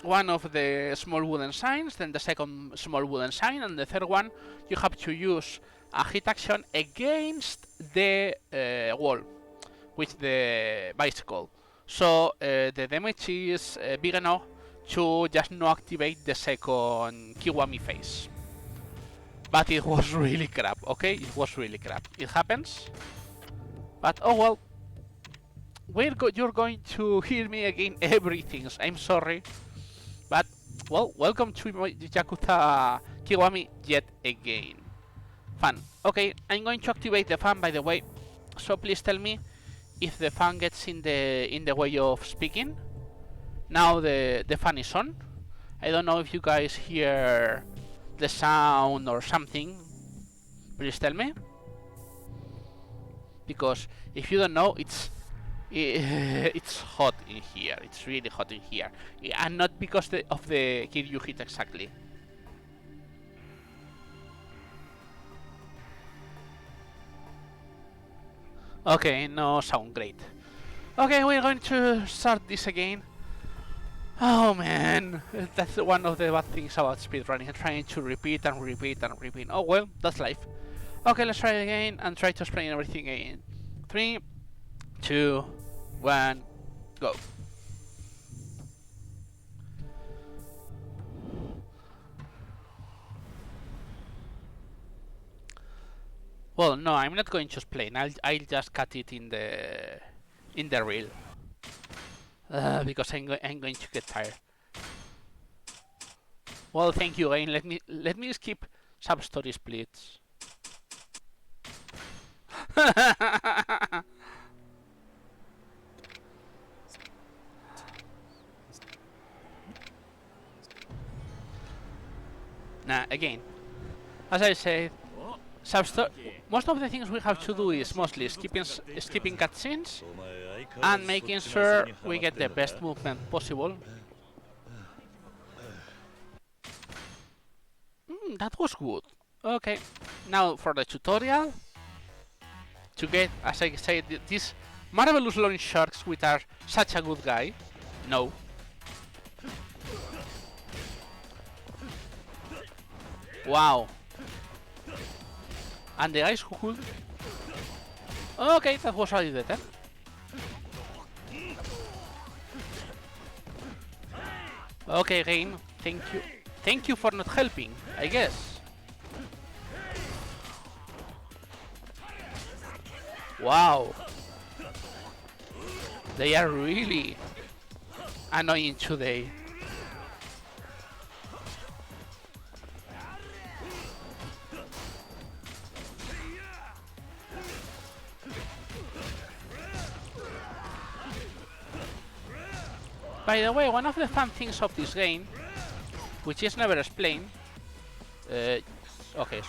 one of the small wooden signs, then the second small wooden sign, and the third one you have to use a hit action against the wall with the bicycle. So the damage is big enough to just not activate the second Kiwami phase. But it was really crap, okay? It was really crap. It happens. But oh well. You're going to hear me again everything. I'm sorry. But, well, welcome to Yakuza Kiwami yet again. Fun. Okay, I'm going to activate the fan, by the way. So please tell me if the fan gets in the way of speaking. Now the fan is on. I don't know if you guys hear the sound or something. Please tell me. Because if you don't know, it's hot in here. It's really hot in here, and not because of the kid you hit exactly. Okay, no sound great. Okay, we're going to start this again. Oh man, that's one of the bad things about speedrunning, trying to repeat and repeat and repeat. Oh well, that's life. Okay, let's try it again and try to explain everything again. 3, 2, 1, go. Well, no, I'm not going to explain. I'll just cut it in the reel because I'm going to get tired. Well, thank you, Gain. Let me skip Substories, please. Nah, again, as I said, most of the things we have to do is mostly skipping cutscenes and making sure we get the best movement possible. That was good. Okay, now for the tutorial. To get, as I said, these marvelous launch sharks which are such a good guy. No. Wow. And the guys who could... Okay, that was already better. Okay, game. Thank you. Thank you for not helping, I guess. Wow. They are really annoying today. By the way, one of the fun things of this game, which is never explained, okay.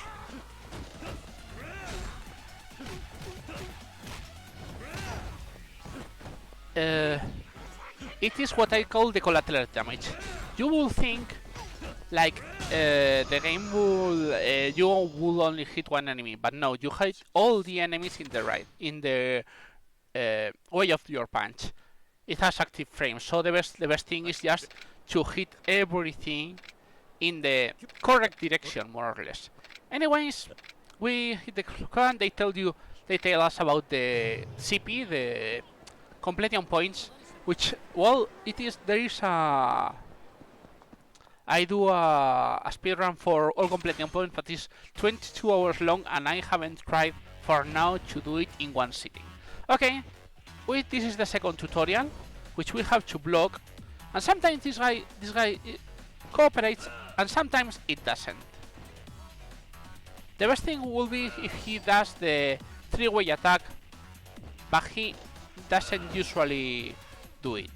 It is what I call the collateral damage. You will think like the game will you will only hit one enemy, but no, you hit all the enemies in the way of your punch. It has active frames, so the best thing is just to hit everything in the correct direction, more or less. Anyways, we hit the command. They tell us about the CP, the completion points, which, well, there is a... I do a speedrun for all completion points, but it's 22 hours long, and I haven't tried for now to do it in one sitting. Okay, this is the second tutorial, which we have to block, and sometimes this guy cooperates, and sometimes it doesn't. The best thing will be if he does the three-way attack, but he doesn't usually do it.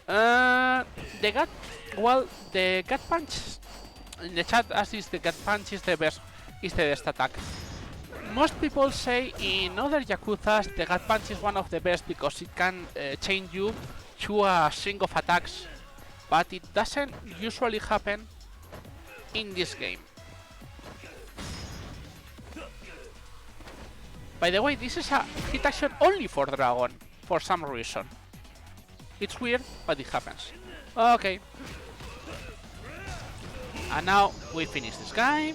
The gut punch in the chat asks if the gut punch is the best attack. Most people say in other Yakuzas the gut punch is one of the best because it can change you to a string of attacks, but it doesn't usually happen in this game. By the way, this is a hit action only for Dragon, for some reason. It's weird, but it happens. Okay. And now we finish this guy.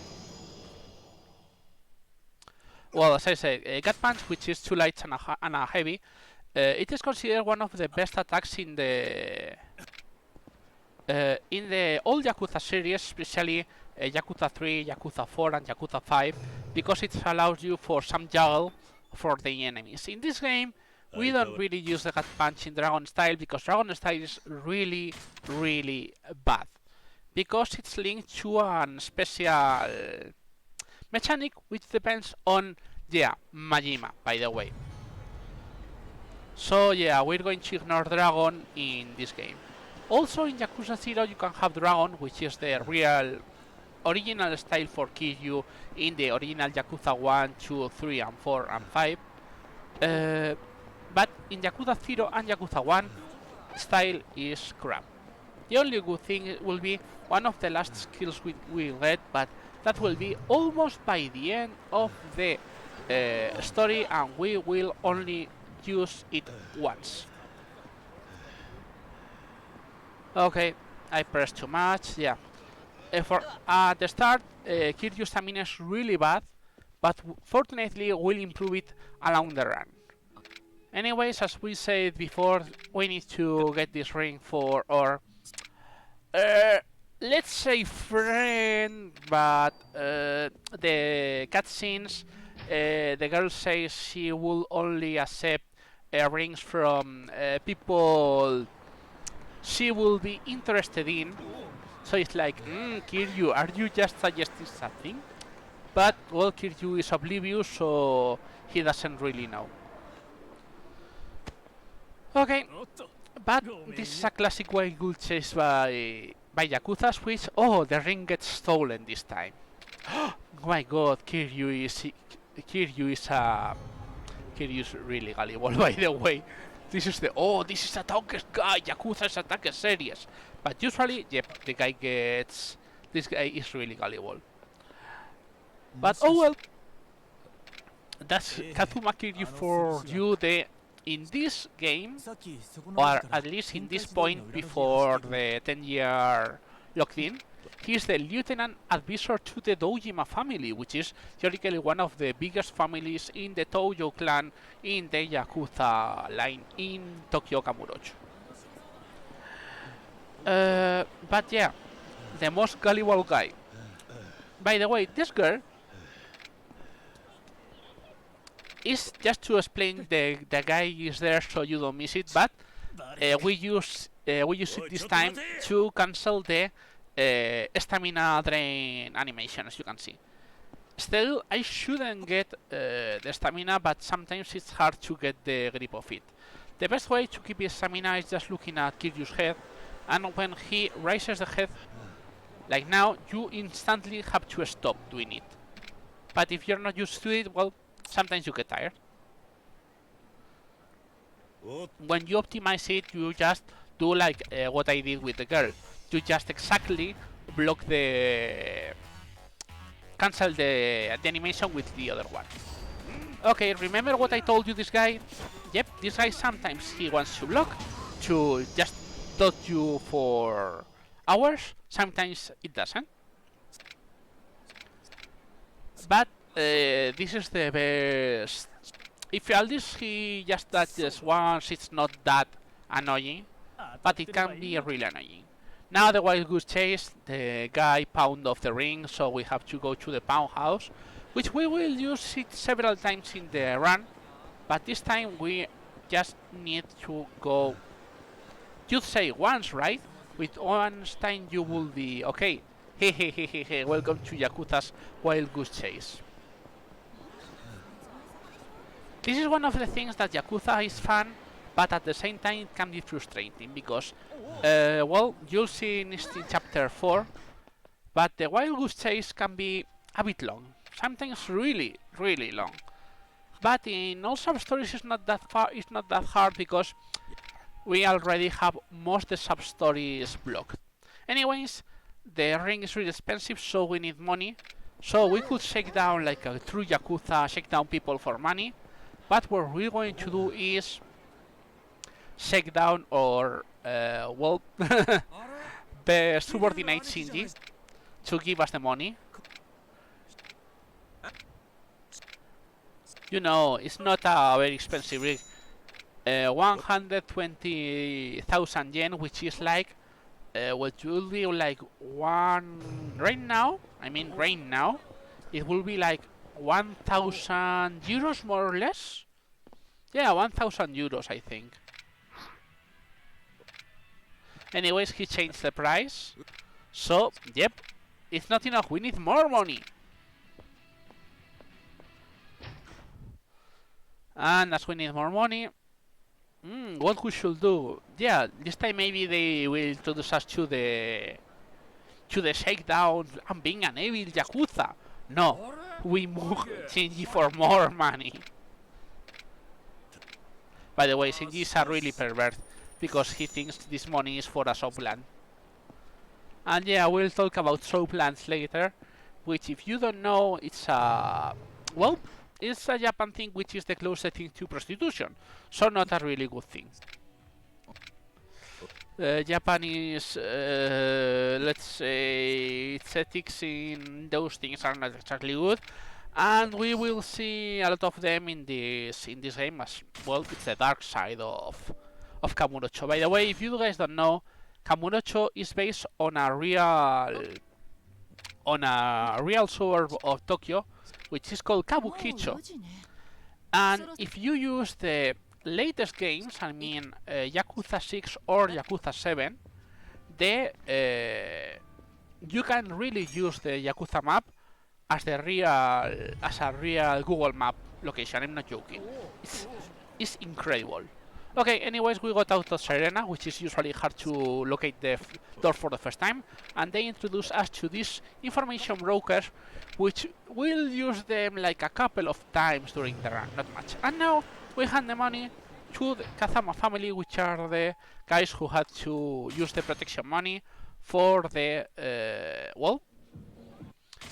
Well, as I said, Gut Punch, which is 2 lights and a heavy, it is considered one of the best attacks in the old Yakuza series, especially Yakuza 3, Yakuza 4, and Yakuza 5, because it allows you for some juggle for the enemies. In this game, we don't really use the Gut Punch in Dragon Style because Dragon Style is really, really bad. Because it's linked to a special mechanic which depends on, yeah, Majima, by the way. So yeah, we're going to ignore Dragon in this game. Also in Yakuza 0 you can have Dragon, which is the real original style for Kiryu in the original Yakuza 1, 2, 3 and 4 and 5. But in Yakuza 0 and Yakuza 1, style is crap. The only good thing will be one of the last skills we will get, but that will be almost by the end of the story, and we will only use it once. Okay, I pressed too much, yeah. At the start, Kiryu's stamina is really bad, but fortunately we'll improve it along the run. Anyways, as we said before, we need to get this ring for our let's say friend, but the cutscenes, the girl says she will only accept rings from people she will be interested in. So it's like, Kiryu, are you just suggesting something? But, well, Kiryu is oblivious, so he doesn't really know. Okay, but this is a classic wild goose chase by Yakuza, which, oh, the ring gets stolen this time. Oh my god, Kiryu is really gullible, by the way. This is a Tankers guy, Yakuza's attack series. But usually, yep, this guy is really gullible. But oh well, that's Kazuma Kiryu for you. In this game, or at least in this point before the 10-year locked-in, he is the lieutenant advisor to the Dojima family, which is theoretically one of the biggest families in the Tojo clan in the Yakuza line in Tokyo Kamurocho. But yeah, the most gullible guy. By the way, this girl is just to explain the guy is there so you don't miss it, but we use it this time to cancel the stamina drain animation, as you can see. Still, I shouldn't get the stamina, but sometimes it's hard to get the grip of it. The best way to keep his stamina is just looking at Kiryu's head, and when he raises the head, like now, you instantly have to stop doing it. But if you're not used to it, well, sometimes you get tired. When you optimize it, you just do like what I did with the girl. You just exactly block cancel the animation with the other one. Okay, remember what I told you this guy? Yep, this guy sometimes he wants to block, to just dodge you for hours, sometimes it doesn't. But this is the best. If at least he just dodges once, it's not that annoying, but it can be really annoying. Now the Wild Goose Chase, the guy pound off the ring, so we have to go to the pound house, which we will use it several times in the run, but this time we just need to go, you'd say once, right? With once time you will be, okay, hey, welcome to Yakuza's Wild Goose Chase. This is one of the things that Yakuza is fun, but at the same time it can be frustrating, because, well, you'll see in chapter 4, but the Wild Goose Chase can be a bit long, sometimes really, really long. But in all Substories it's not that hard, because we already have most of the Substories blocked. Anyways, the ring is really expensive, so we need money. So we could shake down like a true Yakuza, shake down people for money. But what we're going to do is shakedown or well, the subordinate Shinji to give us the money. You know, it's not a very expensive rig. 120,000 yen, which is like what will be like one right now. I mean, right now, it will be like 1,000 euros more or less. Yeah, 1,000 euros, I think. Anyways, he changed the price. So, yep, it's not enough. We need more money. And as we need more money, what we should do? Yeah, this time maybe they will introduce us to the shakedown and being an evil Yakuza. No, we move Shinji for more money. By the way, Shinji is a really pervert because he thinks this money is for a soapland. And yeah, we'll talk about soaplands later, which if you don't know, it's a... well, it's a Japan thing which is the closest thing to prostitution, so not a really good thing. Japanese, let's say, its ethics in those things are not exactly good, and we will see a lot of them in this game as well. It's the dark side of Kamurocho. By the way, if you guys don't know, Kamurocho is based on a real suburb of Tokyo, which is called Kabukicho. And if you use the latest games, I mean Yakuza 6 or Yakuza 7, you can really use the Yakuza map as a real Google map location. I'm not joking. It's incredible. Okay, anyways, we got out of Serena, which is usually hard to locate the door for the first time, and they introduce us to these information brokers, which will use them like a couple of times during the run, not much. And now we hand the money to the Kazama family, which are the guys who had to use the protection money for the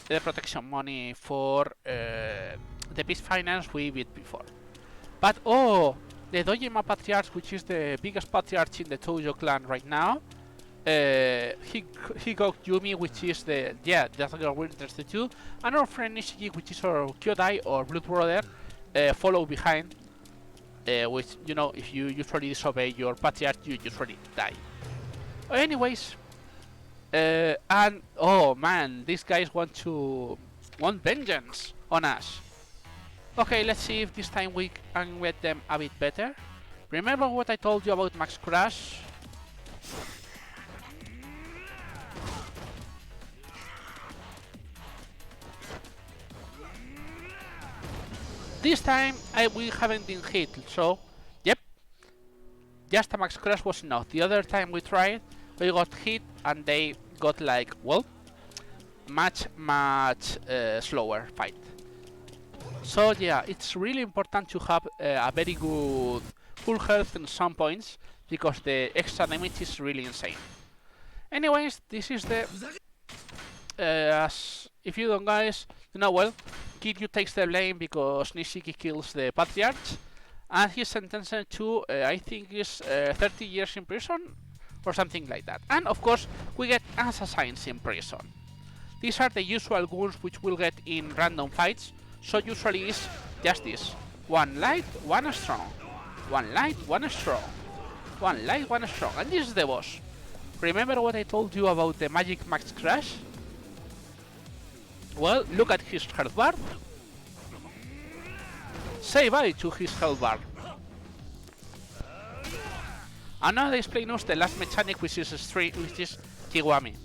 the protection money for the peace finance we beat before. But the Dojima Patriarch, which is the biggest patriarch in the Tojo clan right now, he got Yumi, which is the girl we're interested to, and our friend Nishiki, which is our Kyodai or blood brother, follow behind. Which, you know, if you usually disobey your patriarch, you usually die. Anyways, and oh man, these guys want vengeance on us. Okay, let's see if this time we can get them a bit better. Remember what I told you about Max Crash? This time we haven't been hit, so yep, just a Max Crash was enough. The other time we tried, we got hit and they got like, well, much slower fight. So yeah, it's really important to have a very good full health in some points, because the extra damage is really insane. Anyways, this is the... as if you don't guys, you know, well, Kiryu takes the blame because Nishiki kills the Patriarch, and he's sentenced to, I think is 30 years in prison, or something like that. And of course, we get assassins in prison. These are the usual goons which we'll get in random fights, so usually it's just this. One light, one strong. One light, one strong. One light, one strong. And this is the boss. Remember what I told you about the Magic Max Crash? Well, look at his health bar. Say bye to his health bar. And now they explain us the last mechanic, which is Kiwami.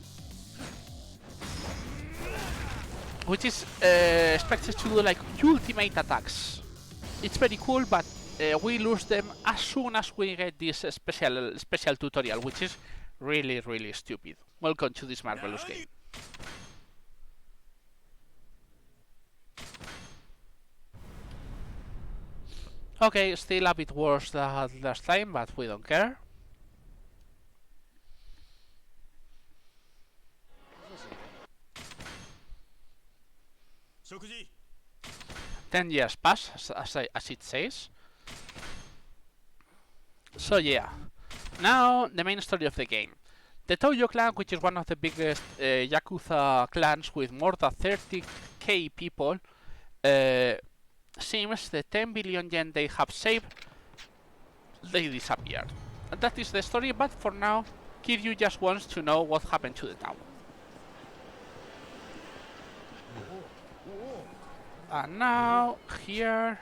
Which is expected to do like ultimate attacks. It's very cool, but we lose them as soon as we get this special tutorial, which is really stupid. Welcome to this marvelous game. Okay, still a bit worse than last time, but we don't care. Shokuji. 10 years pass, as it says. So yeah, now the main story of the game. The Toyo clan, which is one of the biggest Yakuza clans with more than 30k people, uh, seems the 10 billion yen they have saved, they disappeared. And that is the story, but for now, Kiryu just wants to know what happened to the town. And now, here,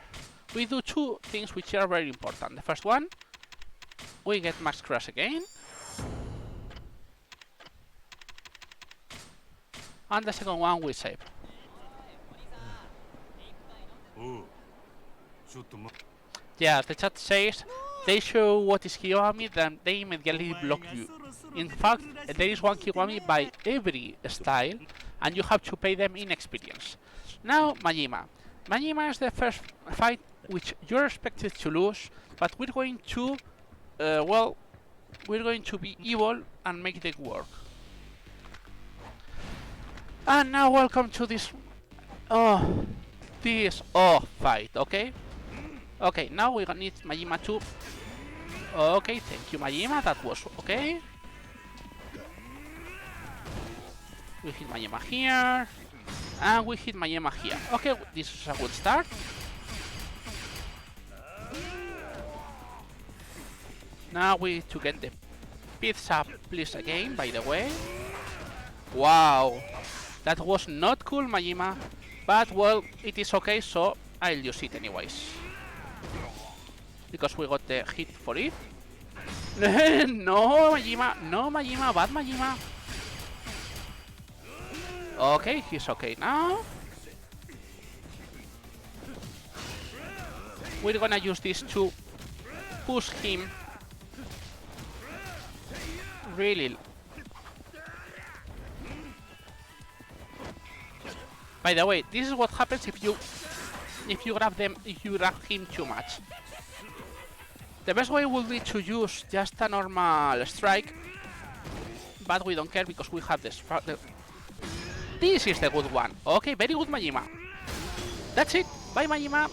we do two things which are very important. The first one, we get Max Crash again. And the second one, we save. Yeah, the chat says they show what is Kiwami, then they immediately block you. In fact, there is one Kiwami by every style, and you have to pay them in experience. Now, Majima. Majima is the first fight which you're expected to lose, but we're going to, well, we're going to be evil and make it work. And now, welcome to this, fight, okay? Okay, now we need Majima to... Okay, thank you, Majima, that was okay. We hit Majima here. And we hit Majima here. Okay, this is a good start. Now we need to get the pizza, please, again, by the way. Wow. That was not cool, Majima. But, well, it is okay, so I'll use it anyways. Because we got the hit for it. No, Majima. No, Majima. Bad Majima. Okay, he's okay now. We're gonna use this to push him. Really. By the way, this is what happens if you grab him too much. The best way would be to use just a normal strike, but we don't care because we have this. This is the good one. Okay, very good, Majima. That's it. Bye, Majima.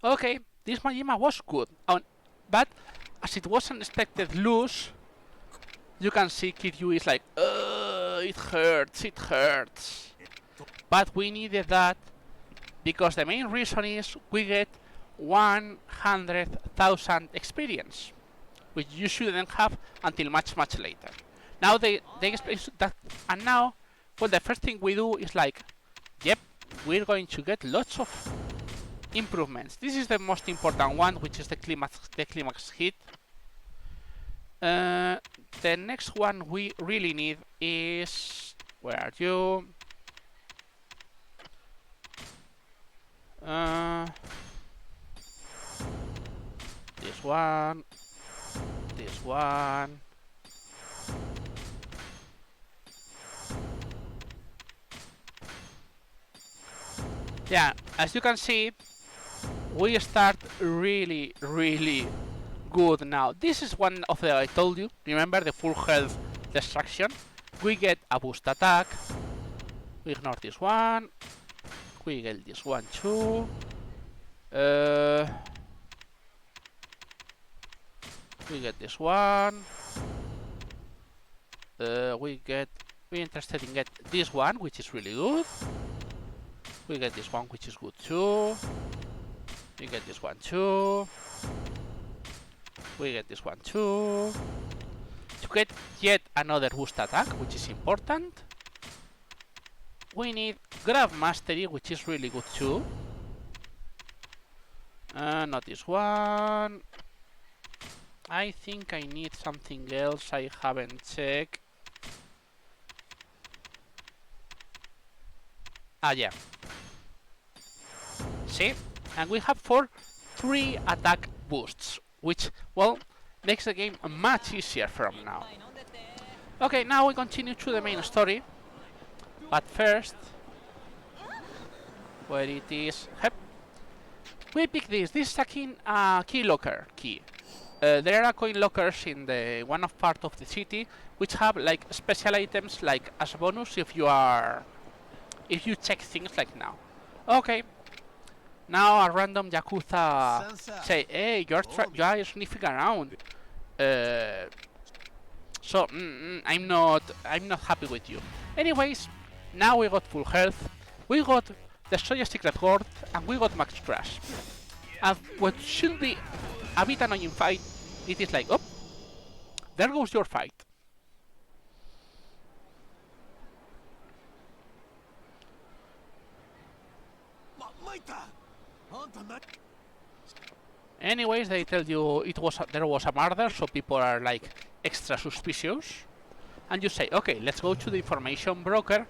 Okay, this Majima was good, but as it was an expected lose, you can see Kiryu is like, it hurts. But we needed that because the main reason is we get 100,000 experience, which you shouldn't have until much later. Now they explain that, and now, well, the first thing we do is like, yep, we're going to get lots of improvements. This is the most important one, which is the climax hit. The next one we really need is, where are you? This one. Yeah, as you can see, we start really good now. This is one of the, I told you, remember the full health destruction? We get a boost attack. We ignore this one. We get this one too. We get this one. We're interested in get this one, which is really good. We get this one, which is good too. We get this one too. We get this one too. To get yet another boost attack, which is important, we need grab mastery, which is really good too. Not this one. I think I need something else I haven't checked. Ah, yeah. See? And we have 3 attack boosts, which, well, makes the game much easier from now. Okay, now we continue to the main story. But first, where it is, we pick this. This is a key locker key. There are coin lockers in the one of part of the city, which have like special items, like as a bonus if you check things like now. Okay, Now a random Yakuza say, hey, you are sniffing around. So I'm not happy with you. Anyways, now we got full health, we got the Soya Secret Gourd, and we got Max Crash. And what should be a bit annoying fight, it is like, oh, there goes your fight. Anyways, they tell you there was a murder, so people are like extra suspicious. And you say, okay, let's go to the information broker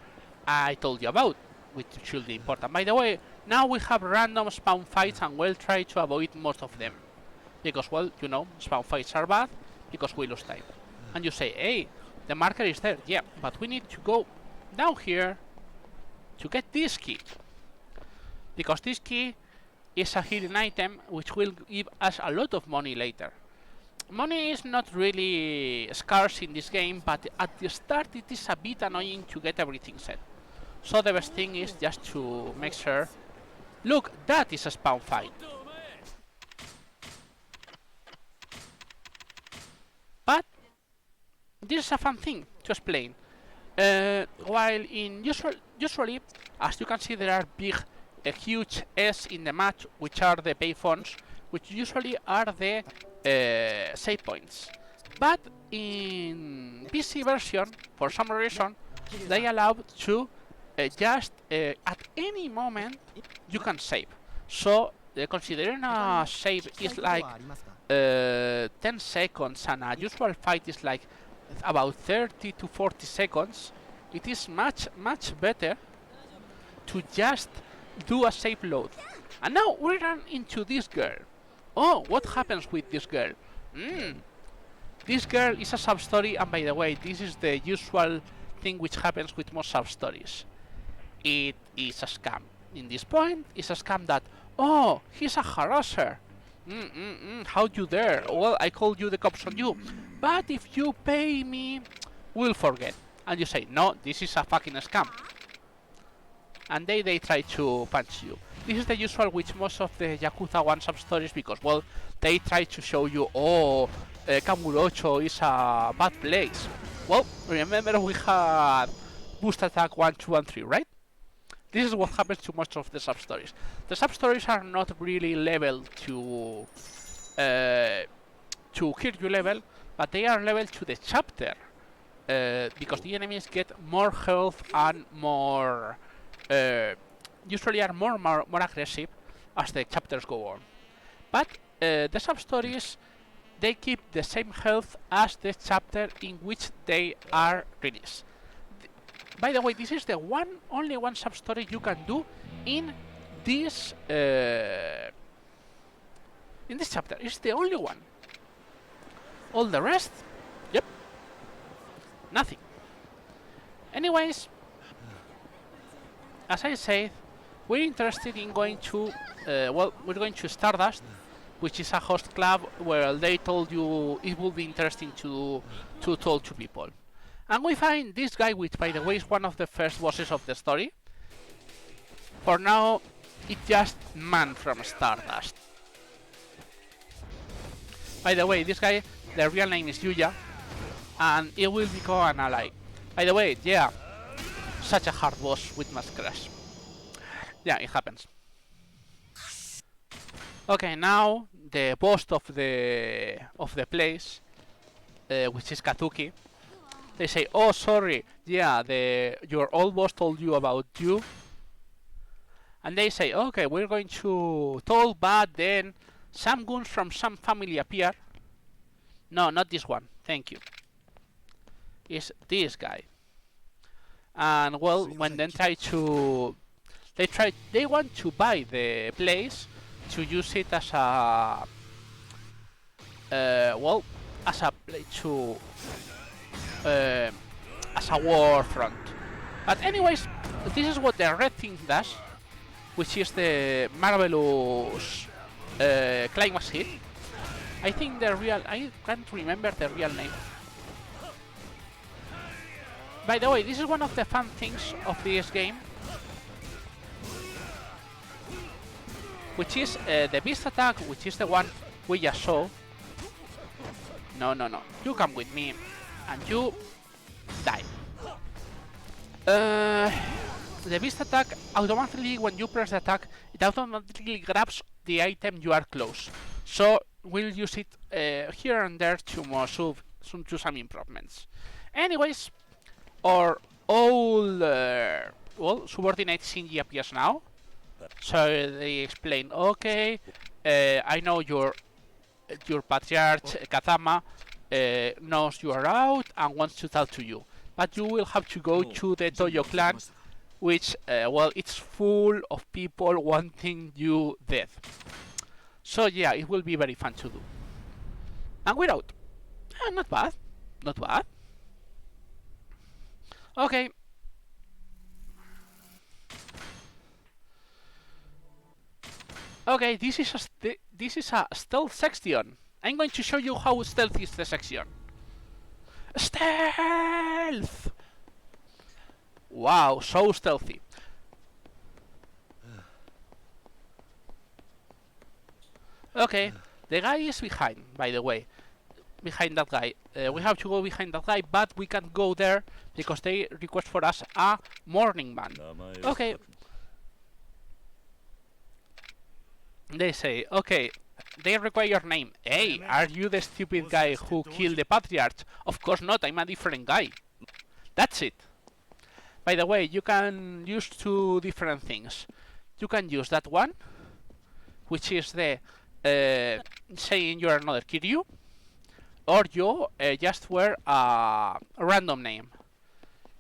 I told you about, which should be important. By the way, now we have random spawn fights and we'll try to avoid most of them. Because, well, you know, spawn fights are bad because we lose time. And you say, hey, the marker is there. Yeah, but we need to go down here to get this key. Because this key is a hidden item which will give us a lot of money later. Money is not really scarce in this game, but at the start it is a bit annoying to get everything set. So the best thing is just to make sure... Look, that is a spawn fight. But this is a fun thing to explain. While in usually, as you can see, there are a huge S in the match, which are the payphones, which usually are the save points. But in PC version, for some reason, they allow to just at any moment you can save. So considering a save is like 10 seconds and a usual fight is like about 30 to 40 seconds, it is much better to just do a save load. And now we run into this girl. Oh, what happens with this girl? This girl is a sub-story, and by the way, this is the usual thing which happens with most sub-stories. It is a scam. In this point, it's a scam that, oh, he's a harasser. How you dare? Well, I called you the cops on you. But if you pay me, we'll forget. And you say, no, this is a fucking scam. And they try to punch you. This is the usual with most of the Yakuza 1 sub-stories because, well, they try to show you, oh, Kamurocho is a bad place. Well, remember we had Boost Attack 1, 2, and 3, right? This is what happens to most of the sub-stories. The sub-stories are not really leveled to Kiryu level, but they are leveled to the chapter. Because the enemies get more health and more... usually are more aggressive as the chapters go on. But the sub-stories, they keep the same health as the chapter in which they are released. By the way, this is the only one sub-story you can do in this chapter. It's the only one. All the rest, yep, nothing. Anyways, as I said, we're interested in going to, well, we're going to Stardust, which is a host club where they told you it would be interesting to talk to people. And we find this guy, which by the way is one of the first bosses of the story. For now, it's just Man from Stardust. By the way, this guy, the real name is Yuya, and it will become an ally. By the way, yeah, such a hard boss with Max Crash. Yeah, it happens. Okay, now the boss of the place, which is Katsuki. They say, "Oh, sorry, yeah, your old boss told you about you." And they say, "Okay, we're going to talk, but then some goons from some family appear." No, not this one. Thank you. It's this guy. And well, when they they want to buy the place to use it as a well, as a place to as a war front. But anyways, this is what the red thing does, which is the marvelous climax hit. I think I can't remember the real name. By the way, this is one of the fun things of this game. which is the beast attack, which is the one we just saw. No, no, no. You come with me, and you die. The beast attack, automatically when you press the attack, it automatically grabs the item you are close. So we'll use it here and there to some improvements. Anyways, our old subordinate Shinji appears now. So they explain, okay, I know your patriarch Kazama knows you are out and wants to talk to you, but you will have to go to the Toyo clan, which it's full of people wanting you dead. So yeah, it will be very fun to do. And we're out. Not bad, not bad. Okay. Okay, this is a stealth section. I'm going to show you how stealthy is the section. Stealth! Wow, so stealthy. Okay, the guy is behind, by the way. Behind that guy. We have to go behind that guy, but we can't go there because they request for us a morning ban. Okay. They say, okay, they require your name. Hey, are you the stupid guy who killed the Patriarch? Of course not, I'm a different guy. That's it. By the way, you can use two different things. You can use that one, which is the saying you're another Kiryu, or you just wear a random name.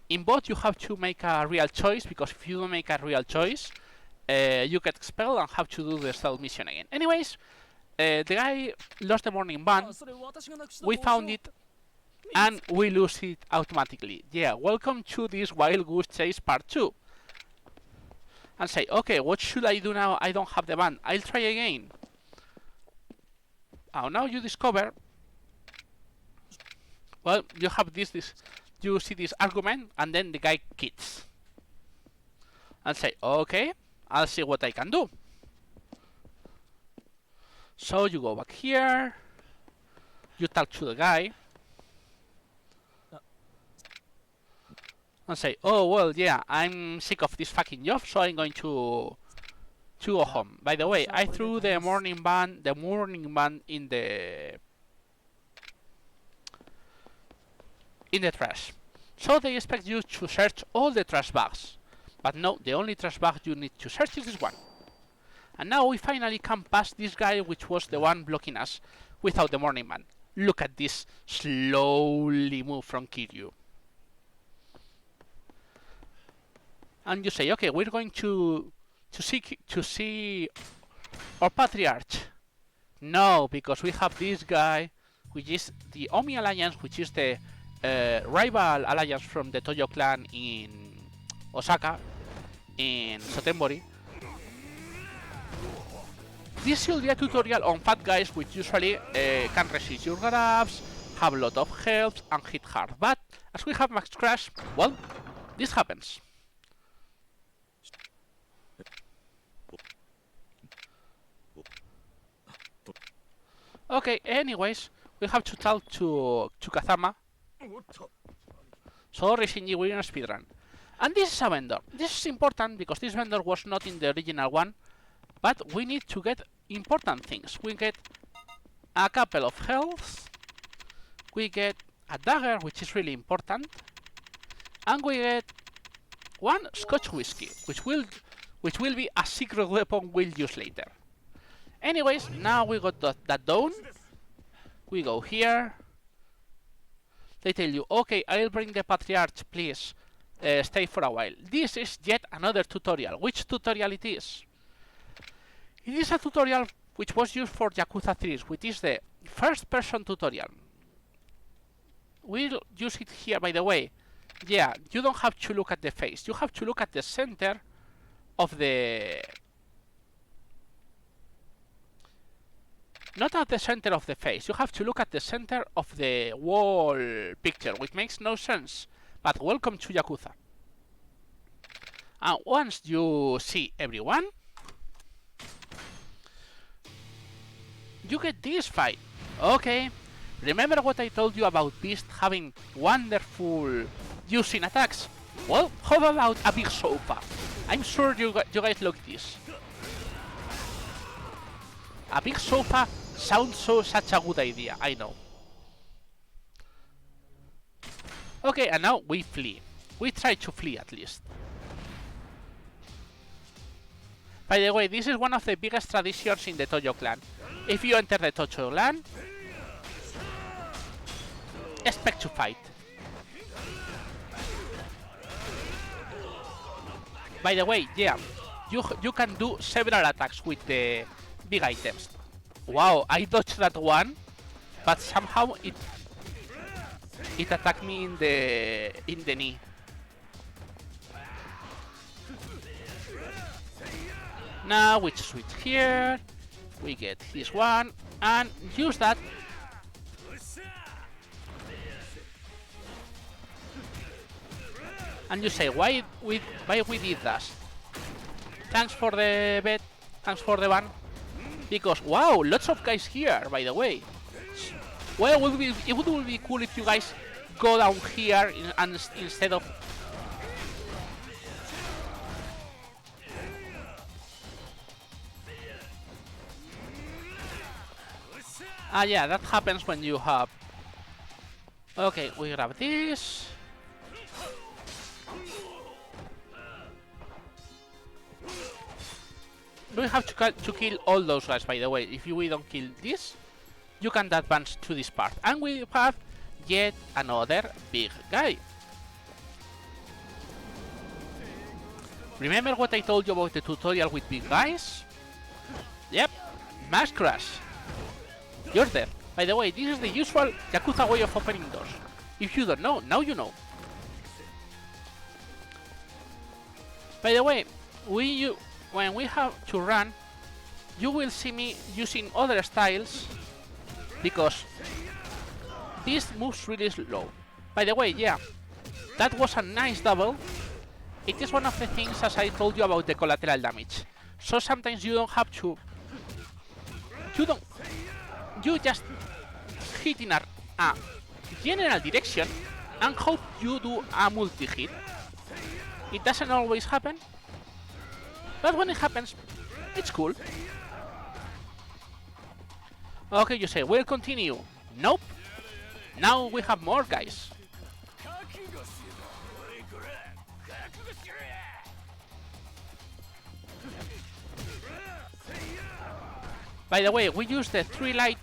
In both, you have to make a real choice, because if you don't make a real choice, you get expelled and have to do the stealth mission again. Anyways, the guy lost the morning ban. We found it, and we lose it automatically. Yeah, welcome to this Wild Goose Chase Part 2. And say, okay, what should I do now? I don't have the ban. I'll try again. Oh, now you discover. Well, you have this. You see this argument, and then the guy quits. And say, okay, I'll see what I can do. So you go back here. You talk to the guy. And say, oh, well, yeah, I'm sick of this fucking job, so I'm going to go home. By the way, I threw the morning ban in the trash. So they expect you to search all the trash bags. But no, the only trash bag you need to search is this one. And now we finally come past this guy, which was the one blocking us without the morning ban. Look at this slowly move from Kiryu. And you say, okay, we're going to see our patriarch. No, because we have this guy, which is the Omi Alliance, which is the rival alliance from the Toyo clan in Osaka, in Sotenbori. This should be a tutorial on fat guys, which usually can resist your grabs, have a lot of health, and hit hard. But as we have max crash, well, this happens. Okay, anyways, we have to talk to Kazama. Sorry, Shinji, we're in a speedrun. And this is a vendor. This is important because this vendor was not in the original one, but we need to get important things. We get a couple of health, we get a dagger, which is really important, and we get one Scotch whiskey, which will be a secret weapon we'll use later. Anyways, now we got that done. We go here. They tell you, okay, I'll bring the Patriarch, please stay for a while. This is yet another tutorial. Which tutorial it is? It is a tutorial which was used for Yakuza 3, which is the first person tutorial. We'll use it here, by the way. Yeah, you don't have to look at the face. You have to look at the center of the... Not at the center of the face, you have to look at the center of the wall picture, which makes no sense. But welcome to Yakuza. And once you see everyone, You get this fight. Okay. Remember what I told you about Beast having wonderful using attacks? Well, how about a big sofa? I'm sure you guys like this. A big sofa sounds such a good idea, I know. Okay, and now we flee. We try to flee at least. By the way, this is one of the biggest traditions in the Tojo clan. If you enter the Tojo clan, expect to fight. By the way, yeah, you can do several attacks with the big items. Wow, I dodged that one, but somehow it attacked me in the knee. Now we switch here, we get his one, and use that. And you say, why we did that? Thanks for the bet, thanks for the ban. Because, wow, lots of guys here, by the way. Well, it would be cool if you guys go down here instead of... Ah, yeah, that happens when you have... Okay, we grab this. We have to kill all those guys, by the way. If we don't kill this, you can advance to this part. And we have yet another big guy. Remember what I told you about the tutorial with big guys? Yep, Mash Crash. You're there. By the way, this is the usual Yakuza way of opening doors. If you don't know, now you know. By the way, when we have to run, you will see me using other styles because this moves really slow. By the way, yeah, that was a nice double. It is one of the things, as I told you, about the collateral damage. So sometimes you don't have to... You just hit in a general direction and hope you do a multi-hit. It doesn't always happen, but when it happens, it's cool. Okay, you say, we'll continue. Nope. Now we have more guys. By the way, we use the 3 light.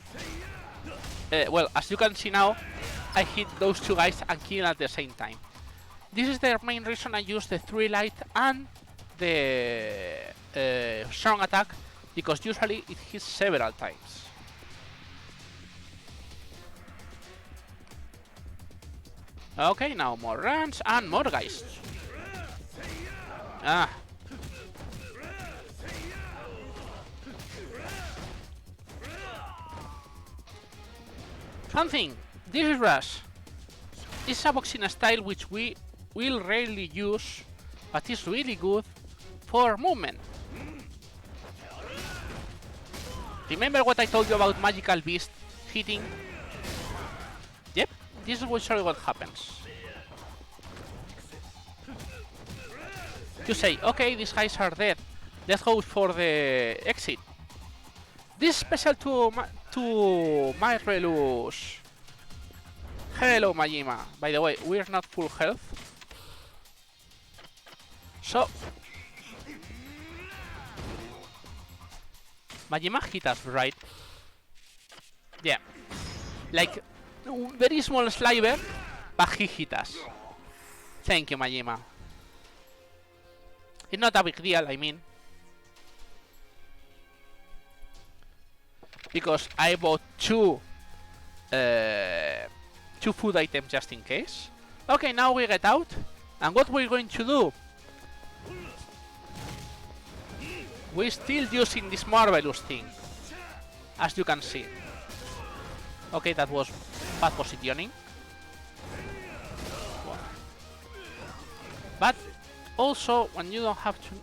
Well, as you can see now, I hit those two guys and kill at the same time. This is the main reason I use the 3 light and the strong attack, because usually it hits several times. Okay, now more runs and more guys. Ah. Something. This is Rush. It's a boxing style which we will rarely use, but it's really good for movement. Remember what I told you about Magical Beast hitting? Yep, this is usually what happens. You say, okay, these guys are dead. Let's go for the exit. This is special to Myrelus. Hello, Majima. By the way, we're not full health. So... Majima hit us, right? Yeah. Like, very small sliver, but he hit us. Thank you, Majima. It's not a big deal, I mean. Because I bought two food items just in case. Okay, now we get out. And what we're going to do? We're still using this marvelous thing, as you can see. Okay, that was bad positioning. But also, when you don't have to...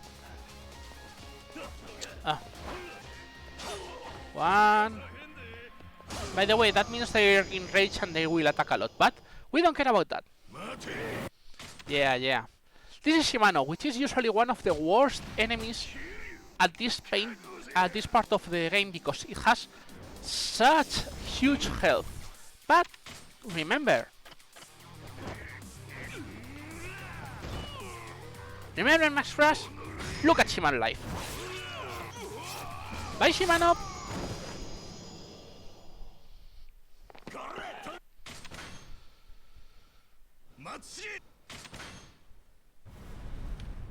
One, By the way, that means they're enraged and they will attack a lot, but we don't care about that. Yeah, yeah. This is Shimano, which is usually one of the worst enemies at this part of the game because it has such huge health. But remember, Max Fresh? Look at Shimano life. Bye, Shimano.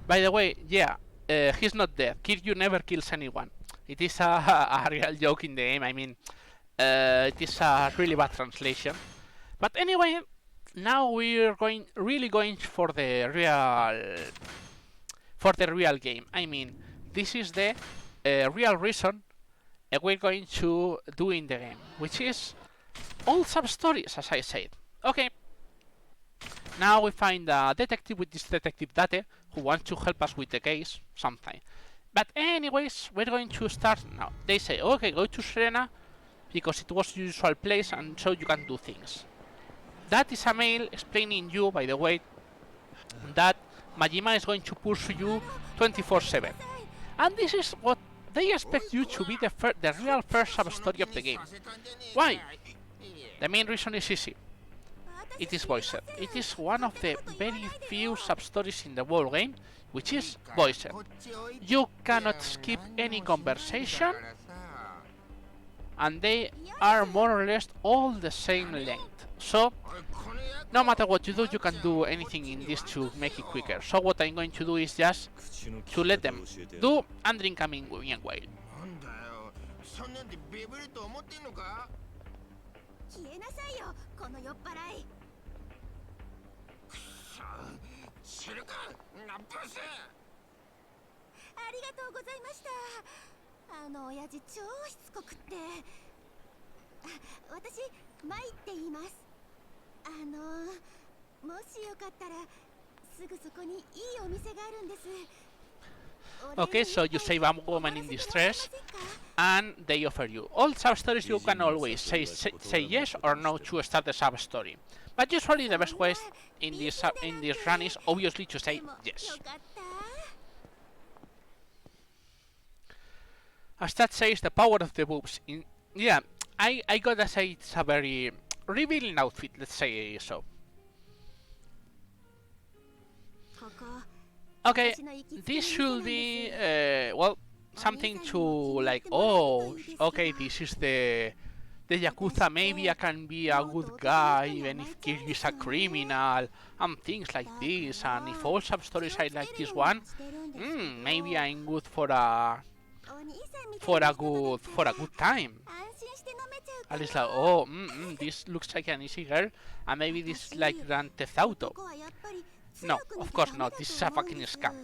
By the way, yeah, he's not dead. Kiryu never kills anyone. It is a real joke in the game. I mean, it is a really bad translation. But anyway, now we're really going for the real game. I mean, this is the real reason we're going to do in the game, which is all sub-stories, as I said. Okay. Now we find a detective with this detective Date who wants to help us with the case sometime. But anyways, we're going to start now. They say, okay, go to Serena because it was your usual place and so you can do things. That is a mail explaining you, by the way, that Majima is going to pursue you 24/7. And this is what they expect you to be the real first sub-story of the game. Why? The main reason is easy. It is voiced. It is one of the very few sub-stories in the whole game which is voiced. You cannot skip any conversation and they are more or less all the same length. So, no matter what you do, you can do anything in this to make it quicker. So what I'm going to do is just to let them do and drink a meanwhile. Okay, so you save a woman in distress and they offer you. All sub-stories you can always say yes or no to start the sub-story. But usually the best way in this run is obviously to say yes. As that says, the power of the boobs. Yeah, I gotta say it's a very revealing outfit, let's say so. Okay, this should be, well, something to like, oh, okay, this is the Yakuza, maybe I can be a good guy even if Kiryu is a criminal, and things like this, and if all sub-stories are like this one, maybe I'm good for a good time. At least like, oh, this looks like an easy girl, and maybe this is like Grand Theft Auto. No, of course not. This is a fucking scam.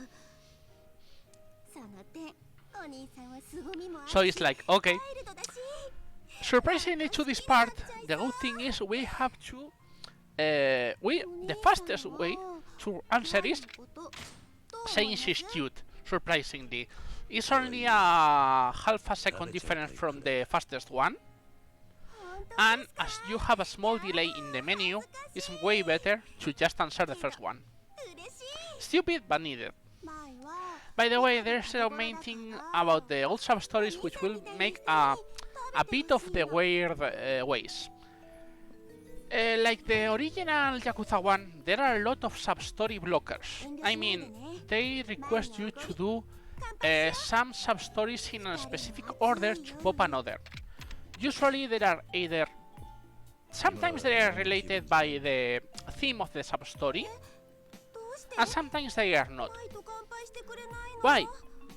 So it's like, okay. Surprisingly to this part, the good thing is we have to... the fastest way to answer is saying she's cute, surprisingly. It's only a half a second difference from the fastest one. And as you have a small delay in the menu, it's way better to just answer the first one. Stupid, but needed. By the way, there's a main thing about the old sub-stories which will make a bit of the weird ways. Like the original Yakuza 1, there are a lot of sub-story blockers. I mean, they request you to do some sub-stories in a specific order to pop another. Usually there are either... Sometimes they are related by the theme of the sub-story, and sometimes they are not. Why?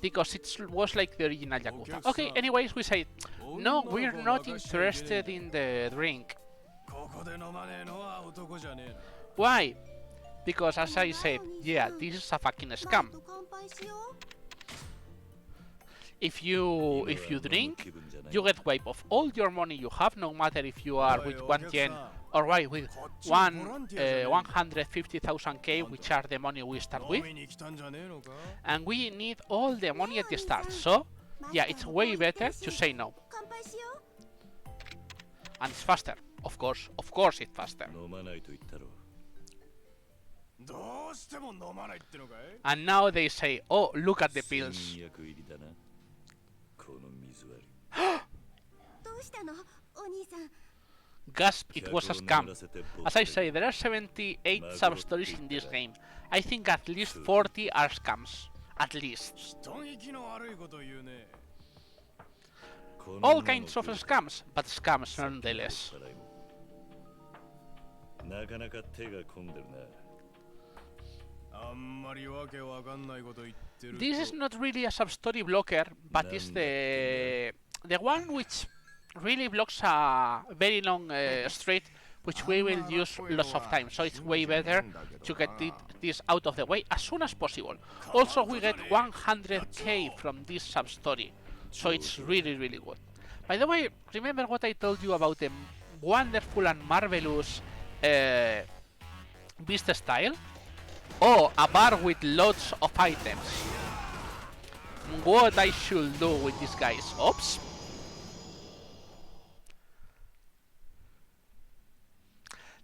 Because it was like the original Yakuza. Okay, anyways, we say, no, we're not interested in the drink. Why? Because as I said, yeah, this is a fucking scam. If you drink, you get wiped of all your money you have, no matter if you are with 1 yen or right with 150,000k, which are the money we start with, and we need all the money at the start. So yeah, it's way better to say no. And it's faster. Of course it's faster. And now they say, oh, look at the pills. Gasp, it was a scam. As I say, there are 78 sub-stories in this game. I think at least 40 are scams. At least. All kinds of scams, but scams nonetheless. This is not really a sub-story blocker, but it's the one which really blocks a very long street, which we will use lots of time. So it's way better to get this out of the way as soon as possible. Also, we get 100k from this sub-story, so it's really, really good. By the way, remember what I told you about the wonderful and marvelous beast style? Oh, a bar with lots of items. What I should do with these guys? Oops.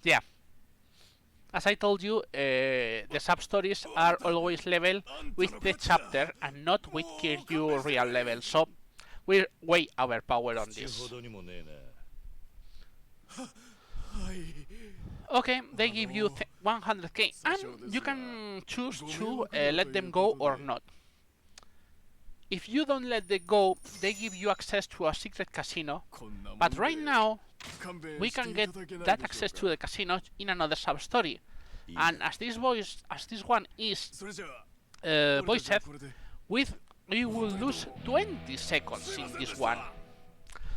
Yeah. As I told you, the sub-stories are always level with the chapter and not with your real level. So we're way overpowered on this. Okay, they give you 100k, and you can choose to let them go or not. If you don't let them go, they give you access to a secret casino, but right now we can get that access to the casino in another sub-story. And as this one is voiced, we will lose 20 seconds in this one.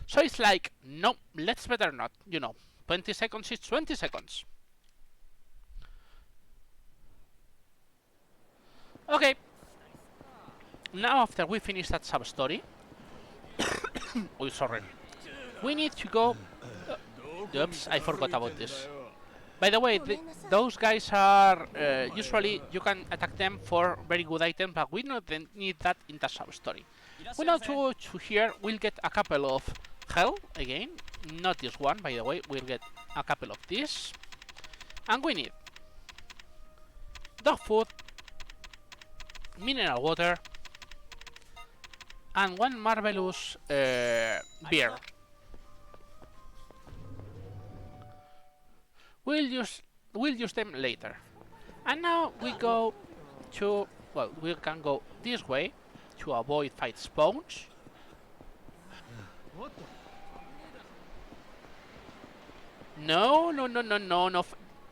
So it's like, no, let's better not, 20 seconds is 20 seconds. Okay. Now after we finish that sub-story, oh, sorry, we need to go... oops, I forgot about this. By the way, those guys are... usually you can attack them for very good items, but we don't need that in the sub-story. We now go to here, we'll get a couple of hell again. Not this one, by the way, we'll get a couple of this. And we need dog food, mineral water, and one marvelous beer. We'll use them later. And now we go to, well, we can go this way to avoid fight spawns. No.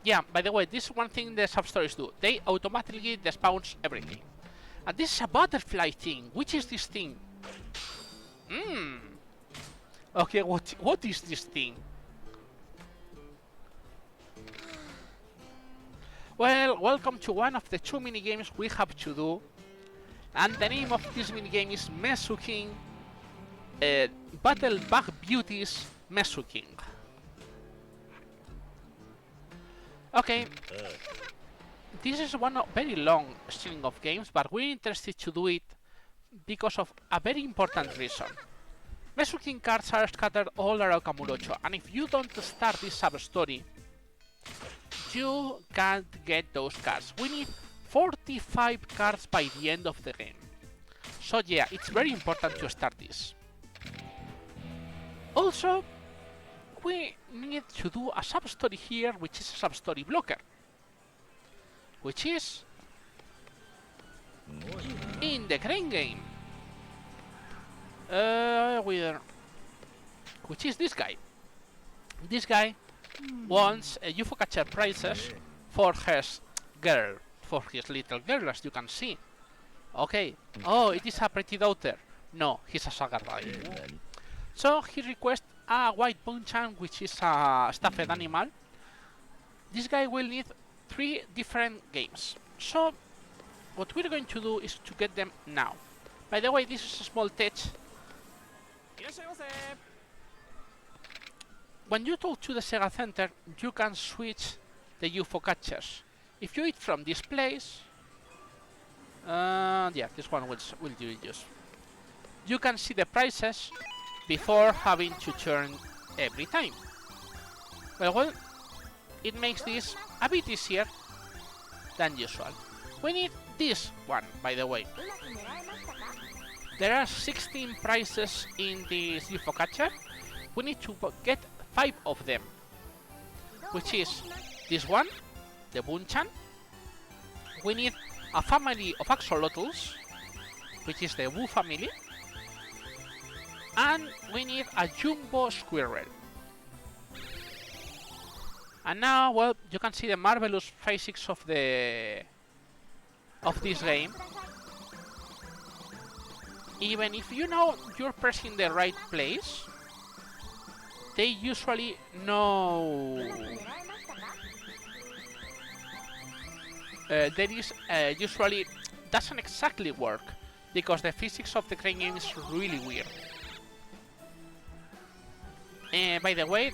Yeah, by the way, this is one thing the sub-stories do. They automatically despawns everything. And this is a butterfly thing. Which is this thing? Okay, what is this thing? Well, welcome to one of the 2 minigames we have to do. And the name of this minigame is Mesu King. Battle Bug Beauties Mesu King. Okay. This is one very long string of games, but we're interested to do it because of a very important reason. Mesu King cards are scattered all around Kamurocho, and if you don't start this sub-story, you can't get those cards. We need 45 cards by the end of the game. So yeah, it's very important to start this. Also, we need to do a sub-story here, which is a sub-story blocker. Which is in the crane game. Which is this guy. This guy wants UFO catcher prizes for his girl, for his little girl, as you can see. Okay. Oh, it is a pretty daughter. No, he's a sugar daddy. So he requests a white Bonchan, which is a stuffed animal. This guy will need 3 different games. So what we're going to do is to get them now. By the way, this is a small touch. When you talk to the Sega Center, you can switch the UFO catchers. If you eat from this place, yeah, this one will do use. You can see the prices before having to turn every time. Well, it makes this a bit easier than usual. We need this one, by the way. There are 16 prizes in this UFO catcher. We need to get 5 of them, which is this one, the Bunchan. We need a family of axolotls, which is the Wu family. And we need a jumbo squirrel. And now, well, you can see the marvelous physics of this game. Even if you know you're pressing the right place, they usually know usually doesn't exactly work because the physics of the crane game is really weird. By the way,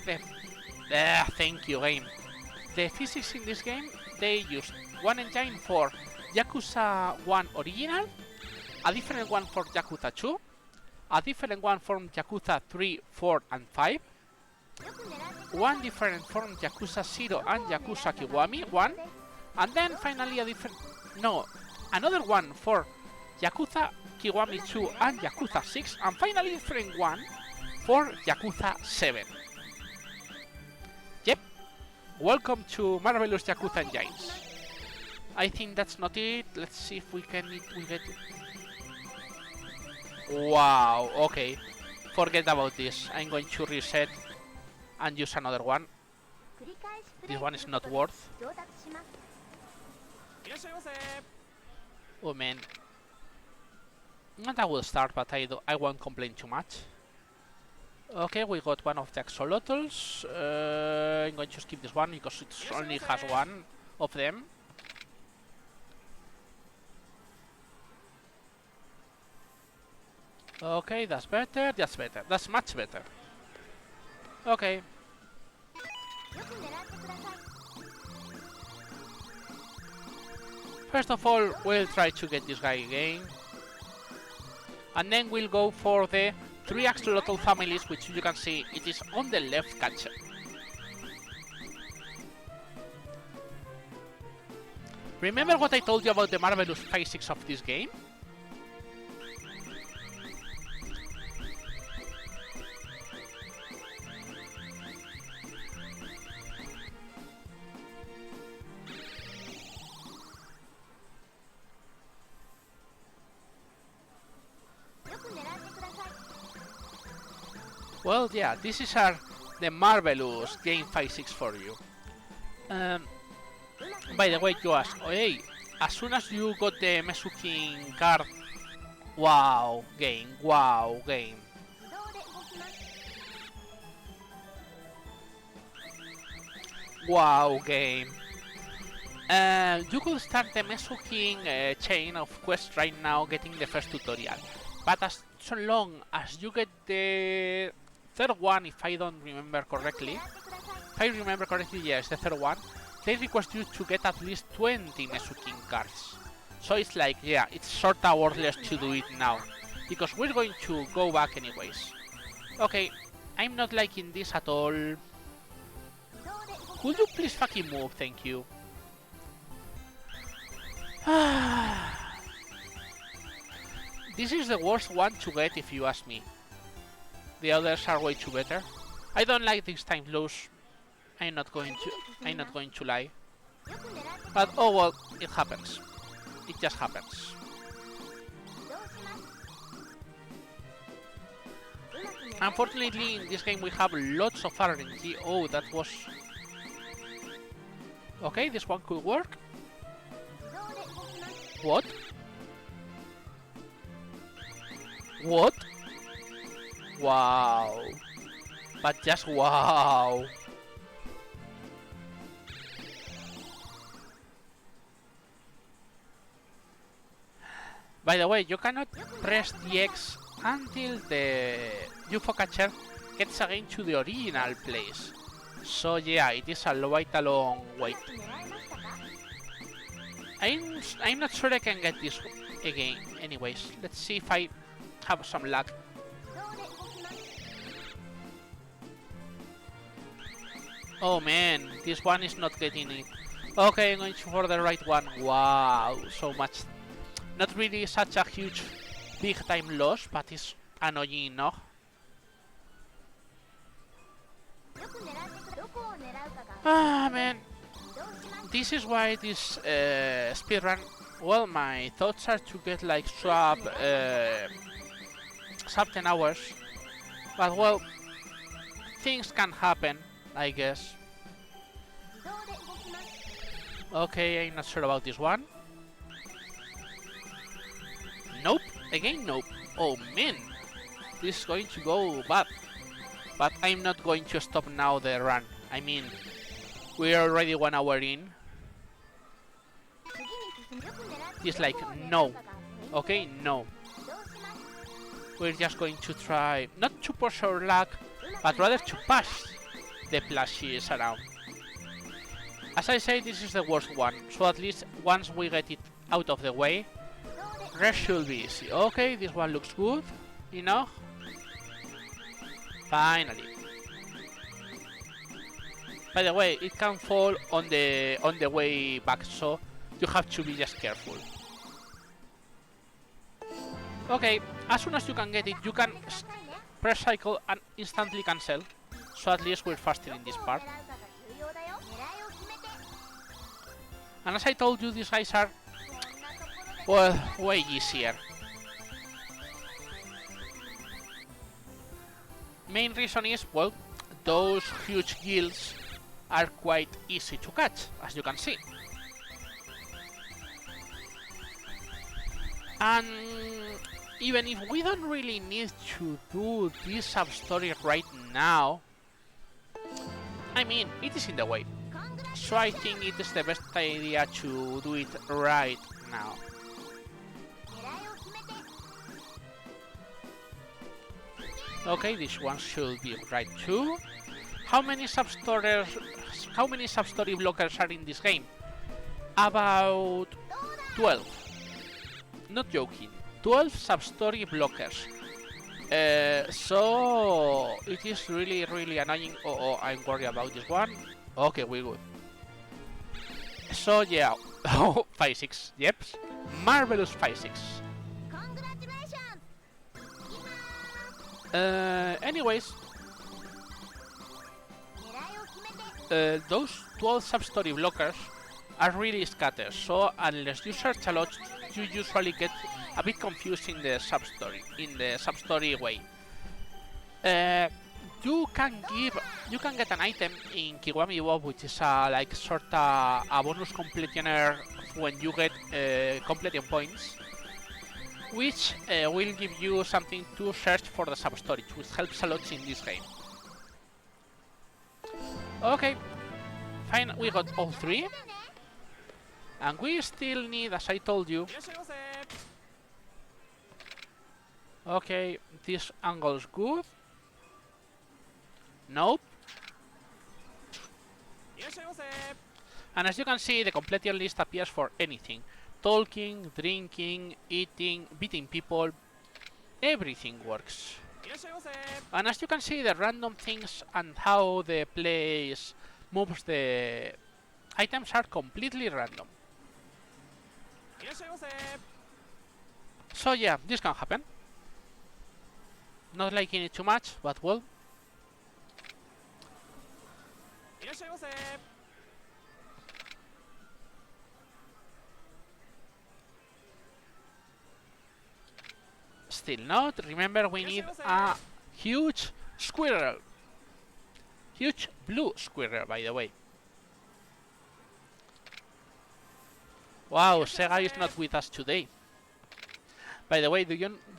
thank you, game. The physics in this game, they used one engine for Yakuza 1 original, a different one for Yakuza 2, a different one from Yakuza 3, 4 and 5, one different from Yakuza 0 and Yakuza Kiwami 1, and then finally another one for Yakuza Kiwami 2 and Yakuza 6, and finally a different one for Yakuza 7. Yep, welcome to Marvelous Yakuza Engines. I think that's not it. Let's see if we get it. Wow, okay. Forget about this. I'm going to reset and use another one. This one is not worth. Oh man. And I will start, but I won't complain too much. Okay, we got one of the axolotls. I'm going to skip this one because it only has one of them. Okay, that's better, that's better, that's much better. Okay. First of all, we'll try to get this guy again. And then we'll go for the 3 axolotl families, which you can see it is on the left catcher. Remember what I told you about the marvelous physics of this game? Well, yeah, this is the marvelous game physics for you. By the way, you ask, oh, hey, as soon as you got the Mesukin card, wow, game, wow, game. Wow, game. You could start the Mesukin chain of quests right now, getting the first tutorial. But as so long as you get the third one, if I don't remember correctly, yes, the third one, they request you to get at least 20 Mesukin cards. So it's like, yeah, it's sorta worthless to do it now, because we're going to go back anyways. Okay, I'm not liking this at all. Could you please fucking move, thank you. This is the worst one to get if you ask me. The others are way too better. I don't like these time lows. I'm not going to lie. But oh well, it happens. It just happens. Unfortunately, in this game we have lots of RNG. Oh, that was... Okay, this one could work. What? What? Wow. But just wow. By the way, you cannot press the X until the UFO catcher gets again to the original place. So yeah, it is quite a long wait. I'm not sure I can get this again. Anyways, let's see if I have some luck. Oh man, this one is not getting it. Okay, I'm going for the right one. Wow, so much. Not really such a huge big time loss, but it's annoying enough. Ah man, this is why this speedrun. Well, my thoughts are to get like sub 10 hours, but well, things can happen, I guess. Okay, I'm not sure about this one. Nope, again nope. Oh man, this is going to go bad. But I'm not going to stop now the run. I mean, we're already 1 hour in. It's like, no. Okay, no. We're just going to try, not to push our luck, but rather to pass the plushies around. As I say, this is the worst one, so at least once we get it out of the way, rest should be easy. Okay, this one looks good enough. Finally. By the way, it can fall on the way back, so you have to be just careful. Okay, as soon as you can get it, you can press cycle and instantly cancel. So at least we're faster in this part. And as I told you, these guys are, well, way easier. Main reason is, well, those huge gills are quite easy to catch, as you can see. And even if we don't really need to do this sub-story right now, I mean, it is in the way. So I think it is the best idea to do it right now. Okay, this one should be right too. How many sub-story blockers are in this game? About 12. Not joking. 12 sub-story blockers. So it is really annoying. Oh, I'm worried about this one. Okay, we're good. So yeah, 5-6. Yep, marvelous 5-6. Anyways, those 12 sub-story blockers are really scattered, so unless you search a lot, you usually get a bit confused in the sub-story way. You can get an item in Kiwami Bob, which is like sort of a bonus completioner when you get completion points, which will give you something to search for the sub-story, which helps a lot in this game. Okay, fine, we got all 3. And we still need, as I told you... Okay, this angle is good. Nope. And as you can see, the completion list appears for anything. Talking, drinking, eating, beating people, everything works. And as you can see, the random things and how the place moves the items are completely random. So yeah, this can happen. Not liking it too much, but well. Still not. Remember, we need a huge squirrel. Huge blue squirrel, by the way. Wow, Sega is not with us today. By the way, do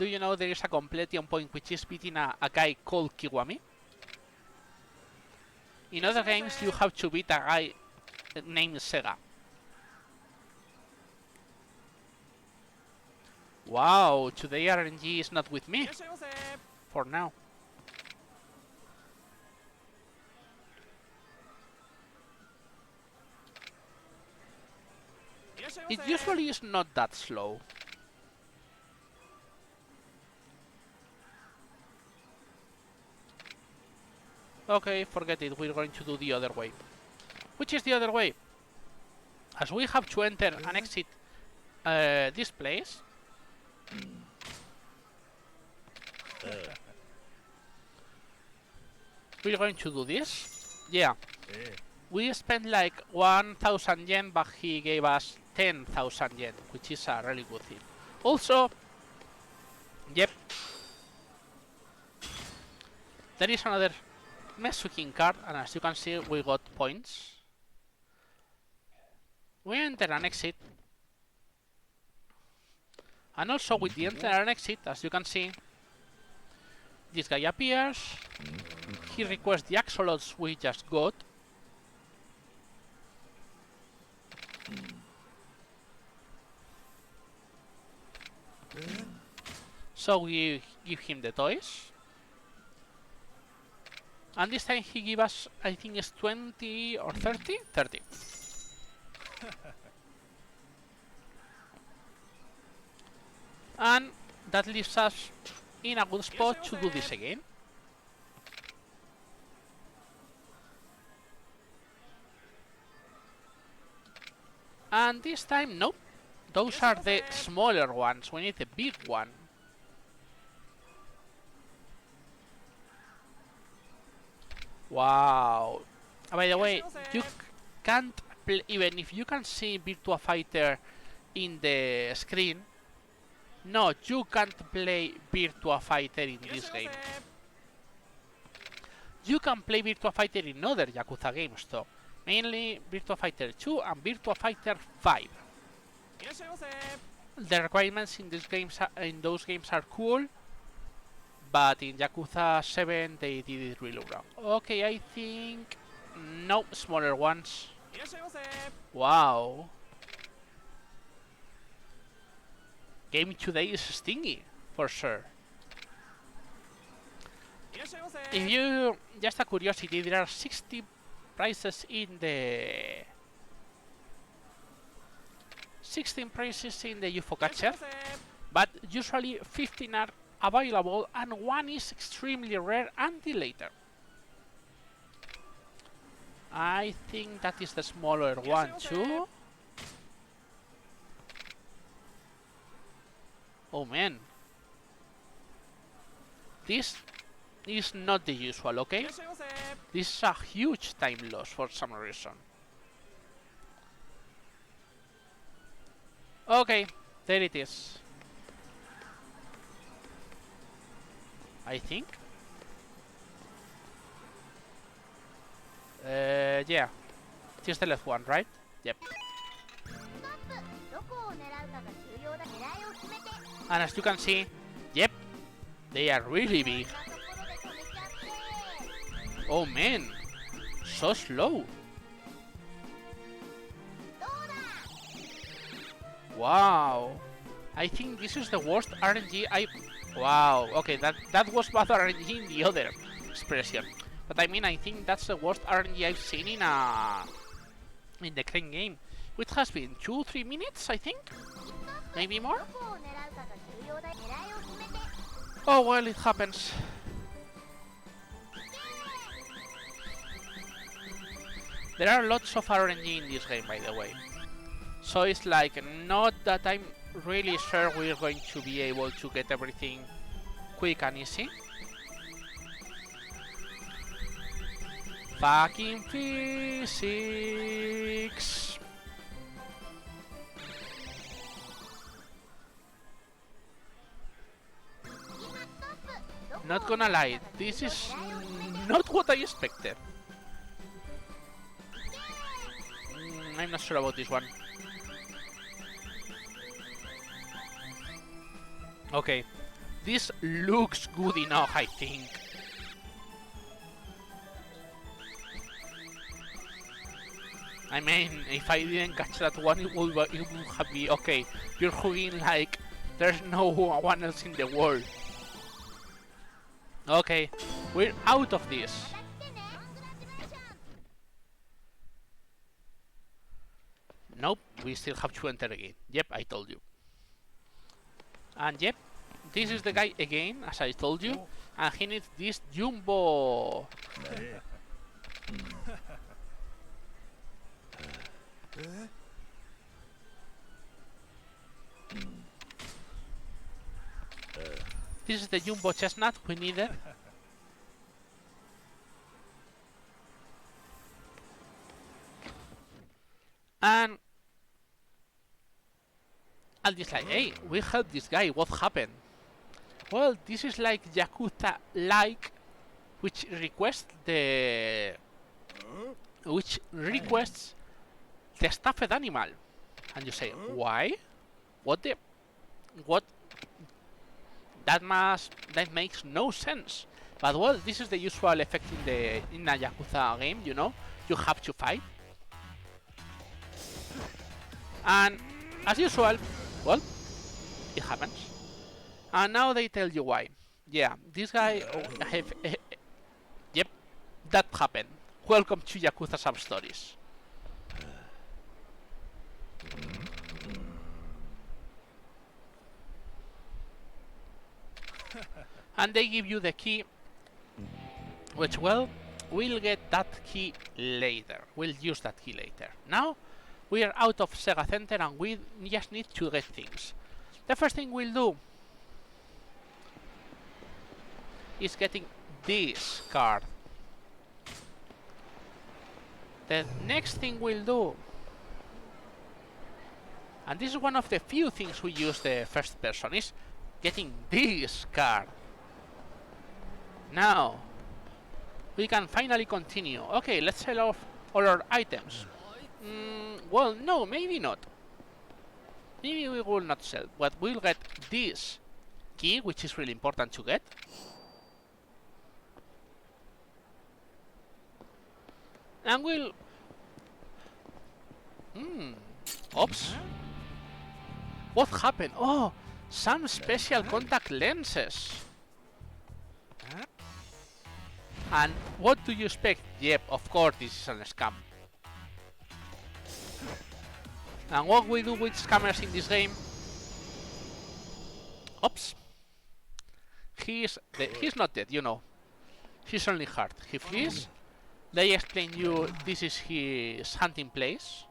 you know there is a completion point which is beating a guy called Kiwami? In other games, you have to beat a guy named Sega. Wow, today RNG is not with me. For now. It usually is not that slow. Okay, forget it. We're going to do the other way. Which is the other way? As we have to enter and exit this place. We're going to do this. Yeah. We spent like 1,000 yen, but he gave us 10,000 yen, which is a really good thing. Also, yep, there is another Mesukin card, and as you can see, we got points. We enter and exit. And also with the enter and exit, as you can see, this guy appears. He requests the axolotls we just got. So we give him the toys. And this time he gives us, I think it's 20 or 30? 30. And that leaves us in a good spot to do this again. And this time, nope. Those are the smaller ones. We need the big one. Wow. By the way, you can't play, even if you can see Virtua Fighter in the screen. No, you can't play Virtua Fighter in this game. You can play Virtua Fighter in other Yakuza games though. Mainly Virtua Fighter 2 and Virtua Fighter 5. The requirements in those games are cool, but in Yakuza 7 they did it really wrong. Okay, I think no smaller ones. Wow. Game today is stingy, for sure. If you, just a curiosity, there are 60 prizes in the 16 prizes in the UFO catcher, but usually 15 are available and one is extremely rare until later. I think that is the smaller one too. Oh man, this is not the usual, okay? This is a huge time loss for some reason. Okay, there it is. I think. Yeah. It is the left one, right? Yep. And as you can see, yep, they are really big. Oh man, so slow. Wow, I think this is the worst RNG I... Wow, okay, that was bad RNG in the other expression. But I mean, I think that's the worst RNG I've seen in the crane game. Which has been 2-3 minutes, I think? Maybe more? Oh well, it happens. There are lots of RNG in this game, by the way. So it's like, not that I'm really sure we're going to be able to get everything quick and easy. Fucking physics! Not gonna lie, this is not what I expected. I'm not sure about this one. Okay, this looks good enough, I think. I mean, if I didn't catch that one, it would have been okay. You're hugging like there's no one else in the world. Okay, we're out of this. Nope, we still have to enter again. Yep, I told you. And yep, this is the guy again, as I told you. And he needs this jumbo. This is the jumbo chestnut we needed. And I'll just like, hey, we helped this guy, what happened? Well, this is like Yakuza-like, which requests the stuffed animal. And you say, why? What the? What? That makes no sense. But well, this is the usual effect in a Yakuza game, you know? You have to fight. And as usual, well, it happens. And now they tell you why. Yeah, this guy yep, that happened. Welcome to Yakuza Substories. And they give you the key, which, well, we'll get that key later. We'll use that key later. Now, we are out of Sega Center and we just need to get things. The first thing we'll do is getting this card. The next thing we'll do, and this is one of the few things we use the first person, is getting this card. Now, we can finally continue. Okay, let's sell off all our items. Well, no, maybe not. Maybe we will not sell, but we'll get this key, which is really important to get. And we'll... Oops. What happened? Oh, some special contact lenses. And what do you expect? Yep, of course this is a scam. And what we do with scammers in this game? Oops. He's not dead, you know. He's only hurt. If he is, they explain you this is his hunting place.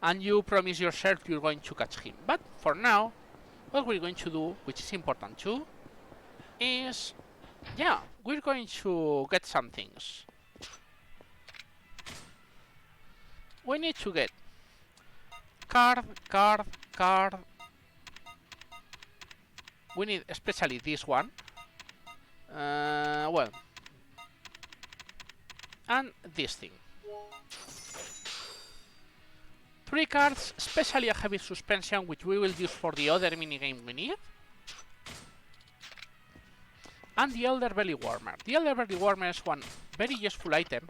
And you promise yourself you're going to catch him. But for now, what we're going to do, which is important too, is, yeah, we're going to get some things. We need to get card. We need especially this one. Well, and this thing. 3 cards, especially a heavy suspension, which we will use for the other minigame we need. And the Elder Belly Warmer. The Elder Belly Warmer is one very useful item,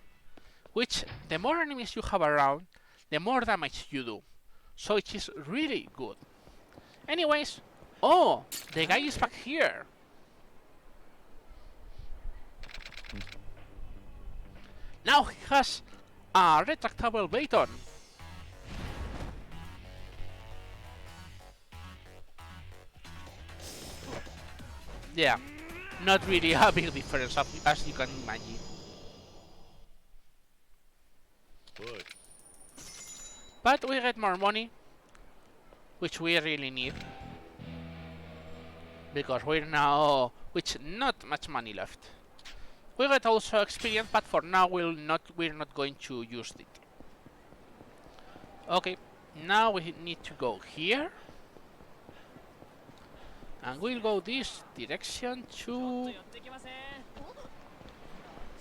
which the more enemies you have around, the more damage you do. So it is really good. Anyways, oh, the guy is back here. Now he has a retractable baton. Yeah, not really a big difference as you can imagine. But we get more money, which we really need. Because we're now with not much money left. We get also experience, but for now we're not going to use it. Okay, now we need to go here. And we'll go this direction to...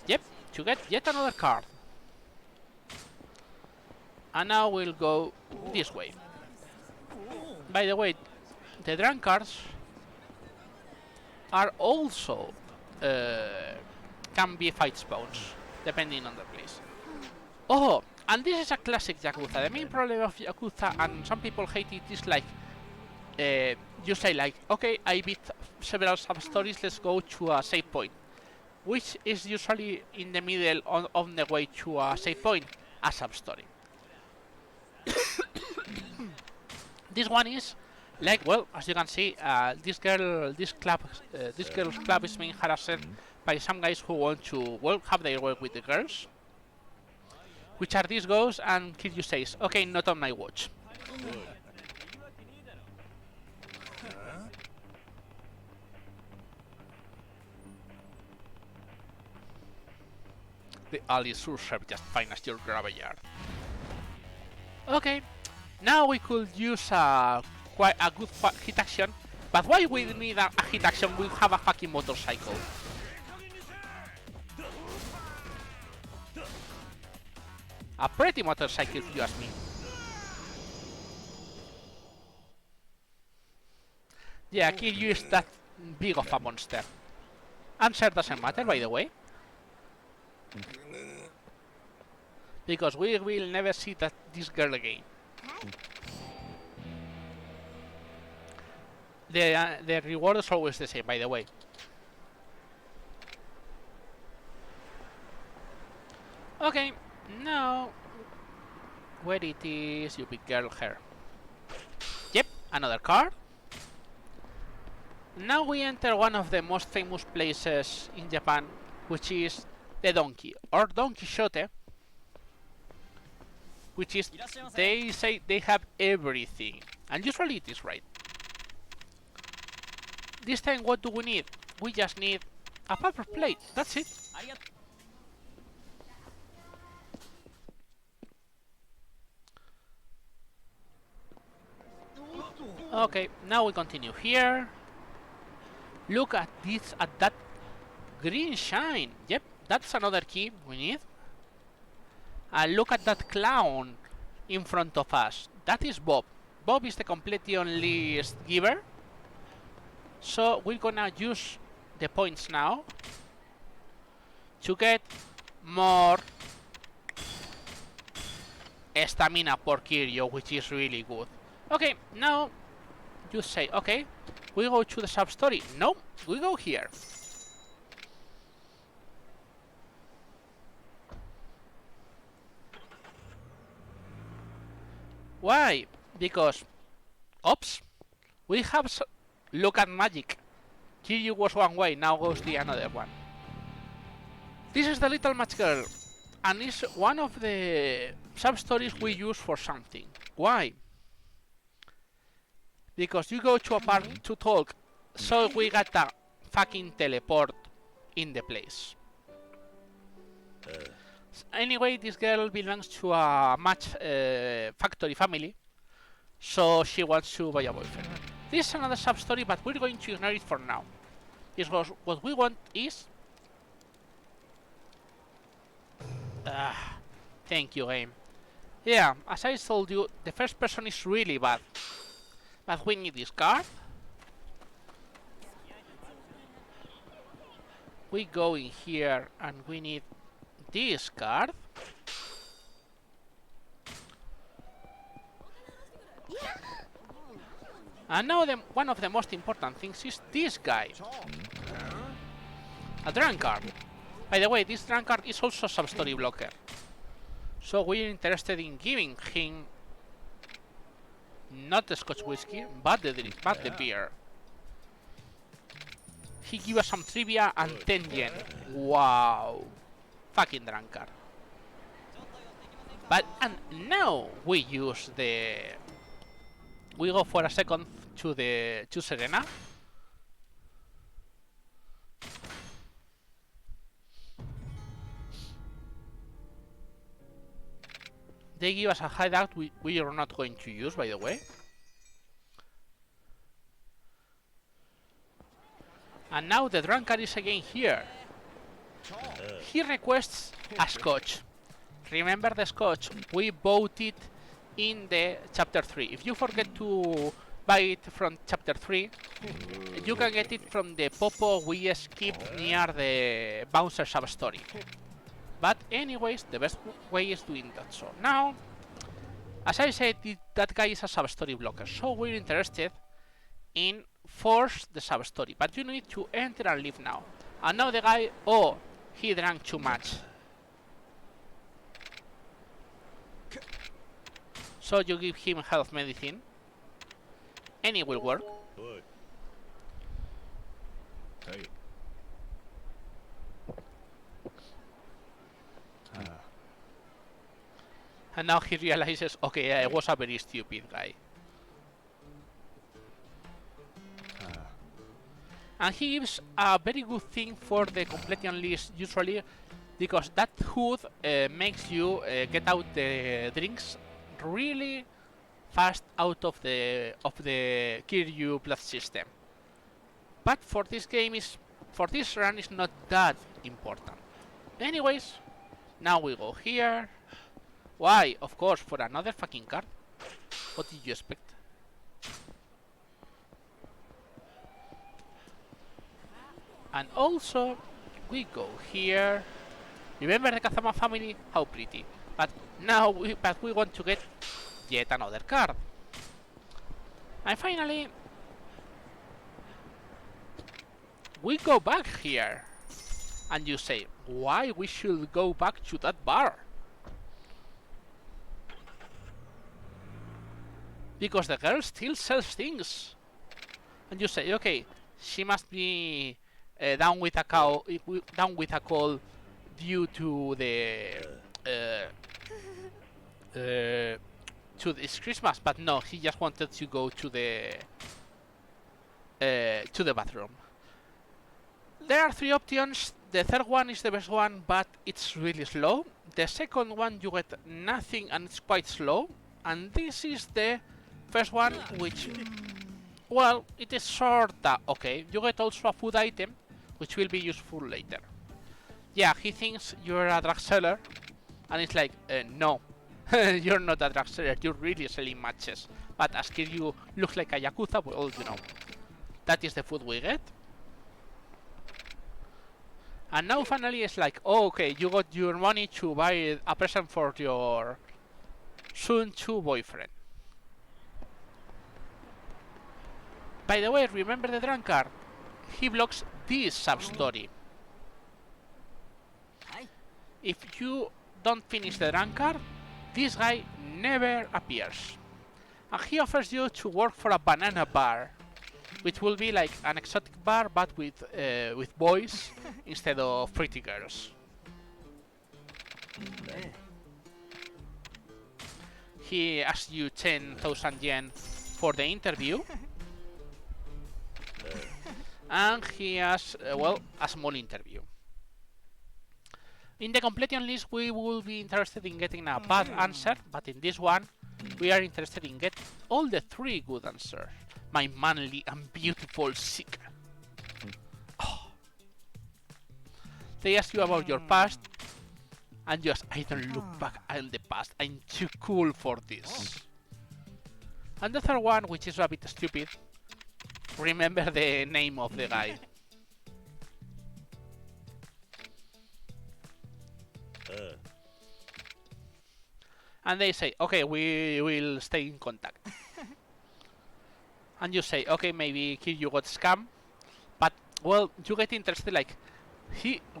Yep, to get yet another card. And now we'll go this way. By the way, the drunkards are also can be fight spawns, depending on the place. Oh, and this is a classic Yakuza. The main problem of Yakuza, and some people hate it, is like you say like, okay, I beat several sub-stories, let's go to a save point, which is usually in the middle on the way to a save point, a sub-story. This one is Like, well, as you can see, this girl's club is being harassed by some guys who want to, well, have their way with the girls. Which are these ghosts? And Kiryu says, okay, not on my watch. The allies serve just fine as your graveyard. Okay, now we could use quite a good hit action, but why we need a hit action? We have a fucking motorcycle. A pretty motorcycle, if you ask me. Yeah, Kiryu is that big of a monster. Answer doesn't matter, by the way. Because we will never see this girl again. The reward is always the same, by the way. Okay, now... Where it is, you big girl here. Yep, another card. Now we enter one of the most famous places in Japan, which is the Donkey, or Don Quixote. Which is, they say they have everything. And usually it is right. This time what do we need? We just need a paper plate, that's it. Okay, now we continue here. Look at this, at that green shine. Yep, that's another key we need. And look at that clown in front of us. That is Bob. Bob is the completion list giver. So we're gonna use the points now to get more stamina for Kiryu, which is really good. Okay, now you say, okay, we go to the sub-story. No, we go here. Why? Because, oops, we have look at magic. Kiryu was one way, now goes the another one. This is the little match girl, and it's one of the sub-stories we use for something. Why? Because you go to a park to talk, so we got a fucking teleport in the place. Anyway, this girl belongs to a match factory family, so she wants to buy a boyfriend. This is another sub-story, but we're going to ignore it for now. Because what we want is... thank you, game. Yeah, as I told you, the first person is really bad. But we need this card. We go in here and we need this card. And now one of the most important things is this guy. A drunkard. By the way, this drunkard is also a sub-story blocker. So we're interested in giving him not the Scotch whiskey, but the drink, but the beer. He give us some trivia and 10 yen. Wow. Fucking drunkard. But, and now we use the... We go for a second to Serena. They give us a hideout we are not going to use, by the way. And now the drunkard is again here. He requests a scotch. Remember the scotch? We bought it in the chapter 3. If you forget to buy it from chapter 3, you can get it from the popo we skipped near the bouncer sub-story. But anyways, the best way is doing that. So now, as I said, that guy is a sub-story blocker, so we're interested in force the sub-story. But you need to enter and leave now. And now the guy, oh, he drank too much. So you give him health medicine. Any will work. And now he realizes, okay, I was a very stupid guy. And he gives a very good thing for the completion list usually, because that hood makes you get out the drinks really fast out of the Kiryu plus system. But for this run is not that important. Anyways, now we go here. Why? Of course, for another fucking card. What did you expect? And also, we go here. Remember the Kazama family? How pretty. But now we want to get yet another card. And finally, we go back here. And you say, why we should go back to that bar? Because the girl still sells things. And you say, okay, she must be down with a cold due to this Christmas, but no, he just wanted to go to the bathroom. There are 3 options. The third one is the best one, but it's really slow. The second one you get nothing and it's quite slow. And this is the first one, which, well, it is sorta okay. You get also a food item, which will be useful later. Yeah, he thinks you're a drug seller, and it's like, no, you're not a drug seller, you're really selling matches. But as Kiryu looks like a Yakuza, well, you know, that is the food we get. And now finally it's like, oh, okay, you got your money to buy a present for your soon-to boyfriend. By the way, remember the drunkard? He blocks this sub-story. If you don't finish the drunkard, this guy never appears. And he offers you to work for a banana bar, which will be like an exotic bar but with boys instead of pretty girls. He asks you 10,000 yen for the interview. And he has, well, a small interview. In the completion list, we will be interested in getting a bad answer, but in this one, we are interested in getting all the 3 good answers. My manly and beautiful seeker. Oh. They ask you about your past, and just, I don't look back in the past, I'm too cool for this. And the third one, which is a bit stupid, remember the name of the guy. And they say, okay, we will stay in contact. And you say, okay, maybe Kiryu got scammed, but, well, you get interested, like,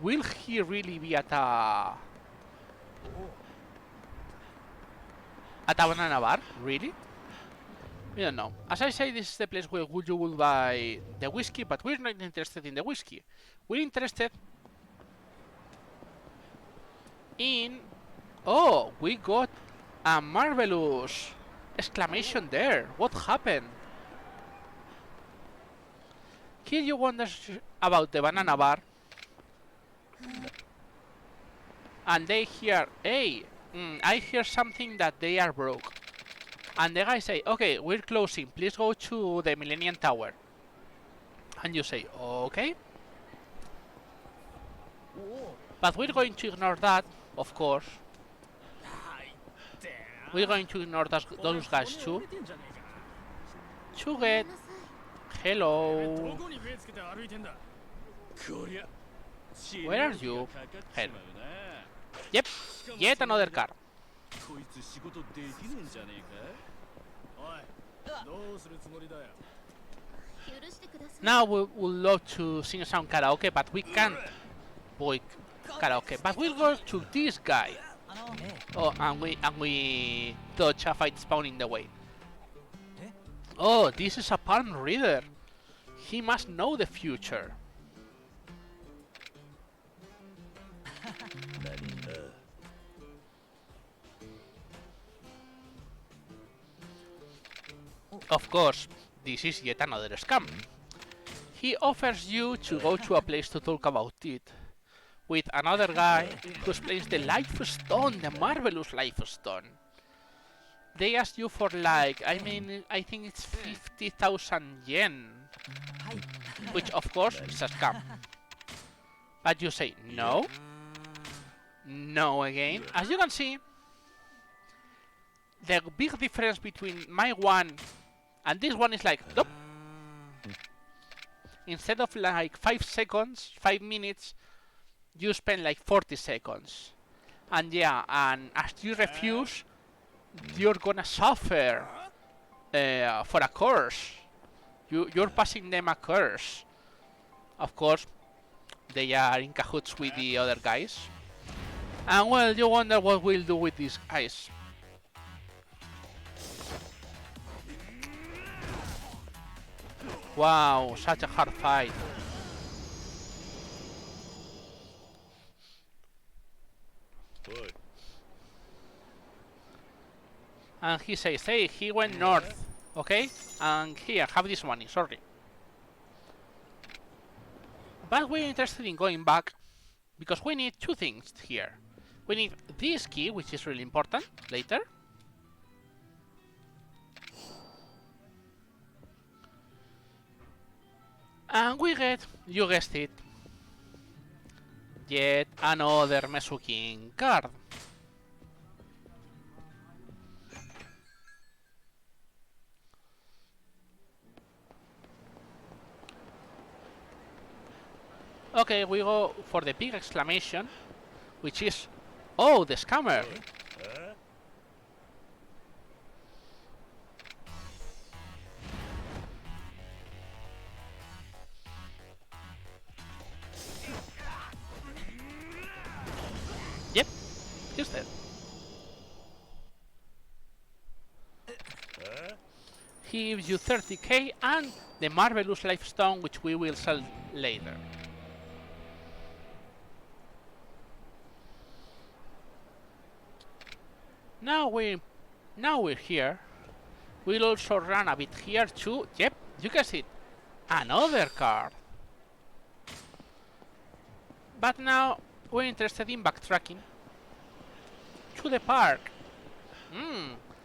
will he really be at a banana bar? Really? We don't know. As I say, this is the place where you will buy the whiskey, but we're not interested in the whiskey. We're interested in... Oh, we got a marvelous exclamation there. What happened? Kiryu wonders about the banana bar. And they hear, hey, I hear something that they are broke. And the guy say, okay, we're closing, please go to the Millennium Tower. And you say, okay. But we're going to ignore that, of course. We're going to ignore those guys too. To get... Hello. Where are you? Here. Yep, yet another car. Now we would love to sing some karaoke, but we can't boy karaoke. But we'll go to this guy. Oh, and we dodge a fight spawn in the way. Oh, this is a palm reader. He must know the future. Of course, this is yet another scam. He offers you to go to a place to talk about it with another guy who explains the life stone, the marvelous life stone. They ask you for like, I think it's 50,000 yen, which of course is a scam. But you say no, no again. As you can see, the big difference between my one and this one is like, nope. Instead of like 5 seconds, 5 minutes, you spend like 40 seconds. And yeah, and as you refuse, you're gonna suffer for a curse. You're passing them a curse. Of course, they are in cahoots with the other guys. And well, you wonder what we'll do with these guys. Wow, such a hard fight. And he says, hey, he went north, okay? And here, have this money, sorry. But we're interested in going back because we need two things here. We need this key, which is really important later. And we get, you guessed it, yet another Mesukin card. Okay, we go for the big exclamation, which is, oh, the scammer. Yep, he's dead. He gives you 30k and the marvelous life stone, which we will sell later. Now we're here. We'll also run a bit here too. Yep, you can see it. Another card. But now we're interested in backtracking to the park.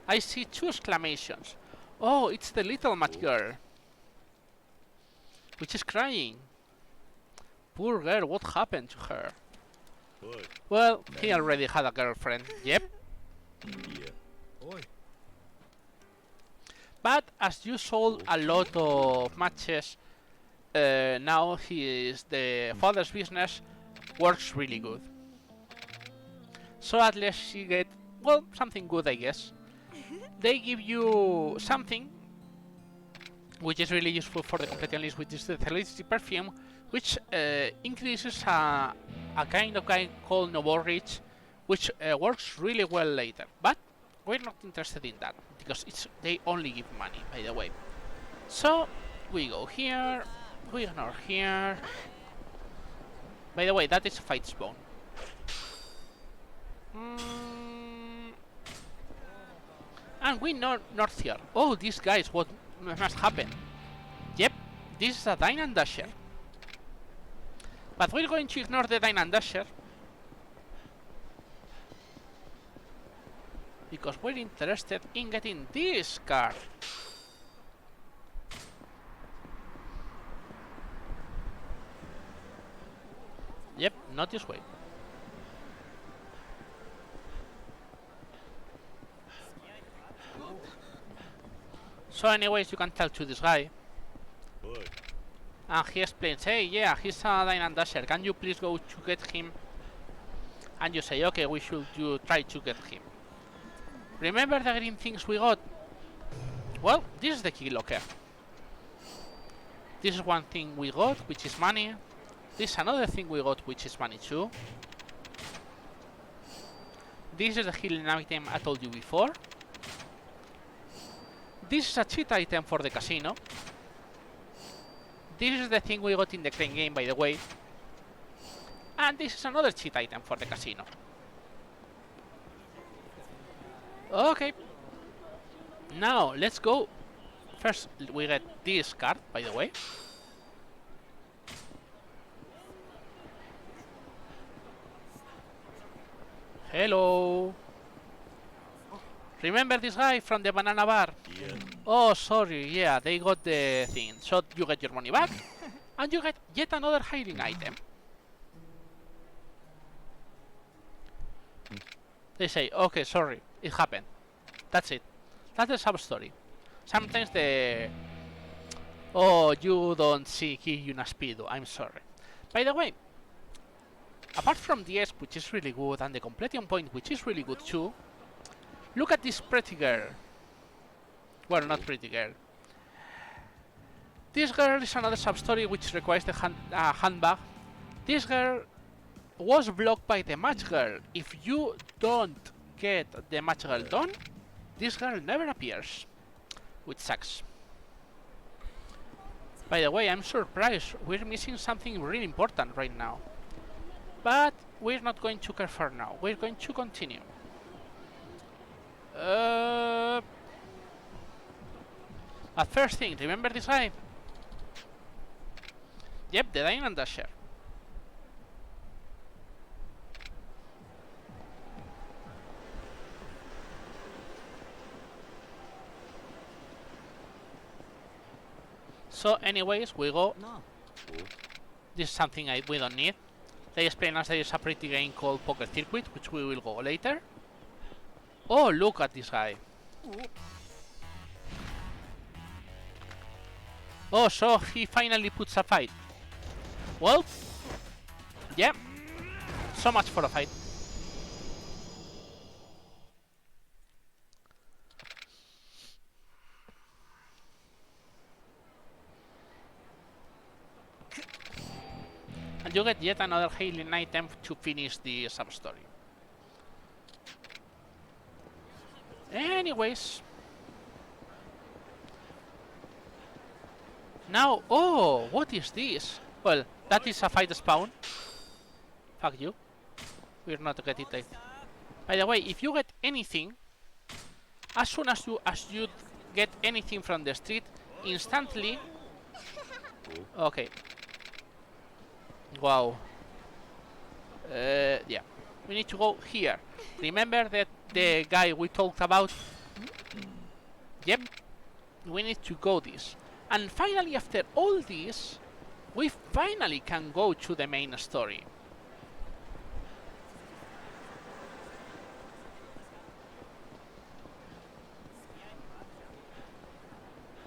I see two exclamations. Oh, it's the little match girl, which is crying. Poor girl, what happened to her? Well, he already had a girlfriend. Yep. But as you sold a lot of matches, now the father's business works really good. So at least you get, well, something good, I guess. They give you something which is really useful for the completion list, which is the Felicity perfume, which increases a kind of guy called Novorich, which works really well later. But we're not interested in that because they only give money, by the way. So we go here, we ignore here. By the way, that is a fight spawn. And we know north here. Oh, these guys, what must happen? Yep, this is a Dine and Dasher. But we're going to ignore the Dine and Dasher because we're interested in getting this card. Yep, not this way. So anyways, you can tell to this guy. And he explains, hey, yeah, he's a Dine and Dasher. Can you please go to get him? And you say, okay, we should try to get him. Remember the green things we got? Well, this is the key locker. This is one thing we got, which is money. This is another thing we got, which is money too. This is the healing item I told you before. this is a cheat item for the casino. This is the thing we got in the crane game, by the way. And this is another cheat item for the casino. Okay. Now, let's go. First, we get this card, by the way. Hello. Remember this guy from the banana bar? Yeah. Oh, sorry, yeah, they got the thing. So you get your money back, and you get yet another hiding item. They say, okay, sorry, it happened. That's it. That's the sub-story. Sometimes the... Oh, you don't see Kiyuna Speedo, I'm sorry. By the way, apart from the S, which is really good, and the completion point, which is really good too, look at this pretty girl. Well, not pretty girl. This girl is another sub-story which requires the handbag. This girl was blocked by the match girl. If you don't get the match girl done, this girl never appears, which sucks. By the way, I'm surprised we're missing something really important right now. But we're not going to care for now. We're going to continue. But first thing, remember this guy? Yep, the Diamond Dasher. So anyways, we go. No. This is something we don't need. They explain us there is a pretty game called Poker Circuit, which we will go later. Oh, look at this guy. Oh, so he finally puts a fight. Well, yeah. So much for a fight. And you get yet another hailing item to finish the sub-story. Anyways. Now, oh, what is this? Well, that is a fight spawn. Fuck you. We're not getting it. By the way, if you get anything, as soon as you get anything from the street, instantly... Okay. Wow. Yeah. We need to go here. Remember that the guy we talked about? Yep. We need to go this. And finally, after all this, we finally can go to the main story.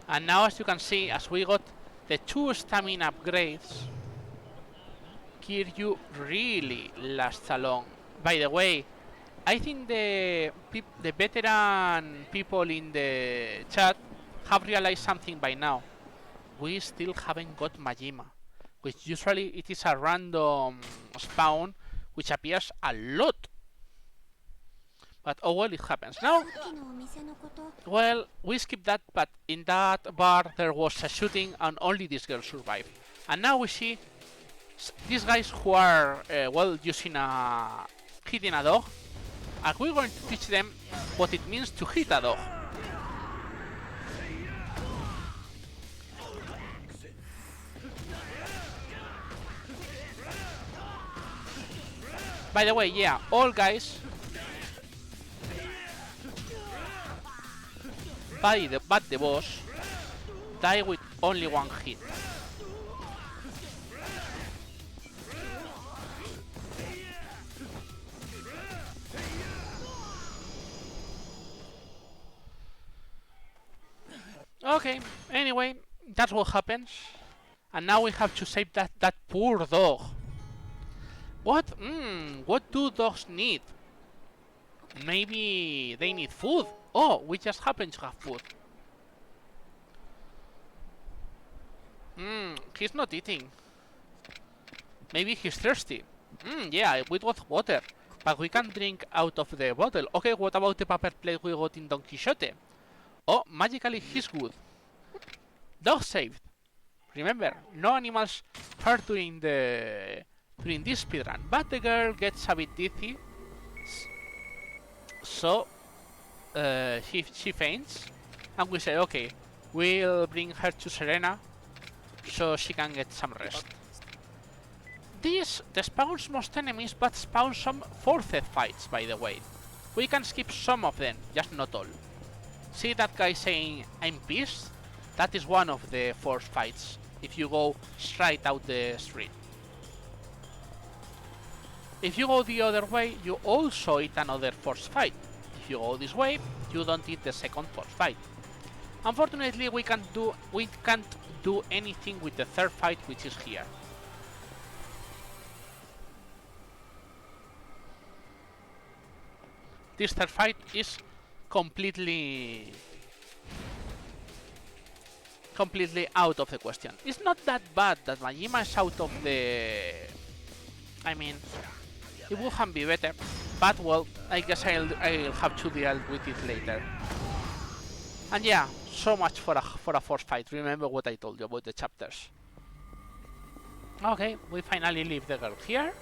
And now, as you can see, as we got the 2 stamina upgrades, Kiryu really lasts along. By the way, I think the veteran people in the chat have realized something by now. We still haven't got Majima, which usually it is a random spawn which appears a lot. But oh well, it happens. Now, well, we skipped that, but in that bar there was a shooting and only this girl survived. And now we see these guys who are, well, hitting a dog. And we're going to teach them what it means to hit a dog. By the way, yeah, all guys, but the boss, die with only 1 hit. Okay, anyway, that's what happens. And now we have to save that poor dog. What do dogs need? Maybe they need food. Oh, we just happen to have food. He's not eating. Maybe he's thirsty. Yeah, we got water. But we can drink out of the bottle. Okay, what about the paper plate we got in Don Quixote? Oh, magically he's good. Dog saved. Remember, no animals hurt during this speedrun. But the girl gets a bit dizzy, so she faints, and we say, okay, we'll bring her to Serena so she can get some rest. This spawns most enemies, but spawns some forced fights, by the way. We can skip some of them, just not all. See that guy saying, I'm pissed? That is one of the forced fights, if you go straight out the street. If you go the other way, you also eat another forced fight. If you go this way, you don't eat the second forced fight. Unfortunately, we can't do anything with the third fight, which is here. This third fight is completely out of the question. It's not that bad that Majima is out of the... I mean, it wouldn't be better, but well, I guess I'll have to deal with it later. And yeah, so much for a force fight. Remember what I told you about the chapters. Okay, we finally leave the girl here.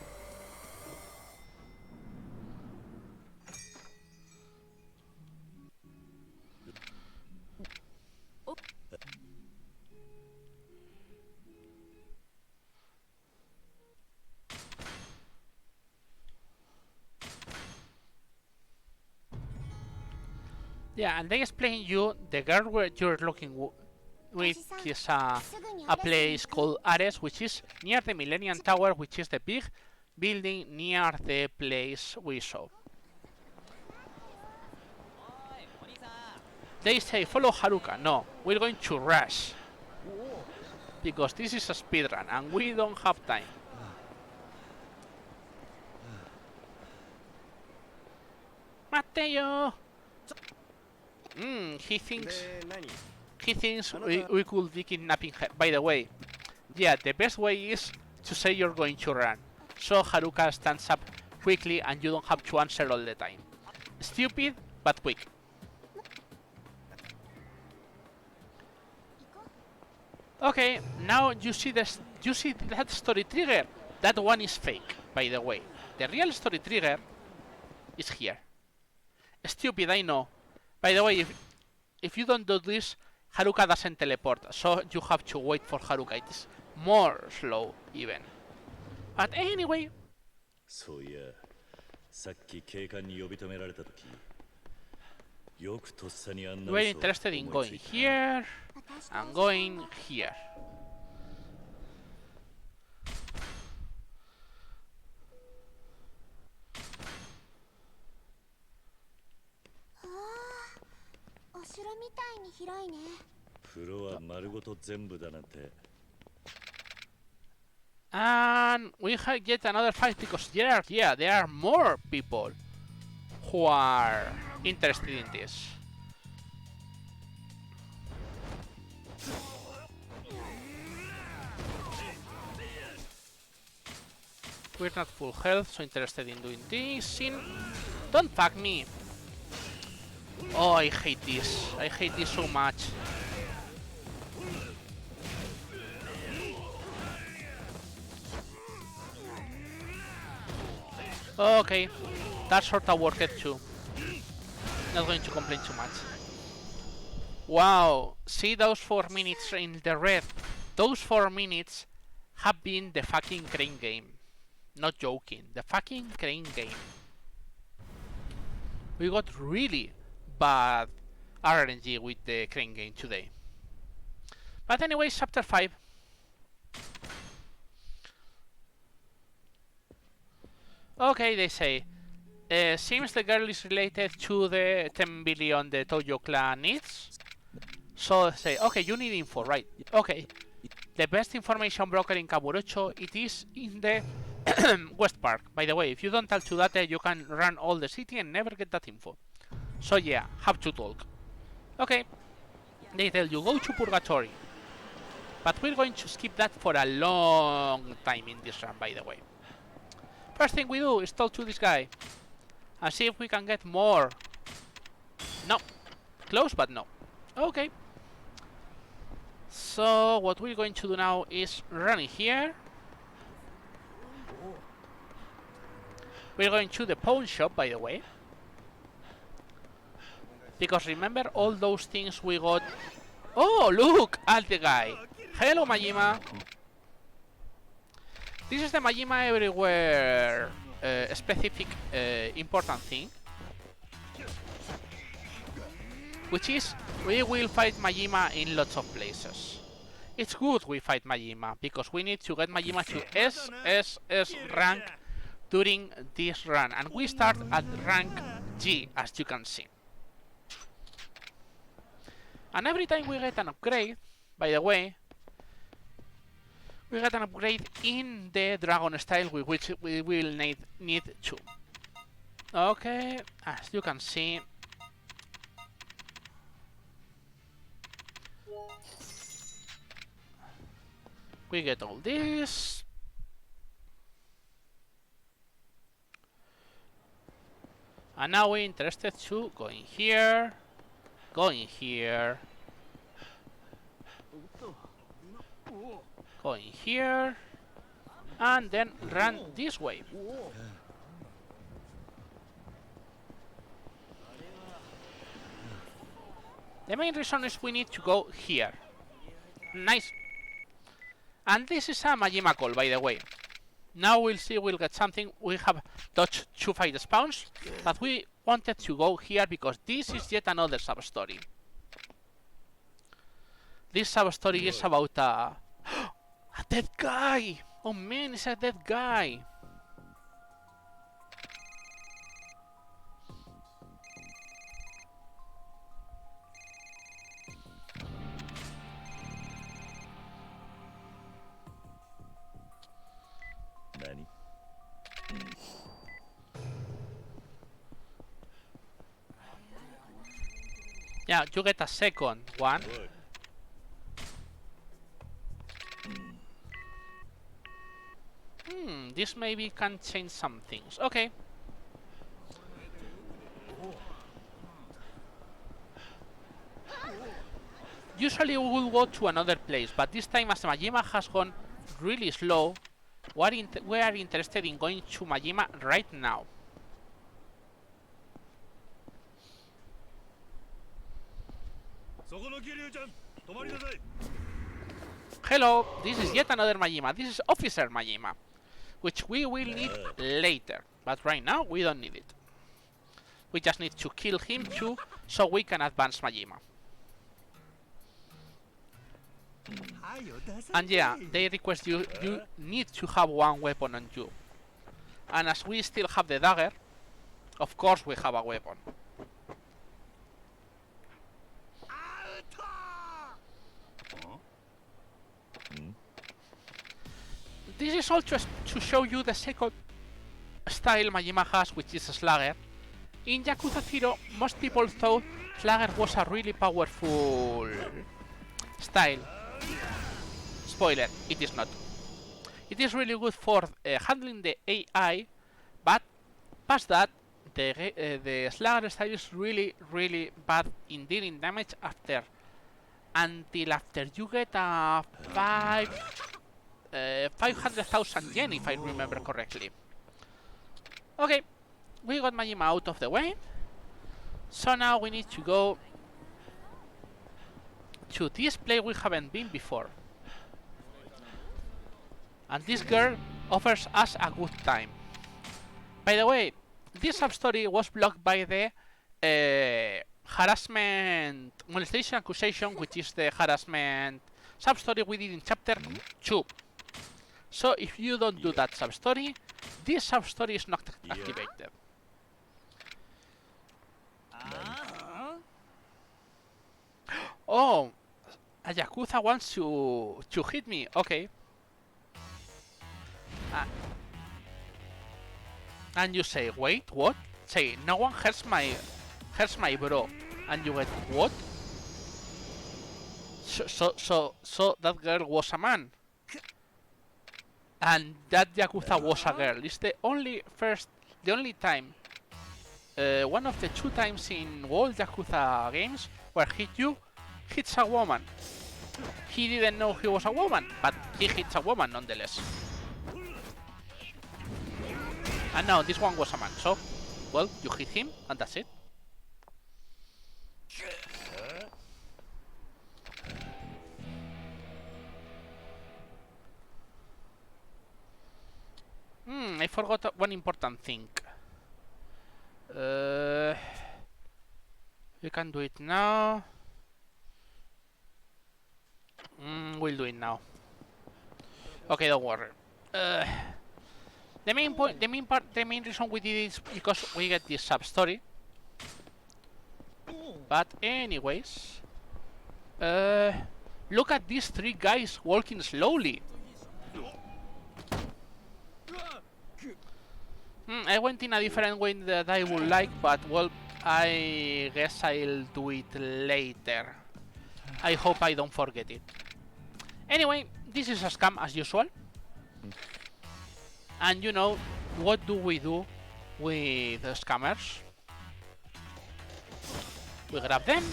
Yeah, and they explain you the girl where you're looking with is a place called Ares, which is near the Millennium Tower, which is the big building near the place we saw. They say follow Haruka. No, we're going to rush because this is a speedrun and we don't have time. Mateo! He thinks we could be kidnapping her. By the way, yeah, the best way is to say you're going to run, so Haruka stands up quickly and you don't have to answer all the time. Stupid, but quick. Okay, now you see that story trigger. That one is fake, by the way. The real story trigger is here. Stupid, I know. By the way, if you don't do this, Haruka doesn't teleport, so you have to wait for Haruka. It is more slow, even. But anyway... We're interested in going here and going here. And we get another fight because there are more people who are interested in this. We're not full health, so interested in doing this. Don't fuck me. Oh, I hate this. I hate this so much. Okay, that sort of worked too. Not going to complain too much. Wow, see those 4 minutes in the red? Those 4 minutes have been the fucking crane game. Not joking, the fucking crane game. We got really bad RNG with the crane game today. But anyway, chapter 5. Okay, they say. Seems the girl is related to the 10 billion the Toyo clan needs. So they say, okay, you need info, right? Okay. The best information broker in Kamurocho, it is in the West Park. By the way, if you don't tell to that, you can run all the city and never get that info. So yeah, have to talk. Okay. They tell you, go to Purgatory. But we're going to skip that for a long time in this run, by the way. First thing we do is talk to this guy. And see if we can get more. No. Close, but no. Okay. So what we're going to do now is running here. We're going to the pawn shop, by the way. Because remember all those things we got. Oh, look at the guy. Hello, Majima. This is the Majima everywhere specific important thing. Which is, we will fight Majima in lots of places. It's good we fight Majima, because we need to get Majima to SSS rank during this run. And we start at rank G, as you can see. And every time we get an upgrade, by the way, we get an upgrade in the dragon style, which we will need to. Okay, as you can see, we get all this. And now we're interested to go in here, go in here, go in here, and then run this way. The main reason is we need to go here. Nice. And this is a Majima call, by the way. Now we'll see, we'll get something. We have dodged 2 fight spawns, but we wanted to go here because this is yet another sub-story. This sub-story is about a dead guy! Oh man, it's a dead guy! Yeah, you get a second one. This maybe can change some things. Okay. Usually we will go to another place, but this time as Majima has gone really slow, we are interested in going to Majima right now. Hello, this is yet another Majima. This is Officer Majima, which we will need later, but right now we don't need it. We just need to kill him too, so we can advance Majima. And yeah, they request you need to have one weapon on you. And as we still have the dagger, of course we have a weapon. This is also to show you the second style Majima has, which is Slugger. In Yakuza 0, most people thought Slugger was a really powerful style. Spoiler, it is not. It is really good for handling the AI, but past that, the Slugger style is really bad in dealing damage until after you get a 500,000 yen, if I remember correctly. Okay, we got Majima out of the way. So now we need to go to this place we haven't been before. And this girl offers us a good time. By the way, this sub-story was blocked by the harassment, molestation accusation, which is the harassment sub-story we did in chapter 2. So if you don't do that sub-story, this sub-story is not activated. Oh, a Yakuza wants to hit me. Okay. And you say, wait, what? Say, no one hurts my bro. And you get, what? So that girl was a man. And that Yakuza was a girl. It's the only time, one of the 2 times in all Yakuza games where hit you hits a woman. He didn't know he was a woman, but he hits a woman nonetheless. And now this one was a man, so, well, you hit him, and that's it. I forgot one important thing. We can do it now. We'll do it now. Okay, don't worry. The main point, the main reason we did it is because we get this sub-story. But anyways, look at these three guys walking slowly. I went in a different way that I would like, but well, I guess I'll do it later. I hope I don't forget it. Anyway, this is a scam as usual. And you know, what do we do with the scammers? We grab them,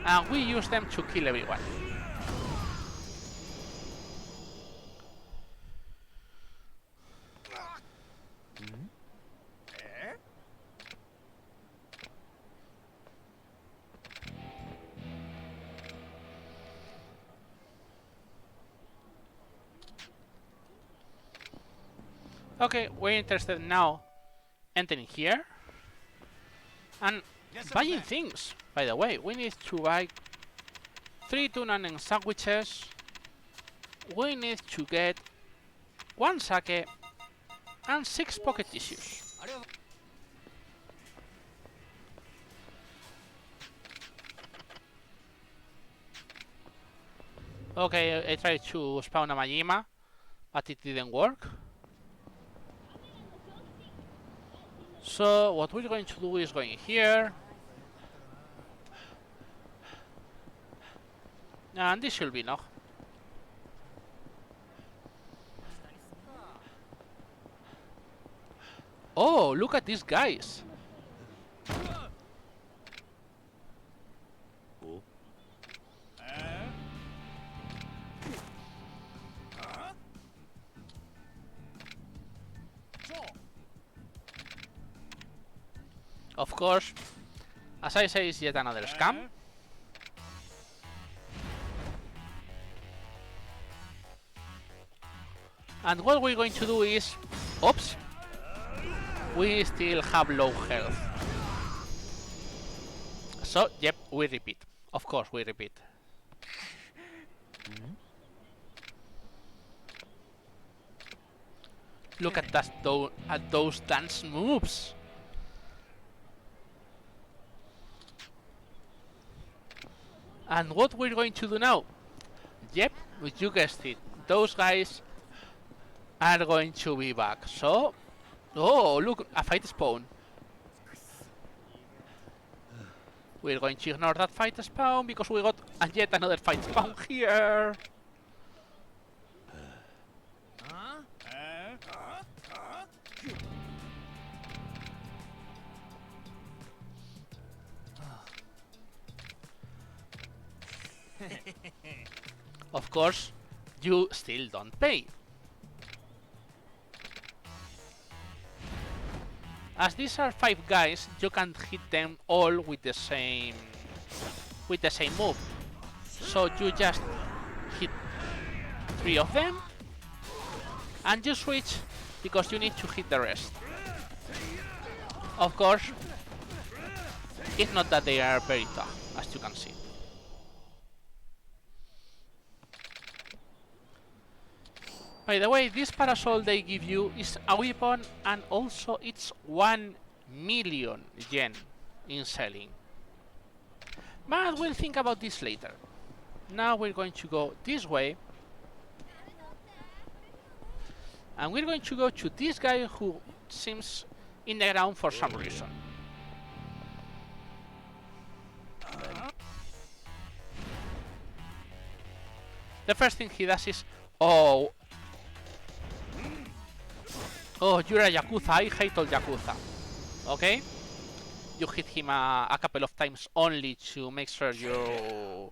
and we use them to kill everyone. Okay, we're interested now entering here and buying things. By the way, we need to buy 3 tuna and sandwiches. We need to get 1 sake and 6 pocket tissues. Okay, I tried to spawn a Majima, but it didn't work. So what we're going to do is going here. And this should be enough. Oh, look at these guys. Of course, as I say, it's yet another scam. And what we're going to do is... Oops! We still have low health. So, yep, we repeat. Of course, we repeat. Look at that, at those dance moves. And what we're going to do now? Yep, you guessed it. Those guys are going to be back. So, oh, look, a fight spawn. We're going to ignore that fight spawn because we got yet another fight spawn here. Of course, you still don't pay. As these are 5 guys, you can't hit them all with the same move. So you just hit 3 of them and you switch because you need to hit the rest. Of course, it's not that they are very tough, as you can see. By the way, this parasol they give you is a weapon and also it's 1 million yen in selling. But we'll think about this later. Now we're going to go this way. And we're going to go to this guy who seems in the ground for some reason. The first thing he does is, oh, you're a Yakuza, I hate all Yakuza. Okay? you hit him a couple of times only to make sure you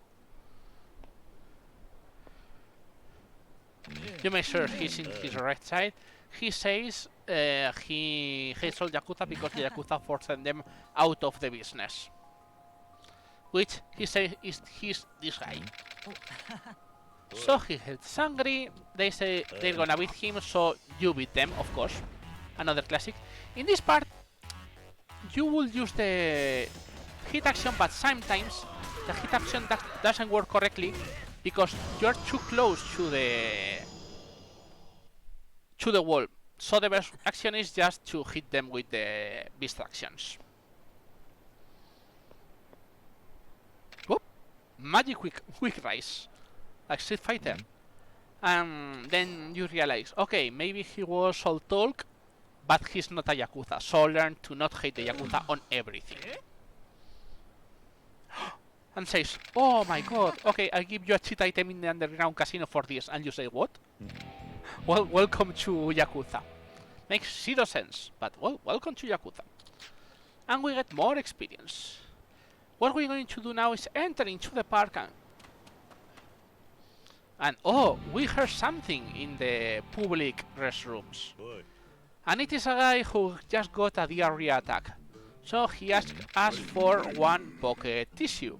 make sure he's in his right side. He says he hates all Yakuza because the Yakuza forced them out of the business. Which he says he's this guy. So he gets angry, they say they're gonna beat him, so you beat them, of course. Another classic. In this part, you will use the hit action, but sometimes the hit action doesn't work correctly because you're too close to the wall. So the best action is just to hit them with the beast actions. Whoop! Magic quick rise, like Street Fighter. Then you realize, okay, maybe he was all talk, but he's not a Yakuza, so learn to not hate the Yakuza on everything. And says, oh my god, okay, I'll give you a cheat item in the underground casino for this. And you say, what? Well, welcome to Yakuza. Makes zero sense, but well, welcome to Yakuza. And we get more experience. What we're going to do now is enter into the park and oh, we heard something in the public restrooms. And it is a guy who just got a diarrhea attack. So he asked us for one pocket tissue.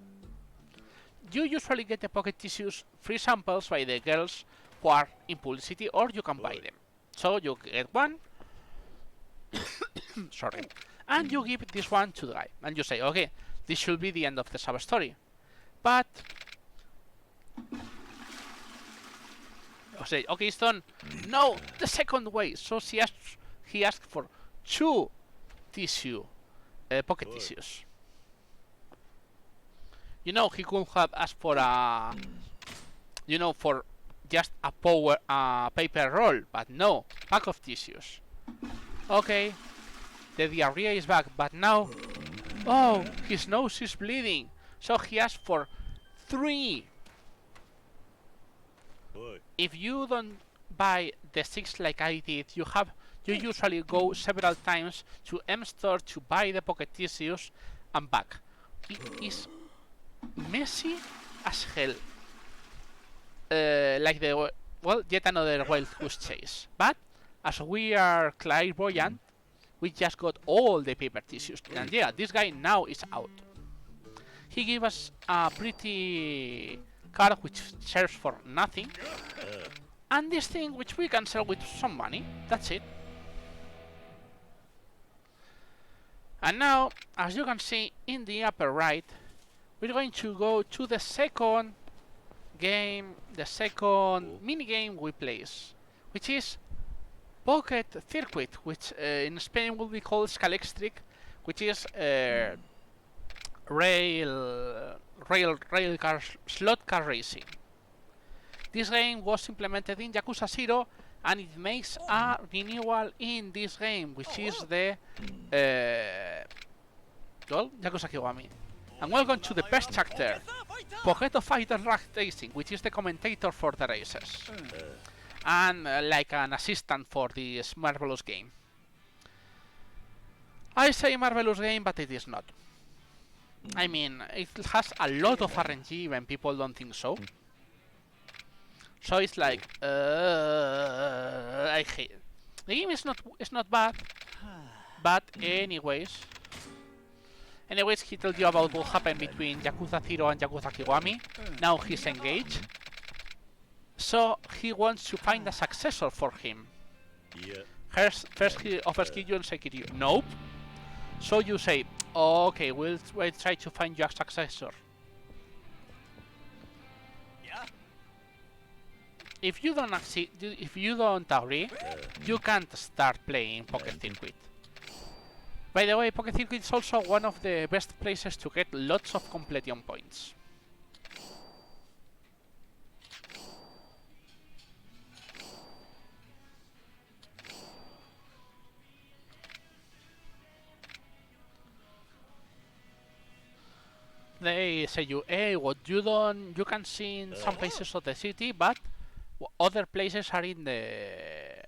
You usually get the pocket tissues free samples by the girls who are in publicity, or you can buy them. So you get one, sorry, and you give this one to the guy. And you say, okay, this should be the end of the sub-story. But say, okay, it's done. No, the second way. So he asked for two pocket tissues. You know, he could have asked for for just a paper roll, but no, pack of tissues. Okay, the diarrhea is back, but now, oh, his nose is bleeding. So he asked for 3. If you don't buy the 6 like I did, you usually go several times to M-Store to buy the pocket tissues and back. It is messy as hell. Like yet another wild goose chase. But as we are clairvoyant, we just got all the paper tissues. And yeah, this guy now is out. He gave us a pretty card which serves for nothing, and this thing which we can sell with some money. That's it. And now, as you can see in the upper right, we're going to go to the second game, the second mini game we play, which is Pocket Circuit, which in Spain will be called Scalextric, which is rail car, slot car racing. This game was implemented in Yakuza 0, and it makes a renewal in this game, which is the Yakuza Kiwami. And welcome to the best chapter, Pocket Fighter Rack Racing, which is the commentator for the races, and like an assistant for this marvelous game. I say marvelous game, but it is not. I mean, it has a lot of RNG when people don't think so. So it's like, I hate it. The game is not bad, but anyways, he told you about what happened between Yakuza 0 and Yakuza Kiwami. Now he's engaged, so he wants to find a successor for him. First he offers you and security. Nope. So you say, okay, we'll try to find you a successor. If you don't agree, you can't start playing Pocket Circuit. By the way, Pocket Circuit is also one of the best places to get lots of completion points. They say you, hey, what you can see in some places of the city, but other places are in that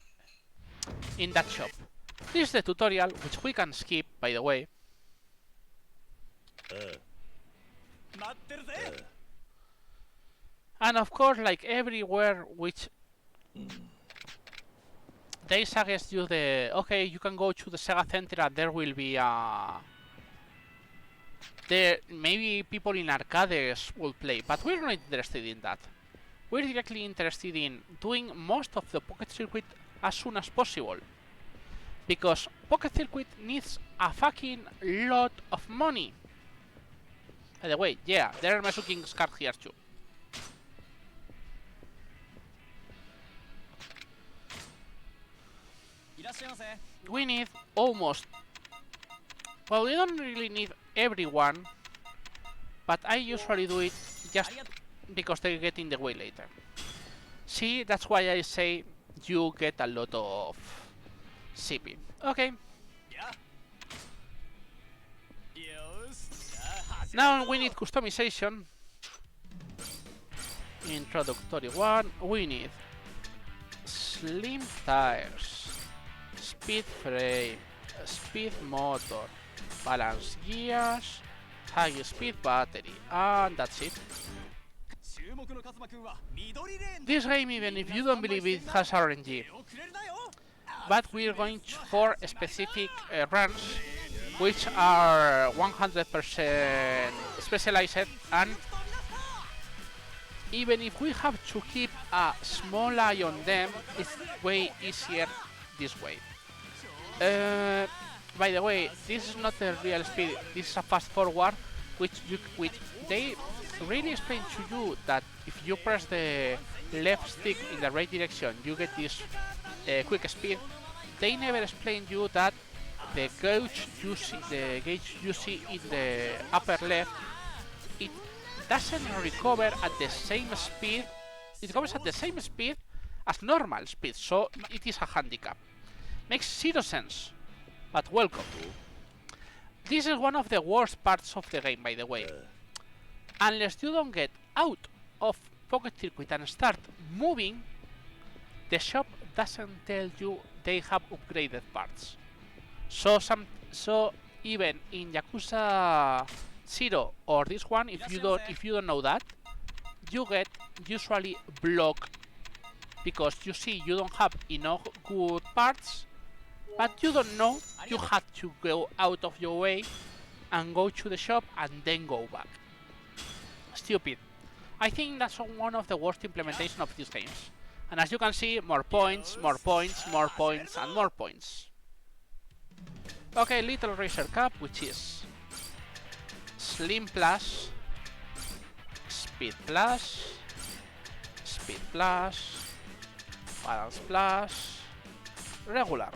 shop. This is the tutorial, which we can skip, by the way. And of course, like everywhere, which they suggest you the okay, you can go to the Sega Center and there will be there maybe people in arcades will play, but we're not interested in that. We're directly interested in doing most of the Pocket Circuit as soon as possible. Because Pocket Circuit needs a fucking lot of money. By the way, yeah, there are Mesu King's cards here too. We need almost... Well, we don't really need everyone, but I usually do it just because they get in the way later. See, that's why I say you get a lot of CP. Okay. Now we need customization. Introductory one. We need slim tires, speed frame, speed motor, balance gears, high speed battery, and that's it. This game, even if you don't believe it, has RNG. But we're going for specific runs which are 100% specialized, and even if we have to keep a small eye on them, it's way easier this way. By the way, this is not the real speed, this is a fast forward, which they really explain to you that if you press the left stick in the right direction, you get this quick speed. They never explain you that the gauge you see in the upper left, it doesn't recover at the same speed. It recovers at the same speed as normal speed, so it is a handicap. Makes zero sense, but welcome. This is one of the worst parts of the game, by the way. Unless you don't get out of Pocket Circuit and start moving, the shop doesn't tell you they have upgraded parts. So even in Yakuza 0 or this one, if you don't know that, you get usually blocked because you see you don't have enough good parts, but you don't know you have to go out of your way and go to the shop and then go back. Stupid. I think that's one of the worst implementations of these games. And as you can see, more points, more points, more points, and more points. Okay, Little Racer Cup, which is Slim Plus, Speed Plus, Speed Plus, Balance Plus, Regular.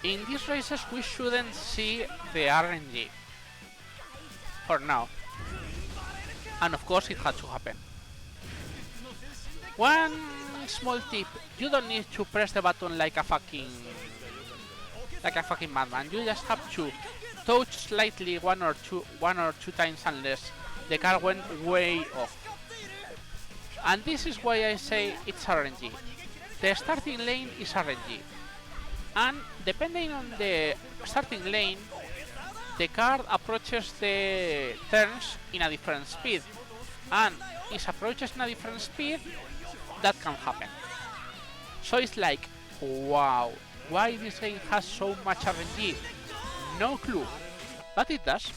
In these races we shouldn't see the RNG for now, and of course it had to happen. One small tip: you don't need to press the button like a fucking madman. You just have to touch slightly one or two times unless the car went way off. And this is why I say it's RNG. The starting lane is RNG. And depending on the starting lane, the car approaches the turns in a different speed. And if it approaches in a different speed, that can happen. So it's like, wow, why this game has so much RNG? No clue, but it does.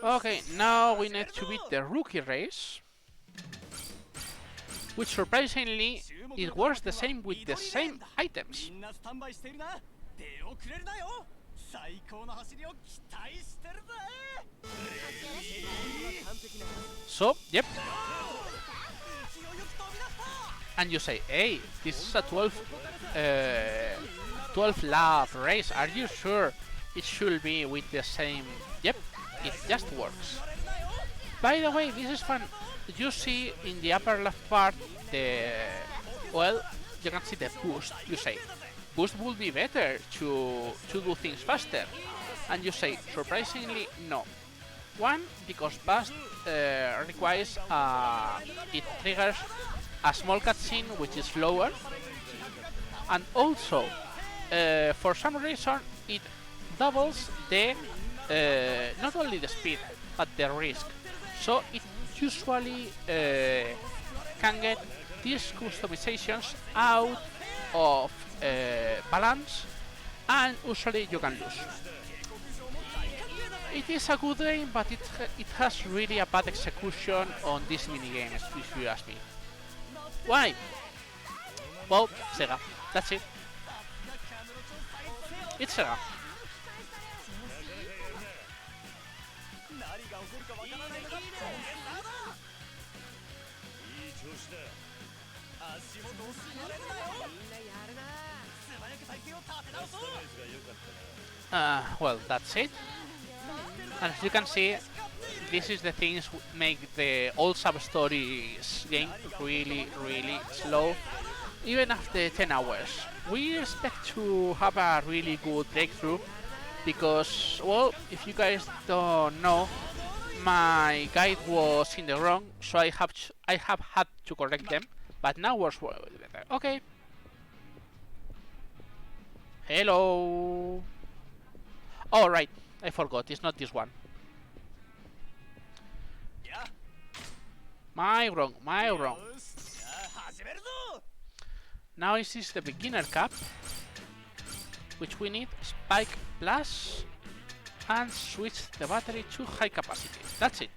Okay, now we need to beat the rookie race, which surprisingly it works the same with the same items. So, yep. And you say, hey, this is a 12 lap race, are you sure it should be with the same? Yep, it just works. By the way, this is fun. You see in the upper left part the, well, you can see the boost. You say boost would be better to do things faster, and you say surprisingly no. One, because boost requires it triggers a small cutscene which is slower, and also for some reason it doubles the not only the speed but the risk. So it usually can get these customizations out of balance, and usually you can lose. It is a good game, but it has really a bad execution on these minigames, if you ask me. Why? Well, Sega. That's it. It's Sega. Well, that's it. And as you can see, this is the things make the old Substories game really, really slow, even after 10 hours. We expect to have a really good breakthrough because, well, if you guys don't know, my guide was in the wrong, so I have had to correct them, but now works well better. Okay. Hello. Oh, right. I forgot. It's not this one. My wrong. Now this is the beginner cap, which we need Spike Plus and switch the battery to high capacity. That's it.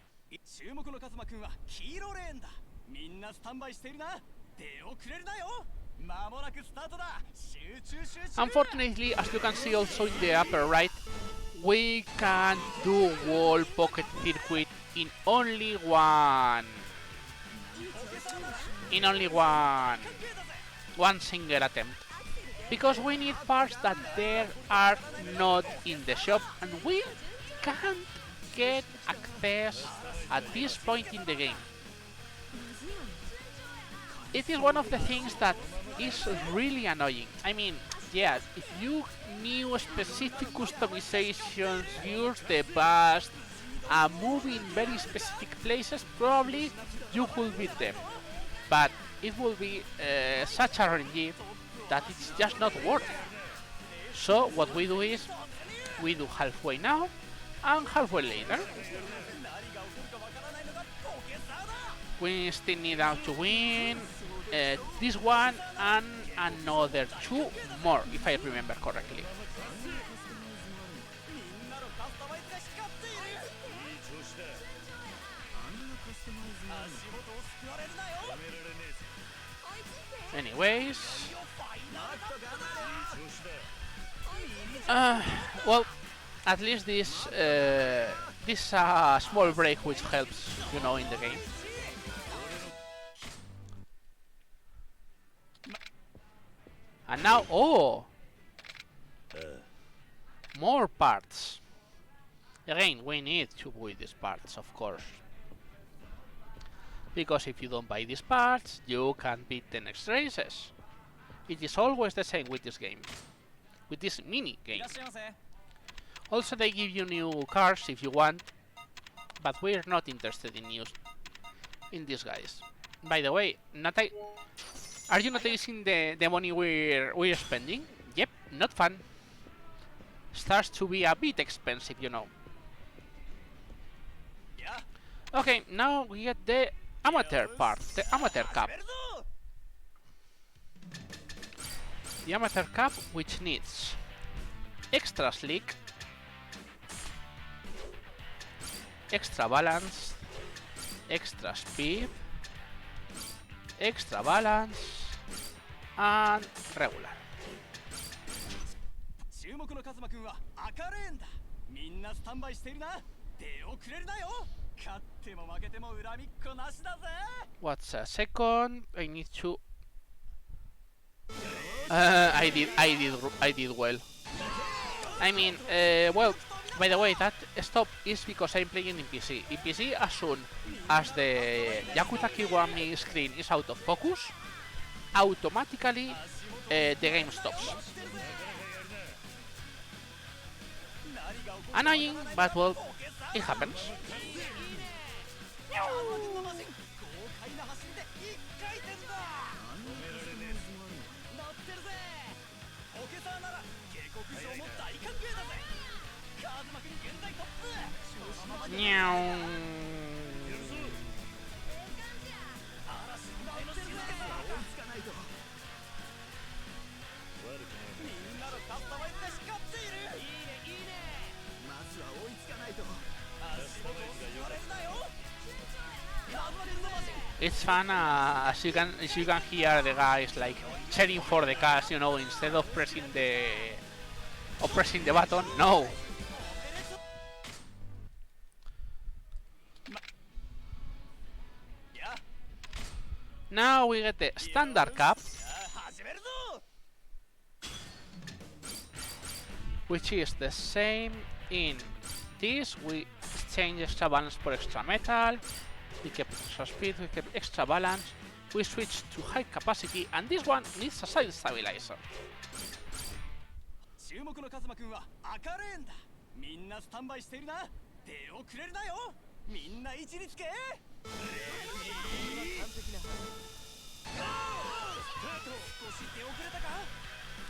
Unfortunately, as you can see also in the upper right, we can do wall pocket circuit in only one single attempt, because we need parts that there are not in the shop, and we can't get access at this point in the game. It is one of the things that is really annoying. I mean, yeah, if you knew specific customizations, use the bus, move in very specific places, probably you could beat them. But it will be such a RNG that it's just not worth it. So what we do is, we do halfway now and halfway later. We still need out to win this one and another 2 more, if I remember correctly. Anyways, well, at least this is a small break which helps, you know, in the game. And now, oh, more parts. Again, we need to buy these parts, of course. Because if you don't buy these parts, you can't beat the next races. It is always the same with this game. With this mini game. Also, they give you new cars if you want, but we're not interested in these guys. By the way, are you noticing the money we're spending? Yep, not fun. Starts to be a bit expensive, you know. Okay, now we get the amateur part, the amateur cup. The amateur cup, which needs extra slick, extra balance, extra speed, extra balance, and regular. What's a second? I need to. I did well. I mean, well, By the way, that stop is because I'm playing in PC. In PC, as soon as the Yakuza Kiwami screen is out of focus, automatically the game stops. Annoying, but well, it happens. It's fun as you can hear the guys like cheering for the cast, you know, instead of pressing the button. No. Now we get the standard cap, which is the same in this. We exchange extra balance for extra metal. We keep extra speed, we keep extra balance. We switch to high capacity, and this one needs a side stabilizer.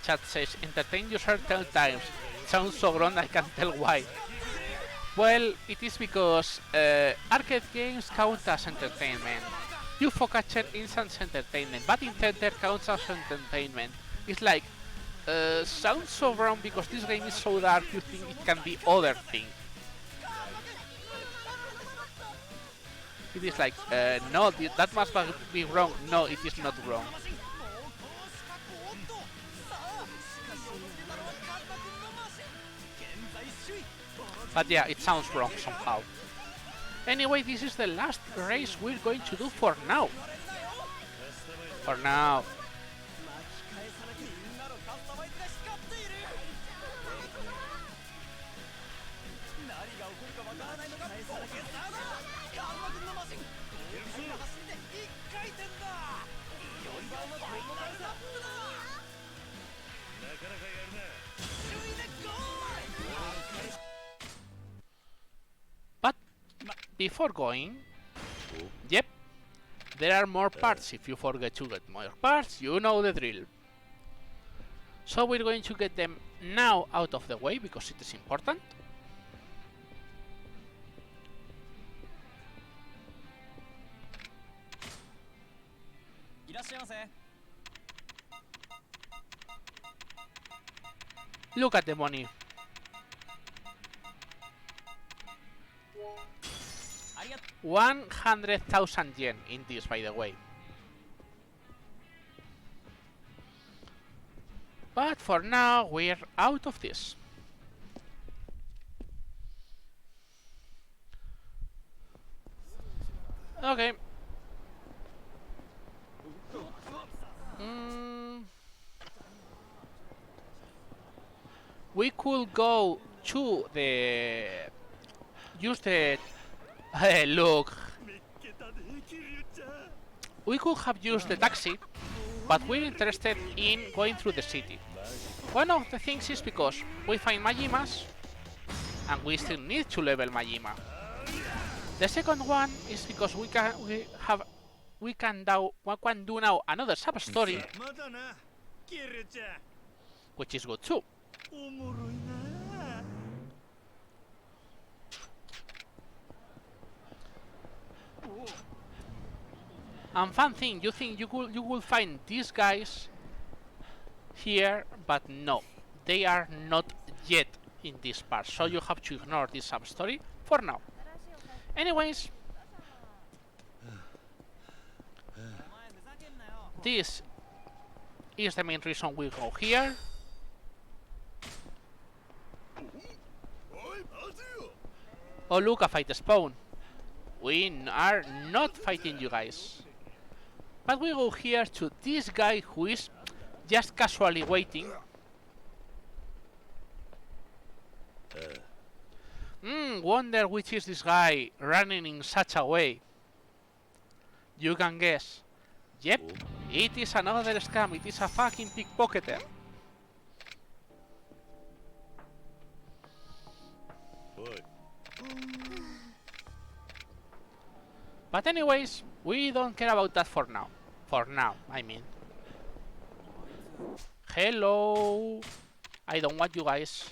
Chat says, entertain user 10 times. Sounds so grown, I can't tell why. Well, it is because arcade games count as entertainment. UFO Catcher is entertainment, but Intenter counts as entertainment. It's like, sounds so wrong because this game is so dark you think it can be other thing. It is like, no, that must be wrong. No, it is not wrong. But yeah, it sounds wrong somehow. Anyway, this is the last race we're going to do for now. For now. But before going, yep, there are more parts. If you forget to get more parts, you know the drill. So we're going to get them now out of the way because it is important. Look at the money. 100,000 yen in this, by the way. But for now, we're out of this. Okay. We could go to the... use the... look. We could have used the taxi, but we're interested in going through the city. One of the things is because we find Majimas, and we still need to level Majima. The second one is because we can do now another sub-story, which is good too. And fun thing, you think you will find these guys here, but no, they are not yet in this part, so you have to ignore this sub-story for now. Anyways, this is the main reason we go here. Oh look, a fight spawn. We are not fighting you guys. But we go here to this guy who is just casually waiting. Wonder which is this guy running in such a way. You can guess. Yep, it is another scam. It is a fucking pickpocketer. But anyways, we don't care about that for now. For now, I mean. Hello. I don't want you guys.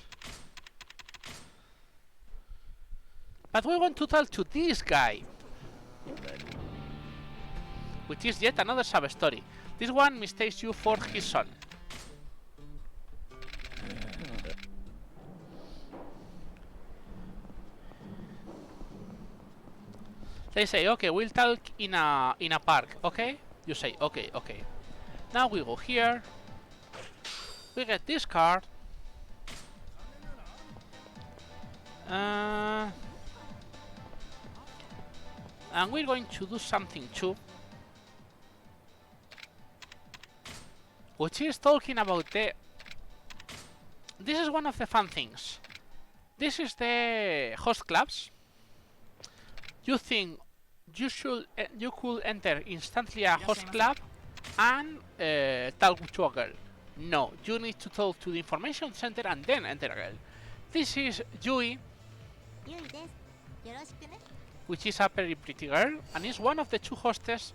But we want to talk to this guy. Which is yet another sub-story. This one mistakes you for his son. They say, okay, we'll talk in a park, okay? You say, okay, okay. Now we go here. We get this card. And we're going to do something too. Which is talking about the... This is one of the fun things. This is the host clubs. You think you could enter instantly a host club and talk to a girl. No, you need to talk to the information center and then enter a girl. This is Yui, which is a very pretty girl, and is one of the two hostess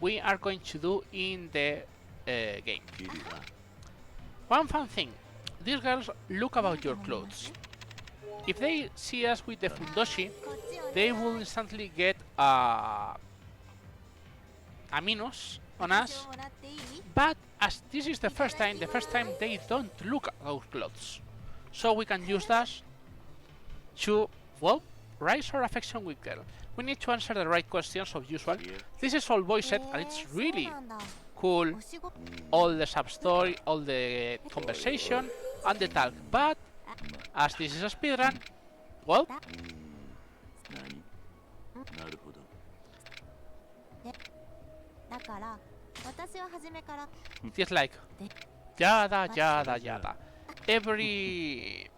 we are going to do in the game. One fun thing, these girls look about your clothes. If they see us with the fundoshi, they will instantly get a minus on us. But as this is the first time they don't look at our clothes. So we can use that to, well, raise our affection with girl. We need to answer the right questions as usual. This is all voiced and it's really cool. All the sub-story, all the conversation and the talk. But as this is a speedrun, well, it's like yada yada yada. Every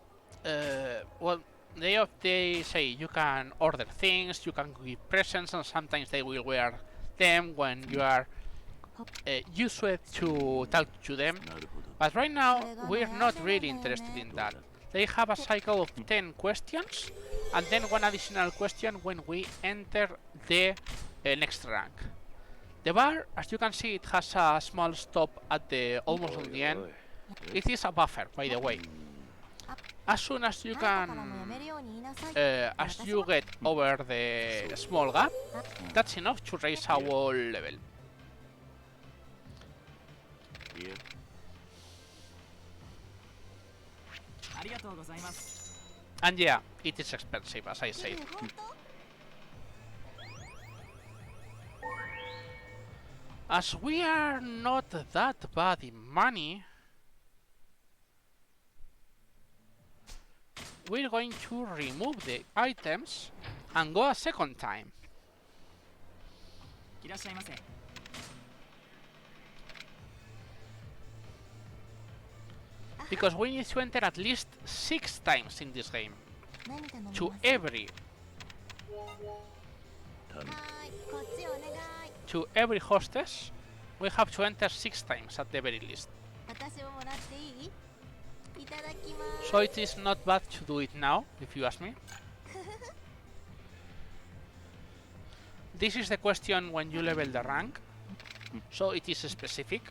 well, they say you can order things, you can give presents, and sometimes they will wear them when you are used to talk to them. But right now we're not really interested in that. They have a cycle of 10 questions and then one additional question when we enter the next rank. The bar, as you can see, it has a small stop at the almost on the end. It is a buffer, by the way. As soon as you can, as you get over the small gap, that's enough to raise our level. And yeah, it is expensive, as I said. As we are not that bad in money, we're going to remove the items and go a second time. Because we need to enter at least 6 times in this game. To every hostess, we have to enter 6 times at the very least. So it is not bad to do it now, if you ask me. This is the question when you level the rank, so it is specific.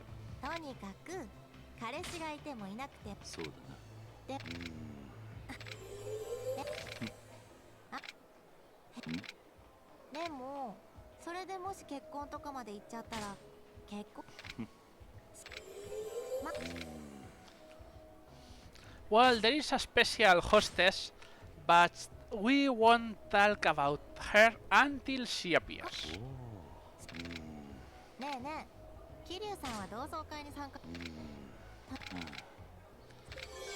Well, there is a special hostess, but we won't talk about her until she appears.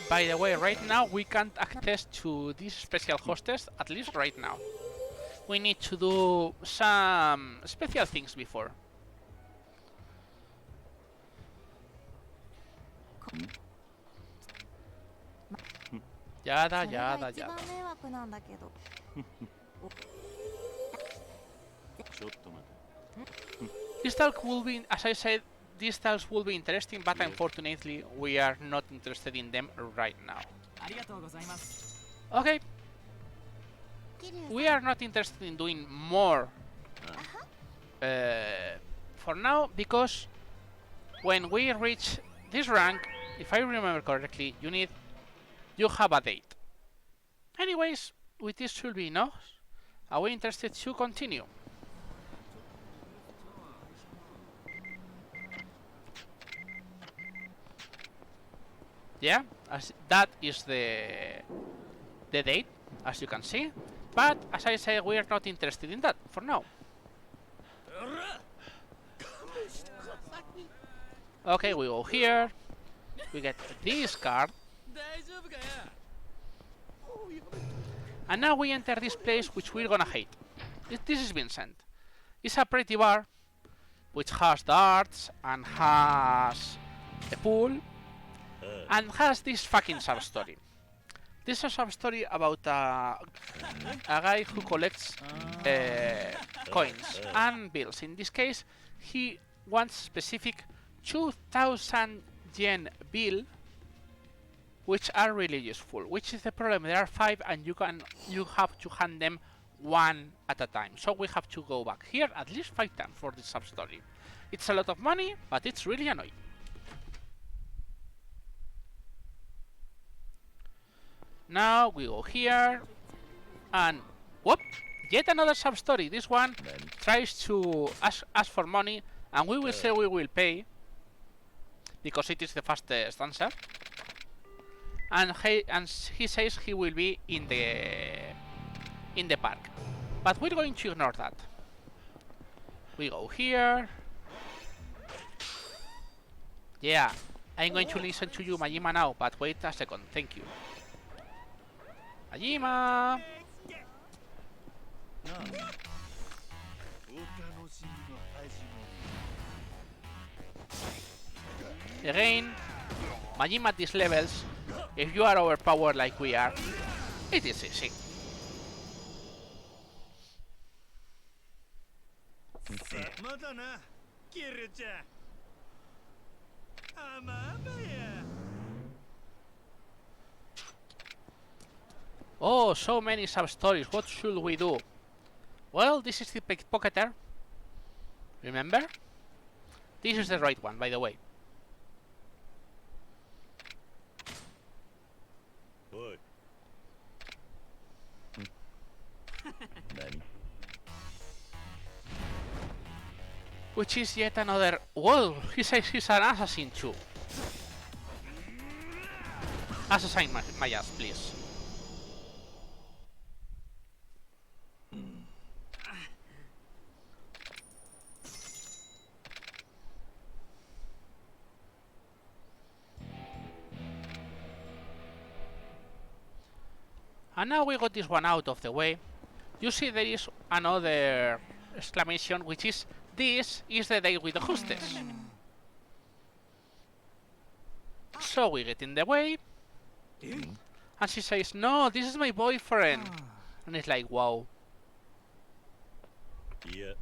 By the way, right now we can't access to this special hostess, at least right now. We need to do some special things before. Yada, yada, yada. These talks will be, as I said, these talks will be interesting, but unfortunately we are not interested in them right now. Okay. We are not interested in doing more for now, because when we reach this rank, if I remember correctly, you have a date. Anyways, with this should be enough. Are we interested to continue? Yeah, as that is the date, as you can see. But as I say, we are not interested in that for now. Okay, we go here. We get this card. And now we enter this place which we're gonna hate. This is Vincent. It's a pretty bar which has darts and has a pool and has this fucking sub-story. This is a sub-story about a guy who collects coins and bills. In this case, he wants specific 2000 yen bill, which are really useful. Which is the problem? There are 5 and you have to hand them one at a time. So we have to go back here at least 5 times for this sub-story. It's a lot of money, but it's really annoying. Now we go here and whoop, yet another sub-story. This one tries to ask for money, and we will say we will pay because it is the fastest answer. And he says he will be in the park, but we're going to ignore that. We go here. Yeah, I'm going to listen to you, Majima, now, but wait a second. Thank you. Majima! Again, Majima at these levels, if you are overpowered like we are, it is easy. Oh, so many sub-stories. What should we do? Well, this is the pickpocketer. Remember? This is the right one, by the way. Which is yet another... Well, he says he's an assassin too. Assassin my ass, please. And now we got this one out of the way. You see there is another exclamation, which is, this is the day with the hostess. So we get in the way. And she says, no, this is my boyfriend. And it's like, wow. Yeah.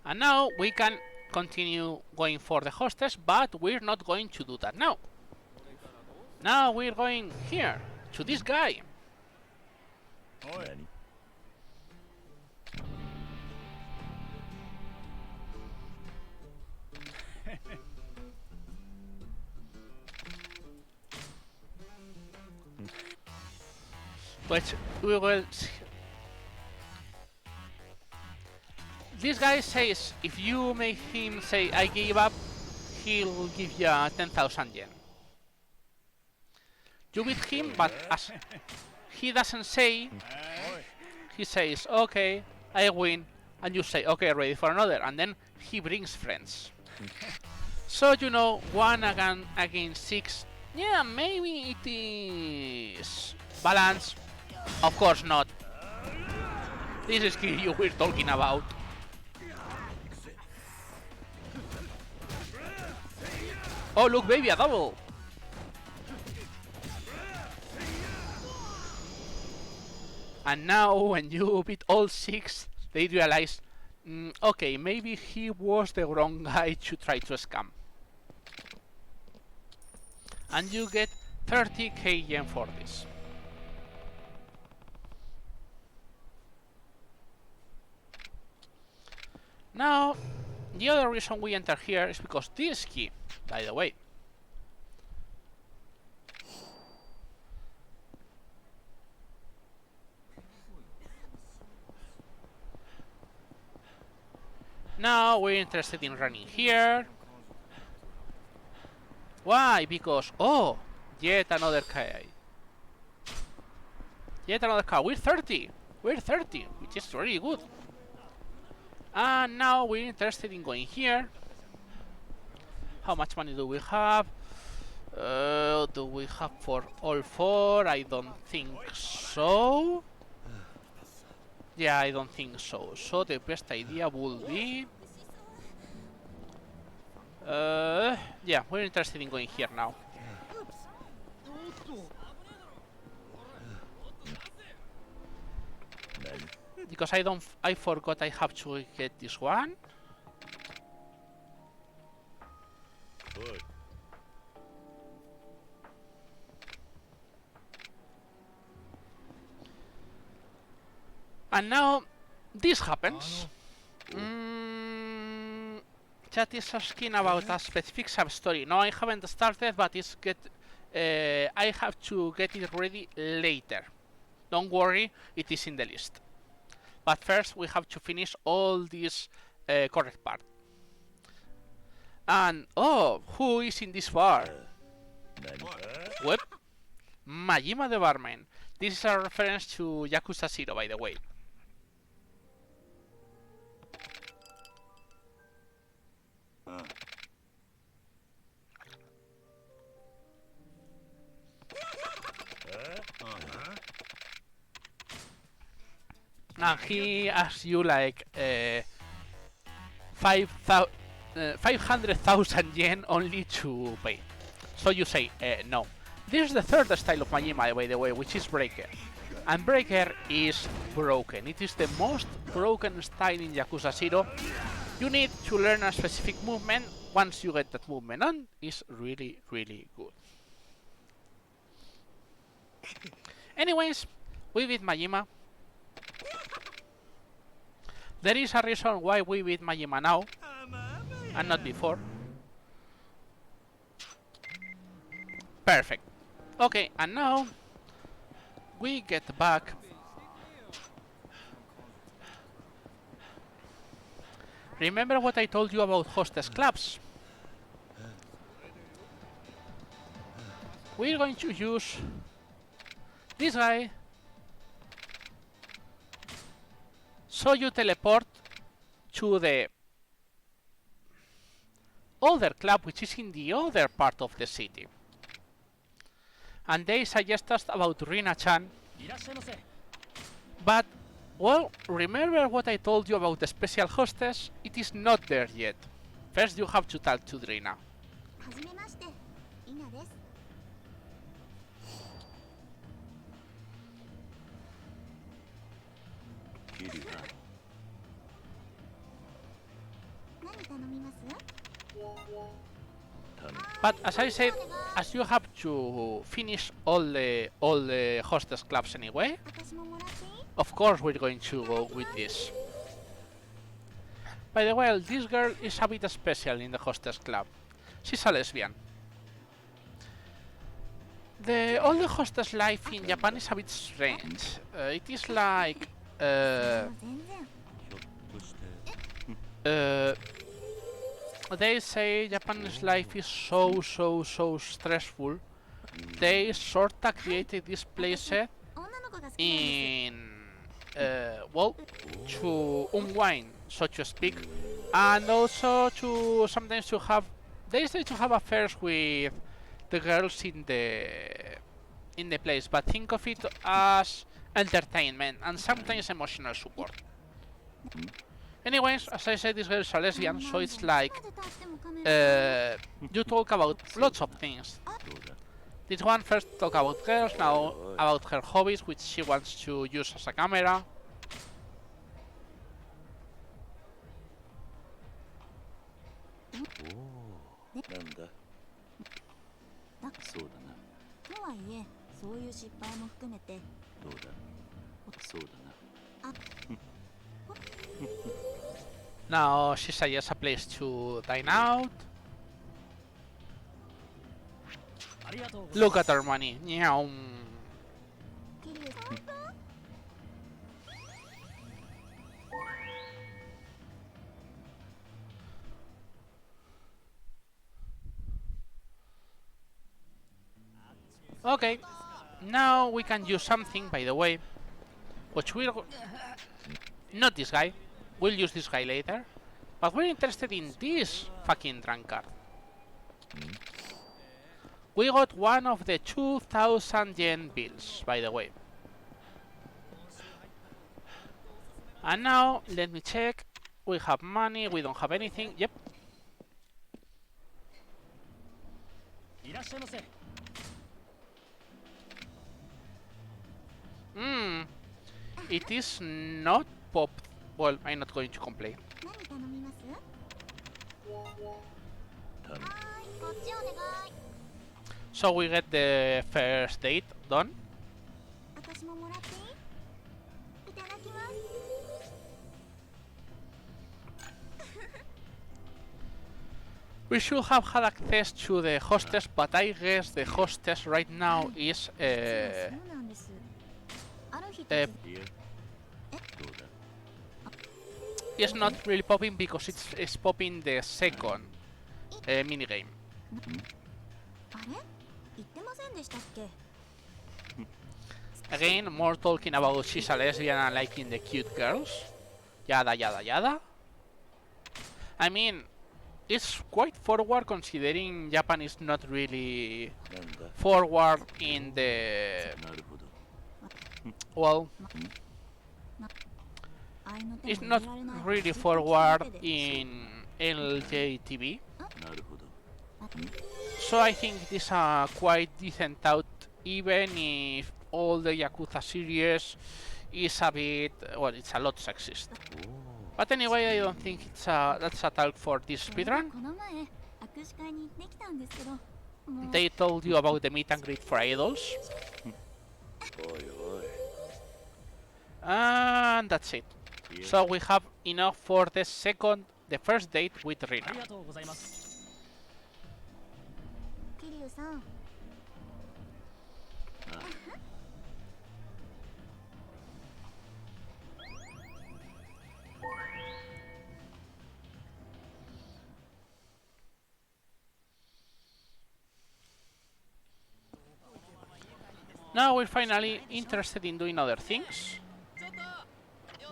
And now we can continue going for the hostess, but we're not going to do that now. Now we're going here, to this guy. Which we will see. This guy says if you make him say I give up, he'll give you 10,000 yen. You beat him, but as he doesn't say, he says okay, I win, and you say okay, ready for another, and then he brings friends. So you know, 1 against 6, yeah, maybe it is balance. Of course not. This is Kiryu we're talking about. Oh, look, baby, a double! And now, when you beat all 6, they realize, okay, maybe he was the wrong guy to try to scam. And you get 30k yen for this. Now, the other reason we enter here is because this key, by the way. Now we're interested in running here. Why? Because, oh, yet another car. Yet another car. We're 30. We're 30, which is really good. And now we're interested in going here. How much money do we have? Do we have for all 4? I don't think so. Yeah, I don't think so. So the best idea would be... yeah, we're interested in going here now. Because I forgot I have to get this one. And now this happens. Chat is asking about a specific sub-story. No, I haven't started, but it's I have to get it ready later. Don't worry, it is in the list. But first we have to finish all this correct part. And oh, who is in this bar? What? Majima the barman. This is a reference to Yakuza 0, by the way. And he asks you like 500,000 yen only to pay. So you say no. This is the third style of Majima, by the way, which is Breaker. And Breaker is broken. It is the most broken style in Yakuza 0. You need to learn a specific movement. Once you get that movement on, it's really, really good. Anyways, we beat Majima. There is a reason why we beat Majima now, and not before. Perfect. Okay, and now we get back. Remember what I told you about hostess clubs? We're going to use this guy. So you teleport to the other club, which is in the other part of the city. And they suggest us about Rina-chan. But, well, remember what I told you about the special hostess? It is not there yet. First you have to talk to Rina. But as I said, as you have to finish all the hostess clubs anyway, of course we're going to go with this. By the way, this girl is a bit special in the hostess club. She's a lesbian. All the hostess life in Japan is a bit strange. It is like they say Japanese life is so stressful. They sorta created this playset in well, to unwind, so to speak, and also to sometimes to have. They say to have affairs with the girls in the place, but think of it as entertainment and sometimes emotional support. Anyways, as I said, this girl is a lesbian, so it's like you talk about lots of things. This one first talk about girls, now about her hobbies, which she wants to use as a camera. Now she suggests a place to dine out. Look at her money. Meow. Okay, now we can use something, by the way, which we'll... Not this guy. We'll use this guy later. But we're interested in this fucking drunkard. We got one of the 2,000 yen bills, by the way. And now, let me check. We have money, we don't have anything. Yep. It is not pop. Well, I'm not going to complain. So we get the first date done. We should have had access to the hostess, but I guess the hostess right now is it's not really popping because it's popping the second minigame. Again, more talking about she's a lesbian and liking the cute girls. Yada yada yada. I mean, it's quite forward considering Japan is not really forward in the... Well, it's not really forward in LJTV. So I think it is a quite decent out, even if all the Yakuza series is a bit... well, it's a lot sexist. But anyway, I don't think that's a talk for this speedrun. They told you about the meet and greet for idols. And that's it. So we have enough for the first date with Rina. Now we're finally interested in doing other things.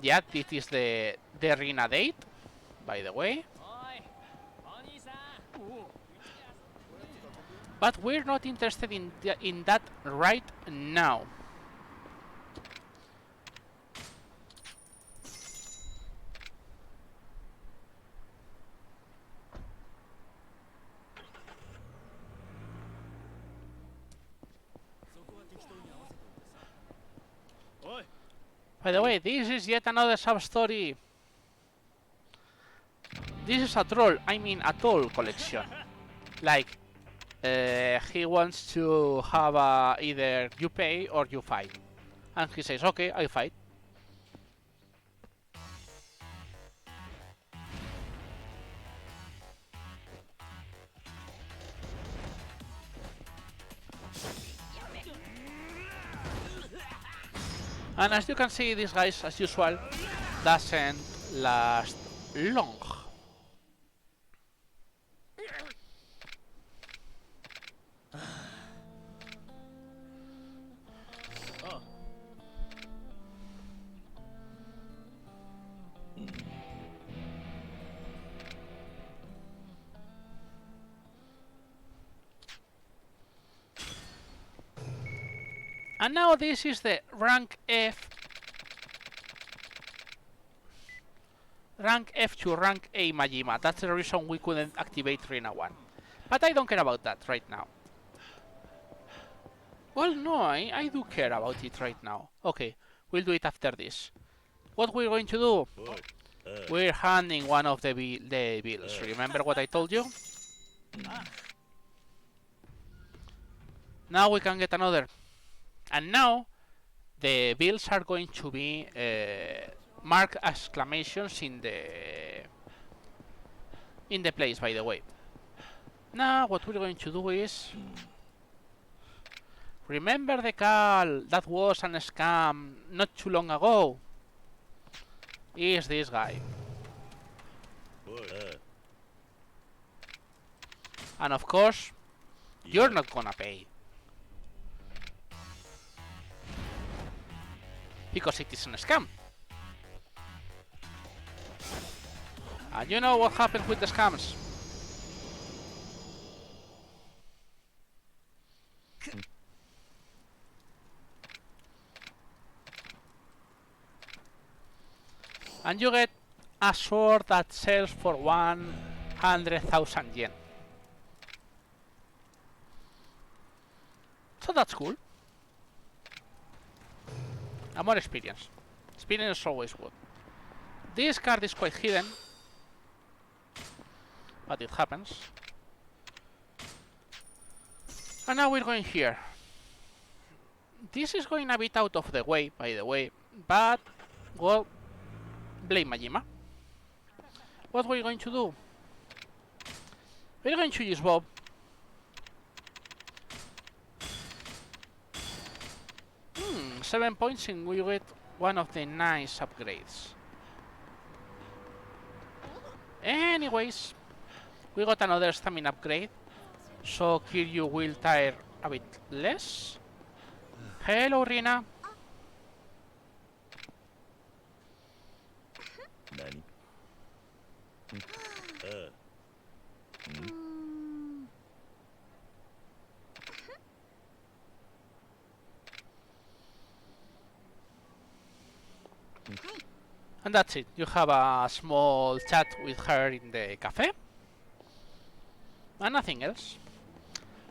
Yeah, this is the Rina date, by the way. But we're not interested in that right now. By the way, this is yet another sub-story. This is a troll, I mean a toll collection. Like, he wants to have either you pay or you fight. And he says, okay, I fight. And as you can see, this guy, as usual, doesn't last long. And now this is the rank F rank F to rank A Majima. That's the reason we couldn't activate Rina 1. But I don't care about that right now. Well, no, I do care about it right now. Okay, we'll do it after this. What we're going to do? We're handing one of the bills. Remember what I told you? Now we can get another. And now the bills are going to be marked exclamations in the place, by the way. Now what we're going to do is remember the call that was a scam not too long ago? Is this guy. And of course, you're not gonna pay. Because it is a scam. And you know what happens with the scams? And you get a sword that sells for 100,000 yen. So that's cool. And more experience. Experience is always good. This card is quite hidden, but it happens. And now we're going here. This is going a bit out of the way, by the way, but, well, blame Majima. What we're going to do? We're going to use Bob. 7 points and we get one of the nice upgrades. Anyways, we got another stamina upgrade, so Kiryu will tire a bit less. Hello, Rina. And that's it. You have a small chat with her in the cafe. And nothing else.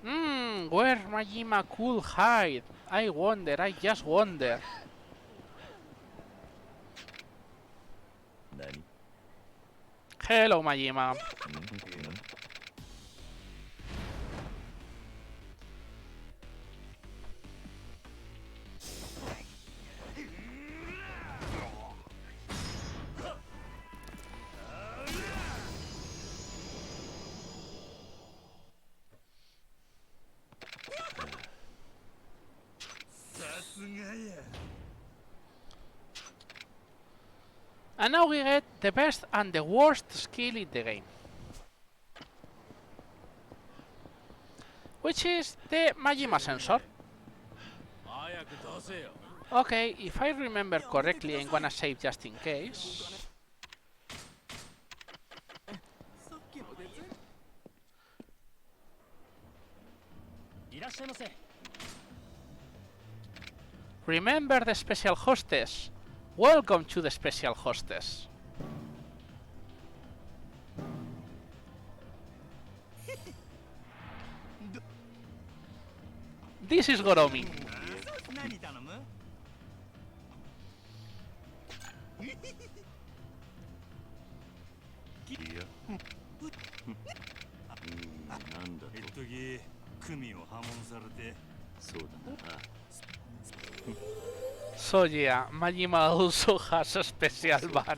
Where Majima could hide? I wonder, I just wonder. Hello, Majima. And now we get the best and the worst skill in the game, which is the Majima sensor. Okay, if I remember correctly, I'm gonna save just in case. Remember the special hostess. Welcome to the special hostess. This is Goromi. So yeah, Majima also has a special ban.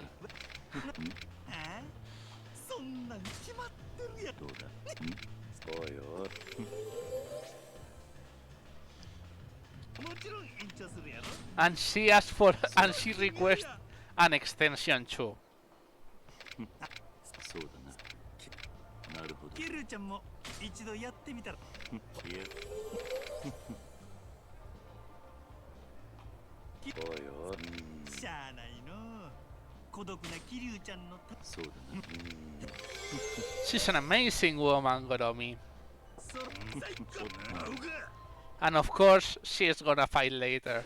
And she asked for, and she requests an extension too. She's an amazing woman, Goromi. And of course, she is gonna fight later.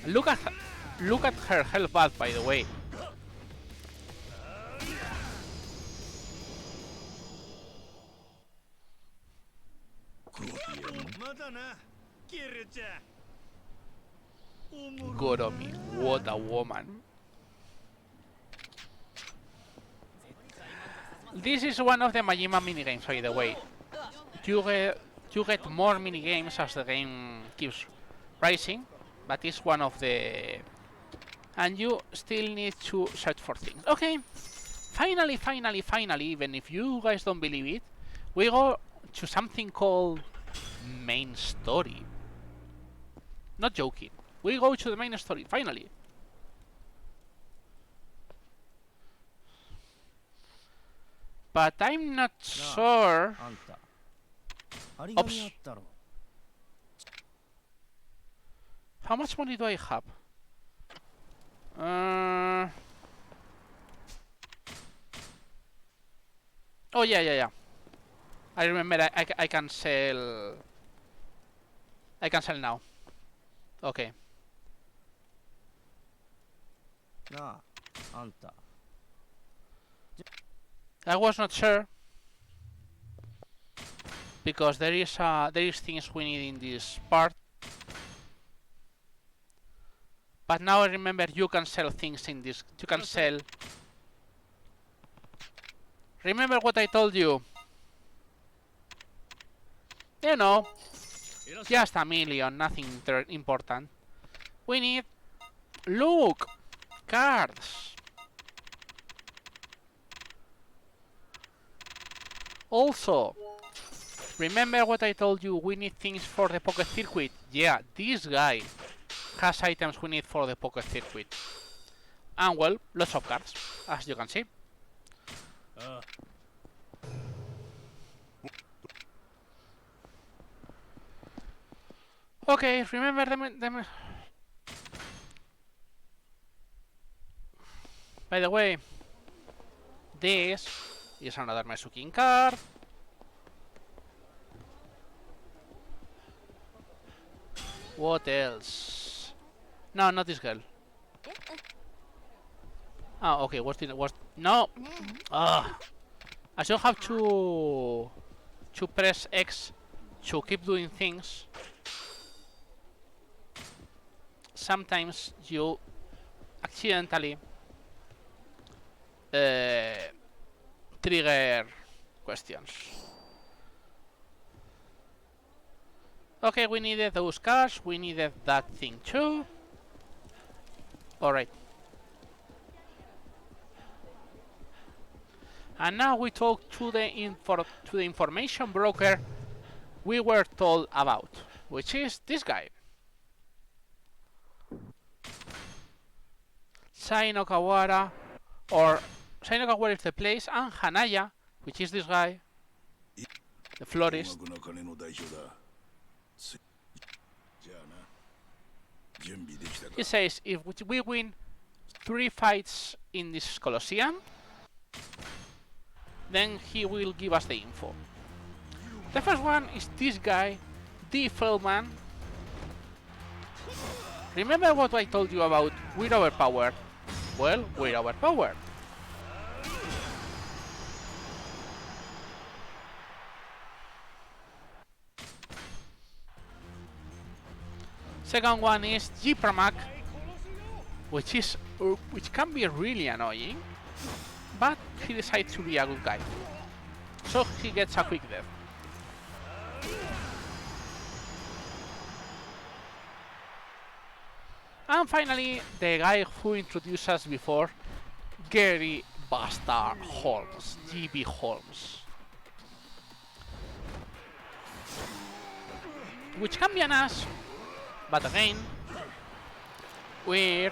Look at her health bar, by the way. Kiwami, what a woman. This is one of the Majima minigames, by the way. You get more minigames as the game keeps rising, but it's one of the... And you still need to search for things. Okay, finally, even if you guys don't believe it, we go to something called main story. Not joking. We go to the main story, finally. But I'm not sure... Oops. How much money do I have? Oh, yeah. I remember I can sell... I can sell now. Okay. I was not sure because there is things we need in this part. But now I remember you can sell things in this. You can sell. Remember what I told you? You know, just a million, nothing important. We need... Look! Cards! Also, remember what I told you? We need things for the pocket circuit. Yeah, this guy has items we need for the pocket circuit. And well, lots of cards, as you can see. Okay, remember them. By the way, this is another Mesukin card. What else? No, not this girl. Oh, okay. What's no? Ah, I still have to press X to keep doing things. Sometimes you accidentally trigger questions. Okay, we needed those cards. We needed that thing too. All right. And now we talk to the information broker we were told about, which is this guy. Saino Kawara, or Saino Kawara is the place, and Hanaya, which is this guy, the florist. He says if we win 3 fights in this Colosseum, then he will give us the info. The first one is this guy, the Feldman. Remember what I told you about we're overpowered? Well, we're overpowered. Second one is Jipramak, which can be really annoying, but he decides to be a good guy, so he gets a quick death. And finally, the guy who introduced us before, Gary Bastard Holmes, GB Holmes, which can be an ass, but again, we're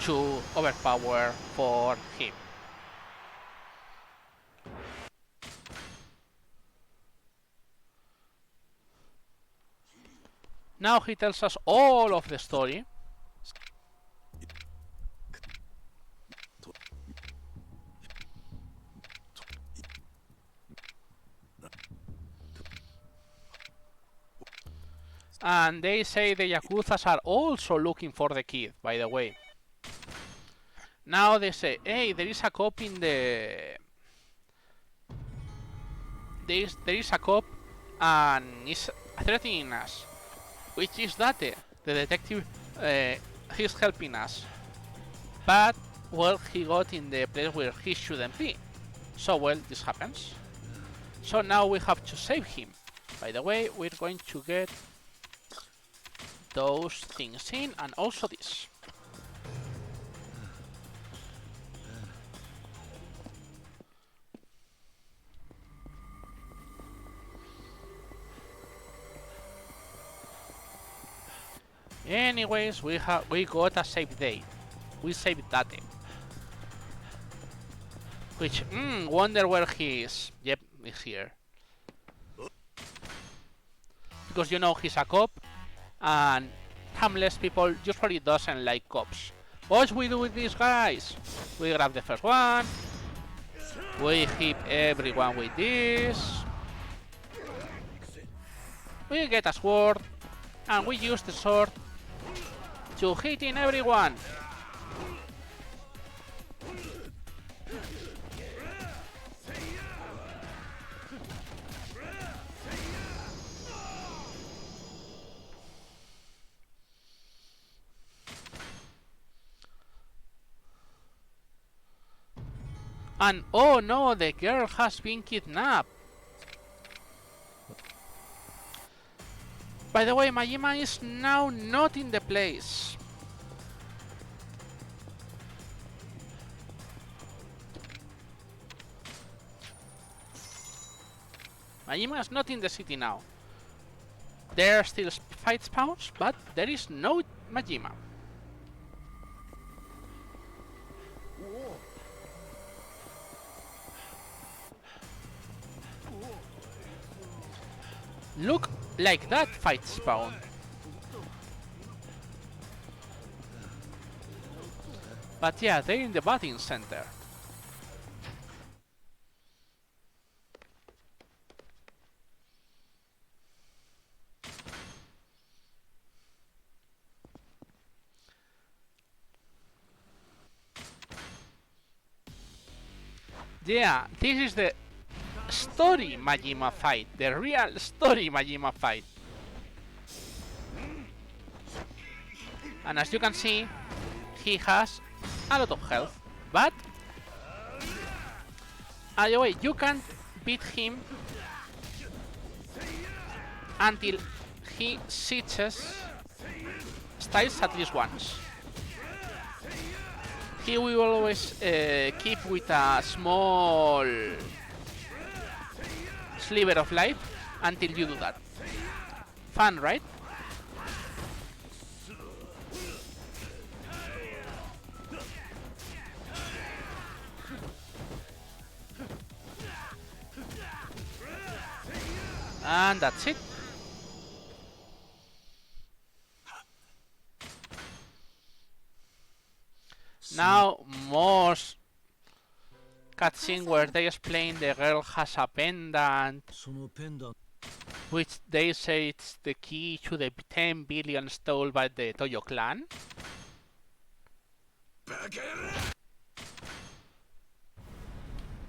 too overpowered for him. Now he tells us all of the story. And they say the Yakuzas are also looking for the kid, by the way. Now they say, hey, there is a cop in the... There is a cop and is threatening us. Which is Date, the detective, he's helping us. But, well, he got in the place where he shouldn't be. So, well, this happens. So now we have to save him. By the way, we're going to get those things in, and also this. Anyways, we got a save date. We saved that. Which, wonder where he is. Yep, he's here. Because you know he's a cop, and harmless people usually doesn't like cops. What we do with these guys? We grab the first one. We hit everyone with this. We get a sword, and we use the sword to hit in everyone. And oh no, the girl has been kidnapped. By the way, Majima is now not in the place. Majima is not in the city now. There are still fight spawns, but there is no Majima. Look like that fight spawn. But yeah, they're in the batting center. Yeah, this is the story Majima fight, the real story Majima fight. And as you can see, he has a lot of health, but either way, you can't beat him until he switches styles at least once. He will always keep with a small sliver of life until you do that. Fun, right? And that's it. Now, more cutscene where they explain the girl has a pendant, which they say it's the key to the 10 billion stole by the Toyo clan.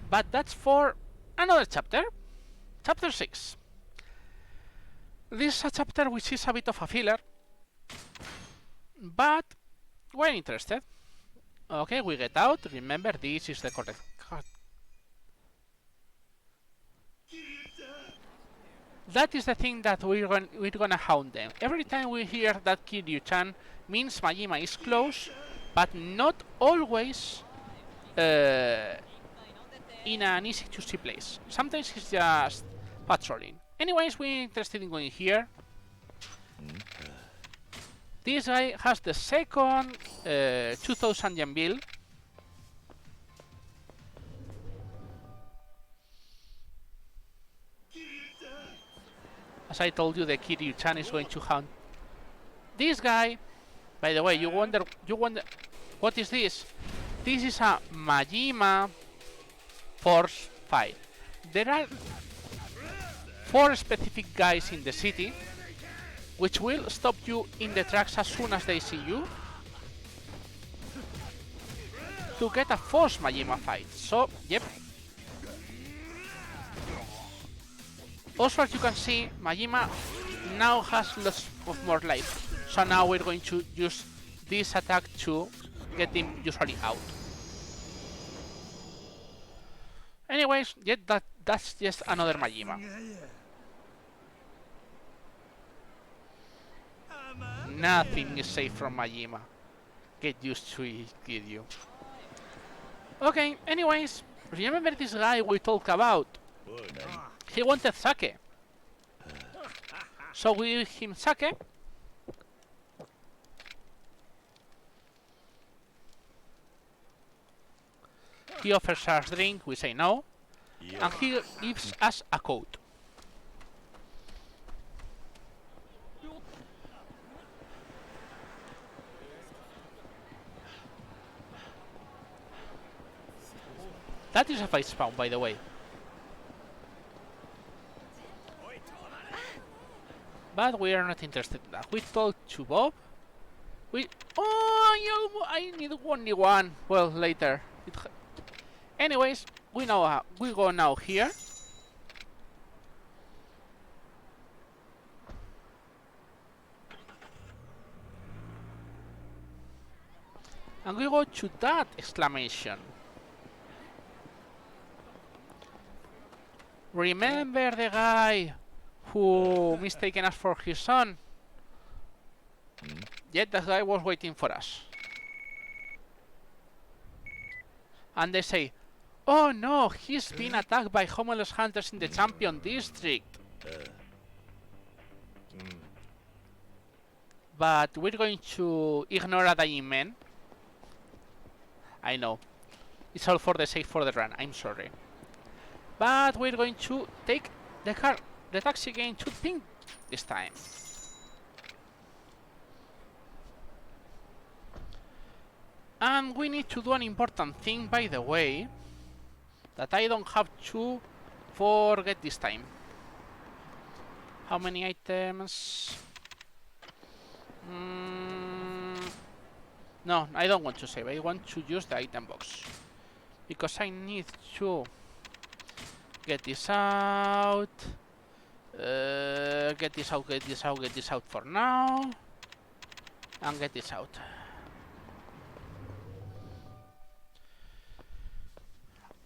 But that's for another chapter. Chapter 6. This is a chapter which is a bit of a filler, but we're interested. Okay, we get out. Remember, this is the correct card. That is the thing that we're gonna hound them. Every time we hear that Kiryu-chan means Majima is close, but not always in an easy to see place. Sometimes he's just patrolling. Anyways, we're interested in going here. This guy has the second 2000 yen bill. As I told you, the Kiryu-chan is going to hunt this guy. By the way, you wonder, what is this? This is a Majima force fight. There are 4 specific guys in the city which will stop you in the tracks as soon as they see you, to get a forced Majima fight. So, yep. Also, as you can see, Majima now has lots of more life. So now we're going to use this attack to get him usually out. Anyways, yet that's just another Majima. Nothing is safe from Majima. Get used to it, kid you. Okay, anyways, remember this guy we talked about? He wanted sake. So we give him sake. He offers us a drink, we say no. And he gives us a coat. That is a face spawn, by the way. But we are not interested in that. We talked to Bob. I need only one. Well, later. Anyways, we go now here. And we go to that exclamation. Remember the guy who mistaken us for his son? Yet that guy was waiting for us. And they say, oh no, he's been attacked by homeless hunters in the Champion District. But we're going to ignore a dying man. I know. It's all for the sake for the run, I'm sorry. But we're going to take the taxi again to Pink this time. And we need to do an important thing, by the way, that I don't have to forget this time. How many items? No, I don't want to save. I want to use the item box. Because I need to get this out. Get this out for now. And get this out.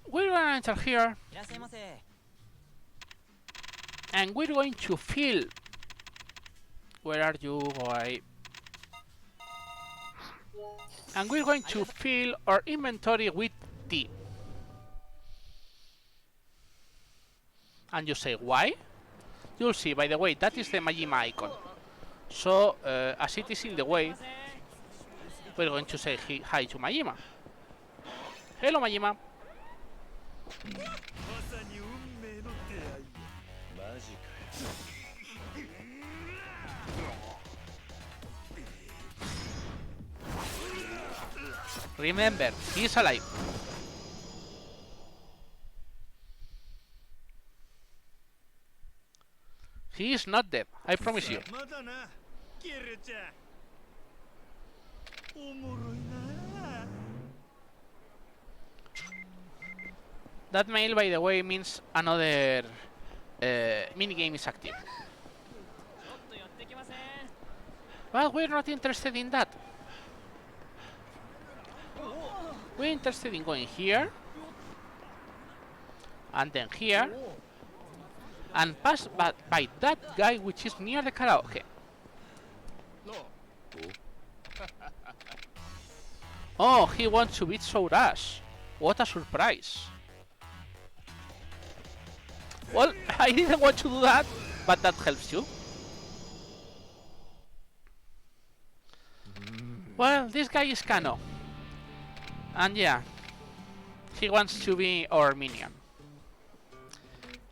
We're gonna enter here. And we're going to fill. Where are you, boy? And we're going to fill our inventory with tea. And you say, why? You'll see, by the way, that is the Majima icon. So, as it is in the way, we're going to say hi to Majima. Hello, Majima. Remember, he is alive. He is not dead, I promise you. That mail, by the way, means another minigame is active. But we're not interested in that. We're interested in going here, and then here, and pass by that guy which is near the karaoke. Oh, he wants to beat Sourash. What a surprise. Well, I didn't want to do that, but that helps you. Well, this guy is Kano. And yeah, he wants to be our minion.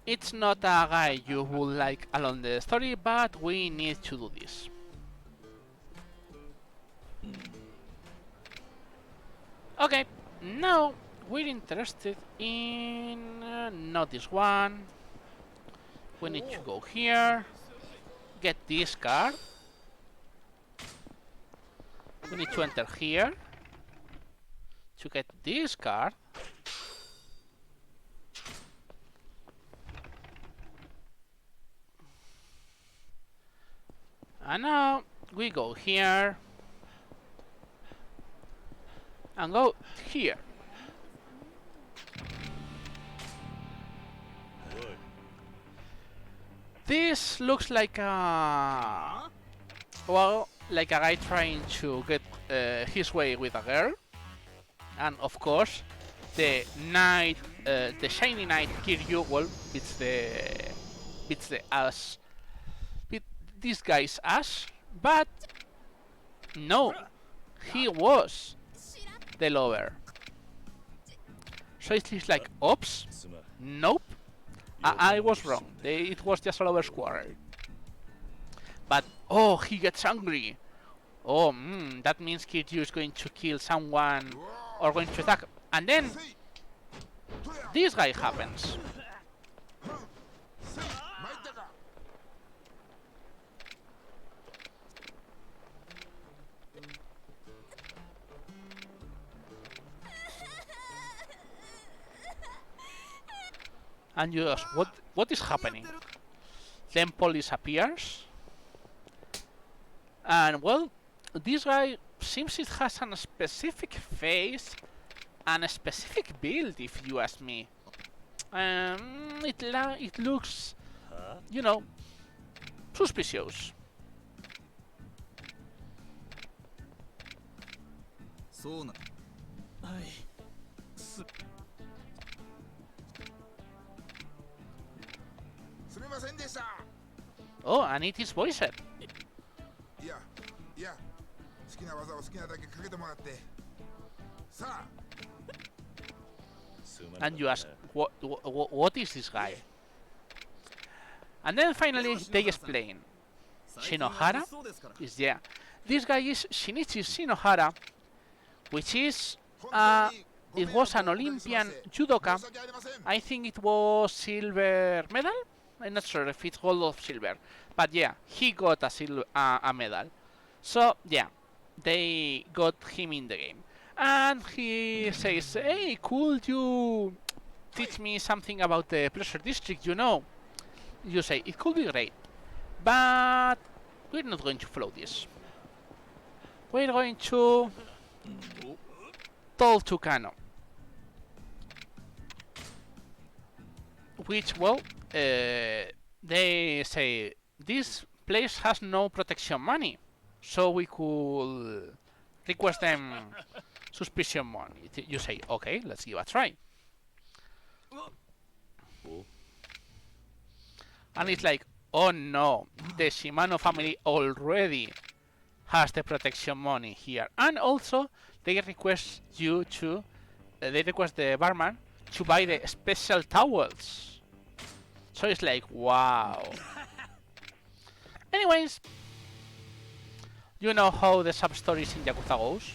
It's not a guy you would like along the story, but we need to do this. Okay, now we're interested in not this one. We need to go here. get this card. We need to enter here to get this card. And now we go here and go here. This looks like a, well, like a guy trying to get his way with a girl, and of course, the knight, the shiny knight Kiryu, well, beats the ass, beat this guy's ass, but no, he was the lover. So it's like, oops, nope. I was wrong. It was just a lover's quarrel. But, oh, he gets angry. Oh, that means Kiryu is going to kill someone or going to attack. And then, this guy happens. And you ask, what is happening? Then police appears. And well, this guy seems it has a specific face and a specific build, if you ask me. It looks, you know, suspicious. Oh, and it is voiced. And you ask, what is this guy? And then finally they explain. Shinohara is there. This guy is Shinichi Shinohara, which is it was an Olympian judoka. I think it was silver medal. I'm not sure if it's gold or silver, but yeah, he got a medal. So yeah, they got him in the game, and he says, "Hey, could you teach me something about the Pleasure District? You know?" You say it could be great, but we're not going to follow this. We're going to Tall Tucano, which, well, they say this place has no protection money, so we could request them suspicion money. You say, okay, let's give a try. And it's like, oh no, the Shimano family already has the protection money here. And also, they request you to, they request the barman to buy the special towels. So it's like, wow. Anyways, you know how the sub-stories in Yakuza goes.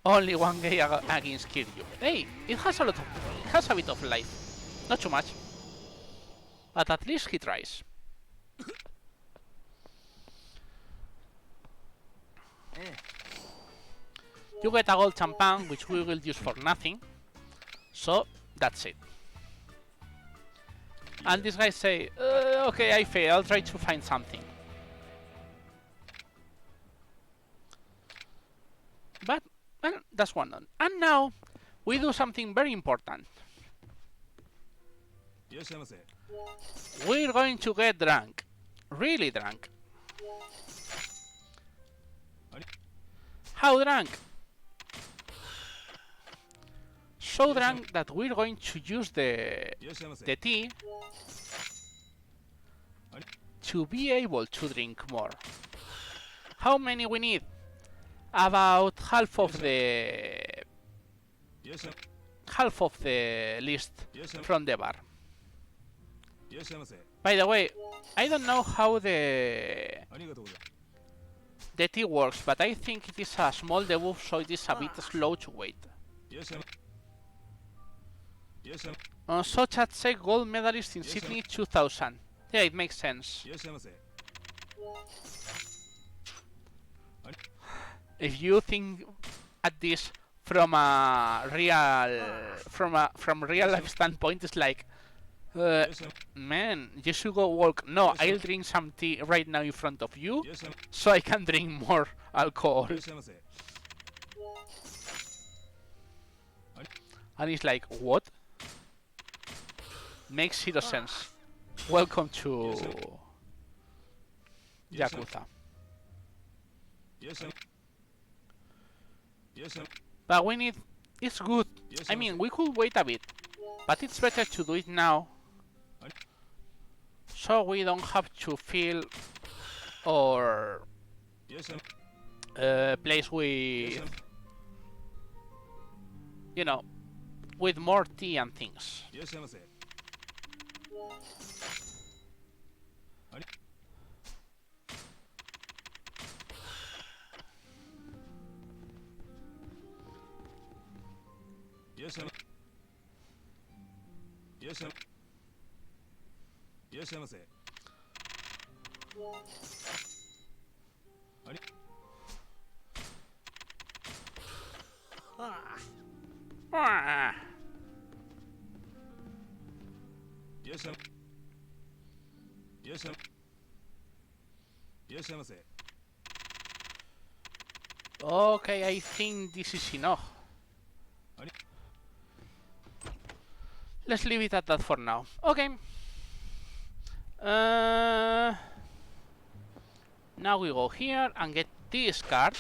Only one guy against Kiryu. Hey, it has a bit of life. Not too much. But at least he tries. You get a gold champagne, which we will use for nothing. So, that's it. And this guy say, okay, I fail, I'll try to find something. But, well, that's one done. And now, we do something very important. We're going to get drunk. Really drunk. How drunk? So drunk that we're going to use the tea to be able to drink more. How many we need? About half of the list from the bar. By the way, I don't know how the tea works, but I think it is a small debuff, so it is a bit slow to wait. Sochatsek gold medalist in Sydney 2000. Yeah, it makes sense. If you think at this from a real life standpoint, it's like, man, you should go walk. No, I'll drink some tea right now in front of you, so I can drink more alcohol. And it's like, what? Makes zero sense. Welcome to Yakuza. But we need... It's good. I mean, we could wait a bit, but it's better to do it now, so we don't have to fill our place with, you know, with more tea and things. Ah. Okay, I think this is enough. Let's leave it at that for now. Okay. Now we go here and get this card.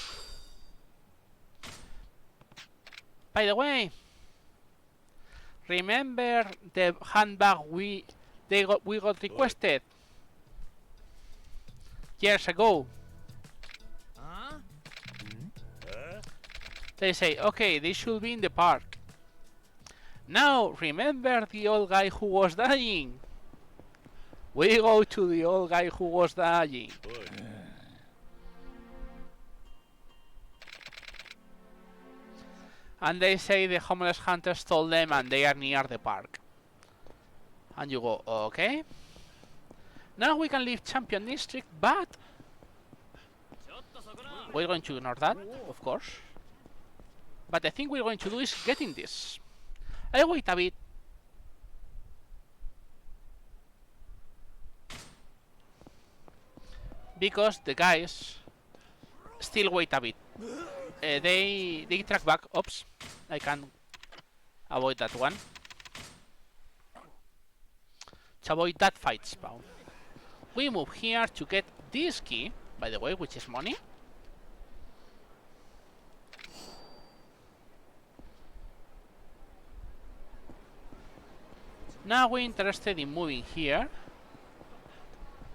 By the way, remember the handbag we got requested years ago? They say, okay, this should be in the park. Now, remember the old guy who was dying? We go to the old guy who was dying. And they say the homeless hunters told them and they are near the park. And you go, okay. Now we can leave Champion District, but we're going to ignore that, of course. But the thing we're going to do is getting this. I'll wait a bit. Because the guys still wait a bit. They track back. Oops, I can avoid that one. To avoid that fight spawn, we move here to get this key, by the way, which is money. Now we're interested in moving here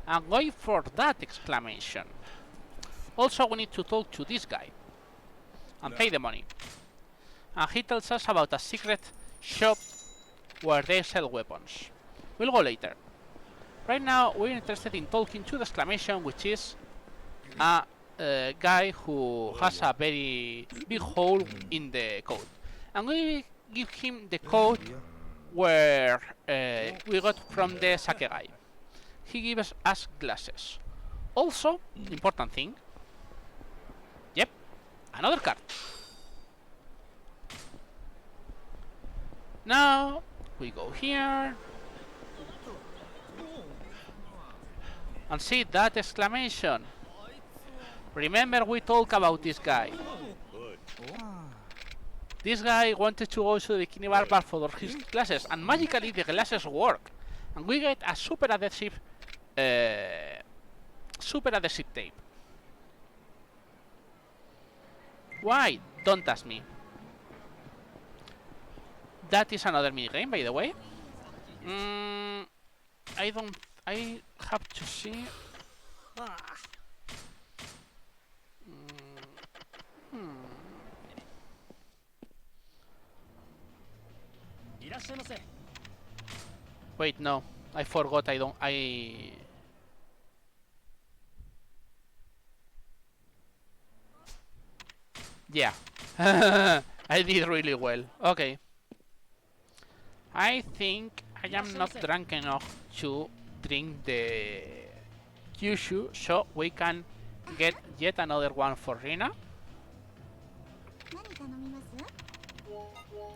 and going for that exclamation. Also, we need to talk to this guy and pay the money. And he tells us about a secret shop where they sell weapons. We'll go later. Right now, we're interested in talking to the exclamation, which is a guy who has a very big hole in the code. And we give him the code where we got from the sake guy. He gives us glasses. Also, important thing. Yep, another card. Now we go here and see that exclamation. Remember we talked about this guy. This guy wanted to go to the bikini bar for his glasses, and magically the glasses work, and we get a super adhesive tape. Why? Don't ask me. That is another minigame, by the way. I have to see. Wait, no. I forgot. Yeah. I did really well. Okay. I think I am not drunk enough to drink the Kyushu, so we can get yet another one for Rina.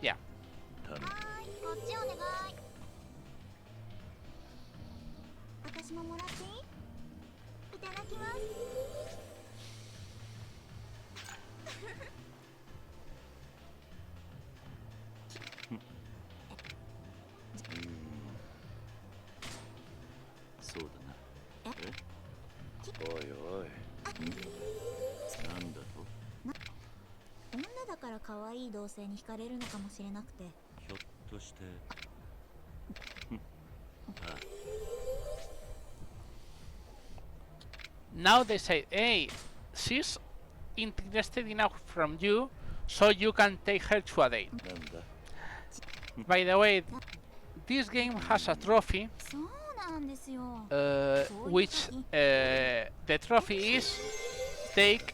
Yeah. Now they say, hey, she's interested enough from you, so you can take her to a date. By the way, this game has a trophy, which the trophy is take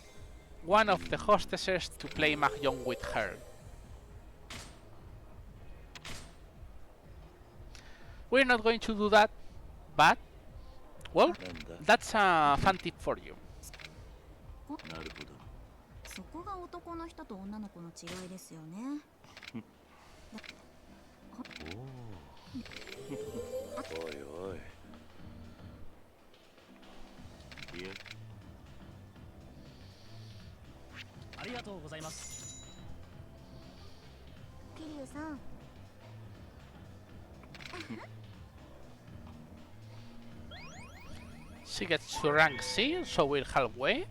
one of the hostesses to play mahjong with her. We're not going to do that, but, well, that's a fun tip for you. She gets to rank C, so we're halfway.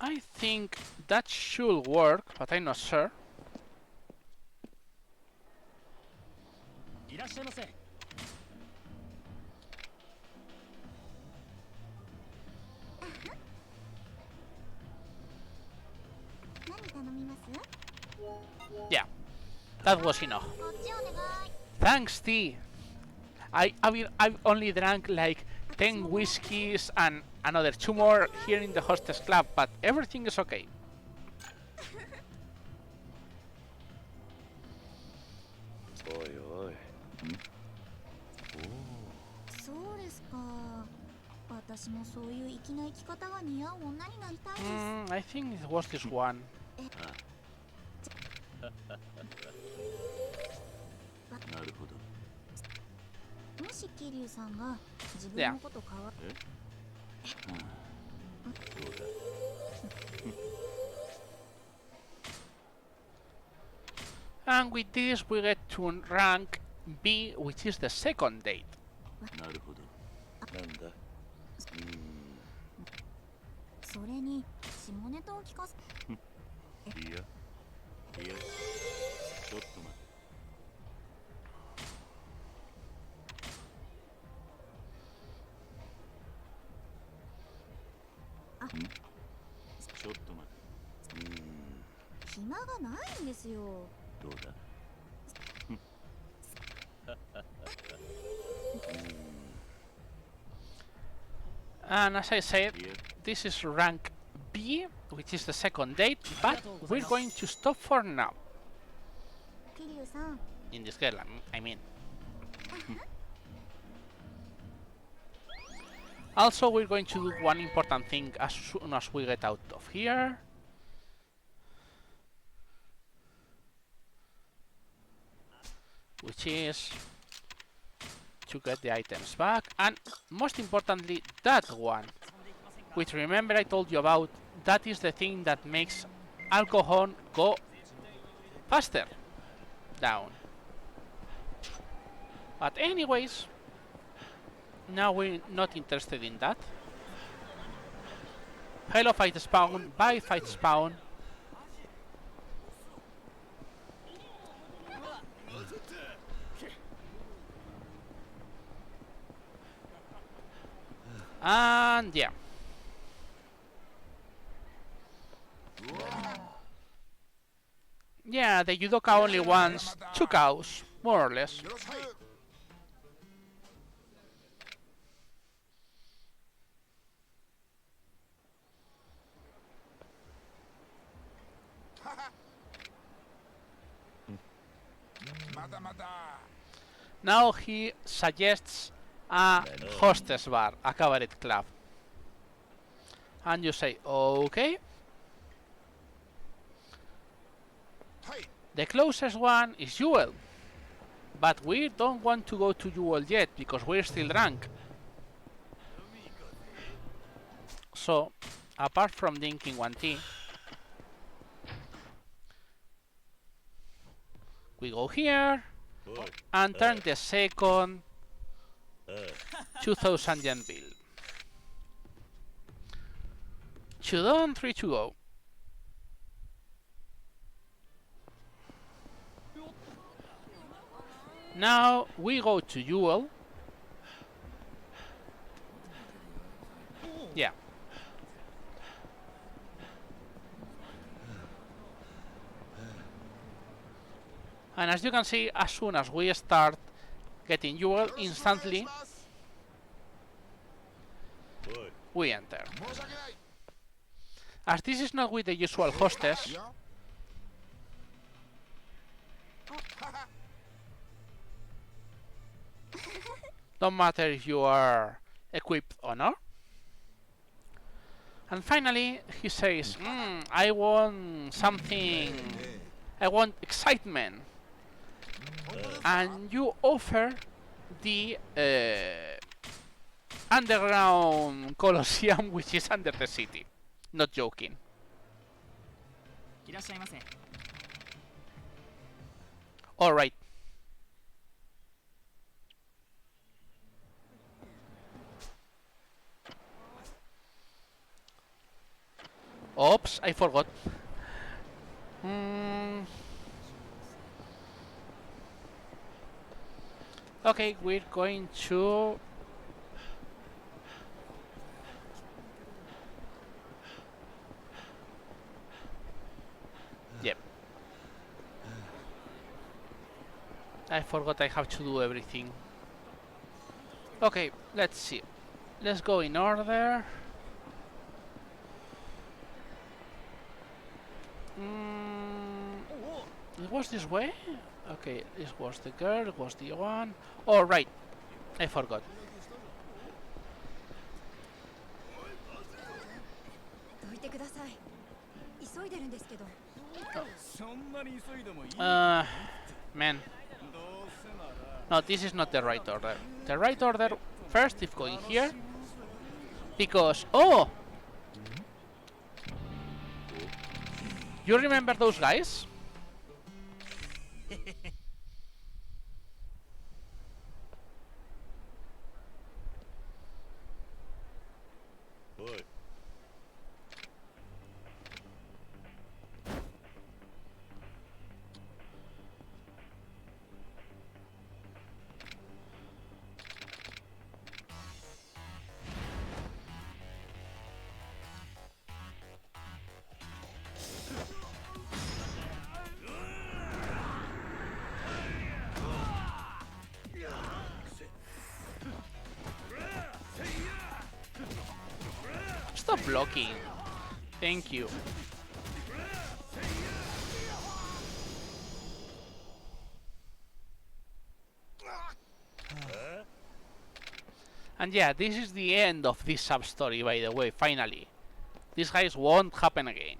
I think that should work, but I'm not sure. Yeah, that was enough. Thanks, T. I've only drank like 10 whiskeys and another 2 more here in the hostess club, but everything is okay. I think it was this one. Yeah. And with this we get to rank B, which is the second date. And as I said, this is rank B, which is the second date, but we're going to stop for now. In this girl, I mean. Also, we're going to do one important thing as soon as we get out of here. Which is to get the items back, and most importantly, that one. Which, remember I told you about, that is the thing that makes alcohol go faster down. But anyways, now we're not interested in that. Hello fight spawn, bye fight spawn. And yeah. Yeah, the judoka only wants 2 cows, more or less. Now he suggests a hostess bar, a cabaret club. And you say, okay. The closest one is Jewel. But we don't want to go to Jewel yet, because we're still drunk. So, apart from drinking one tea, we go here and turn the second 2000 yen bill. 2 done, 3 to go. Now we go to Jewel. Yeah. And as you can see, as soon as we start getting Jewel, instantly we enter. As this is not with the usual hostess, don't matter if you are equipped or not. And finally, he says, I want something, I want excitement. And you offer the underground Colosseum, which is under the city. Not joking. Alright. Oops, I forgot. Okay, we're going to... Yep. I forgot I have to do everything. Okay, let's see. Let's go in order. It was this way? Okay, this was the girl, it was the one. Oh, right. I forgot. Man. No, this is not the right order. The right order, first, if going here. Because, oh! You remember those guys? Stop blocking. Thank you. And yeah, this is the end of this sub-story, by the way, finally. These guys won't happen again.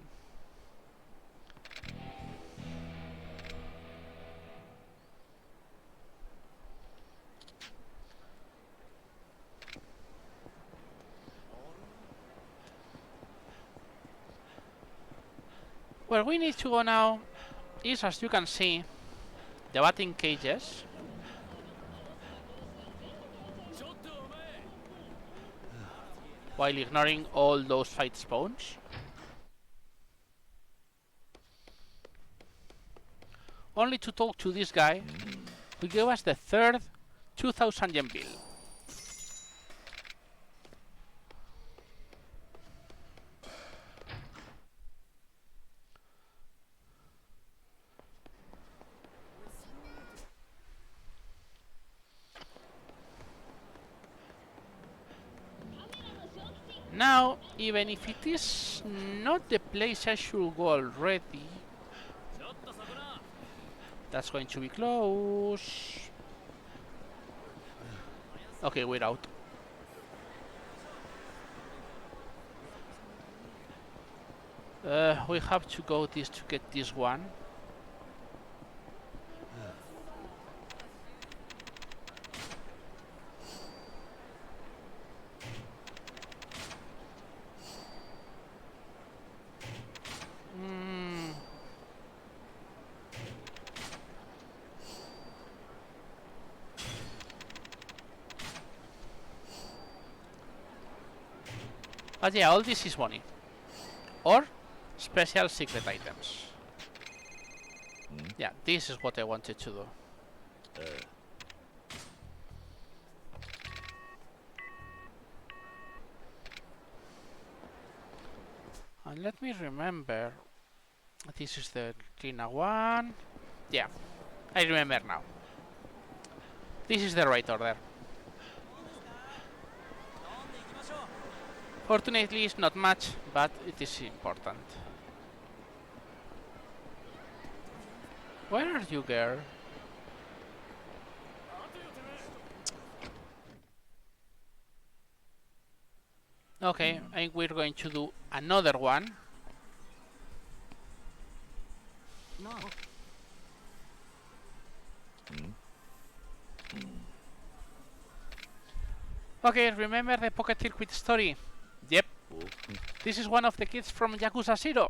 Where we need to go now is, as you can see, the batting cages. While ignoring all those fight spawns. Only to talk to this guy who gave us the third 2000 yen bill. Now, even if it is not the place I should go already, That's going to be close. Okay, we're out. We have to go this to get this one. But yeah, all this is money. Or special secret items. Yeah, this is what I wanted to do. And let me remember. This is the cleaner one. Yeah, I remember now. This is the right order. Fortunately, it's not much, but it is important. Where are you, girl? Okay, and we're going to do another one. Okay, remember the Pocket Circuit story? Yep. This is one of the kids from Yakuza 0.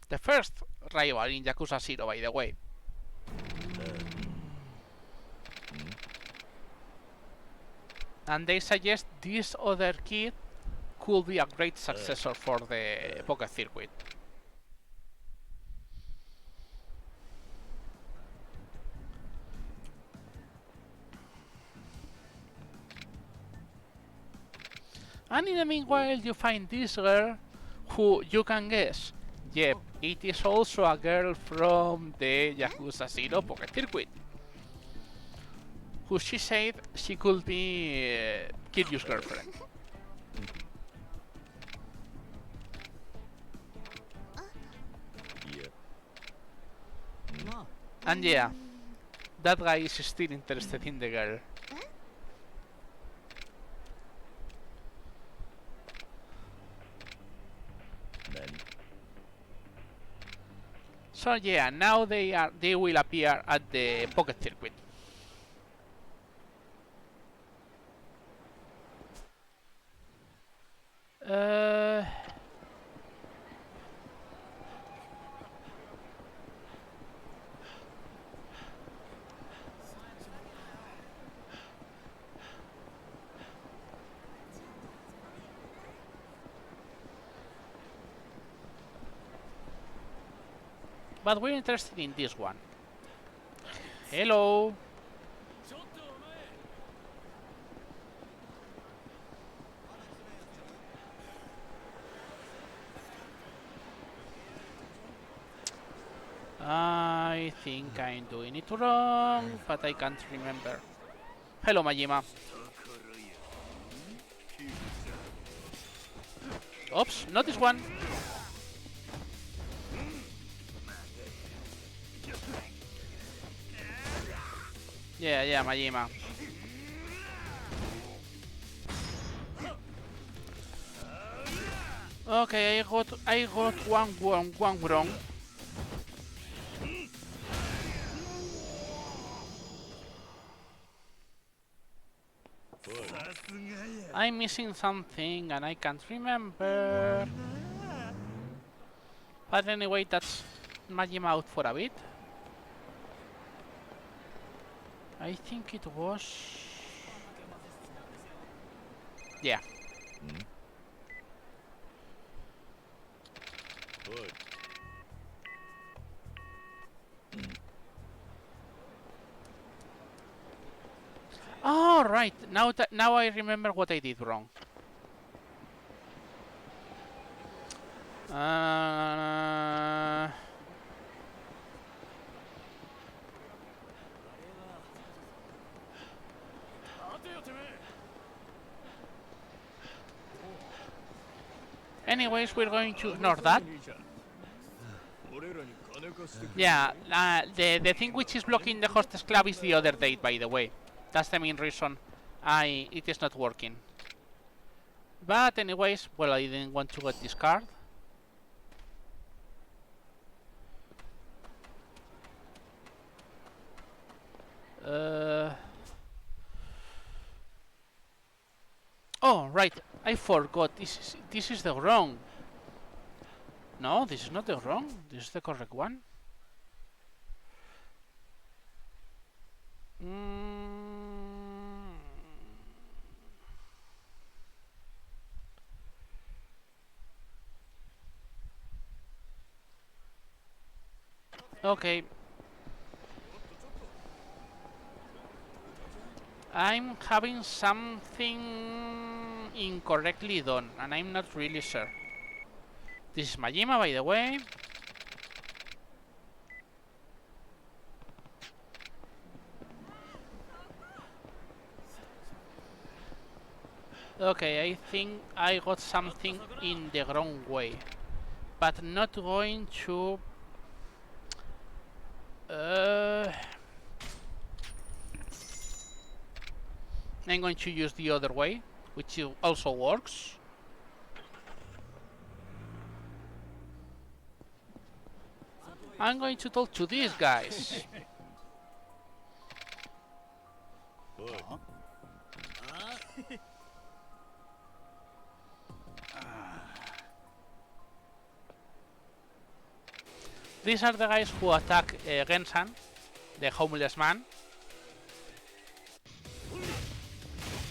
The first rival in Yakuza 0, by the way. And they suggest this other kid could be a great successor for the Pocket Circuit. And in the meanwhile, you find this girl, who you can guess. Yep, it is also a girl from the Yakuza 0 Pocket Circuit, who she said she could be Kiryu's girlfriend. And yeah, that guy is still interested in the girl. So yeah, now they will appear at the Pocket Circuit. But we're interested in this one. Hello. I think I'm doing it wrong, but I can't remember. Hello, Majima. Oops, not this one. Yeah, Majima. Okay, I got one wrong. I'm missing something and I can't remember. But anyway, that's Majima out for a bit. I think it was... yeah. Oh, right. Now I remember what I did wrong. Anyways, we're going to ignore that. Yeah, the thing which is blocking the hostess club is the other date, by the way. That's the main reason it is not working. But anyways, well, I didn't want to get this card. Oh, right, I forgot. This is the wrong. No, this is not the wrong. This is the correct one. Okay. I'm having something incorrectly done, and I'm not really sure. This is Majima, by the way. Okay, I think I got something in the wrong way, but not going to... I'm going to use the other way, which also works. I'm going to talk to these guys. These are the guys who attack Gensan, the homeless man.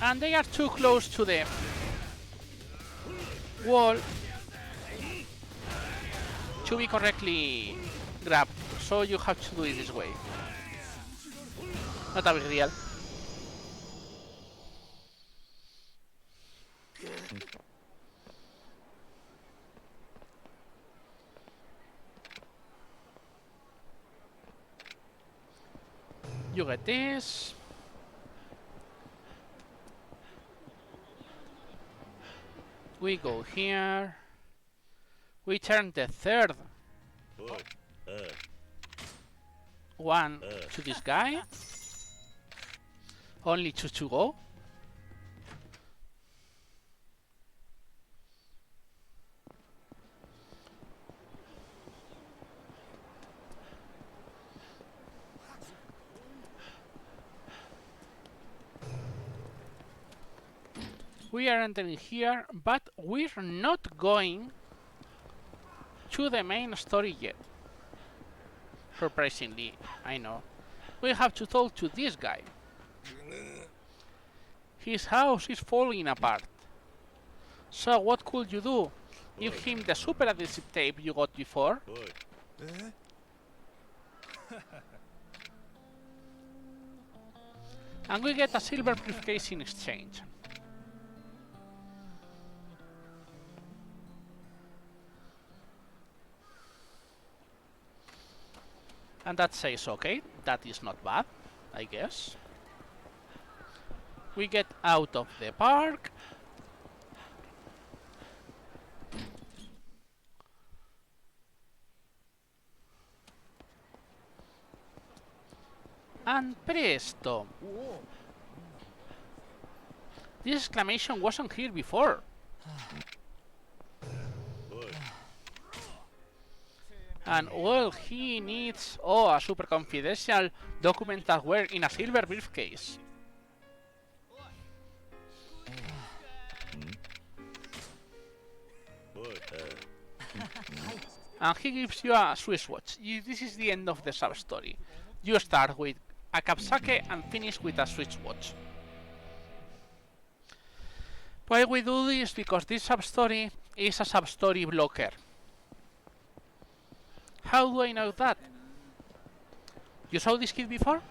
And they are too close to the wall to be correctly grabbed, so you have to do it this way. Not a big deal. You get this. We go here. We turn the third one to this guy. Only two to go. We are entering here, but we're not going to the main story yet. Surprisingly, I know. We have to talk to this guy. His house is falling apart. So what could you do? Give him the super adhesive tape you got before. And we get a silver briefcase in exchange. And that says okay, that is not bad, I guess. We get out of the park. And presto! This exclamation wasn't here before. And all he needs, a super confidential document that were in a silver briefcase. And he gives you a Swiss watch. This is the end of the sub-story. You start with a capsake and finish with a Swiss watch. Why we do this? Because this sub-story is a sub-story blocker. How do I know that? You saw this kid before?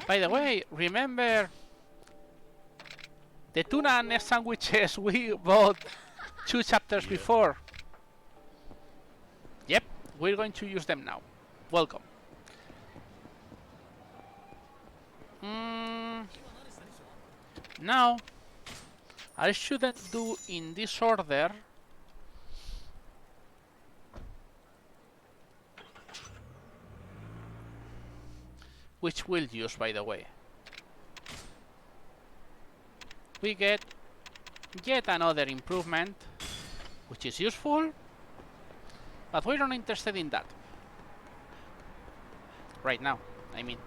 By the way, remember the tuna and egg sandwiches we bought 2 chapters before? Yep, we're going to use them now. Welcome. Now, I shouldn't do in this order. Which we'll use, by the way. We get yet another improvement, which is useful, but we're not interested in that. Right now, I mean.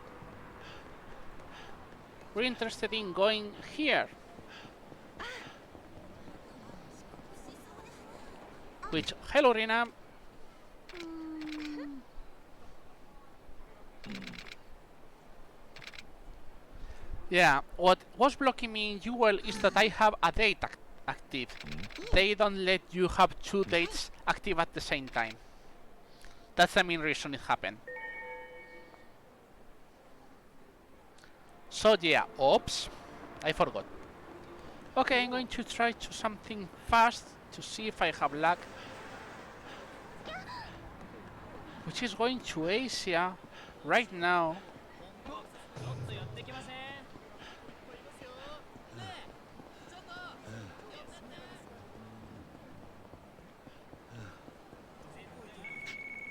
We're interested in going here. Which, hello Rina. Yeah, what was blocking me in UL is that I have a date active. They don't let you have two dates active at the same time. That's the main reason it happened. So yeah, oops, I forgot. Okay, I'm going to try to something fast to see if I have luck. Which is going to Asia right now.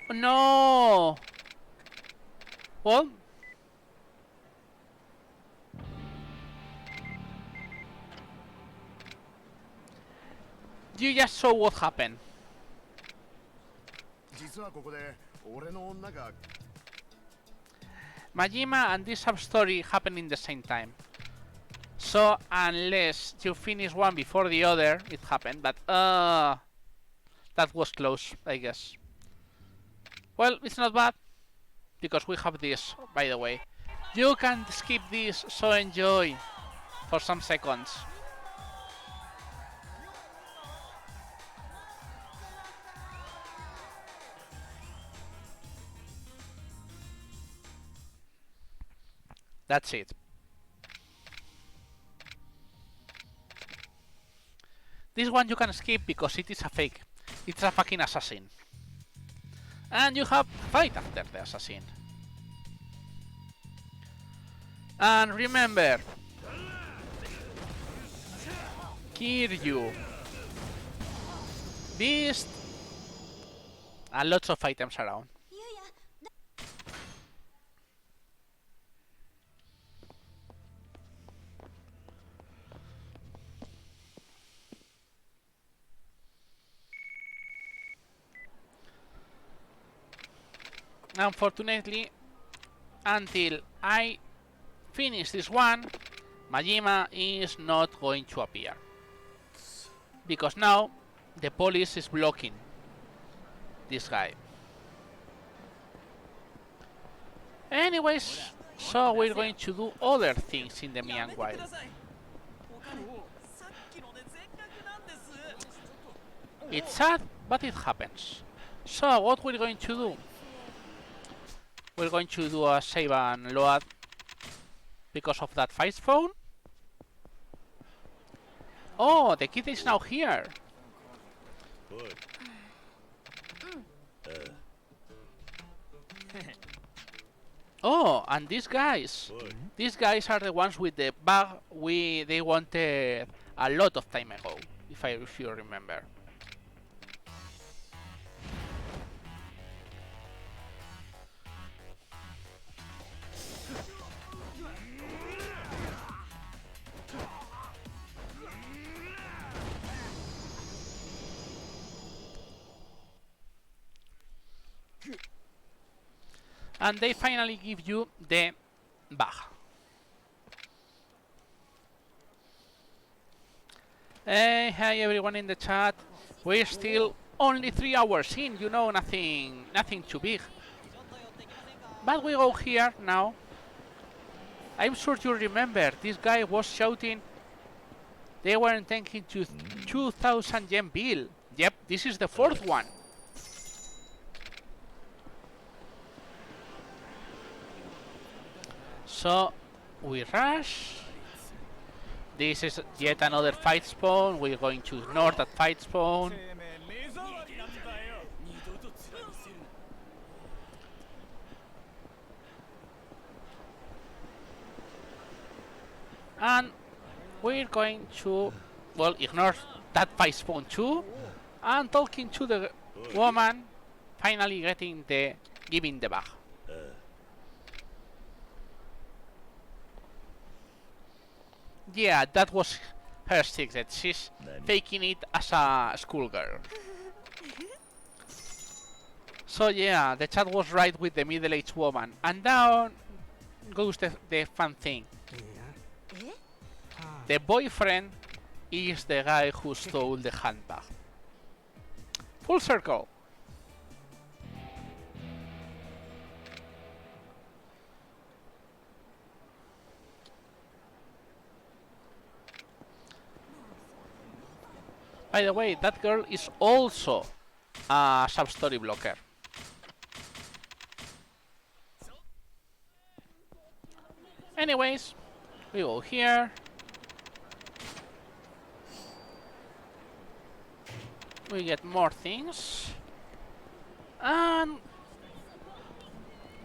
No! Well, you just saw what happened. Majima and this sub-story happen in the same time. So, unless you finish one before the other, it happened. But, that was close, I guess. Well, it's not bad, because we have this, by the way. You can skip this, so enjoy for some seconds. That's it. This one you can skip because it is a fake. It's a fucking assassin. And you have fight after the assassin. And remember, Kiryu, Beast, and lots of items around. Unfortunately, until I finish this one, Majima is not going to appear. Because now the police is blocking this guy. Anyways, so we're going to do other things in the meanwhile. It's sad, but it happens. So what we're going to do? We're going to do a save and load because of that fight phone. Oh, the kid is now here. Oh, and these guys are the ones with the bug they wanted a lot of time ago, if you remember. And they finally give you the bug. Hey, hi everyone in the chat. We're still only 3 hours in, you know, nothing too big. But we go here now. I'm sure you remember, this guy was shouting they weren't taking to 2000 yen bill. Yep, this is the 4th one. So we rush. This is yet another fight spawn. We're going to ignore that fight spawn. And we're going to well, ignore that fight spawn too, and talking to the woman, finally getting the giving the bag. Yeah, that was her secret. She's faking it as a schoolgirl. So yeah, the chat was right with the middle-aged woman. And now goes the fun thing. The boyfriend is the guy who stole the handbag. Full circle. By the way, that girl is also a sub-story blocker. Anyways, we go here. We get more things. And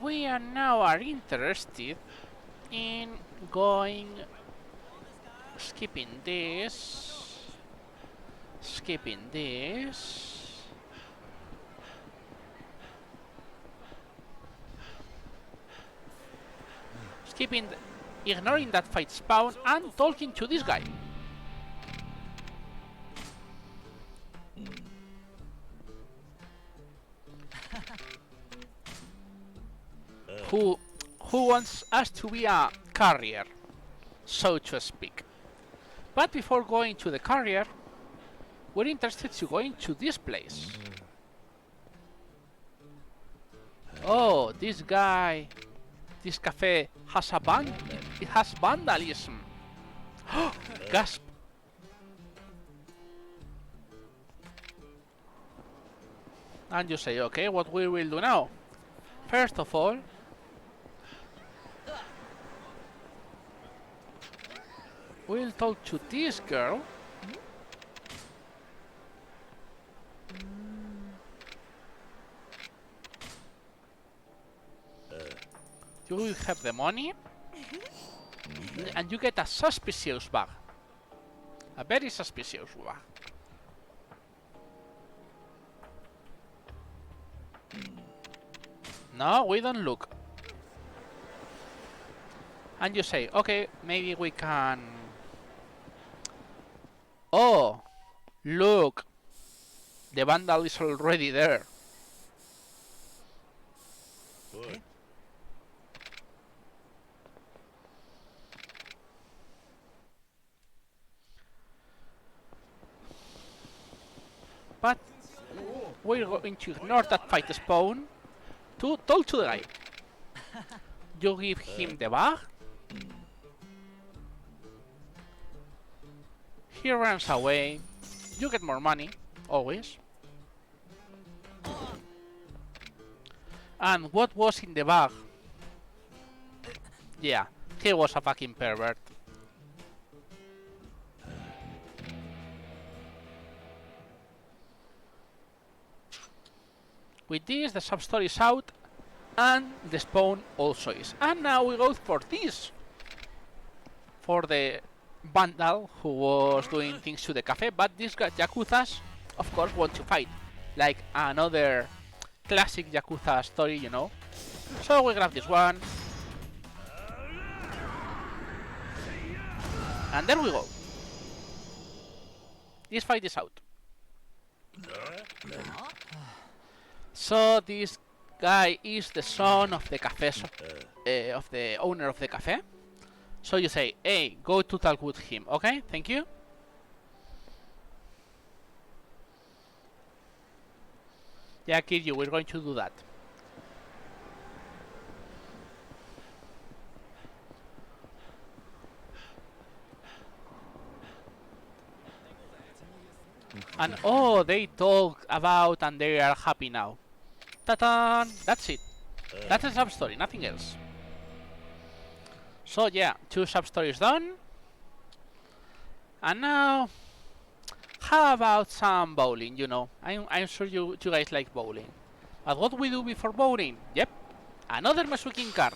we are now interested in going... Skipping this. Skipping this. Skipping... Ignoring that fight spawn and talking to this guy. Who wants us to be a carrier, so to speak. But before going to the carrier, we're interested to go into this place. Oh, this guy, this cafe has it has vandalism. Gasp. And you say, okay, what we will do now? First of all, we'll talk to this girl. You will have the money, and you get a suspicious bag. A very suspicious bag. No, we don't look. And you say, okay, maybe we can... Oh, look, the vandal is already there. But we're going to ignore that fight spawn to talk to the guy. You give him the bag. He runs away. You get more money, always. And what was in the bag? Yeah, he was a fucking pervert. With this, the sub-story is out, and the spawn also is. And now we go for this. For the vandal who was doing things to the cafe, but these Yakuzas, of course, want to fight. Like another classic Yakuza story, you know. So we grab this one. And there we go. This fight is out. So this guy is the son of the cafe, of the owner of the cafe. So you say, hey, go to talk with him, okay? Thank you. Yeah, Kiryu, we're going to do that. And oh, they talk about and they are happy now. Ta-da! That's it. That's a sub-story, nothing else. So yeah, 2 sub-stories done. And now, how about some bowling, you know? I'm sure you guys like bowling. But what we do before bowling? Yep, another Mesukin card.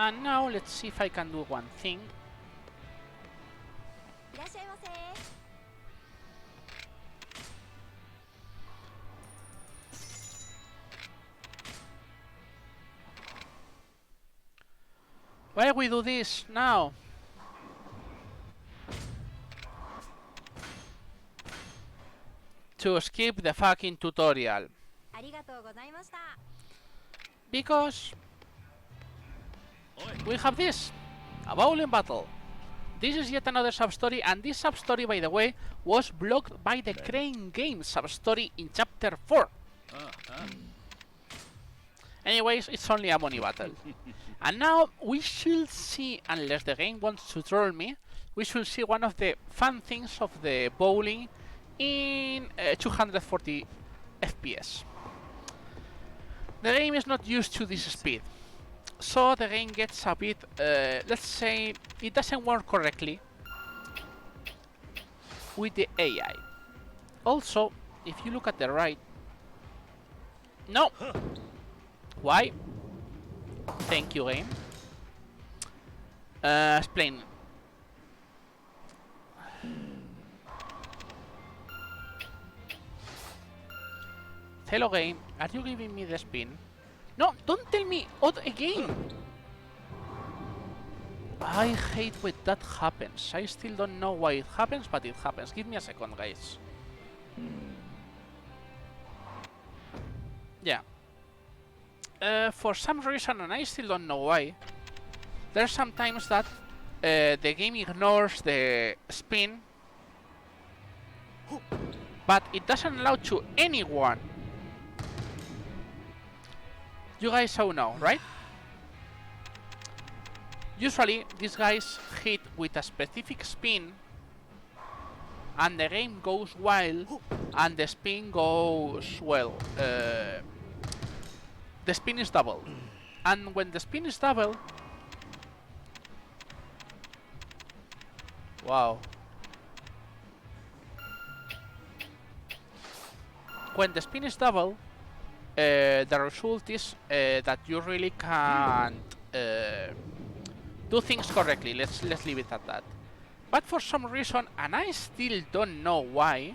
And now let's see if I can do one thing. Why we do this now? To skip the fucking tutorial. Because we have this, a bowling battle. This is yet another sub-story, and this sub-story, by the way, was blocked by the Crane Game sub-story in chapter 4. Anyways, it's only a money battle. And now we should see, unless the game wants to troll me, we should see one of the fun things of the bowling in 240 FPS. The game is not used to this speed, so the game gets a bit, let's say, it doesn't work correctly with the AI. Also, if you look at the right, no. Why? Thank you, game. Explain. Hello, game. Are you giving me the spin? No, don't tell me odd again. I hate when that happens. I still don't know why it happens, but it happens. Give me a second, guys. Yeah. For some reason, and I still don't know why, there's sometimes that the game ignores the spin, but it doesn't allow to anyone. You guys all know, right? Usually, these guys hit with a specific spin, and the game goes wild, and the spin goes, well, the spin is double. And when the spin is double... Wow. When the spin is double, the result is that you really can't do things correctly. Let's leave it at that. But for some reason, and I still don't know why,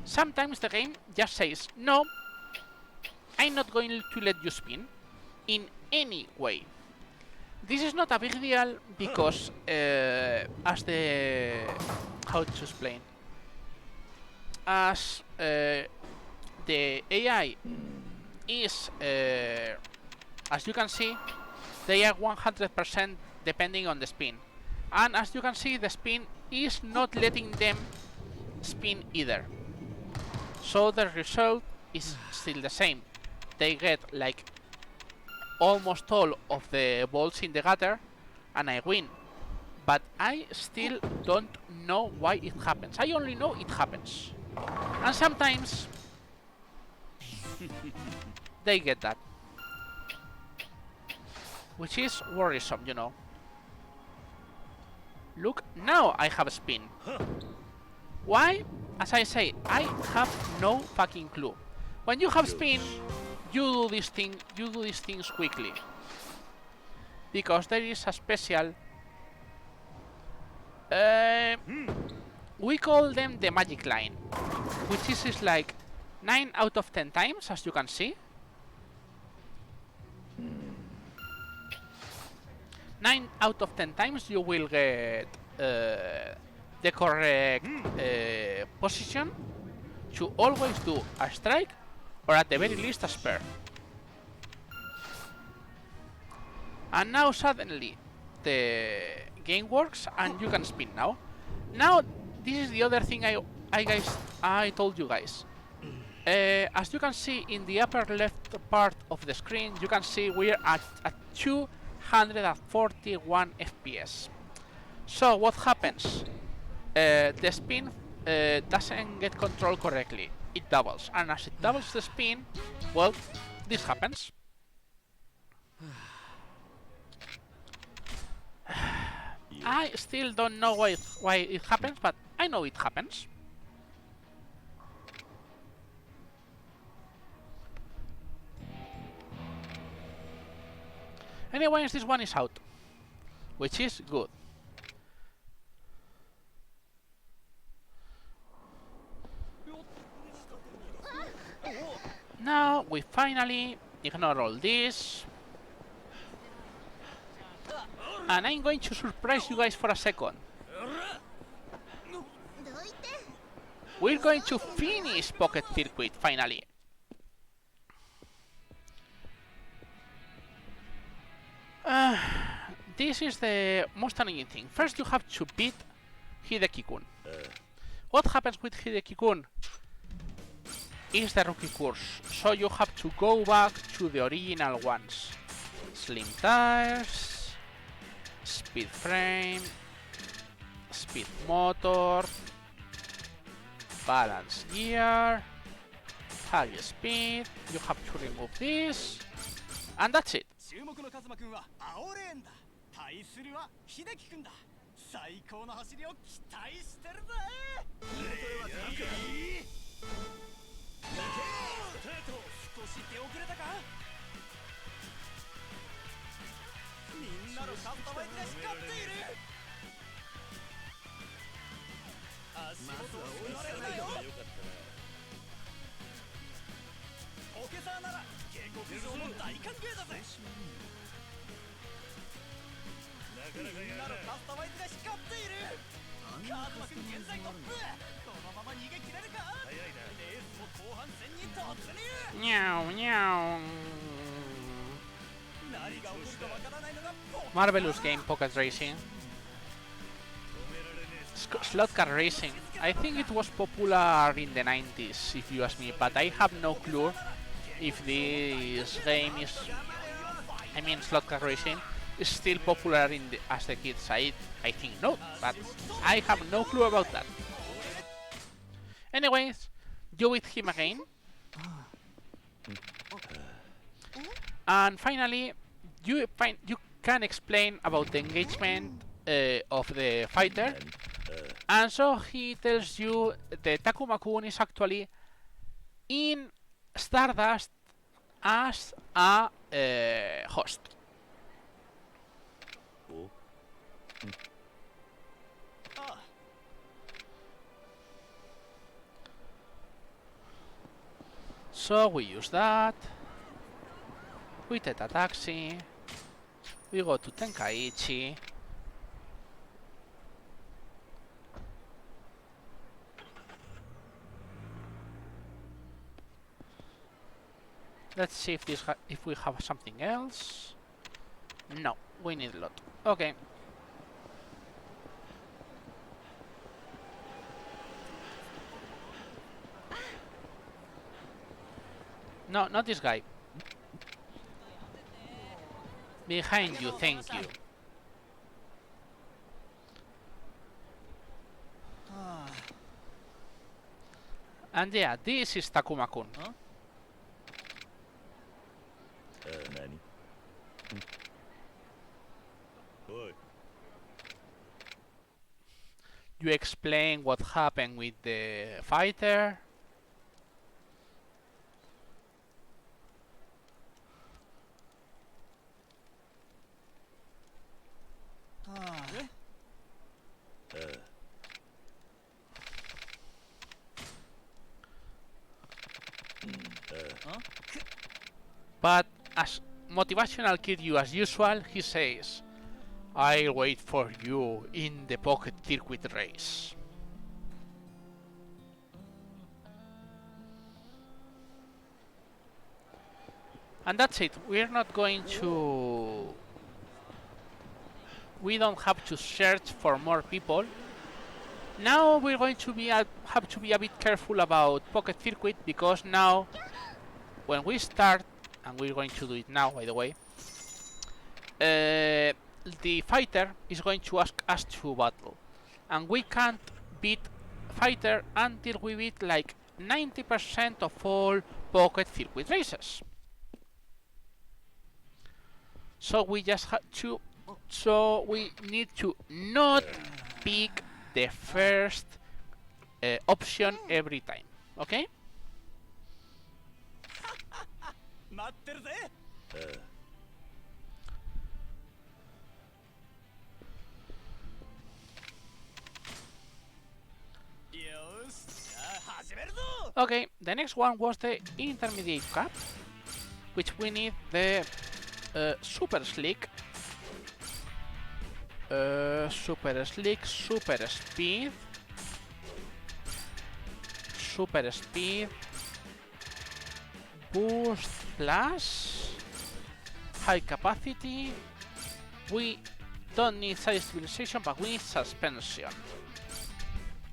sometimes the game just says, no, I'm not going to let you spin in any way. This is not a big deal because as the... how to explain? As the AI is, as you can see, they are 100% depending on the spin. And as you can see, the spin is not letting them spin either. So the result is still the same. They get like almost all of the balls in the gutter and I win. But I still don't know why it happens. I only know it happens. And sometimes they get that. Which is worrisome, you know. Look, now I have a spin. Why? As I say, I have no fucking clue. When you have spin, you do these things quickly. Because there is a special... we call them the magic line. Which is like 9 out of 10 times, as you can see. 9 out of 10 times you will get the correct position to always do a strike or at the very least a spare. And now suddenly the game works and you can spin now. Now this is the other thing I told you guys. As you can see in the upper left part of the screen, you can see we're at 241 FPS. So what happens? The spin doesn't get controlled correctly. It doubles, and as it doubles the spin, well, this happens. I still don't know why it happens, but I know it happens. Anyways, this one is out, which is good. Now we finally ignore all this. And I'm going to surprise you guys for a second. We're going to finish Pocket Circuit finally. This is the most annoying thing. First you have to beat Hideki-kun. What happens with Hideki-kun is the rookie course, so you have to go back to the original ones. Slim tires, speed frame, speed motor, balance gear, high speed. You have to remove this, and that's it. Meow, meow. Marvelous game, Pocket Racing. Slot car racing. I think it was popular in the 90s, if you ask me, but I have no clue if this game is, I mean, slot car racing is still popular in the, as the kids. I think no, but I have no clue about that. Anyways, you with him again. And finally, you can explain about the engagement of the fighter. And so he tells you that Takuma-kun is actually in Stardust as a host. So we use that. We take a taxi. We go to Tenkaichi. Let's see if if we have something else. No, we need a lot. Okay. No, not this guy. Behind you, thank you. And yeah, this is Takuma-kun. Huh? You explain what happened with the fighter. But as motivational kid you as usual, he says, I'll wait for you in the Pocket Circuit race. And that's it. We're not going to... We don't have to search for more people. Now we're going to have to be a bit careful about Pocket Circuit, because now when we start, and we're going to do it now by the way, the fighter is going to ask us to battle, and we can't beat fighter until we beat like 90% of all Pocket Circuit races. So we just have to, so we need to not pick the first option every time, okay? Okay, the next one was the intermediate cap, which we need the super slick, super slick, super speed, boost plus, high capacity. We don't need side stabilization, but we need suspension.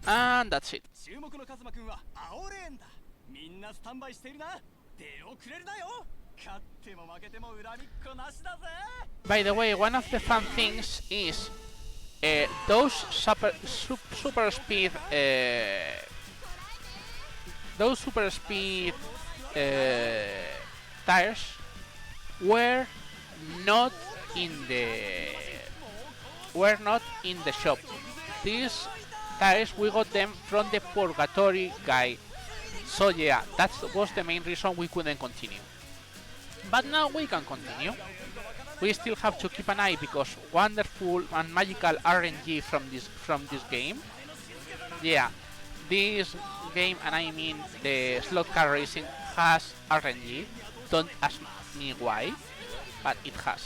And that's it. By the way, one of the fun things is those super speed tires were not in the shop. These tires we got them from the Purgatory guy. So yeah, that was the main reason we couldn't continue. But now we can continue. We still have to keep an eye because wonderful and magical RNG from this game. Yeah, this game, and I mean the slot car racing, has RNG. Don't ask me why, but it has.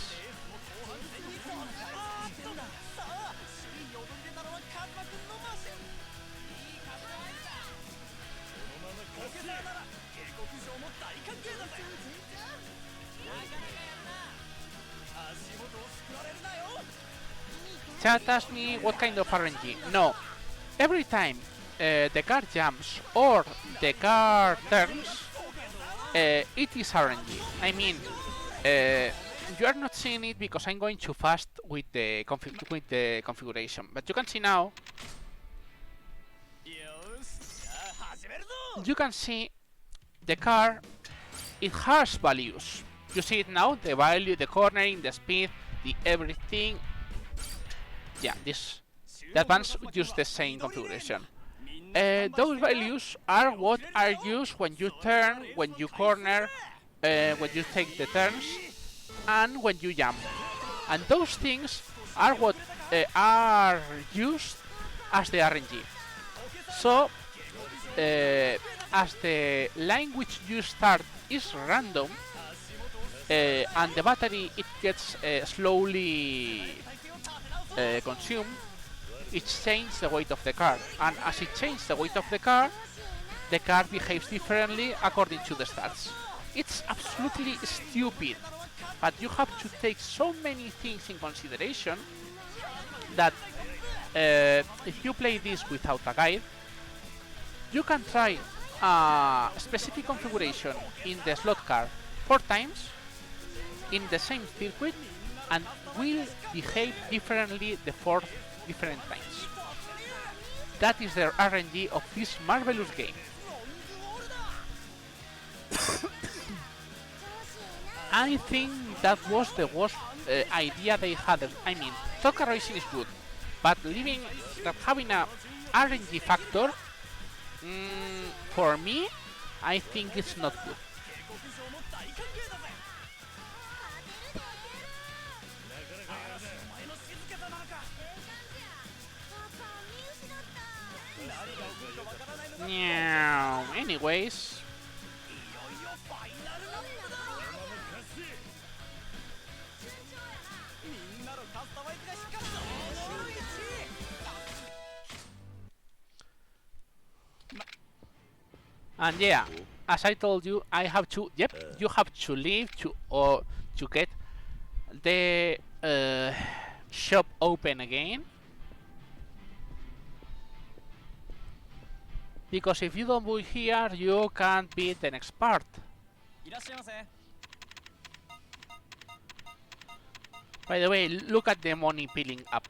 Chat asked me what kind of RNG. No, every time the car jumps or the car turns, it is RNG. I mean, you are not seeing it because I'm going too fast with the configuration. But you can see now. You can see the car. It has values. You see it now. The value, the cornering, the speed, the everything. Yeah, the advanced use the same configuration. Those values are what are used when you turn, when you corner, when you take the turns, and when you jump. And those things are what are used as the RNG. So, as the line which you start is random, and the battery it gets slowly consumed, it changes the weight of the car, and as it changes the weight of the car behaves differently according to the stats. It's absolutely stupid, but you have to take so many things in consideration that if you play this without a guide, you can try a specific configuration in the slot car 4 times in the same circuit and will behave differently the 4 different times. That is the RNG of this marvelous game. I think that was the worst idea they had. I mean, soccer racing is good, but having a RNG factor, for me, I think it's not good. Yeah, anyways. And yeah, as I told you, I have to. Yep, you have to leave to get the shop open again. Because if you don't buy here, you can't beat the next part. By the way, look at the money piling up.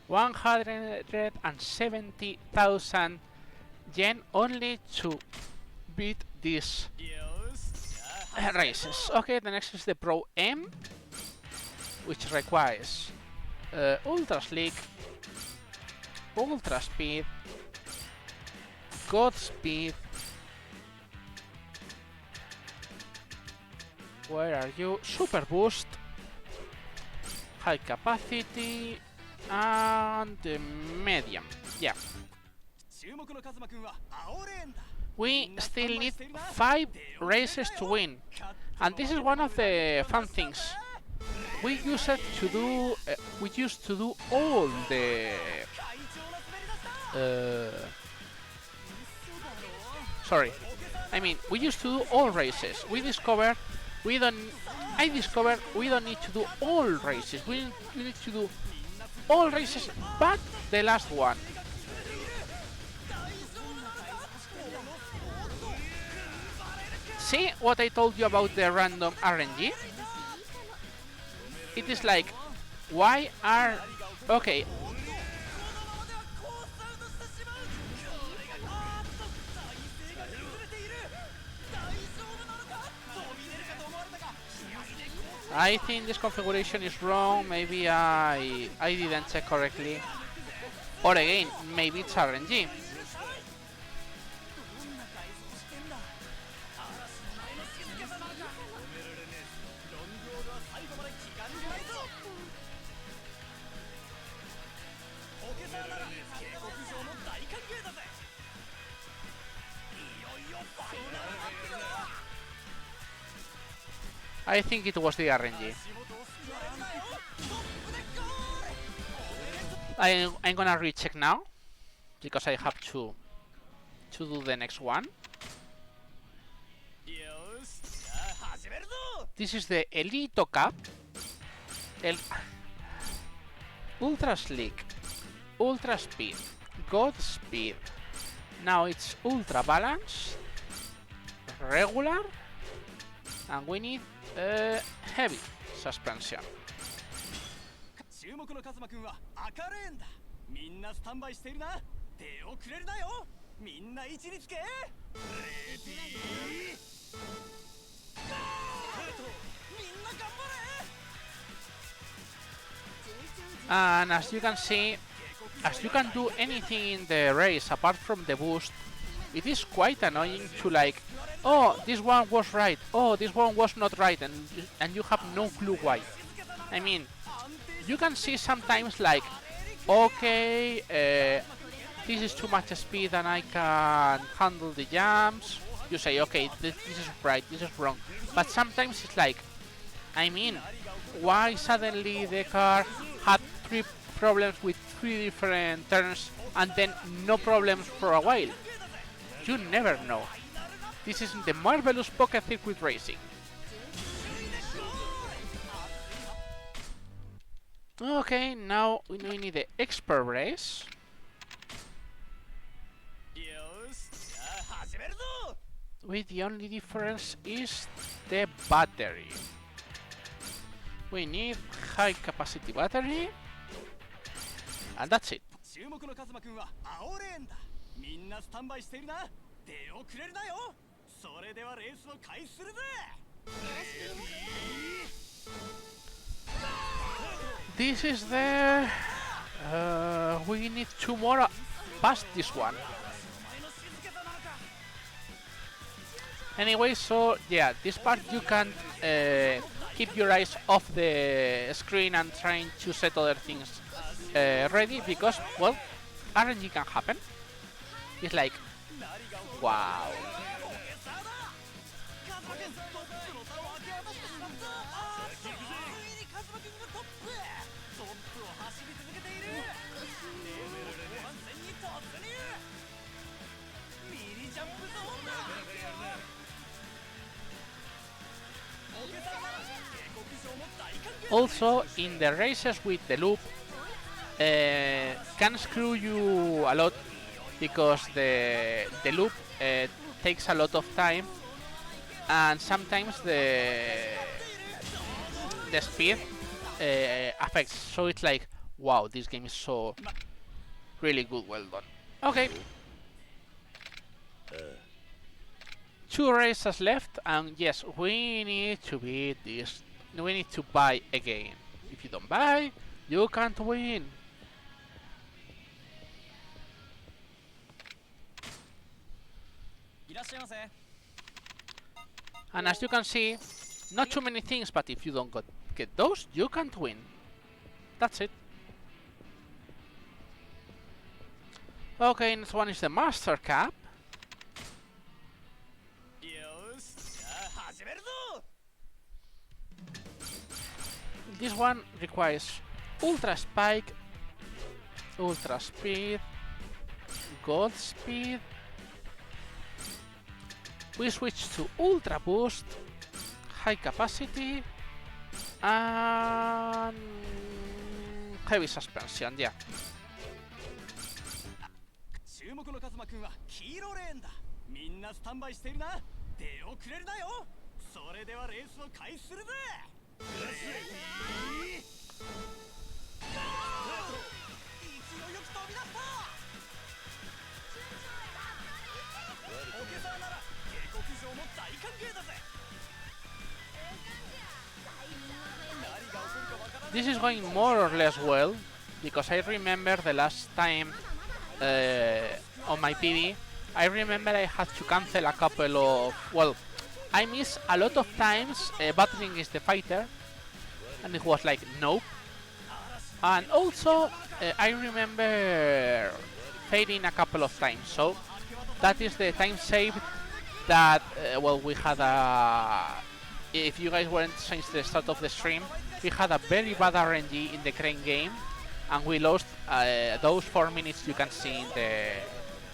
$170,000 yen only to beat these races. Okay, the next is the Pro M, which requires ultra slick, ultra speed, god speed. Where are you? Super boost, high capacity, and medium. Yeah. We still need 5 races to win, and this is one of the fun things. We used to do all the sorry, I mean we used to do all races. I discovered we don't need to do all races. We need to do all races but the last one. See what I told you about the random RNG? It is like, why are... Okay. I think this configuration is wrong. Maybe I didn't check correctly. Or again, maybe it's RNG. I think it was the RNG. I'm gonna recheck now because I have to do the next one. This is the Elito Cup. Ultra Slick, Ultra Speed, God Speed. Now it's Ultra Balance, Regular, and we need Heavy Suspension. And as you can see, as you can do anything in the race apart from the boost, it is quite annoying to like, oh, this one was right, oh, this one was not right, and you have no clue why. I mean, you can see sometimes like, okay, this is too much speed and I can handle the jumps. You say, okay, this is right, this is wrong. But sometimes it's like, I mean, why suddenly the car had 3 problems with 3 different turns and then no problems for a while? You never know. This is the marvelous pocket circuit racing. Okay, now we need the expert race. With the only difference is the battery. We need high capacity battery, and that's it. This is the... we need 2 more past this one. Anyway, so yeah, this part you can keep your eyes off the screen and trying to set other things ready, because, well, RNG can happen. It's like, wow. Also, in the races with the loop, can screw you a lot, because the loop takes a lot of time, and sometimes the speed affects. So it's like, wow, this game is so really good, well done. Okay. 2 races left, and yes, we need to beat this. We need to buy again. If you don't buy, you can't win. And as you can see, not too many things, but if you don't get those, you can't win. That's it. Okay, next one is the Master Cap. This one requires Ultra Spike, Ultra Speed, Gold Speed. We switch to Ultra Boost, High Capacity, and Heavy Suspension, yeah. 注目のカズマくんは黄色レーンだ。みんなスタンバイしているな。出遅れるなよ。それではレースを開始するぜ。勢いよく飛び出した。オケサーなら下克上も大歓迎だぜ。何が起こるかわからない。 This is going more or less well, because I remember the last time on my PB, I remember I had to cancel a couple of... Well, I missed a lot of times battling against the fighter, and it was like, nope. And also, I remember fading a couple of times, so that is the time saved that, well, we had a... If you guys weren't since the start of the stream, we had a very bad RNG in the crane game, and we lost those 4 minutes you can see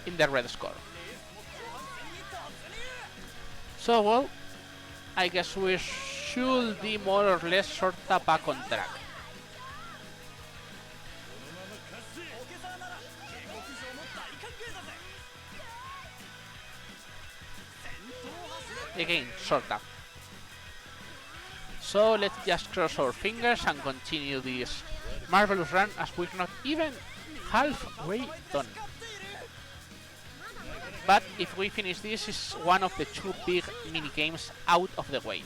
in the red score. So, well, I guess we should be more or less sort of back on track. Again, sort of. So let's just cross our fingers and continue this marvelous run as we're not even halfway done. But if we finish this, is one of the 2 big mini games out of the way,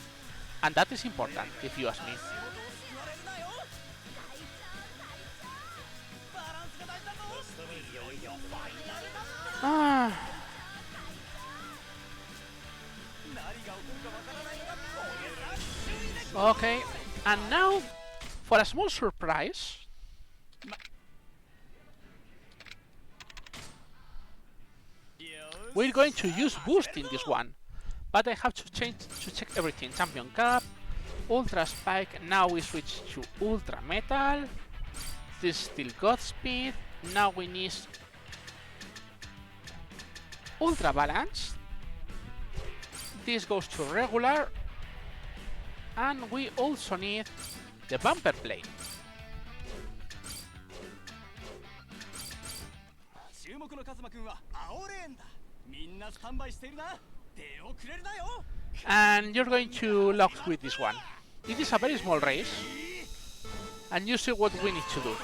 and that is important if you ask me. Okay, and now for a small surprise, we're going to use boost in this one, but I have to change to check everything. Champion Cap, Ultra Spike, now we switch to Ultra Metal, this is still Godspeed, now we need Ultra Balance, this goes to regular, and we also need the bumper plate. And you're going to lock with this one. It is a very small race, and you see what we need to do.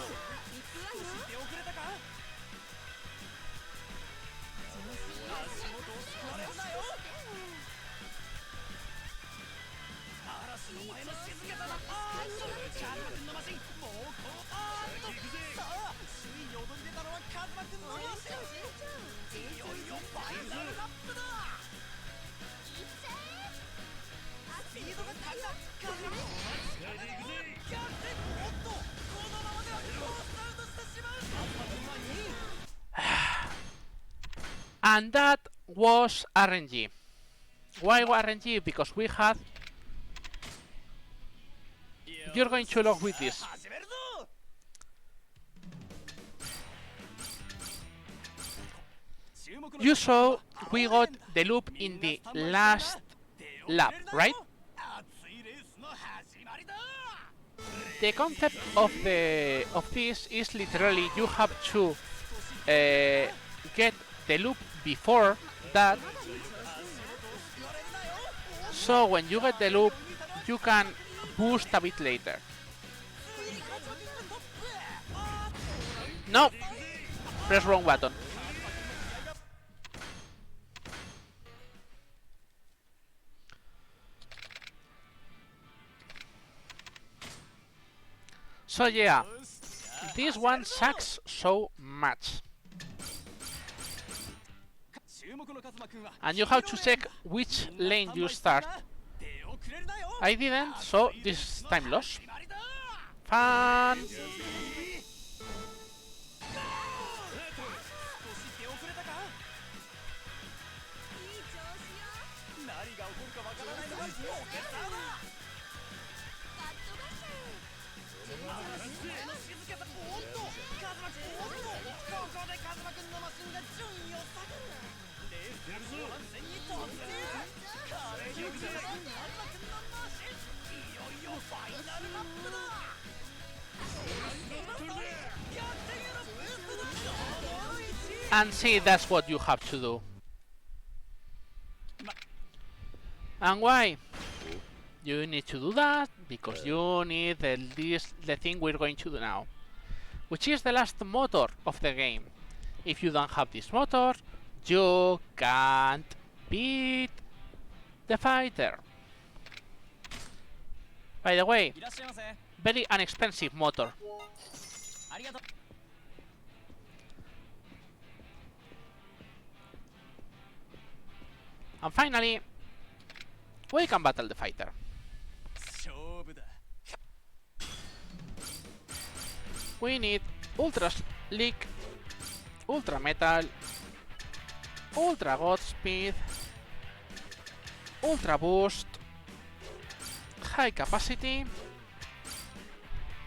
And that was RNG. Why RNG? Because we had... You're going to log with this. You saw we got the loop in the last lap, right? The concept of this is literally you have to get the loop before that, so when you get the loop you can boost a bit later. No! Press wrong button. So yeah, this one sucks so much. And you have to check which lane you start. I didn't, so this is time loss. fun. 少し出遅れたか。いい調子よ。何が起こるかわからないのがポケサーだ。バットバスター。静けさ。おっとカズマくん。おっとここでカズマくんのマシンが順位を下げる。レース後半戦に突入。華麗に崩れカズマくんのマシン。いよいよファイナルラップだ。逆転へのブーストだ。 And see, that's what you have to do. And why? You need to do that because you need the thing we're going to do now, which is the last motor of the game. If you don't have this motor, you can't beat the fighter. By the way, いらっしゃいませ。 very inexpensive motor. ありがとう。 And finally, we can battle the fighter. 勝負だ。 We need Ultra Slick, Ultra Metal, Ultra Godspeed, Ultra Boost, High Capacity,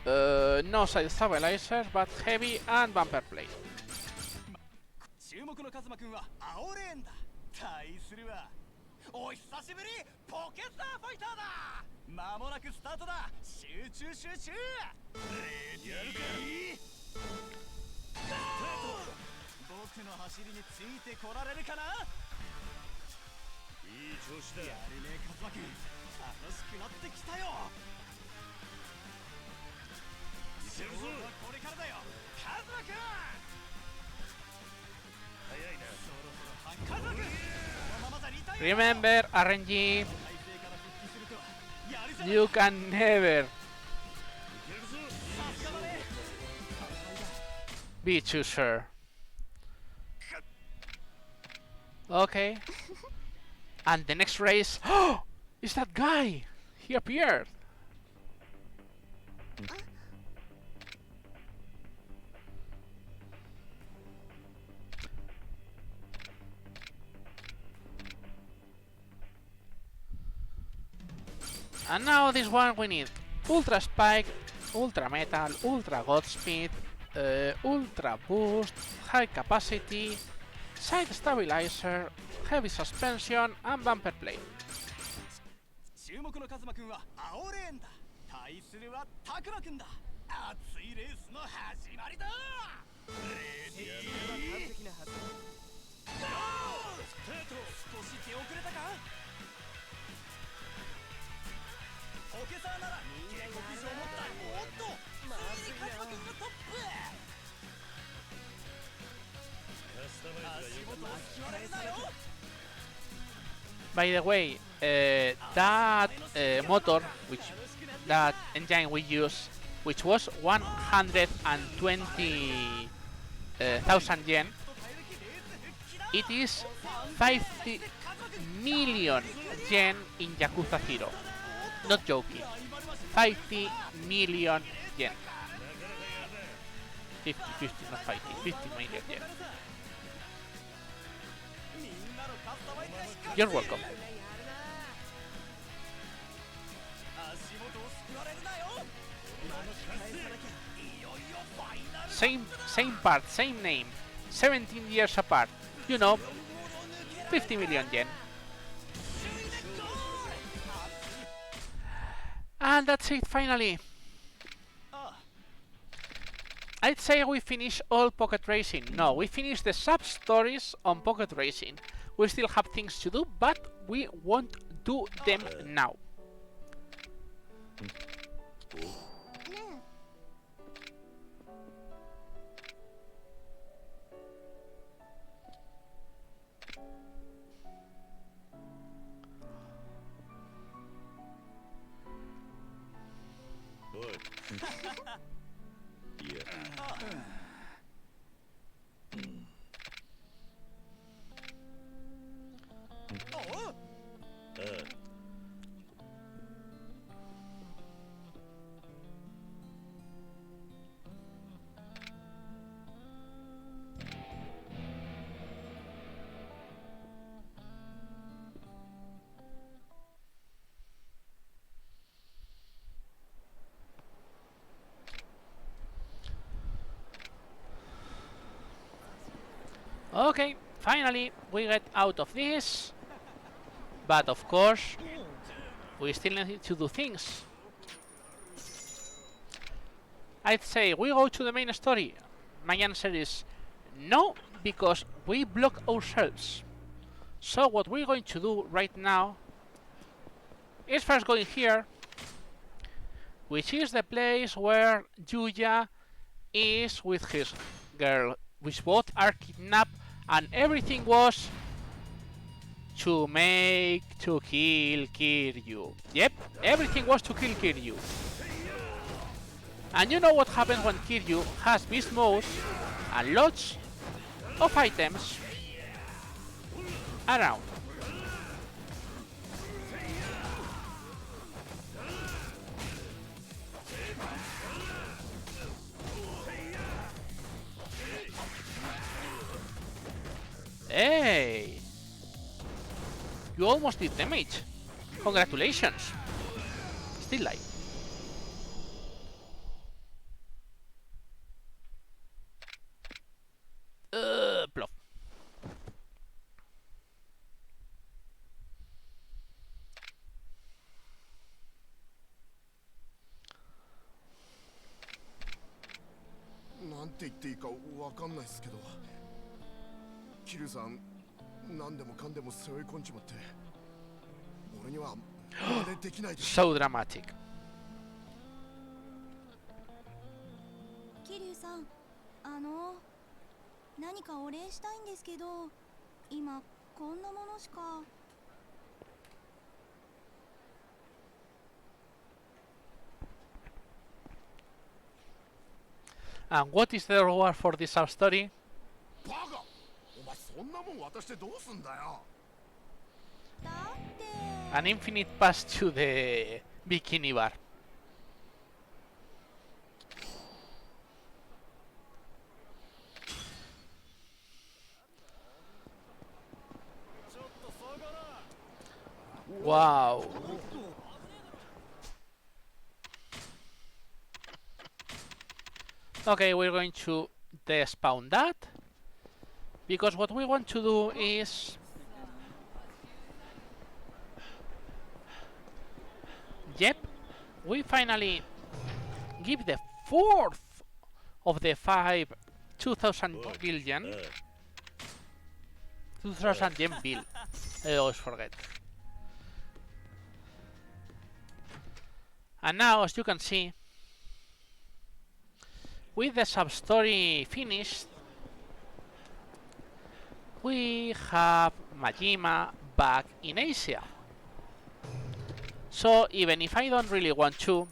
no side stabilizers, but Heavy and Bumper Plate. 注目のカズマくんは青レーンだ。対するはお久しぶりポケサーファイターだ。間もなくスタートだ。集中集中。レースやるかい。僕の走りについてこられるかな。いい調子だ。やるねカズマくん。楽しくなってきたよ。勝負はこれからだよカズマくん。 Remember, RNG, you can never be too sure. Okay. And the next race, is that guy? He appeared. And now this one we need Ultra Spike, Ultra Metal, Ultra Godspeed, Ultra Boost, High Capacity, Side Stabilizer, Heavy Suspension, and Bumper Plate. 注目のカズマくんは青レーンだ。対するはタクマくんだ。熱いレースの始まりだ。レディー完璧なはず。少し出遅れたか。 ポケサーなら警告状を持った。おっとついにカズマくんがトップ。足元を引かれるなよ。 By the way, that motor, that engine we use, which was 120,000 yen, it is 50 million yen in Yakuza 0. Not joking. 50 million yen. 50, not 50 million yen. You're welcome. Same part, same name, 17 years apart. You know, 50 million yen. And that's it, finally. I'd say we finished all Pocket Racing. No, we finished the sub-stories on Pocket Racing. We still have things to do, but we won't do them now. Okay, finally we get out of this. But of course, we still need to do things. I'd say we go to the main story. My answer is no, because we block ourselves. So what we're going to do right now is first going here, which is the place where Yuya is with his girl, which both are kidnapped, and everything was to kill Kiryu. Yep, everything was to kill Kiryu. And you know what happens when Kiryu has beast mode and lots of items around. Hey! You almost did damage. Congratulations. Still live. Plop. So dramatic. 桐生さん、何かお礼したいんですけど、今こんなものしか。And what is the reward for this story? An infinite pass to the bikini bar. Wow. Okay, we're going to despawn that, because what we want to do is yep, we finally give the fourth of the 2000 billion 2000 yen bill. I always forget. And now, as you can see, with the sub-story finished, we have Majima back in Asia. So even if I don't really want to,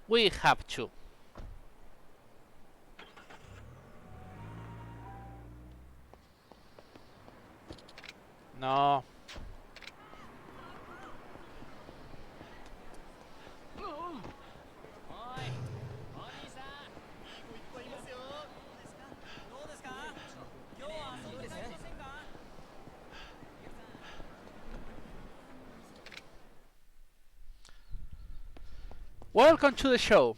we have to. No. Welcome to the show.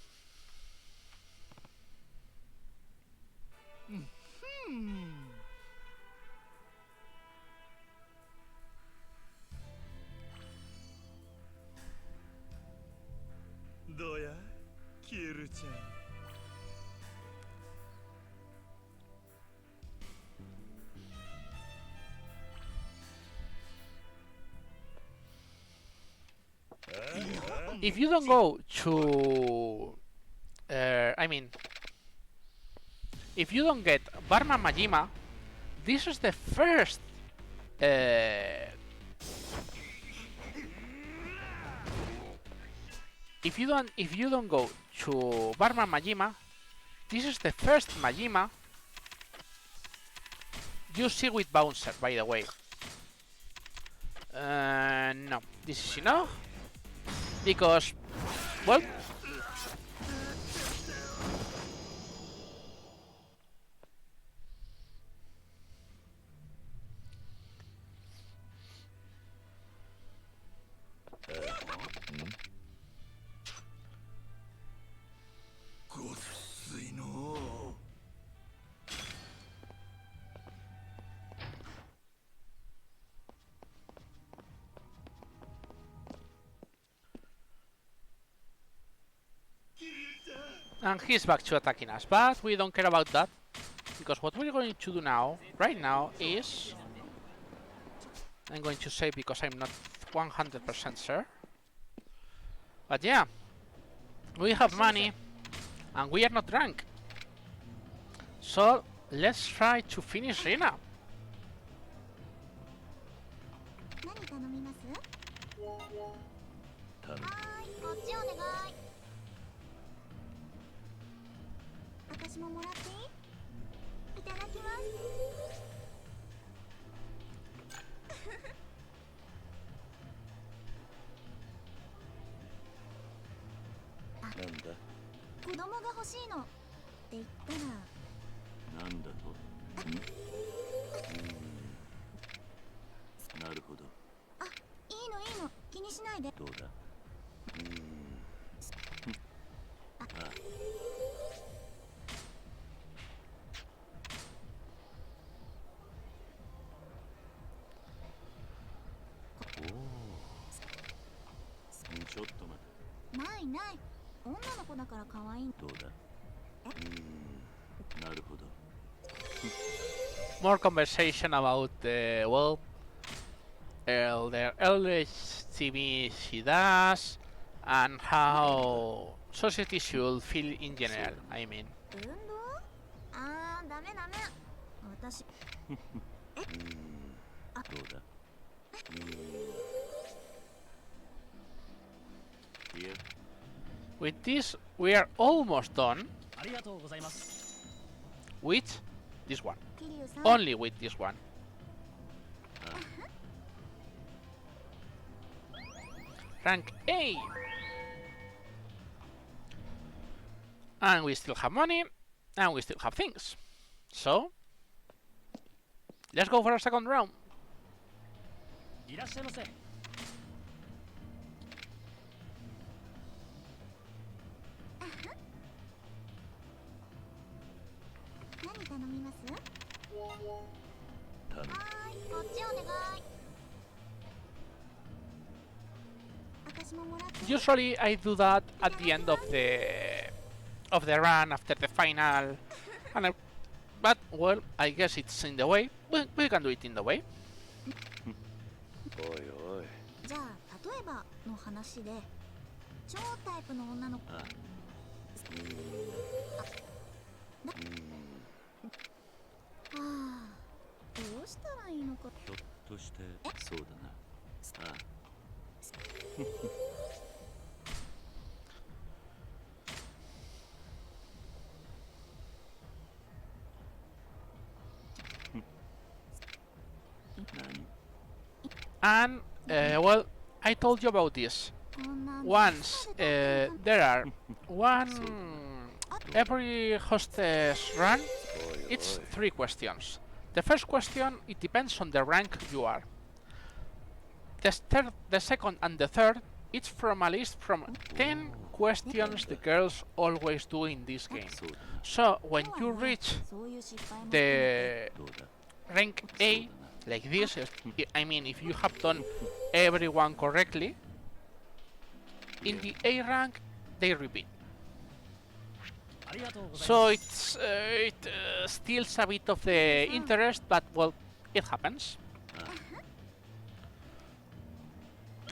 If you don't go to... if you don't get Barman Majima, this is the first... if you don't go to Barman Majima, this is the first Majima you see with Bouncer, by the way. No, this is enough. Because, well... And he's back to attacking us, but we don't care about that. Because what we're going to do now, right now, is... I'm going to say because I'm not 100% sure. But yeah, we have money and we are not drunk. So let's try to finish Rina. 何頼みます？頼む。はーい、こっちお願い。私ももらっていい？いただきます。なんだ。子供が欲しいのって言ったら。なんだと。なるほど。あ、いいのいいの、気にしないで。どうだ。あ。おお。ちょっと待て。ないない、女の子だから可愛い。どうだ。なるほど。More conversation about the, well, the LHTV she does and how society should feel in general, I mean. 運動？あー、ダメダメ。私。あ、どうだ。いや。With this, we are almost done ありがとうございます。 with this one. 桐生さん。 Only with this one. Rank A! And we still have money, and we still have things. So, let's go for a second round. いらっしゃいませ。何頼みます？頼む。はーい、こっちお願い。私ももらって。 Usually I do that at the end of the run after the final, but well, I guess it's in the way. We can do it in the way. おいおい。じゃあ、例えばの話で、超タイプの女の子。あ。はあ、どうしたらいいのか。ひょっとしてそうだな。ああ。And well, I told you about this. こんなんで Once there are one every hostess run, it's 3 questions. The first question, it depends on the rank you are. The second and the third, it's from a list from 10 questions the girls always do in this game. So when you reach そういう失敗も the どうだ。 rank A, like this, I mean, if you have done everyone correctly, in the A rank, they repeat. ありがとうございます。 So it steals a bit of the interest, but well, it happens.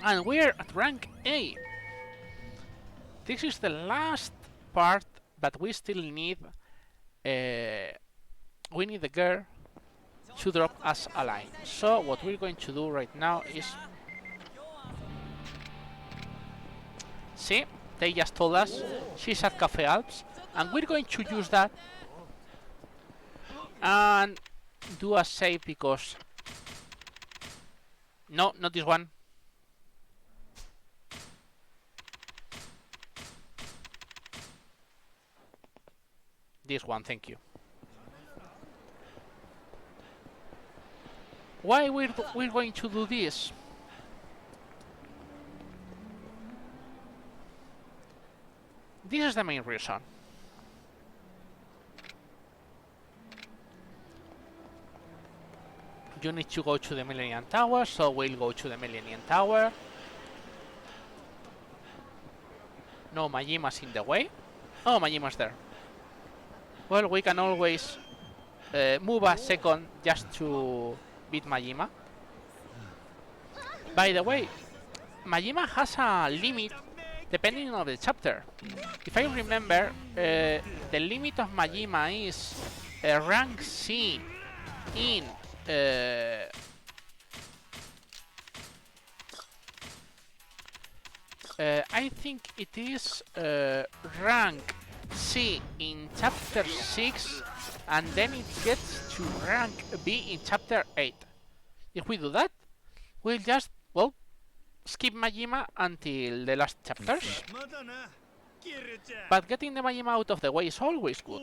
And we're at rank A. This is the last part, but we still need we need the girl to drop us a line. So what we're going to do right now is, see, they just told us she's at Cafe Alps, and we're going to use that and do a save because no, not this one. This one, thank you. Why we're going to do this? This is the main reason. You need to go to the Millennium Tower, so we'll go to the Millennium Tower. No Majima's in the way. Oh, Majima's there. Well, we can always move a second just to beat Majima. By the way, Majima has a limit depending on the chapter. If I remember, the limit of Majima is rank C in I think it is rank C in chapter 6, and then it gets to rank B in chapter 8. If we do that, we'll just, well, skip Majima until the last chapters. But getting the Majima out of the way is always good.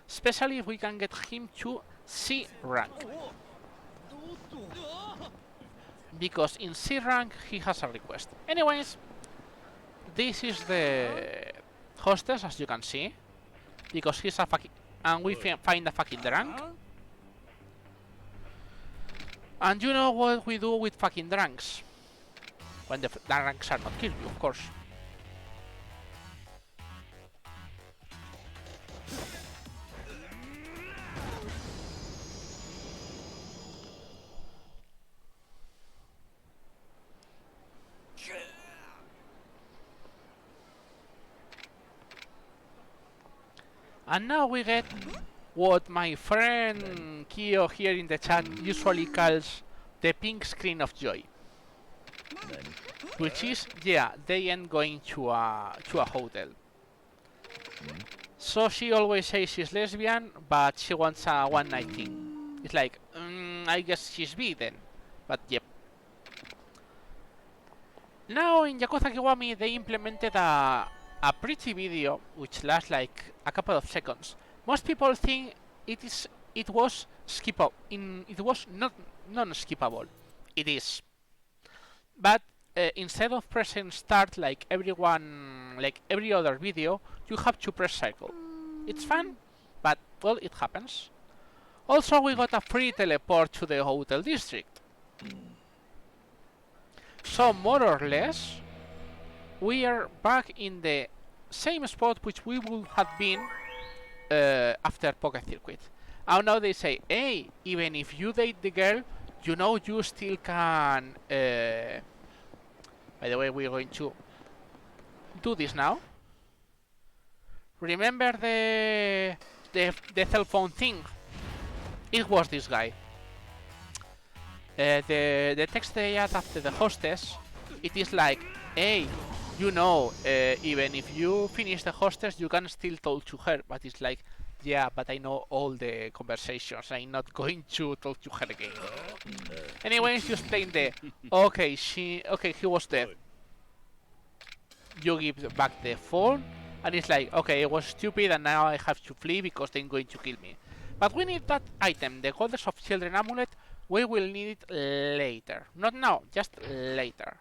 Especially if we can get him to C rank. Because in C rank he has a request. Anyways, this is the hostess, as you can see. Because he's a fucking... and we find a fucking drunk. And you know what we do with fucking drunks. When the drunks are not killed you, of course. And now we get what my friend Kyo here in the chat usually calls the pink screen of joy. Which is, yeah, they end going to a hotel. So she always says she's lesbian, but she wants a one-night thing. It's like, I guess she's bi then. But yep. Now in Yakuza Kiwami they implemented a pretty video which lasts like a couple of seconds. Most people think it was skippable. It was not non-skippable. It is. But instead of pressing start like every other video, you have to press circle. It's fun, but well, it happens. Also, we got a free teleport to the hotel district. So more or less, we are back in the same spot which we would have been after Pocket Circuit. And now they say, hey, even if you date the girl, you know you still can... By the way, we're going to do this now. Remember the cell phone thing? It was this guy. The text they add after the hostess, it is like, hey, you know, even if you finish the hostess, you can still talk to her. But it's like, yeah, but I know all the conversations. I'm not going to talk to her again. Anyways, you explain the, okay, he was dead. You give back the phone, and it's like, okay, I was stupid, and now I have to flee because they're going to kill me. But we need that item, the Goddess of Children amulet. We will need it later. Not now, just later.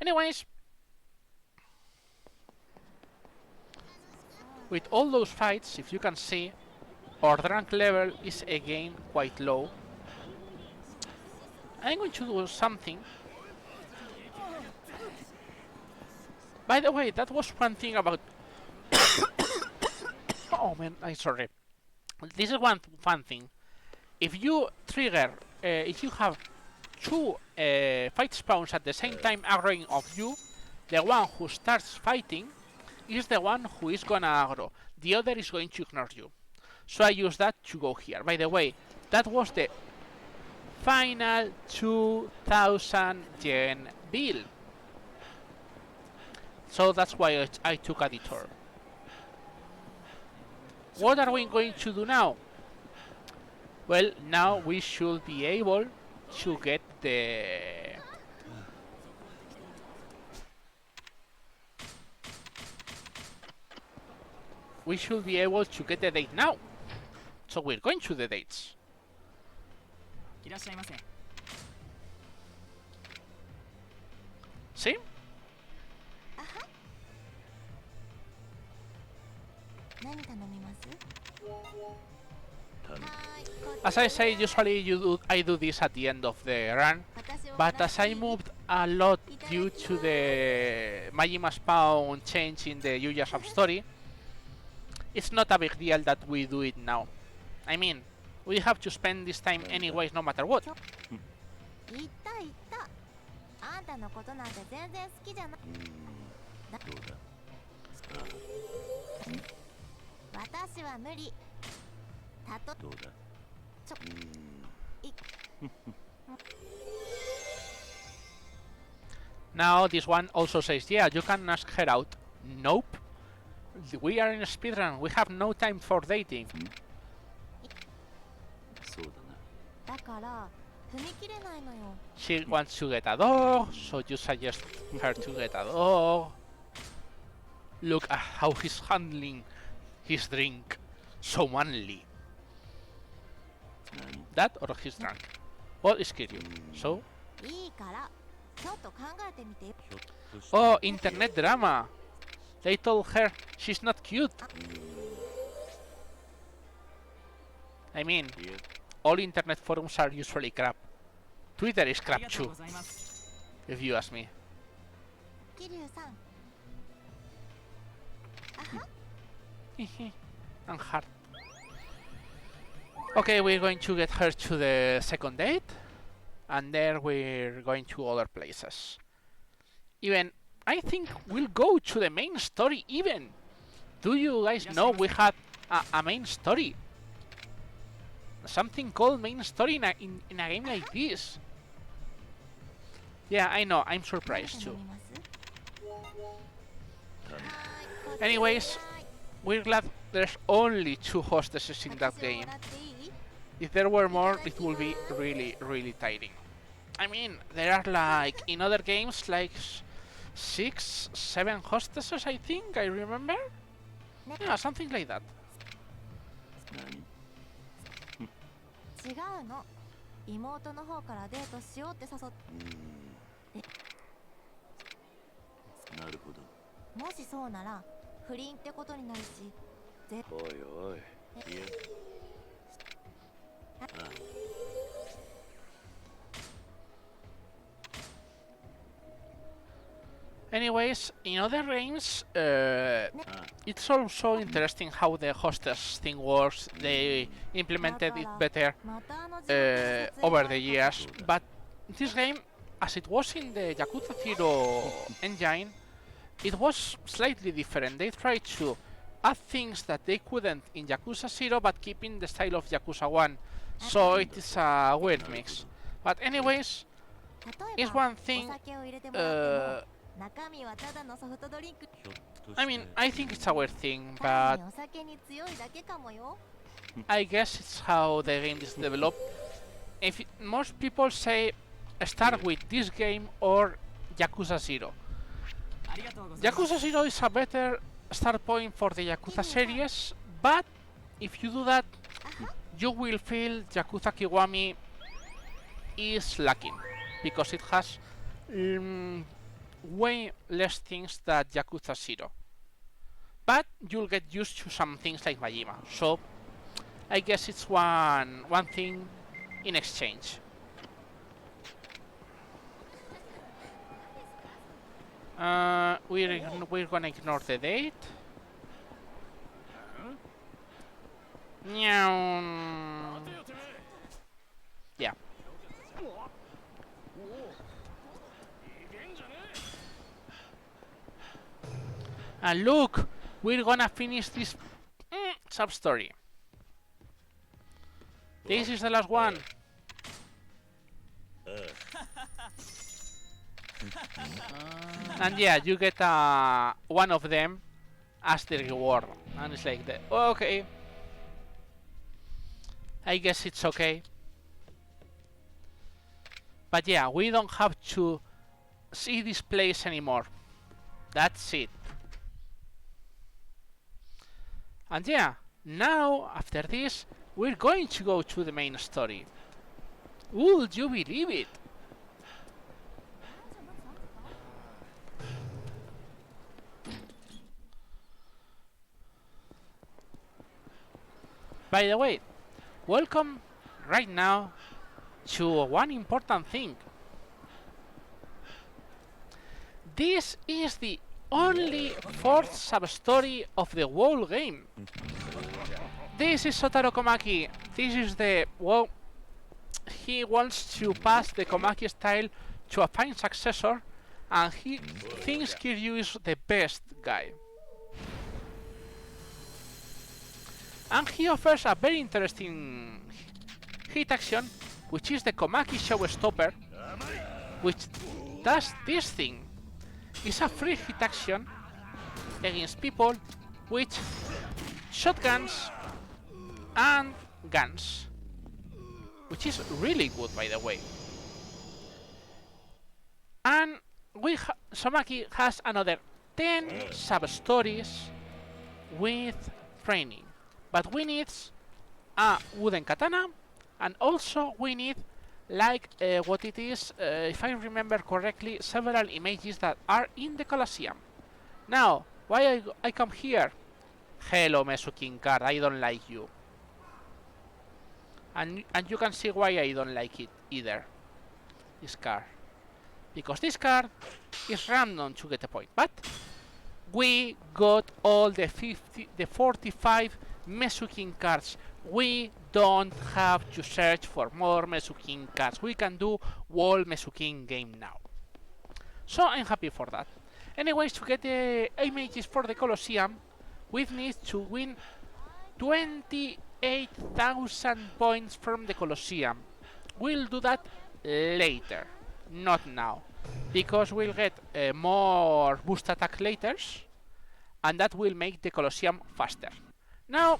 Anyways, with all those fights, if you can see, our drunk level is again quite low. I'm going to do something. By the way, that was one thing about... Oh man, I'm sorry. This is one fun thing. If you trigger, if you have two fight spawns at the same time aggroing of you, the one who starts fighting is the one who is gonna aggro. The other is going to ignore you. So I use that to go here. By the way, that was the final 2000 yen bill. So that's why I took a detour. What are we going to do now? Well, now we should be able to get the... We should be able to get the date now. So we're going to the dates. See? As I say, usually I do this at the end of the run, but as I moved a lot due to the Majima Spawn change in the Yuya Substory, it's not a big deal that we do it now. I mean, we have to spend this time anyways, no matter what. 言った言った。あんたのことなんて全然好きじゃない。どうださ私は無理。たとあどうだちょい Now this one also says, yeah, you can ask her out. Nope. We are in a speedrun. We have no time for dating. そうだなだから踏み切れないのよ。 She wants to get a dog, so you suggest her to get a dog. Look at how he's handling his drink. So manly. 何 That or he's drunk? What is curious? So? いいからちょっと考えてみてよ。ひょっとして Oh, internet drama. They told her she's not cute. I mean, いや all internet forums are usually crap. Twitter is あり crap がとう too, ございます if you ask me. 桐生さん。あは And hard. Okay, we're going to get her to the second date, and then we're going to other places. Even, I think we'll go to the main story even. Do you guys know we had a main story? Something called main story in a game like this. Yeah, I know, I'm surprised 飲 too. みます Anyways, we're glad there's only 2 hostesses in that 私を game. もらっていい If there were more, it would be really, really tiring. I mean, there are like, in other games, like 6, 7 hostesses, I think, I remember? Yeah, something like that. 何違うの。妹の方からデートしようって誘っなるほどもしそうなら不倫ってことになるしぜおいおいいやああ Anyways, in other games, ああ it's also interesting how the hostess thing works. They implemented it better またあの地獄の撮影 over が the ある years, but this game, as it was in the Yakuza 0 engine, it was slightly different. They tried to add things that they couldn't in Yakuza 0, but keeping the style of Yakuza 1, so it is a weird mix. But anyways, 例え it's ば one thing, お酒を入れてもらって uh, も中身はただのソフトドリンクひょっとして I mean, I think it's a weird thing, 単 but にお酒に強いだけかもよ I guess it's how the game is developed. If most people say start with this game or Yakuza 0. ありがとうございます Yakuza 0 is a better start point for the Yakuza series, but if you do that, you will feel Yakuza Kiwami is lacking because it has way less things than Yakuza 0. But you'll get used to some things like Majima, so I guess it's one thing in exchange. We're gonna ignore the date. Meow. Yeah. And look, we're gonna finish this sub-story. This is the last one. And yeah, you get one of them as the reward. And it's like, oh, okay. I guess it's okay. But yeah, we don't have to see this place anymore. That's it. And yeah, now, after this, we're going to go to the main story. Would you believe it? By the way, welcome right now to one important thing. This is the only fourth sub-story of the whole game. This is Sotaro Komaki. This is the... well, he wants to pass the Komaki style to a fine successor, and he thinks Kiryu is the best guy. And he offers a very interesting hit action, which is the Komaki Showstopper, which does this thing. It's a free hit action against people with shotguns and guns, which is really good, by the way. And Somaki has another 10 sub-stories with training, but we need a wooden katana, and also we need, like what it is, if I remember correctly, several images that are in the Colosseum. Now, why I come here? Hello, Mesukin card, I don't like you. And you can see why I don't like it either, this card. Because this card is random to get a point, but we got all the 45 Mesukin cards. We don't have to search for more Mesukin cards. We can do whole Mesukin game now. So I'm happy for that. Anyways, to get the images for the Colosseum, we need to win 28,000 points from the Colosseum. We'll do that later, not now, because we'll get more boost attack later, and that will make the Colosseum faster. Now,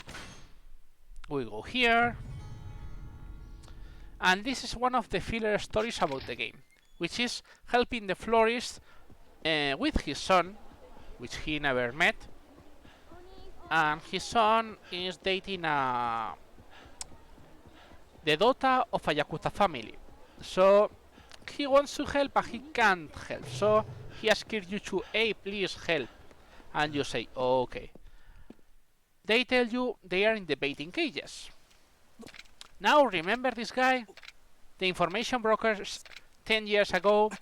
we go here, and this is one of the filler stories about the game, which is helping the florist with his son, which he never met, and his son is dating the daughter of a Yakuza family. So he wants to help, but he can't help. So he asks you to, hey, please help, and you say, okay. They tell you they are in the baiting cages. Now, remember this guy? The information brokers 10 years ago?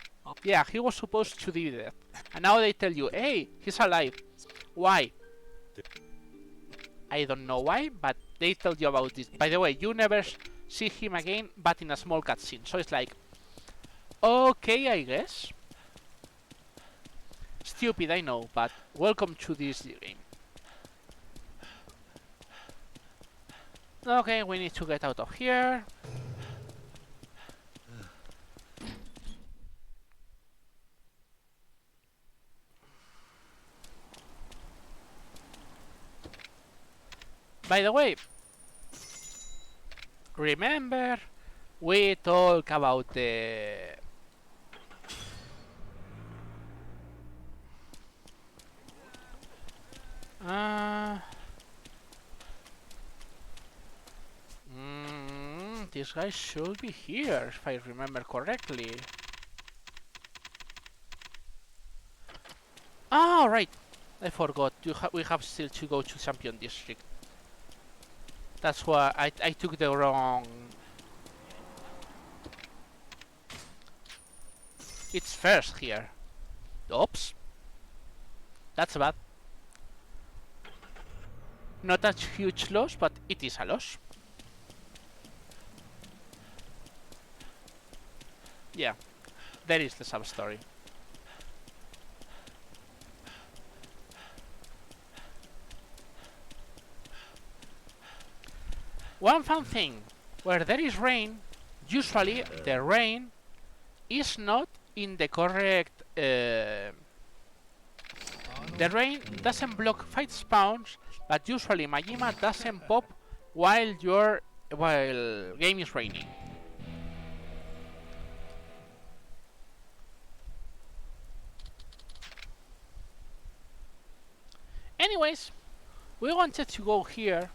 Yeah, he was supposed to be dead. And now they tell you, hey, he's alive. Why? I don't know why, but they tell you about this. By the way, you never see him again, but in a small cutscene. So it's like, okay, I guess. Stupid, I know, but welcome to this game. Okay, we need to get out of here. By the way, remember we talk about the this guy should be here, if I remember correctly. Oh, right. I forgot. We have still to go to Champion District. That's why I took the wrong... It's first here. Oops. That's bad. Not a huge loss, but it is a loss. Yeah, there is the sub-story. One fun thing, where there is rain, usually the rain is not in the correct... the rain doesn't block fight spawns, but usually Majima doesn't pop while game is raining. Anyways, we wanted to go here.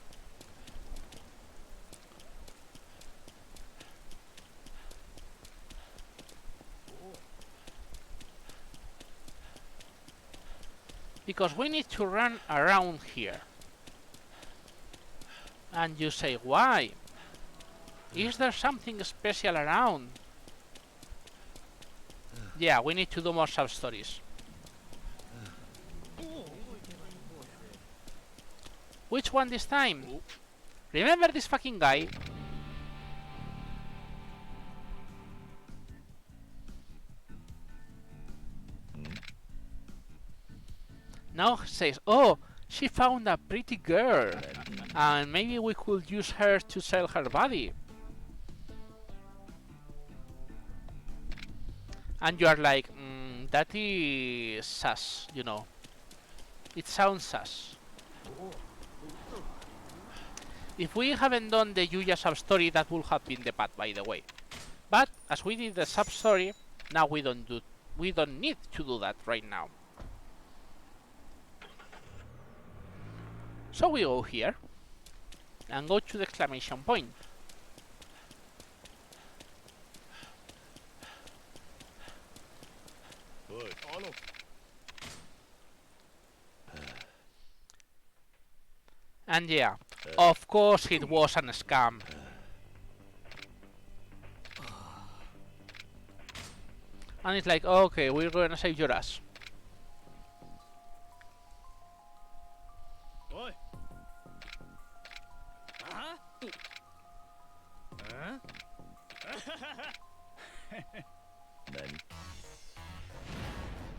Because we need to run around here. And you say, why? Is there something special around? Yeah, we need to do more sub-stories. Which one this time? Remember this fucking guy? Now says, oh, she found a pretty girl, and maybe we could use her to sell her body. And you are like, that is sus, you know. It sounds sus. If we haven't done the Yuya sub-story, that would have been the path, by the way. But as we did the sub-story, now we don't need to do that right now. So we go here and go to the exclamation point. And yeah, of course it was a scam. And it's like, okay, we're gonna save your ass.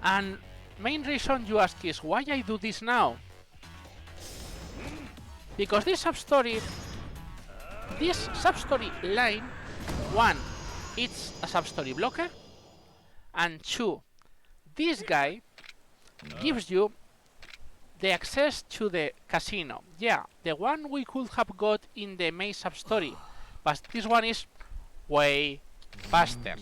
And main reason you ask is why I do this now? Because this sub-story line, one, it's a sub-story blocker, and two, this guy gives you the access to the casino. Yeah, the one we could have got in the main sub-story, but this one is way faster.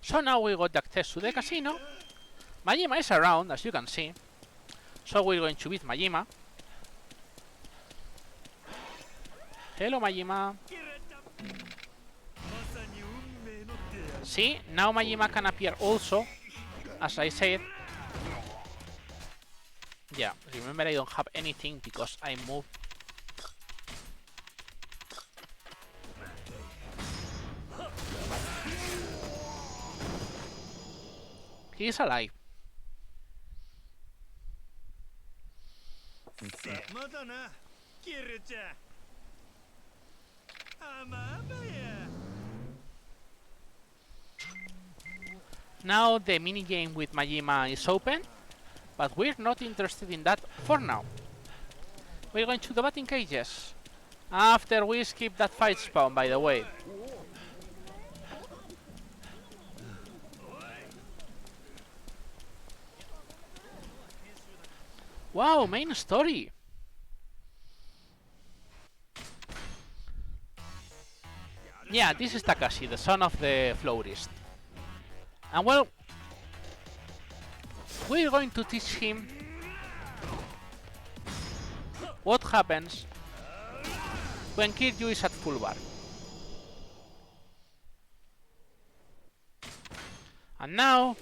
So now we got the access to the casino. Majima is around, as you can see. So we're going to beat Majima. Hello, Majima. See, now Majima can appear also, as I said. Yeah, remember I don't have anything because I moved. He is alive. Now the minigame with Majima is open, but we're not interested in that for now. We're going to the batting cages. After we skip that fight spawn, by the way. Wow, main story! Yeah, this is Takashi, the son of the florist. And well, we're going to teach him what happens when Kiryu is at full bar. And now,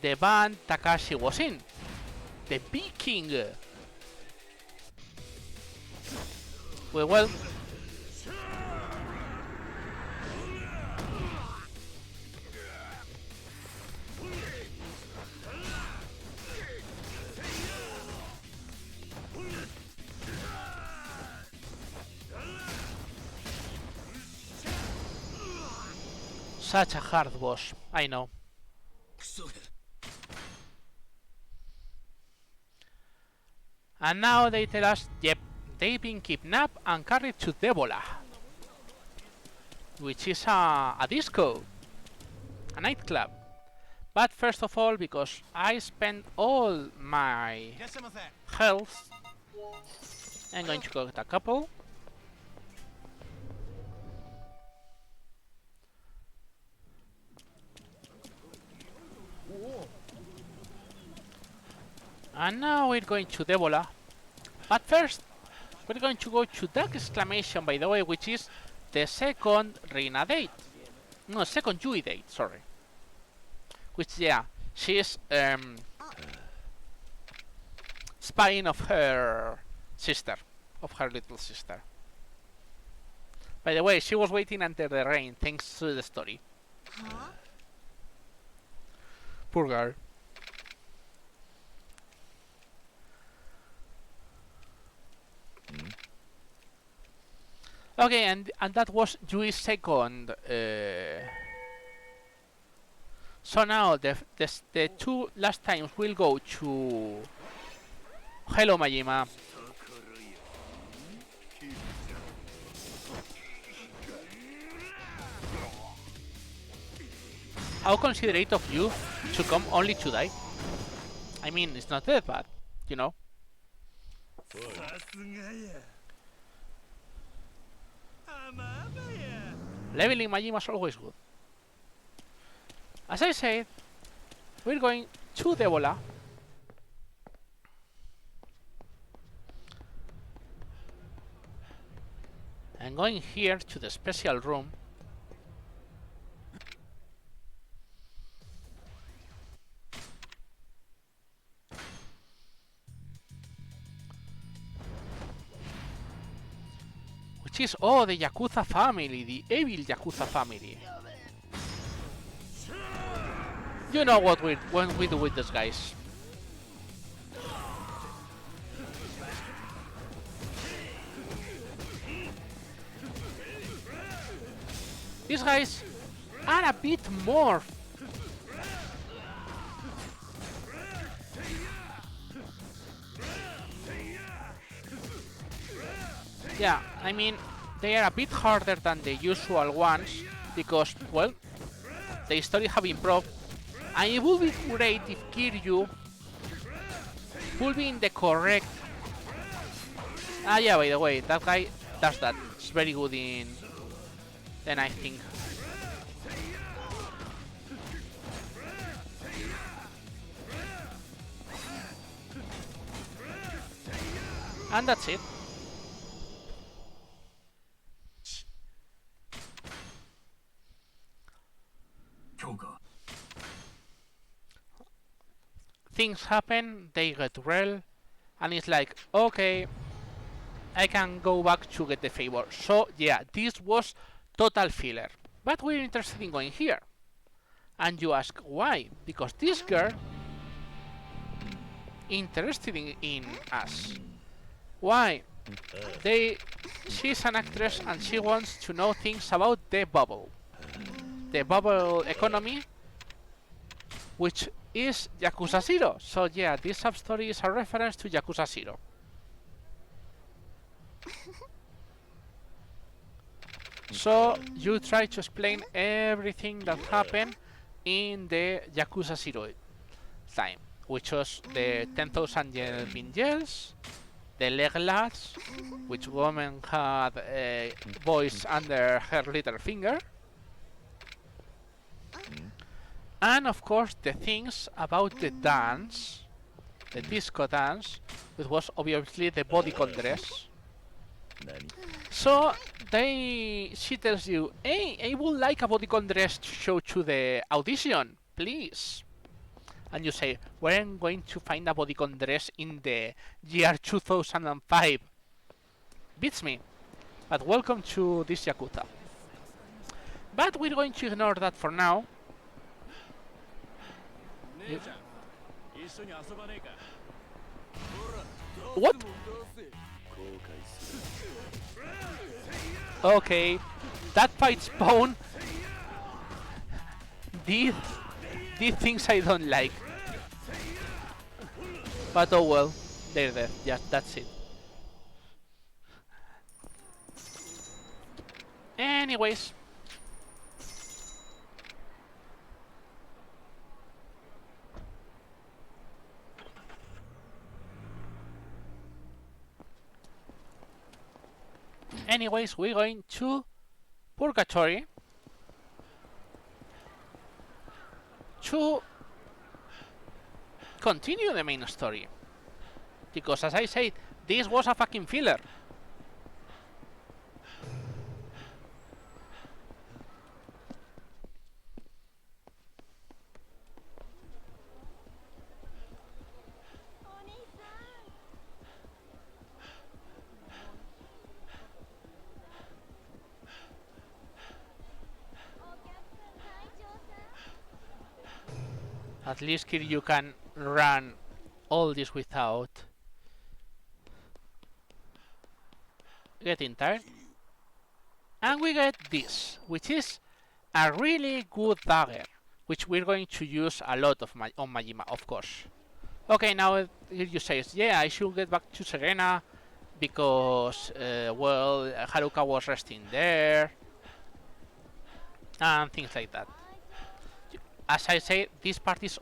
the band Takashi was in. The Viking! Well... Such a hard boss, I know. And now they tell us, yep, they've been kidnapped and carried to Debola, which is a disco, a nightclub. But first of all, because I spent all my health, I'm going to collect a couple. And now we're going to Debola. But first, we're going to go to that exclamation, by the way, which is the second Rina date. No, second Yui date, sorry. Which, yeah, she's spying of her sister, of her little sister. By the way, she was waiting under the rain thanks to the story. Poor girl. Okay, and that was Yui's second. So now the two last times we'll go to. Hello, Majima. How considerate of you to come only to die. I mean, it's not that bad, you know. Leveling Majima is always good. As I said, we're going to the bola. I'm going here to the special room. Which is, oh, the Yakuza family, the evil Yakuza family. You know what when we do with these guys. These guys are a bit more. Yeah, I mean, they are a bit harder than the usual ones because, well, the story have improved. And it would be great if Kiryu would be in the correct. Ah, yeah, by the way, that guy does that. It's very good in the night thing. And that's it. Things happen, they get real, and it's like, okay, I can go back to get the favor. So yeah, this was total filler. But we're interested in going here. And you ask why? Because this girl interested in us. Why? She's an actress and she wants to know things about the bubble. The bubble economy, which is Yakuza 0. So yeah, this substory is a reference to Yakuza 0. So you try to explain everything that happened in the Yakuza 0 time, which was the 10,000 yen jails, the leg lads, which woman had a voice under her little finger, and of course the things about the dance, the disco dance, which was obviously the bodycon dress. So she tells you, hey, I would like a bodycon dress to show to the audition, please. And you say, where am I going to find a bodycon dress in the year 2005? Beats me. But welcome to this Yakuza. But we're going to ignore that for now. What? Okay, that fight spawn did things I don't like. But oh well, they're there. Yeah, that's it. Anyways. We're going to Purgatory to continue the main story. Because as I said, this was a fucking filler. At least here you can run all this without getting tired. And we get this, which is a really good dagger, which we're going to use a lot of on Majima, of course. Okay, now here you say, yeah, I should get back to Serena because, well, Haruka was resting there, and things like that. As I say, this part is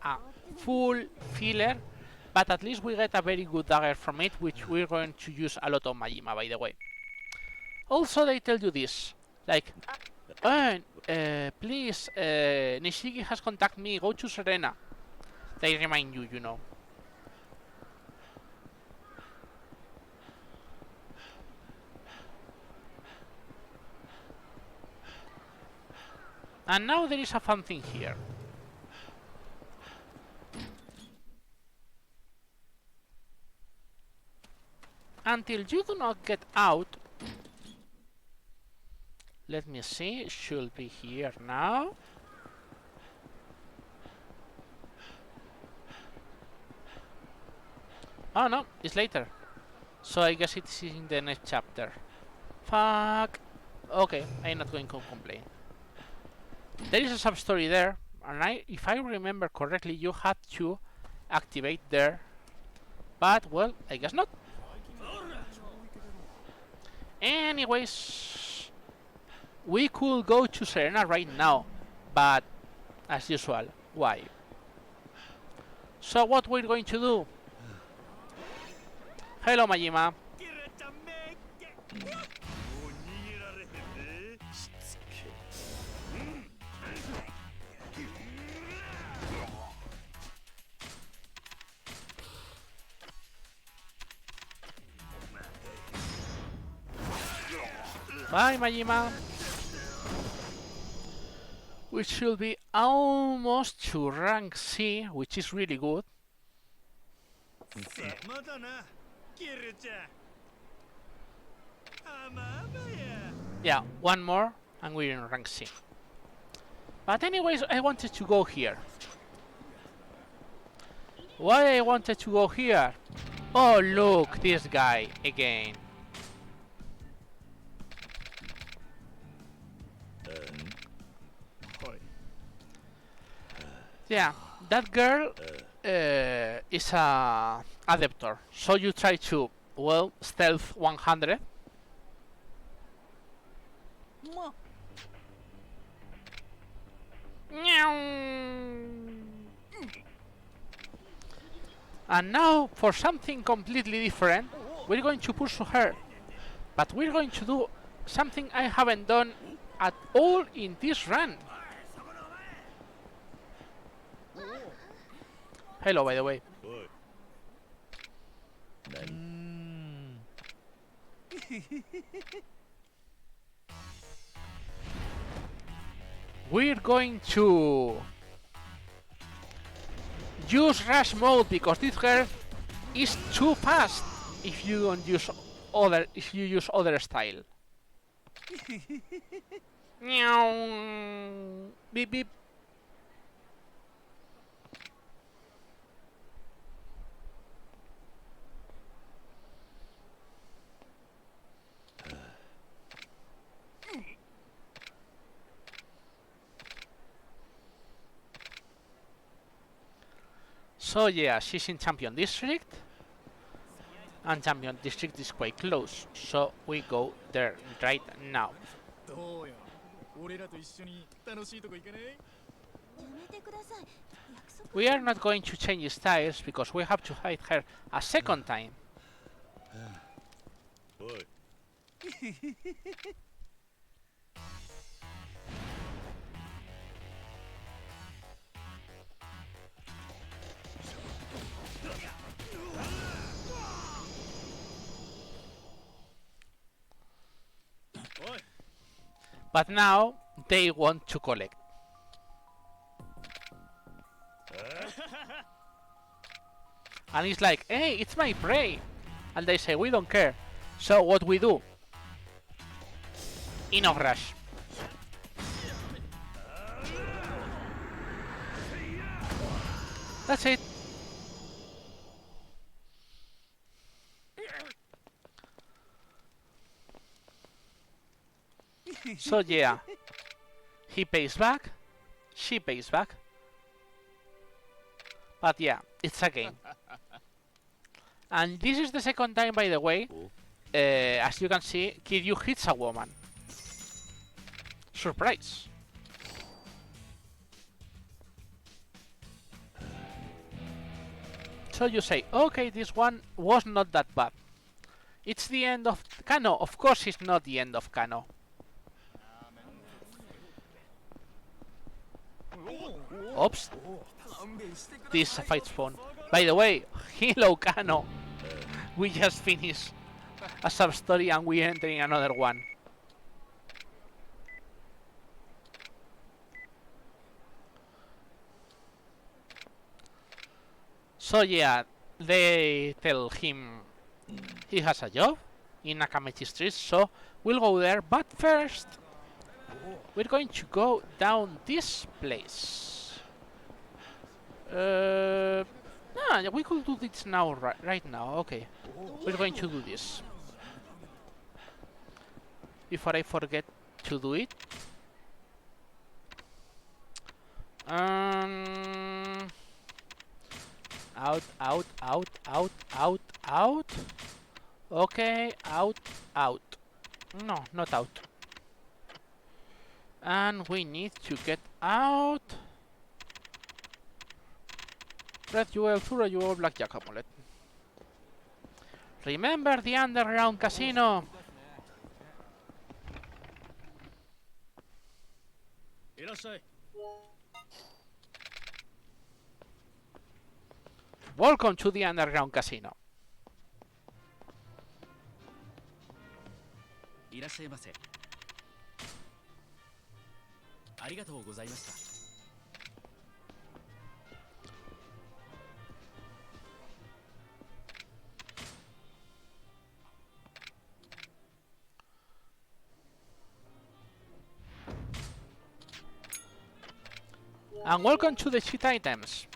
a full filler, but at least we get a very good dagger from it, which we're going to use a lot on Majima, by the way. Also, they tell you this, like, please, Nishiki has contacted me, go to Serena. They remind you, you know. And now there is a fun thing here. Until you do not get out, let me see, it should be here now. Oh no, it's later. So I guess it's in the next chapter. Fuck. Okay, I'm not going to complain. There is a sub-story there, and if I remember correctly, you had to activate there. But, well, I guess not. Anyways, we could go to Serena right now, but as usual, why? So what we're going to do? Hello, Majima. Bye, Majima. We should be almost to rank C, which is really good. Yeah, one more and we're in rank C. But anyways, I wanted to go here. Why I wanted to go here? Oh, look, this guy again. Yeah, that girl is a adapter. So you try to, well, stealth 100. And now, for something completely different, we're going to pursue her. But we're going to do something I haven't done at all in this run. Hello, by the way. We're going to use rush mode because this girl is too fast if you don't use other style. Beep beep. So yeah, she's in Champion District, and Champion District is quite close, so we go there right now. We are not going to change styles because we have to hide her a second time. But now they want to collect. And it's like, hey, it's my prey. And they say, we don't care. So what we do? Enough rush. That's it. So yeah, he pays back, she pays back. But yeah, it's a game. And this is the second time, by the way, as you can see, Kiryu hits a woman. Surprise. So you say, okay, this one was not that bad. It's the end of Kano. Of course it's not the end of Kano. Oops. This fight spawn. By the way, hello Kano. We just finished a sub-story and we're entering another one. So yeah, they tell him he has a job in Nakamichi Street, so we'll go there. But first, we're going to go down this place. We could do this now, right now. Okay, we're going to do this. Before I forget to do it. Out, out, out, out, out, out. Okay, out, out. No, not out. And we need to get out. Red jewel, Zura jewel, blackjack amulet. Remember the underground casino. Welcome to the underground casino. いらっしゃいませ。ありがとうございました。And welcome to the cheat items.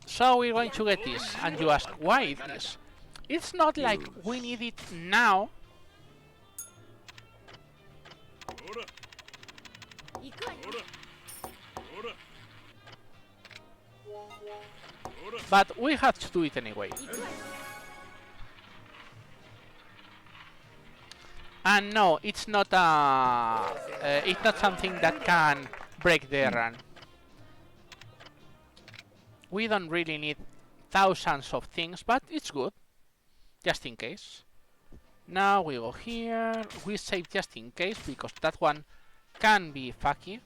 So we're going to get this, and you ask why this? It's not like we need it now. But we have to do it anyway. And no, it's not something that can break the run. We don't really need thousands of things, but it's good, just in case. Now we go here, we save just in case, because that one can be fucky,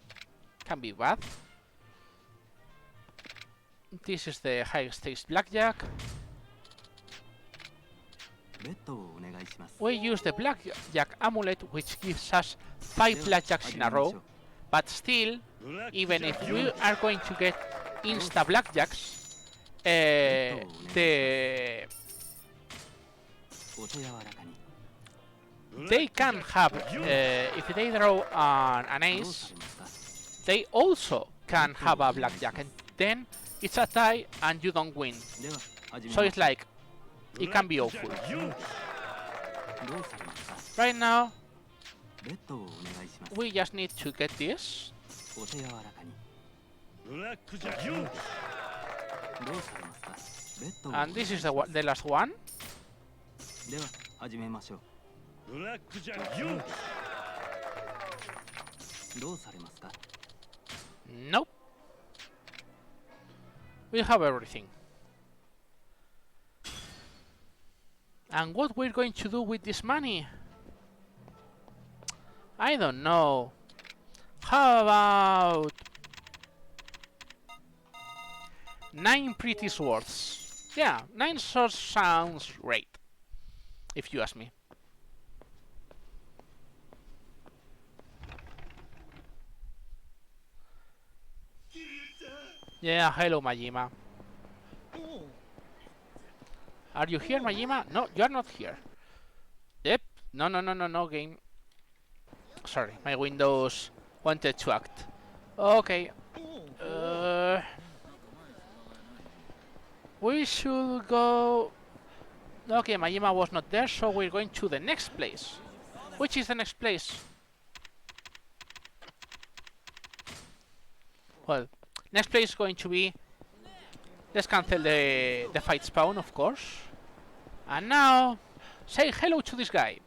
can be bad. This is the high stakes blackjack. We use the blackjack amulet, which gives us 5 blackjacks in a row, but still, even if we are going to get insta blackjacks, they can have, if they draw an ace, they also can have a blackjack, and then it's a tie and you don't win. So it's like, it can be awful. Right now, we just need to get this. And this is the last one. Nope. We have everything. And what we're going to do with this money? I don't know. How about 9 pretty swords? Yeah, 9 swords sounds great, if you ask me. Yeah, hello Majima. Are you here, Majima? No, you're not here. No, game. Sorry, my Windows wanted to act. Okay. We should go... Okay, Majima was not there, so we're going to the next place. Which is the next place? Well, next place is going to be... Let's cancel the fight spawn, of course. And now, say hello to this guy.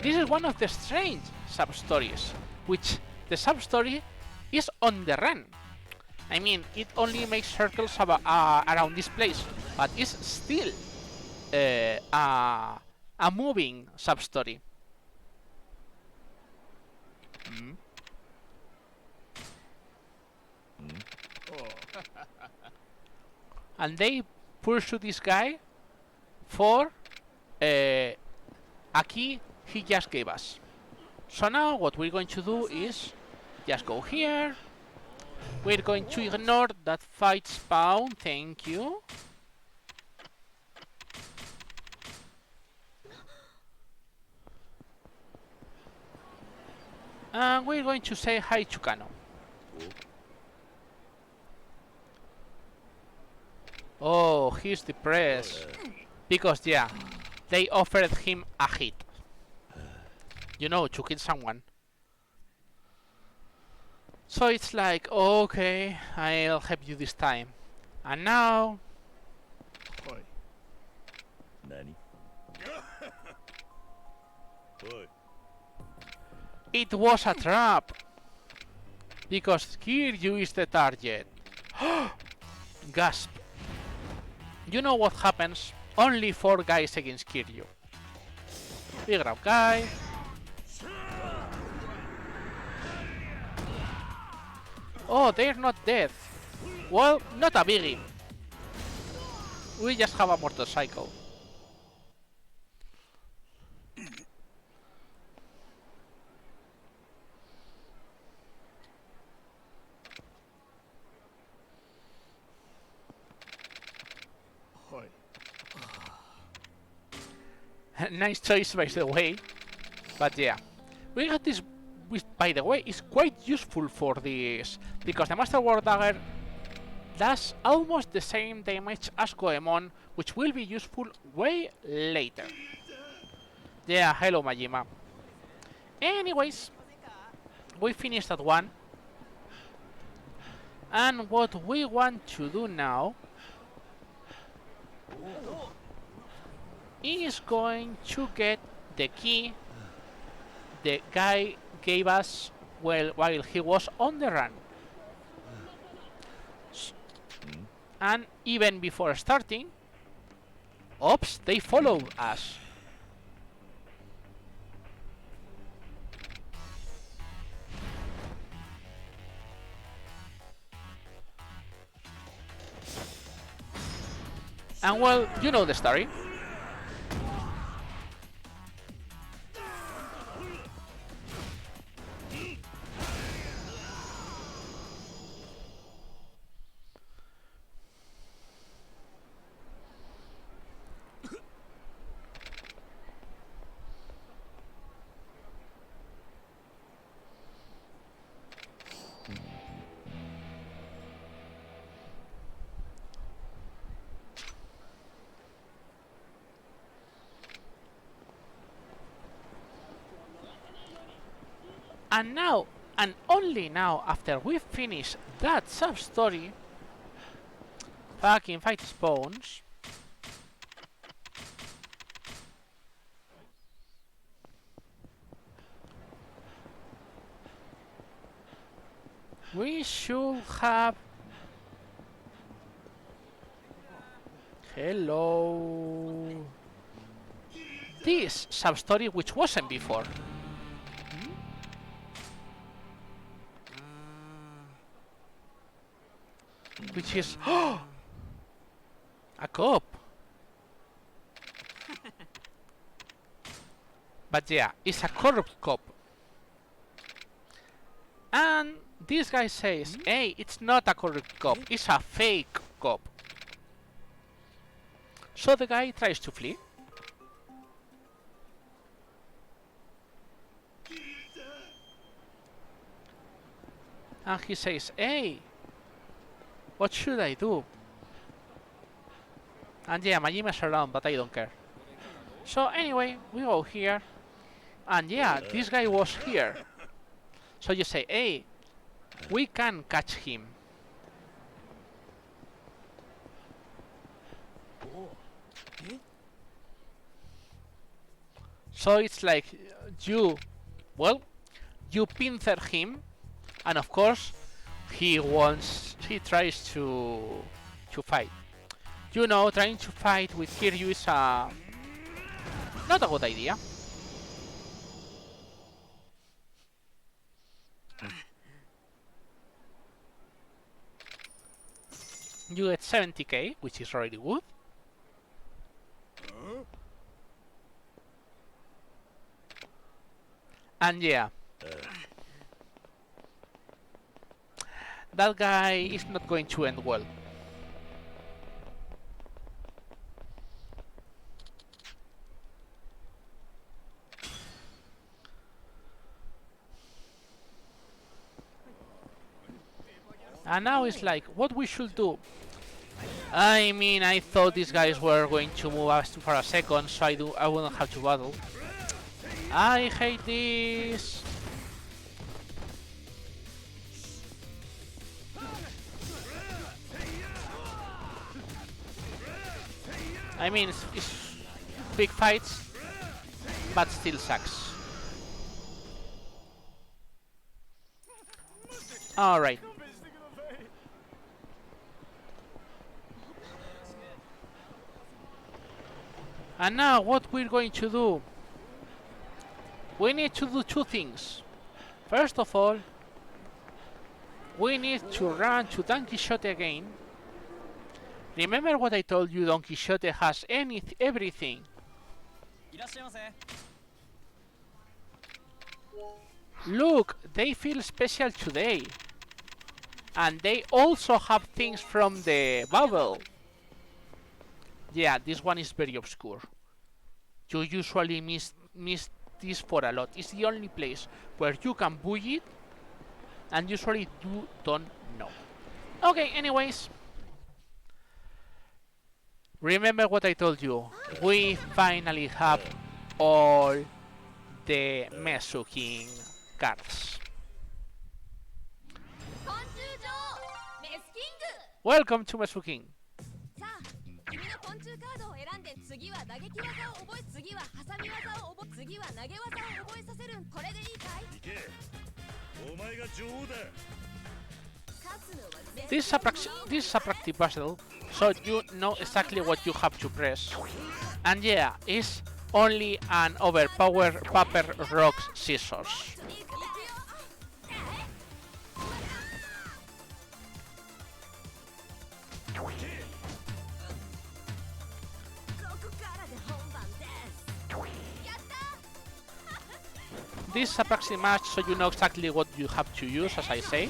This is one of the strange sub-stories, which the sub-story is on the run. I mean, it only makes circles around this place, but it's still a moving sub-story. And they pursue this guy for a key he just gave us. So now what we're going to do is just go here. We're going to ignore that fight spawn, thank you. And we're going to say hi to Kano. Oh, he's depressed. Because, yeah, they offered him a hit. You know, to kill someone. So it's like, okay, I'll help you this time. And now... Nani? It was a trap! Because Kiryu is the target. Gasp. You know what happens? Only 4 guys against Kiryu. We grab guy. Oh, they're not dead. Well, not a biggie. We just have a motorcycle. Nice choice, by the way. But yeah, we got this, which, by the way, is quite useful for this, because the Master War Dagger does almost the same damage as Goemon, which will be useful way later. Yeah, hello Majima. Anyways, we finished that one. And what we want to do now is going to get the key the guy gave us while he was on the run. And even before starting, oops, they followed us. And well, you know the story. And now, and only now, after we finish that sub-story, fucking fight spawns, we should have... Hello... This sub-story, which wasn't before. Which is... a cop! But yeah, it's a corrupt cop. And this guy says, hey, it's not a corrupt cop, it's a fake cop. So the guy tries to flee. And he says, hey, what should I do? And yeah, Majima's around, but I don't care. So anyway, we go here. And yeah, this guy was here. So you say, hey, we can catch him. So it's like you, well, you pincer him, and of course he tries to fight. You know, trying to fight with Kiryu is not a good idea. You get 70k, which is already good. And yeah, that guy is not going to end well. And now it's like, what we should do? I mean, I thought these guys were going to move us for a second, so I wouldn't have to battle. I hate this. I mean, it's big fights, but still sucks. Alright. And now what we're going to do? We need to do two things. First of all, we need to run to Don Quixote again. Remember what I told you, Don Quixote has everything. Look, they feel special today. And they also have things from the bubble. Yeah, this one is very obscure. You usually miss this for a lot. It's the only place where you can buy it, and usually you don't know. Okay, anyways. Remember what I told you. We finally have all the Mesu King cards. Welcome to Mesu King. This is a practice puzzle, so you know exactly what you have to press. And yeah, it's only an overpowered paper, rock, scissors. This is a practice match, so you know exactly what you have to use, as I say.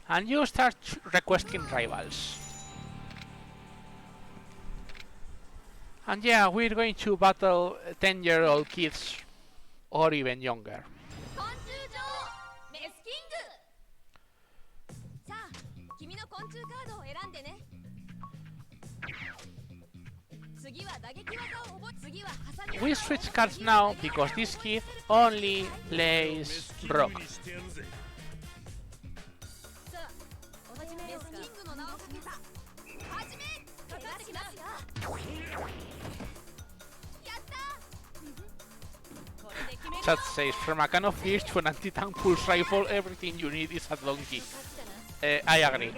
And you start requesting rivals. And yeah, we're going to battle 10-year-old kids or even younger. We switch cards now because this kid only plays rock. Chat says, from a can of fish to an anti-tank pulse rifle, everything you need is a donkey. I agree.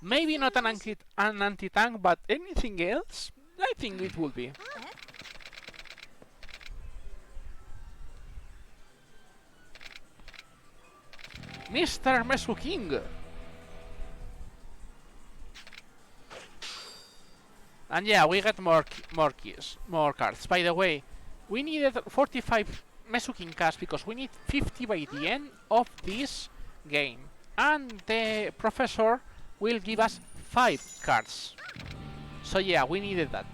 Maybe not an anti-tank, but anything else? I think it would be. Mr. Mesu King! And yeah, we get more keys, more cards. By the way, we needed 45 Mesukin cards because we need 50 by the end of this game. And the professor will give us 5 cards. So yeah, we needed that.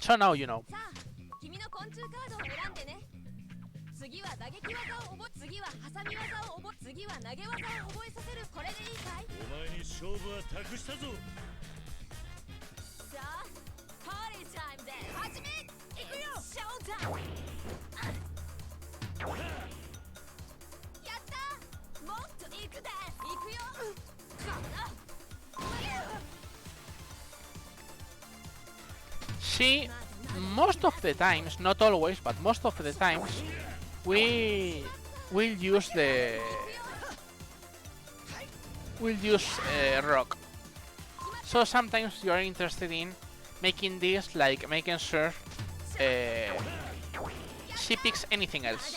So now you know. 君の昆虫カードを選んでね。次は打撃技を覚え、次は挟み技を覚え、次は投げ技を覚えさせる。これでいいかい？お前に勝負は託したぞ。さあ、パーティータイムで始め。いくよ。ショータイム。やった。もっといくで。いくよ。See, most of the times, not always, but most of the times, we will use rock. So sometimes you are interested in making this, like making sure she picks anything else.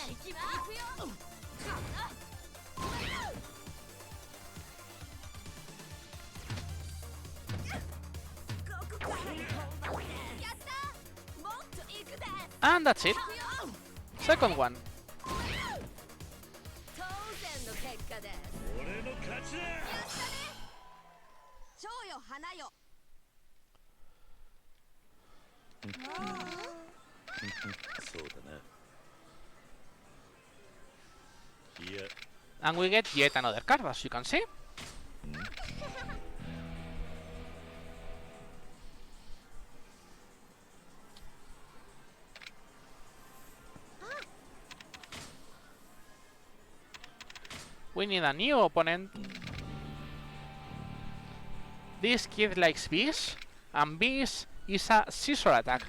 And that's it. Second one. And we get yet another card, as you can see. We need a new opponent. This kid likes bees, and bees is a scissor attack.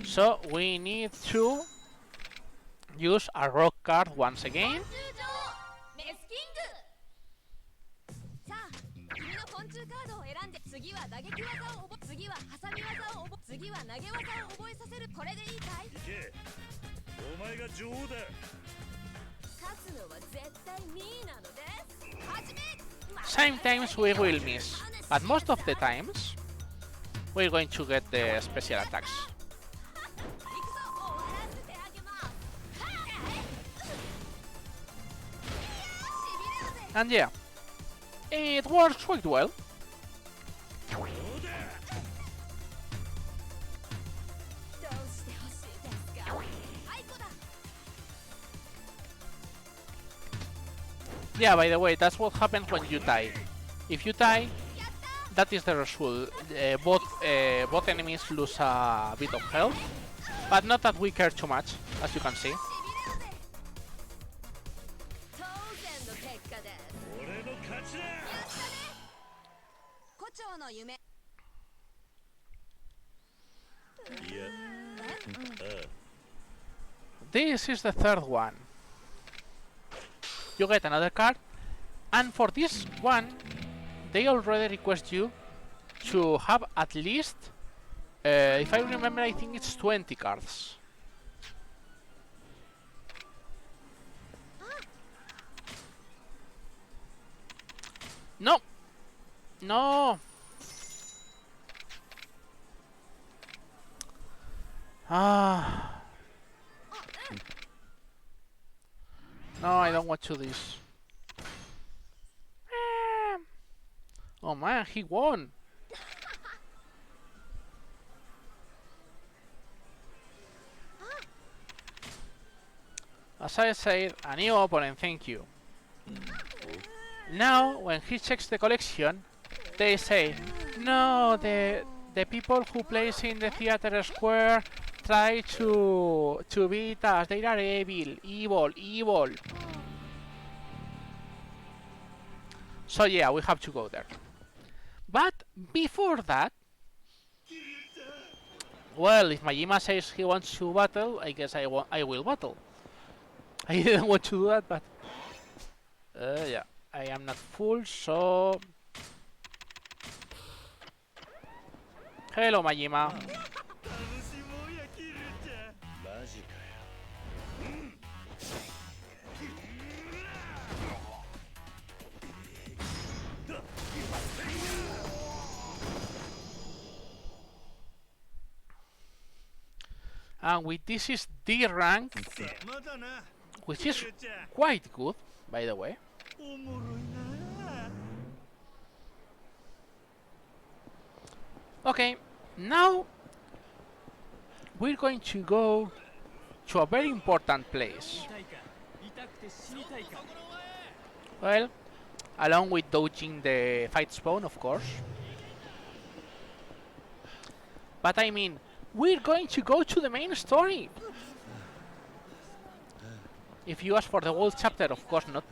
So we need to use a rock card once again. Sometimes we will miss, but most of the times we're going to get the special attacks. And yeah, it works quite well. Yeah, by the way, that's what happens when you tie. If you tie, that is the result. Both enemies lose a bit of health, but not that we care too much, as you can see. This is the third one. You get another card, and for this one, they already request you to have at least, if I remember, I think it's 20 cards. No! No! Ah. No, I don't want to do this. Oh man, he won! As I said, a new opponent, thank you. Now, when he checks the collection, they say, no, the people who plays in the theater square try to beat us, they are evil. So yeah, we have to go there. But before that, well, if Majima says he wants to battle, I guess I will battle. I didn't want to do that, but yeah, I am not full, so hello, Majima. And with this is D rank, まだな which is quite good, by the way. おもろいな Okay, now we're going to go to a very important place. 痛いか痛くて死にたいか Well, along with dodging the fight spawn, of course. But I mean, we're going to go to the main story. If you ask for the whole chapter, of course not.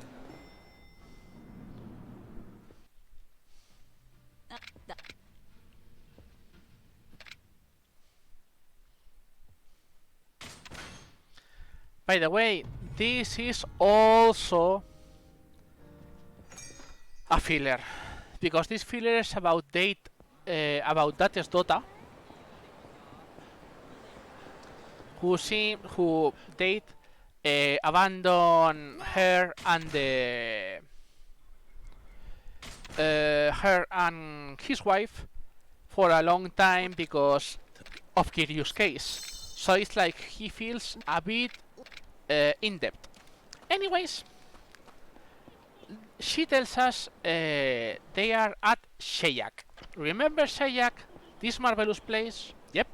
By the way, this is also a filler, because this filler is about Date's daughter, who Date abandoned her and her and his wife for a long time because of Kiryu's case. So it's like he feels a bit in depth. Anyways, she tells us they are at Sheyak. Remember Sheyak? This marvelous place? Yep.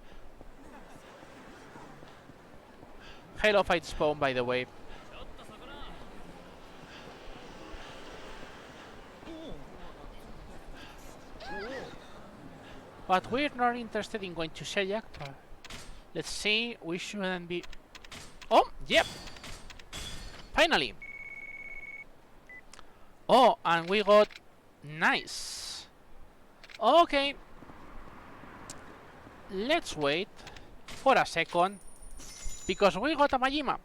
Halo fight spawn, by the way. But we're not interested in going to Sheyak. Let's see, we shouldn't be... Oh, yep! Finally! Oh, and we got... Nice! Okay. Let's wait for a second, because we got a Majima.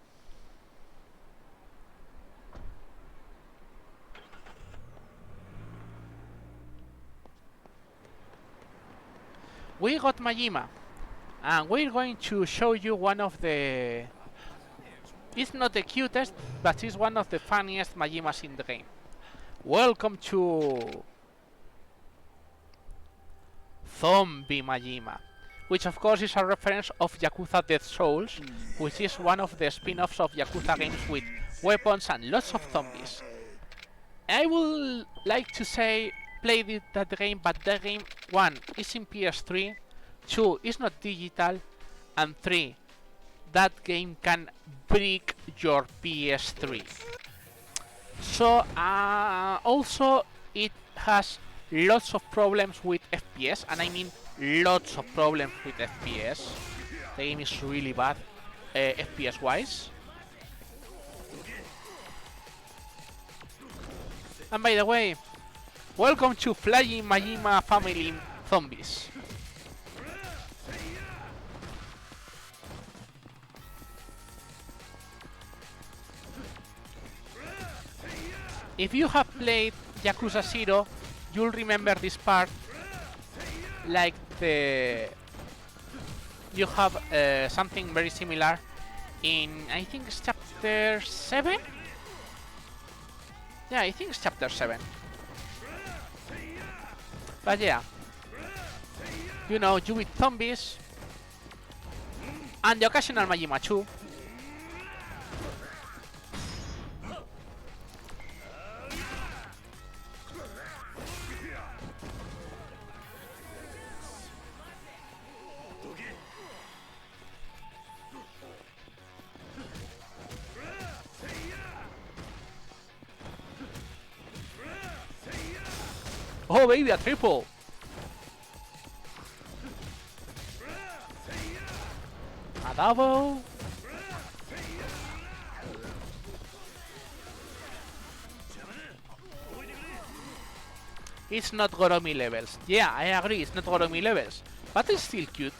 We got Majima, and we're going to show you one of the... It's not the cutest, but it's one of the funniest Majimas in the game. Welcome to... Zombie Majima, which of course is a reference of Yakuza Dead Souls, which is one of the spin-offs of Yakuza games with weapons and lots of zombies. I would like to say play that game, but that game, 1, is in PS3, 2, is not digital, and 3, that game can break your PS3. So, also it has lots of problems with FPS, and I mean lots of problems with FPS. The game is really bad, FPS wise. And by the way, welcome to Flying Majima Family Zombies. If you have played Yakuza 0, you'll remember this part, like you have something very similar in, I think it's chapter 7? Yeah, I think it's chapter 7. But yeah, you know, you with zombies and the occasional Majima 2. Oh baby, a triple! A double! It's not Goromi levels. Yeah, I agree, it's not Goromi levels. But it's still cute.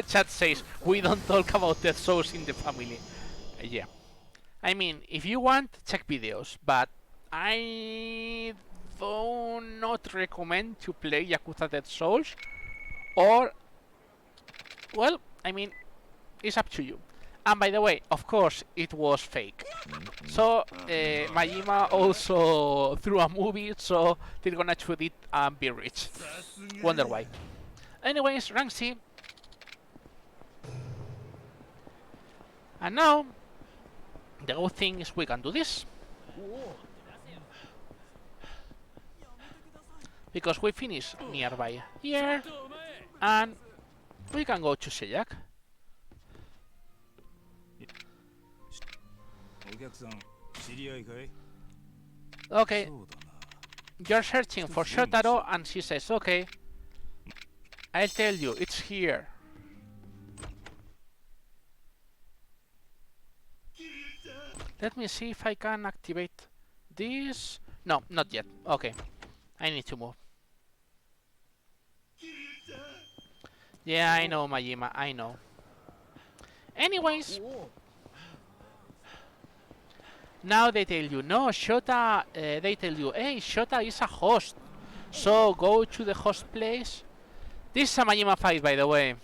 Chat says, we don't talk about Dead Souls in the family. Yeah. I mean, if you want, check videos, but I do not recommend to play Yakuza Dead Souls, or, well, I mean, it's up to you. And by the way, of course, it was fake. So Majima also threw a movie, so they're gonna shoot it and be rich. Wonder why. Anyways, rank C. And now, the good thing is we can do this. Because we finish nearby here, and we can go to Sejak. Okay, you're searching for Shotaro, and she says, okay, I'll tell you, it's here. Let me see if I can activate this. No, not yet. Okay, I need to move. Yeah, I know, Majima, I know. Anyways, now they tell you, no, Shota, they tell you, hey, Shota is a host. So go to the host place. This is a Majima fight, by the way.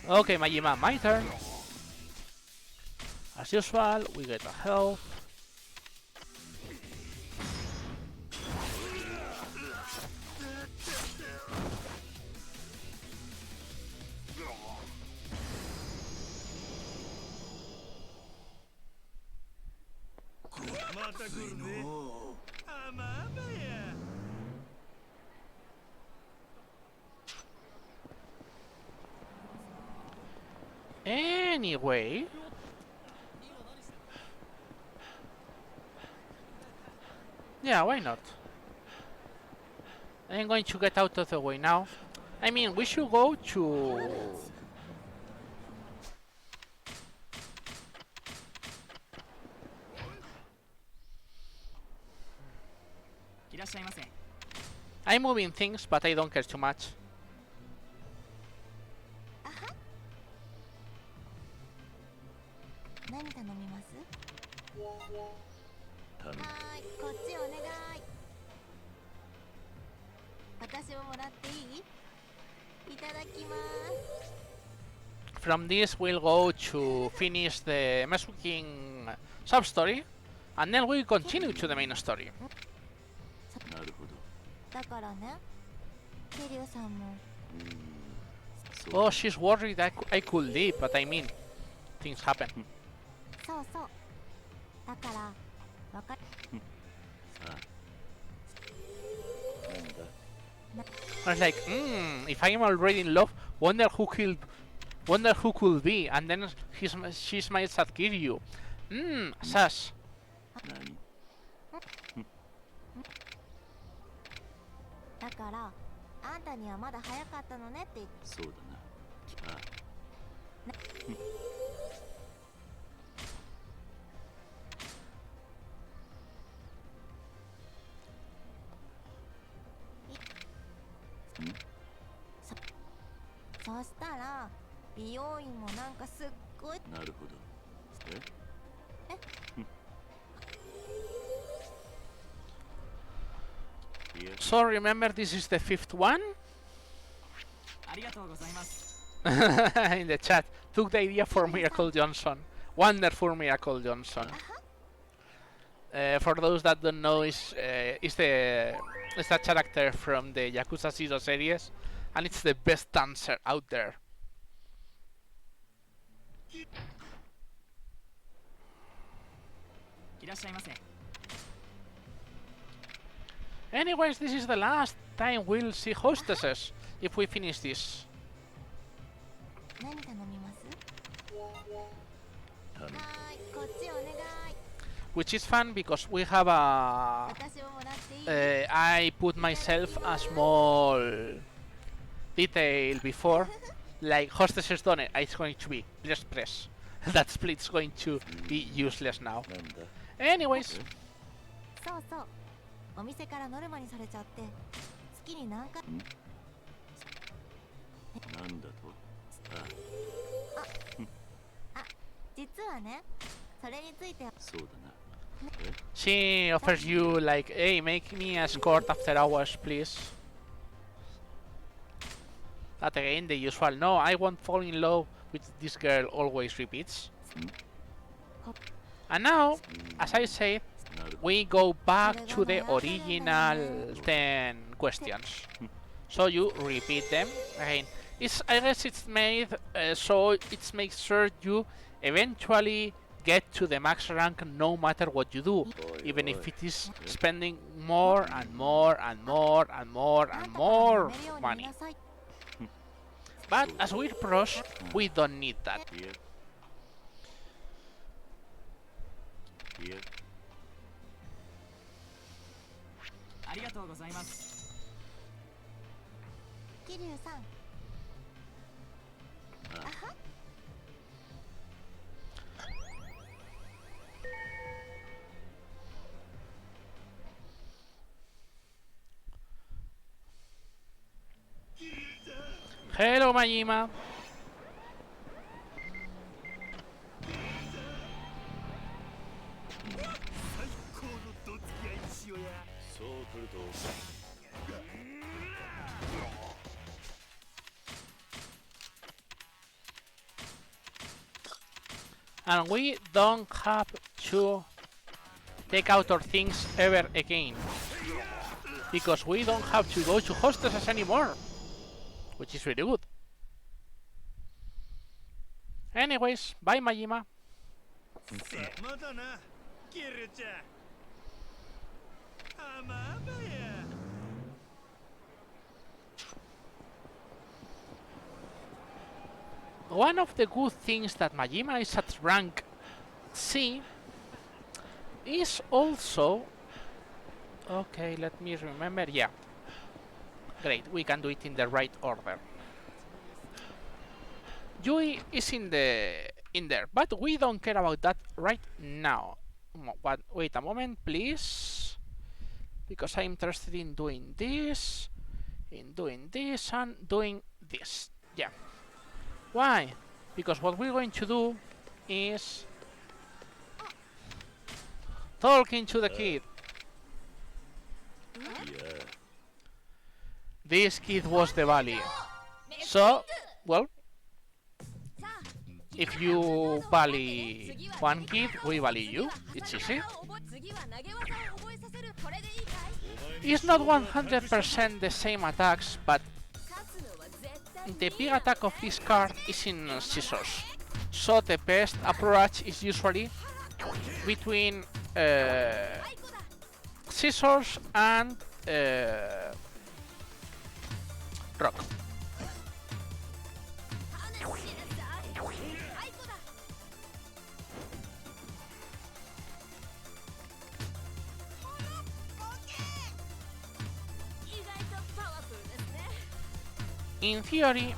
Okay, Majima, my turn. As usual, we get a health. Anyway, yeah, why not? I'm going to get out of the way now. I mean, we should go to... I'm moving things, but I don't care too much. From this, we'll go to finish the Mesuking sub-story, and then we'll continue to the main story. Oh, she's worried I could leave, but I mean, things happen. I was like, if I am already in love, wonder who could be, and then she smiles at Kiryu. Sash. だからあんたにはまだ早かったのねって。そうだな。ああ。そしたら美容院もなんかすっごい。なるほど。So remember, this is the 5th one? In the chat, took the idea for Miracle Johnson. Wonderful Miracle Johnson. For those that don't know, is that character from the Yakuza 0 series, and it's the best dancer out there. Anyways, this is the last time we'll see hostesses if we finish this. Which is fun because we have a... I put myself a small detail before, like hostesses don't, it's going to be, let's press. that split's going to be useless now. なんだ Anyways, そうそう、お店からノルマにされちゃって月に何回なんだと実はね、それについてそうだな she offers you like, hey, make me a escort after hours, please. That again, the usual, no, I won't fall in love with this girl always repeats. And now, as I said, なる we go back to the original 10 questions. So you repeat them again. I guess it's made so it makes sure you eventually get to the max rank no matter what you do, even if it is spending more and more and more and more and more money. But as we're pros, we don't need that. いやいやありがとうございます。桐生さん。Hello, Majima. そう来ると And we don't have to take out our things ever again. Because we don't have to go to hostesses anymore. Which is really good. Anyways, bye Majima. まだな、キルちゃん。あまあばや。One of the good things that Majima is at rank C is also... Okay, let me remember, yeah. Great, we can do it in the right order. Yui is in there, but we don't care about that right now. Wait a moment, please. Because I'm interested in doing this, and doing this. Yeah. Why? Because what we're going to do is talking to the kid. いや This kid was the valley. So, well, if you valley one kid, we valley you. It's easy. It's not 100% the same attacks, but the big attack of this card is in scissors. So the best approach is usually between scissors and rock. In theory,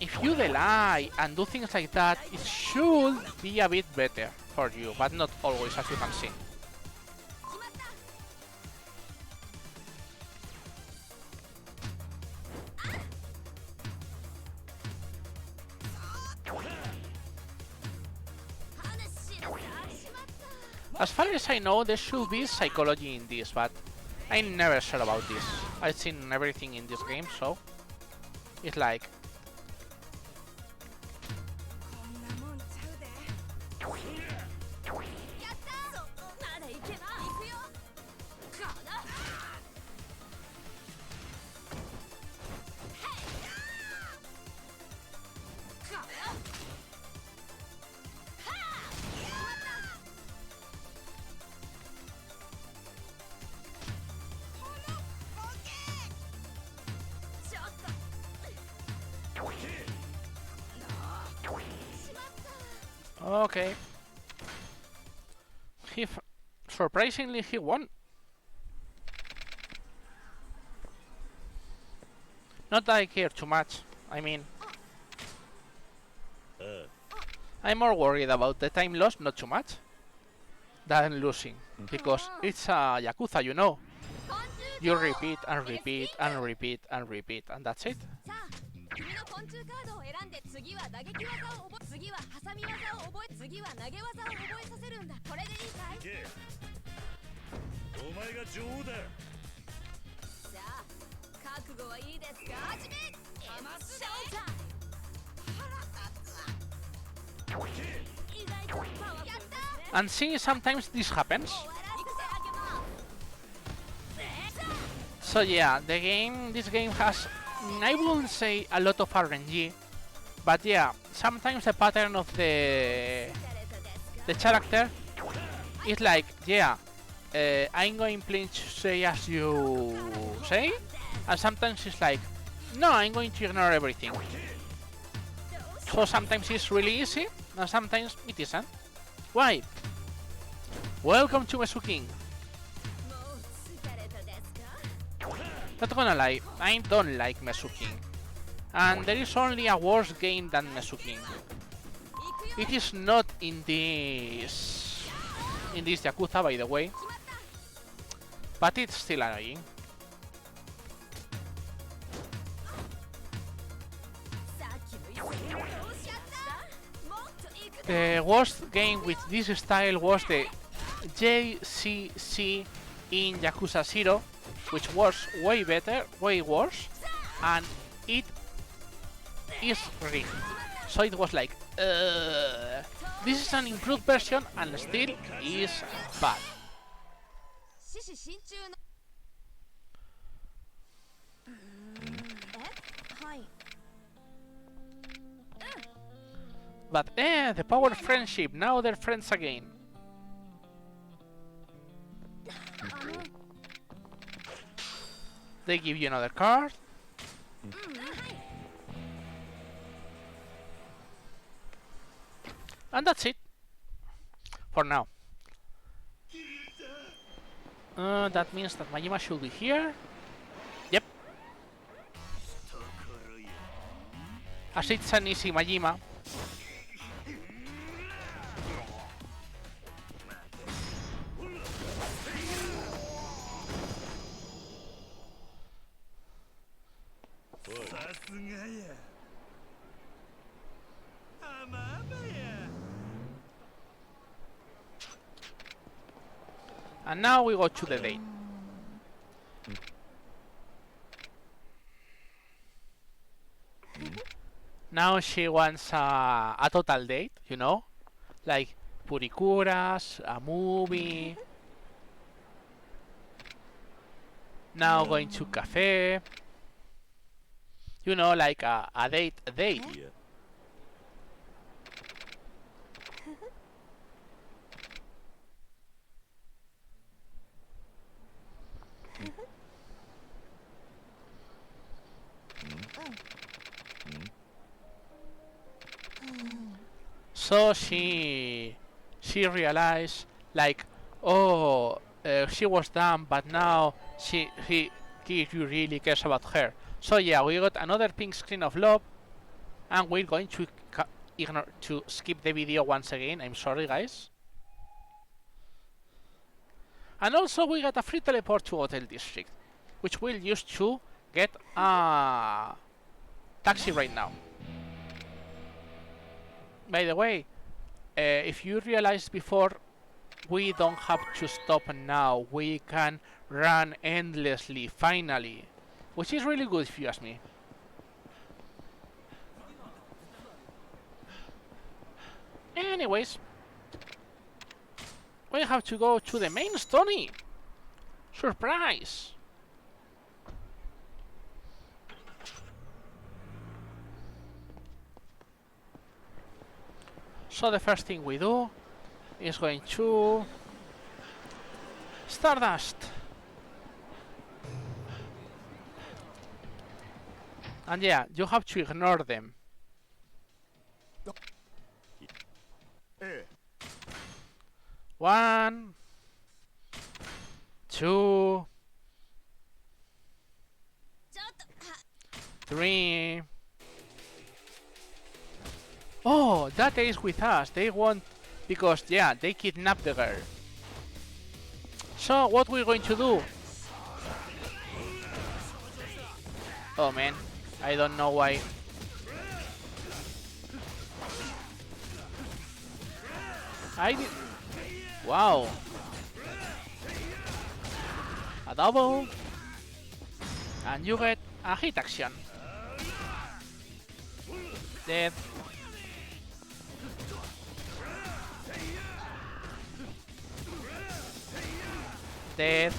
if you delay and do things like that, it should be a bit better for you, but not always, as you can see. As far as I know, there should be psychology in this, but I'm never sure about this. I've seen everything in this game, so it's like... Okay. Surprisingly, he won. Not that I care too much. I mean, I'm more worried about the time lost, not too much, than losing. Because it's a Yakuza, you know. You repeat and repeat and repeat and repeat, and that's it. さあ君の昆虫カードを選んで次は打撃技を覚え次は挟み技を覚え次は投げ技を覚えさせるんだこれでいいかい行けお前が女王ださあ覚悟はいいですか始めショータイム腹立つわ意外とパワフルやった And see, sometimes this happens. 終わらせてあげます So yeah, this game has, I wouldn't say a lot of RNG, but yeah, sometimes the pattern of the character is like, yeah, I'm going to say as you say, and sometimes it's like, no, I'm going to ignore everything. So sometimes it's really easy, and sometimes it isn't. Why? Welcome to Mesu King. もう疲れたですか Not gonna lie, I don't like Mesu King. And there is only a worse game than Mesu King. 行くよ It is not in this Yakuza, by the way, 決まった but it's still annoying. さっきのようにどうしちゃったもっと行く The worst game with this style was the JCC in Yakuza 0, which was way better, way worse, and it is rigged. So it was like, this is an improved version and still is bad. 獅子心中のはい But the power of friendship, now they're friends again. They give you another card. And that's it. For now. That means that Majima should be here. Yep. As it's an easy Majima. And now we go to the date. Now she wants a total date, you know? Like purikuras, a movie. Now going to cafe. You know, like a date, a date. いや So she realized like, oh, she was done, but now he really cares about her. So yeah, we got another pink screen of love, and we're going to skip the video once again. I'm sorry, guys. And also we got a free teleport to Hotel District, which we'll use to get a taxi right now. By the way, if you realized before, we don't have to stop now. We can run endlessly, finally. Which is really good if you ask me. Anyways, we have to go to the main story. Surprise! So the first thing we do is going to Stardust. And yeah, you have to ignore them. ええ One, two, ちょっと three. Oh, that is with us. They want... Because, yeah, they kidnapped the girl. So, what we're going to do? Oh, man. I don't know why. I did... Wow. A double. And you get a hit action. Dead. Dead.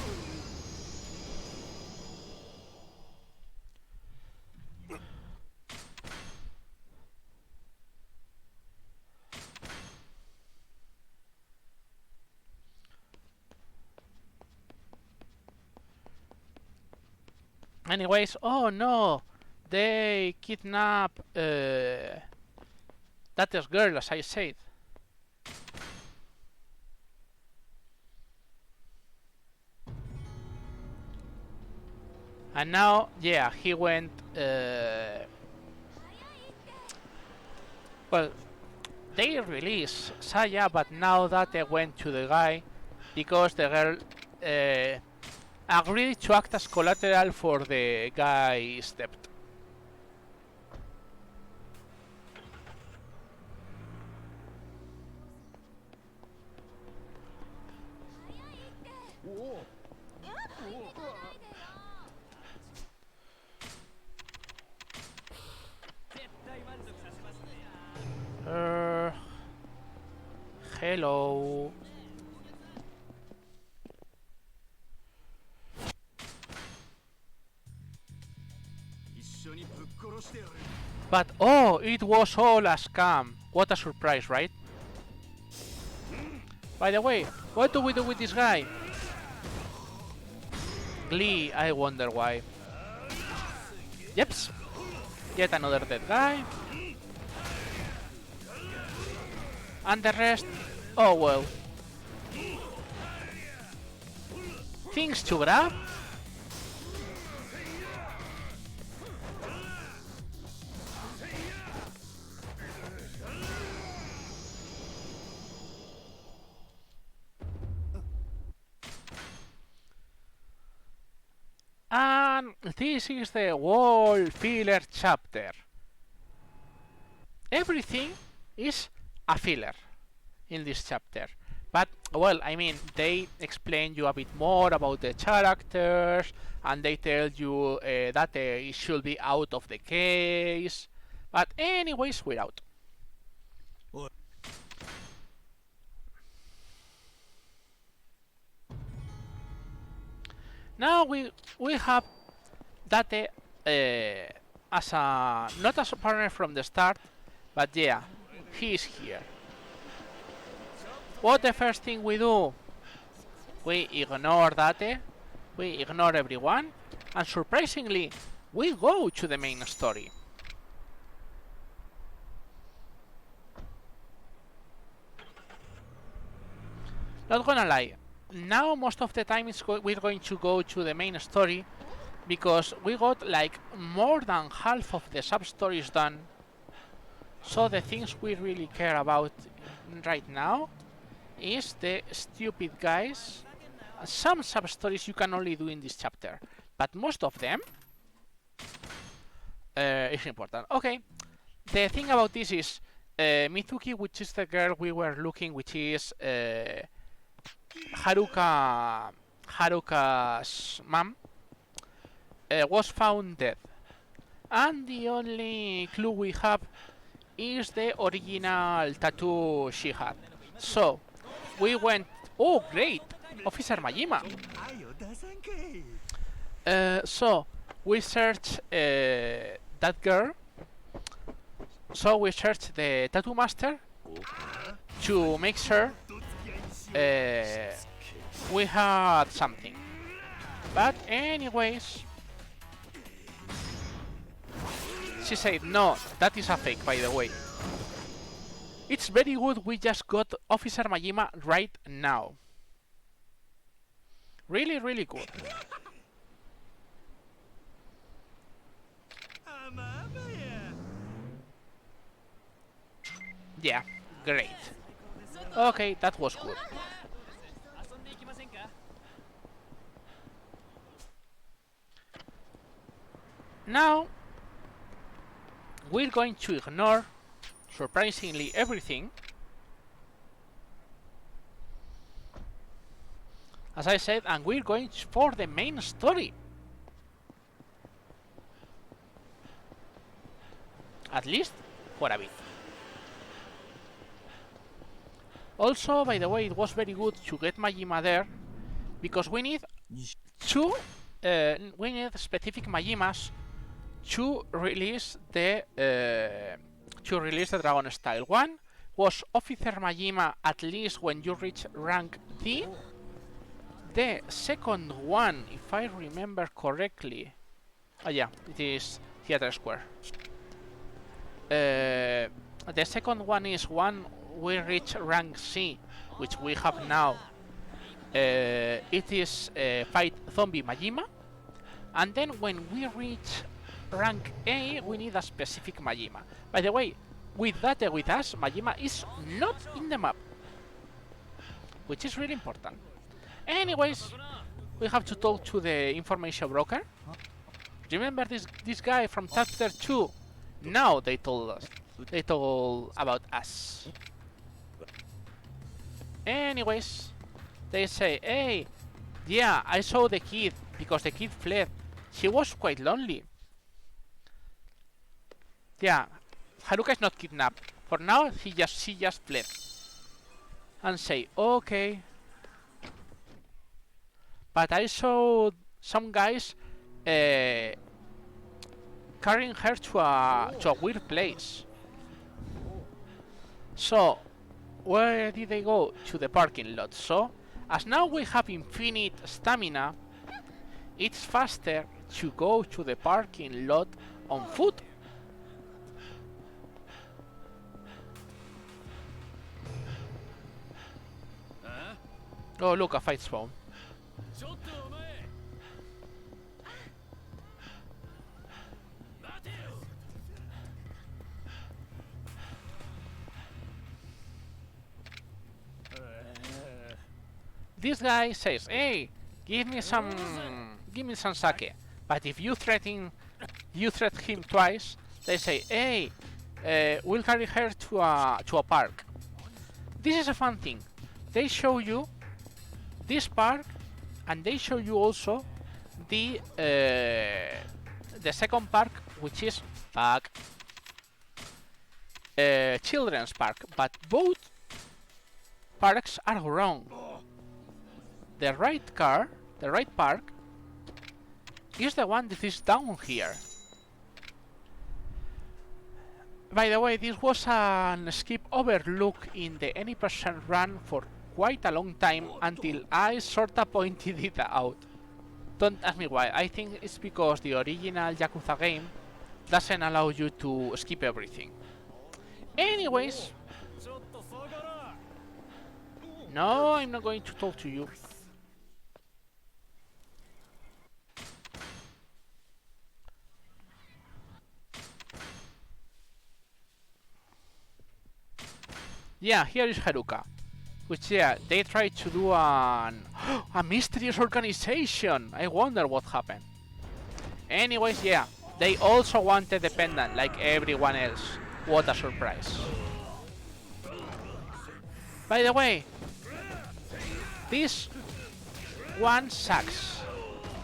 Anyways, oh no, they kidnap that girl, as I said. And now, yeah, he went. Well, they released Saya, but now that they went to the guy because the girl agreed to act as collateral for the guy's debt. Hello. But oh, it was all a scam. What a surprise, right? By the way, what do we do with this guy? Glee, I wonder why. Yeps. Yet another dead guy. And the rest, oh well. Things to grab. And this is the wall filler chapter. Everything is a filler in this chapter. But, well, I mean, they explain you a bit more about the characters, and they tell you that it should be out of the case. But anyways, we're out. Now we have Date as a not as a partner from the start, but yeah, he is here. What the first thing we do? We ignore Date, we ignore everyone, and surprisingly, we go to the main story. Not gonna lie, now most of the time we're going to go to the main story because we got like more than half of the sub-stories done. So the things we really care about right now is the stupid guys. Some sub-stories you can only do in this chapter, but most of them is important. Okay, the thing about this is Mitsuki, which is the girl we were looking, which is Haruka's mom, was found dead, and the only clue we have is the original tattoo she had. So we went. Oh, great, Officer Majima. So we searched that girl. So we searched the tattoo master to make sure we had something. But anyways, she said no, that is a fake, by the way. It's very good we just got Officer Majima right now. Really, really good. Yeah, great. Okay, that was good. 遊んでいきませんか？ Now, we're going to ignore, surprisingly, everything. As I said, and we're going for the main story. At least, for a bit. Also, by the way, it was very good to get Majima there, because we need two, we need specific Majimas to release the Dragon style. One was Officer Majima, at least when you reach rank D. The second one, if I remember correctly, yeah, it is Theater Square. The second one is one we reach rank C, which we have now. It is fight Zombie Majima, and then when we reach rank A, we need a specific Majima. By the way, with us, Majima is not in the map, which is really important. Anyways, we have to talk to the information broker. Remember this guy from chapter 2? Now they told about us. Anyways, they say, hey, yeah, I saw the kid because the kid fled. She was quite lonely. Yeah, Haruka is not kidnapped. For now, she just fled. And say, okay. But I saw some guys carrying her to a weird place. So, where did they go? To the parking lot. So, as now we have infinite stamina, it's faster to go to the parking lot on foot. Oh, look, a fight spawn. This guy says, hey, give me some sake. But if you threaten him twice, they say, hey, we'll carry her to a park. This is a fun thing. They show you this park, and they show you also the second park, which is children's park. But both parks are wrong. The right park, is the one that is down here. By the way, this was an skip overlook in the any% run for quite a long time until I sorta pointed it out. Don't ask me why. I think it's because the original Yakuza game doesn't allow you to skip everything. Anyways, no, I'm not going to talk to you. Yeah, here is Haruka. Which, yeah, they tried to do a mysterious organization. I wonder what happened. Anyways, yeah, they also wanted the pendant like everyone else. What a surprise. By the way, this one sucks.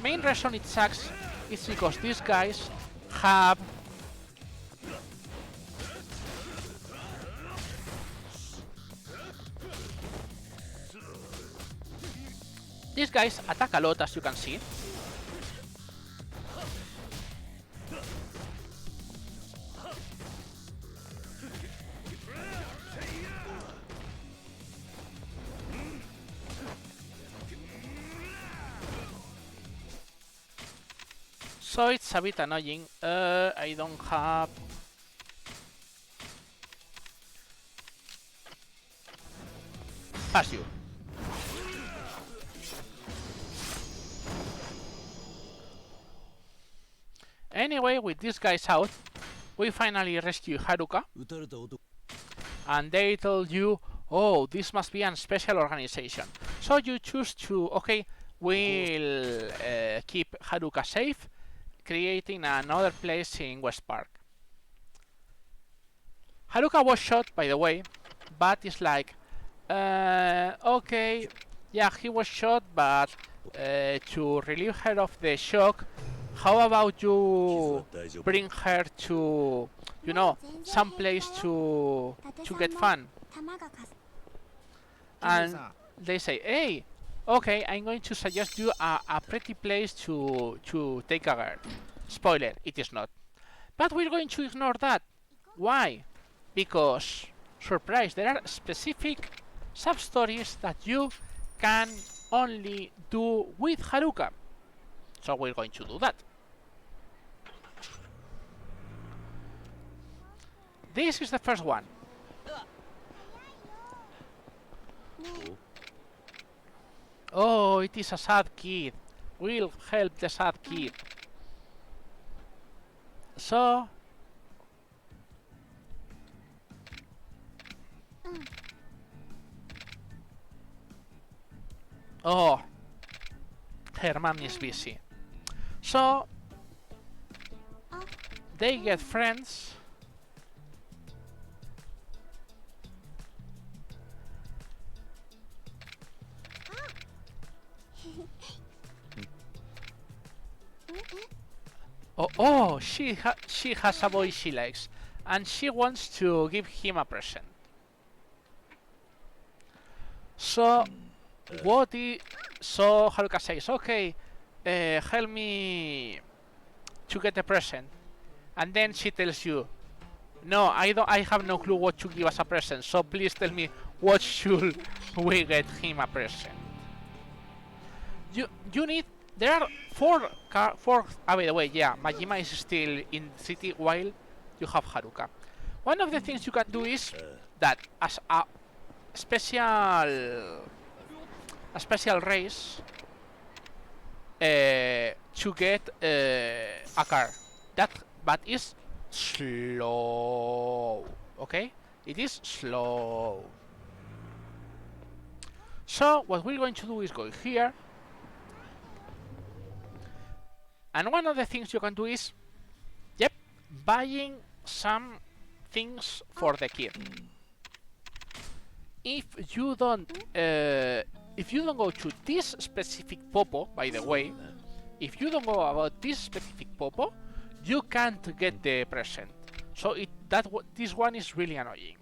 Main reason it sucks is because these guys have these guys attack a lot, as you can see. So it's a bit annoying. I don't have... Pass you. Anyway, with these guys out, we finally rescue Haruka. and they told you, oh, this must be a special organization. So you choose to, okay, we'll keep Haruka safe, creating another place in West Park. Haruka was shot, by the way, but it's like, okay, yeah, he was shot, but to relieve her of the shock, how about you bring her to, you know, some place to get fun? And they say, hey, okay, I'm going to suggest you a pretty place to take a girl. Spoiler, it is not. But we're going to ignore that. Why? Because, surprise, there are specific sub-stories that you can only do with Haruka. So we're going to do that. This is the first one. Oh, it is a sad kid. We'll help the sad kid. So... Oh, her mom is busy. So, they get friends. Oh, she has a boy she likes, and she wants to give him a present. So, so Haruka says, okay, help me to get a present, and then she tells you, no, I have no clue what to give as a present. So please tell me what should we get him a present. You need. There are four. By the way, yeah, Majima is still in the city while you have Haruka. One of the things you can do is that as a special race to get a car but is slow. Okay, it is slow. So what we're going to do is go here, and one of the things you can do is, yep, buying some things for the kid. If you don't go to this specific popo, by the way, if you don't go about this specific popo, you can't get the present. So this one is really annoying.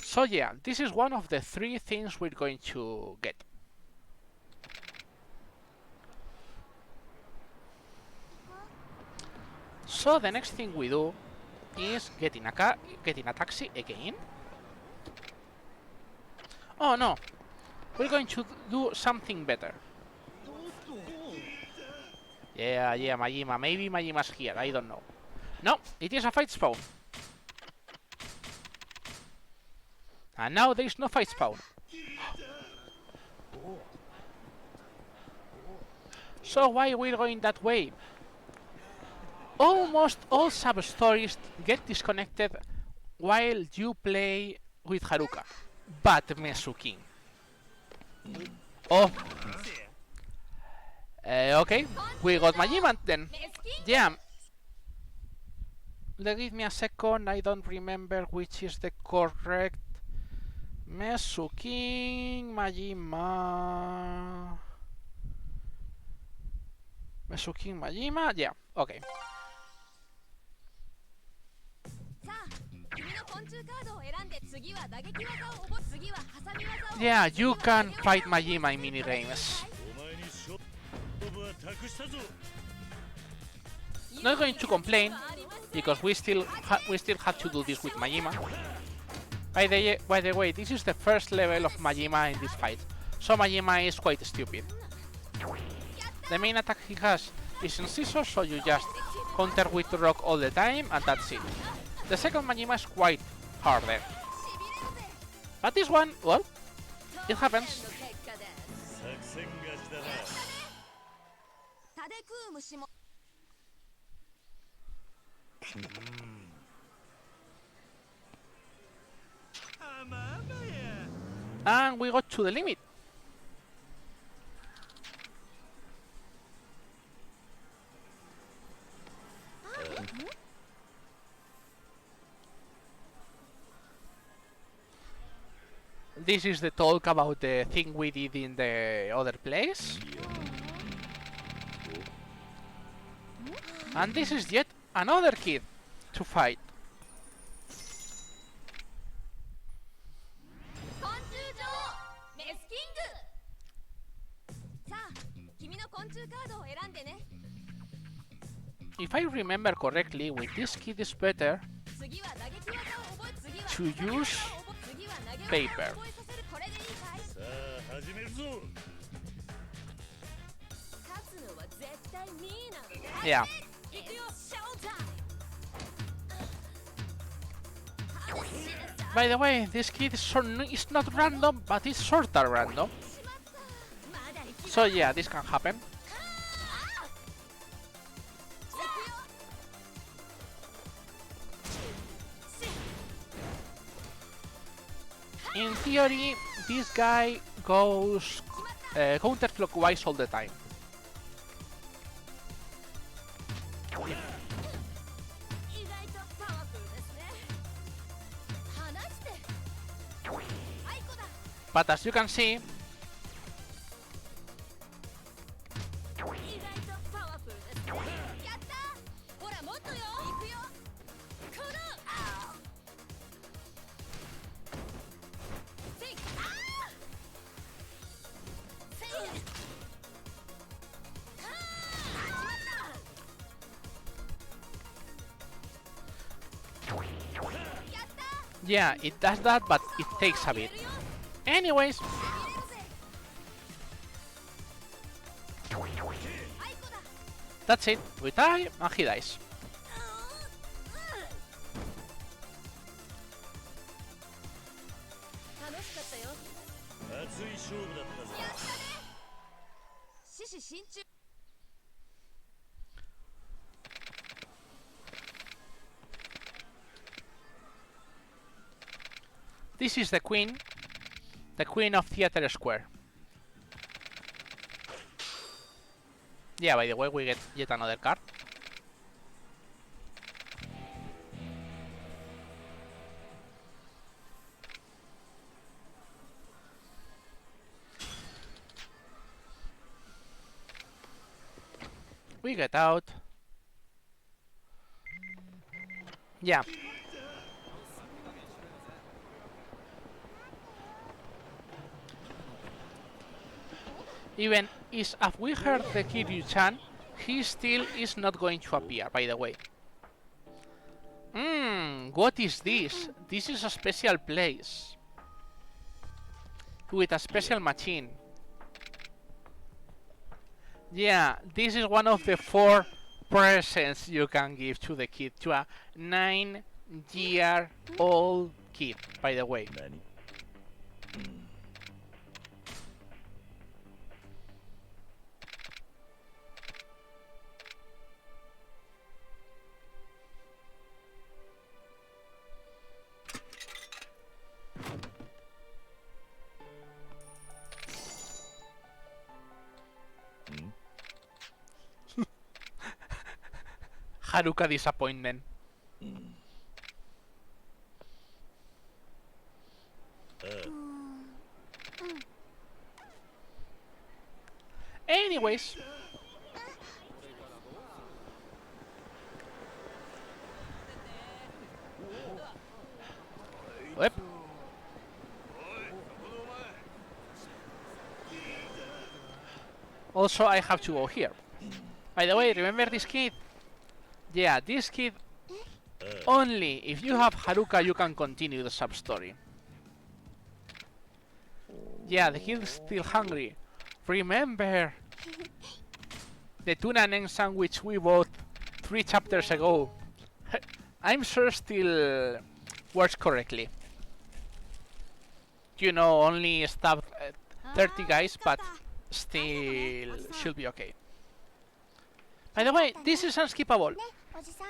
So yeah, this is one of the 3 things we're going to get. So the next thing we do is getting a taxi again. Oh no, we're going to do something better. Yeah, Majima. Maybe Majima's here, I don't know. No, it is a fight spawn. And now there is no fight spawn. So why we're going that way? Almost all sub-stories get disconnected while you play with Haruka. But Mesukin. Oh. Okay, we got Majima then. Yeah. Give me a second, I don't remember which is the correct... Mesukin, Majima... Mesukin, Majima, yeah, okay. Yeah, you can fight Majima in minigames. Not going to complain, because we still have to do this with Majima. By the way, this is the first level of Majima in this fight, so Majima is quite stupid. The main attack he has is in scissors, so you just counter with rock all the time, and that's it. The second Majima is quite harder. But this one, well, it happens. And we got to the limit. This is the talk about the thing we did in the other place. And this is yet another kid to fight. 昆虫女王メスキングさあ君の昆虫カードを選んでね If I remember correctly, with this kid is better 次は投げ技を覚え次は to use 次は投げ技を paper. 覚えさせるこれでいいかいさあ始めるぞ。勝つのは絶対ミーなのね Yeah. 行くよショータイム By the way, this kid is not random, but it's sorta random. しまったまだ行き So yeah, this can happen. 行くよ In theory, this guy goes counterclockwise all the time. 意外とパワフルですね離してアイコだ But as you can see, 意外とパワフルですねやったほらもっとよ行くよこのあーせいあーせいあーしまったやった yeah, it does that, but it takes a bit. やるよ Anyways, 入れるぜアイコだ that's it. We die, and he dies. 楽しかったよ熱い勝負だったぞ。やったね獅子心中 This is the queen of Theater Square. Yeah, by the way, we get yet another card. We get out. Yeah. Even if we heard the Kiryu-chan, he still is not going to appear, by the way. What is this? This is a special place. With a special machine. Yeah, this is one of the 4 presents you can give to the kid, to a 9-year-old kid, by the way. 何？ Haruka disappointment. Anyways. Yep. Also, I have to go here. By the way, remember this kid? Yeah, this kid, only if you have Haruka you can continue the sub-story. Yeah, the kid is still hungry. Remember the tuna and egg sandwich we bought 3 chapters ago? I'm sure still works correctly. You know, only stabbed 30 guys, but still should be okay. By the way, this is unskippable. おじさん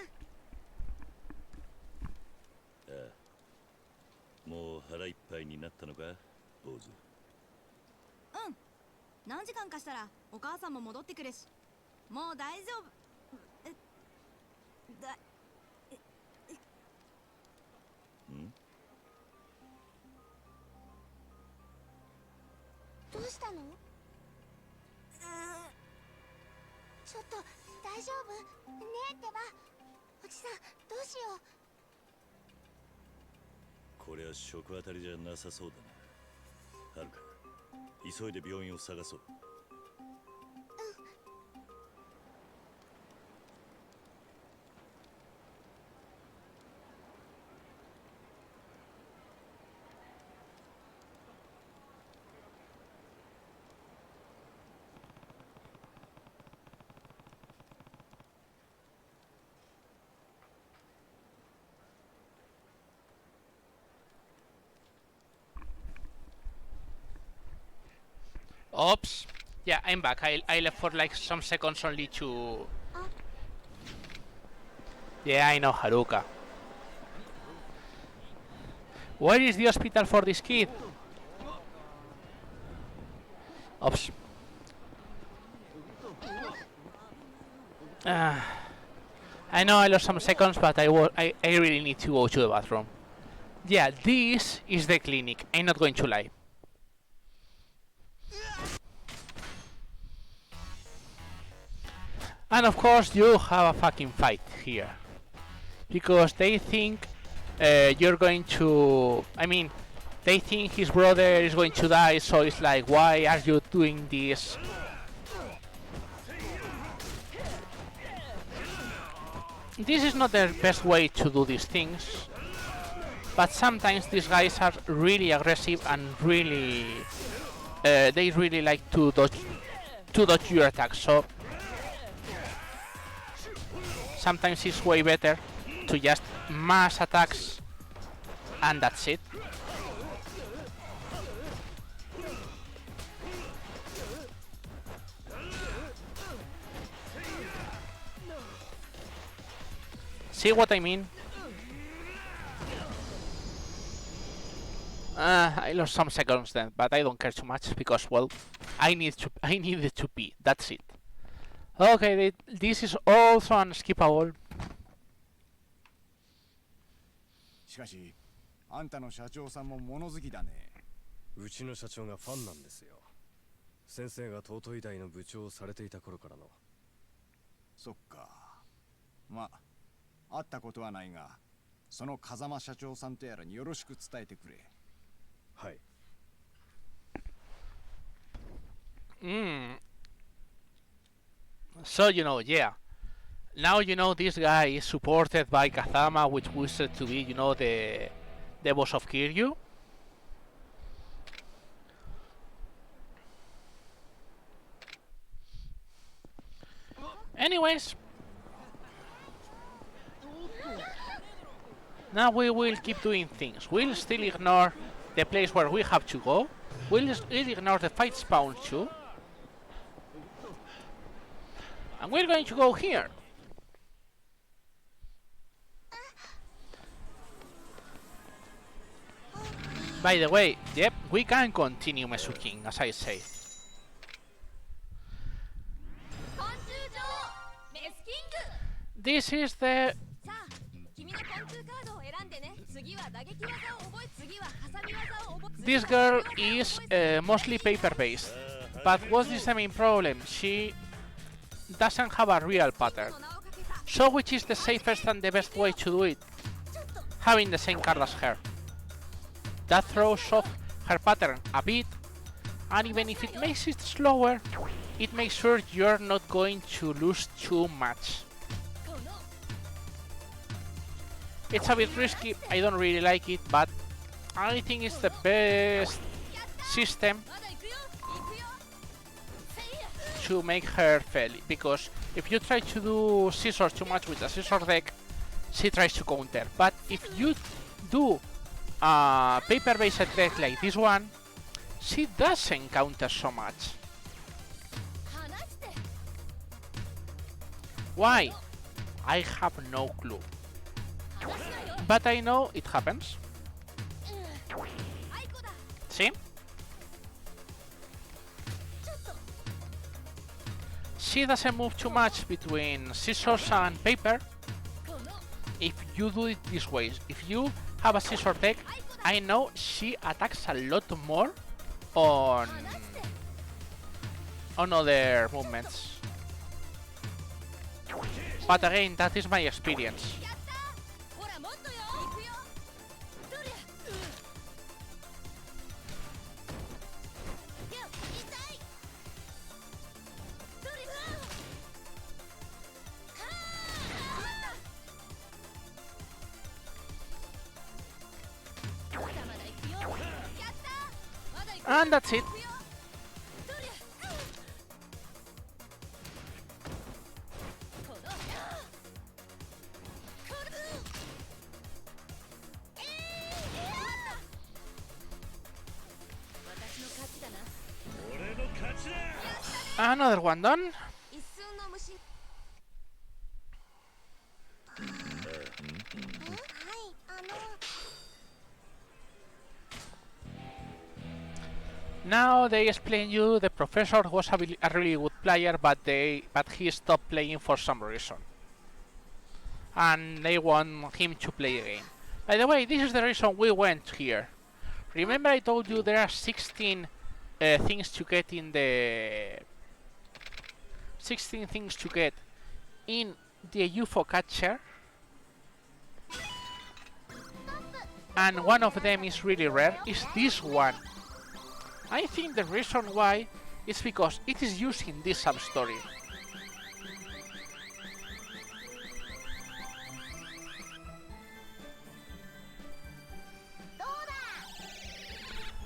もう腹いっぱいになったのか、坊主。うん。何時間かしたらお母さんも戻ってくるし、もう大丈夫。だ。ん？どうしたの？ちょっと大丈夫？ねえってば、おじさんどうしよう。これは食当たりじゃなさそうだな。はるか、急いで病院を探そう。Oops. Yeah, I'm back. I left for like some seconds only to... Yeah, I know, Haruka. Where is the hospital for this kid? Oops. I know I lost some seconds, but I really need to go to the bathroom. Yeah, this is the clinic. I'm not going to lie. And of course you have a fucking fight here. Because they think you're going to... I mean, they think his brother is going to die, so it's like, why are you doing this? This is not the best way to do these things. But sometimes these guys are really aggressive and really... they really like to dodge your attacks, so... Sometimes it's way better to just mass attacks and that's it. See what I mean? I lost some seconds then, but I don't care too much because, well, I needed to pee. That's it. Okay, this is also unskippable. しかし、あんたの社長さんも物好きだね。うちの社長がファンなんですよ。先生が東医大の部長をされていた頃からの。そっか。まあ、会ったことはないが、その風間社長さんとやらによろしく伝えてくれ。はい。So, you know, yeah. Now, you know, this guy is supported by Kazama, which was said to be, you know, the boss of Kiryu. Anyways. Now we will keep doing things. We'll still ignore the place where we have to go. We'll ignore the fight spawn too. And we're going to go here. By the way, yep, we can continue Mesuking, as I say. This is the... This girl is mostly paper-based, but what's the main problem? She doesn't have a real pattern. So which is the safest and the best way to do it? Having the same card as her. That throws off her pattern a bit, and even if it makes it slower, it makes sure you're not going to lose too much. It's a bit risky, I don't really like it, but I think it's the best system to make her fail, because if you try to do scissors too much with a scissor deck, she tries to counter, but if you do a paper-based deck like this one, she doesn't counter so much. Why? I have no clue. But I know it happens. she doesn't move too much between scissors and paper if you do it this way. If you have a scissor deck, I know she attacks a lot more on other movements. But again, that is my experience. And that's it. Another one done. Now they explain you the professor was a really good player, but he stopped playing for some reason, and they want him to play again. By the way, this is the reason we went here. Remember I told you there are 16 things to get in the 16 things to get in the UFO catcher, and one of them is really rare. Is this one? I think the reason why is because it is used in this sub-story.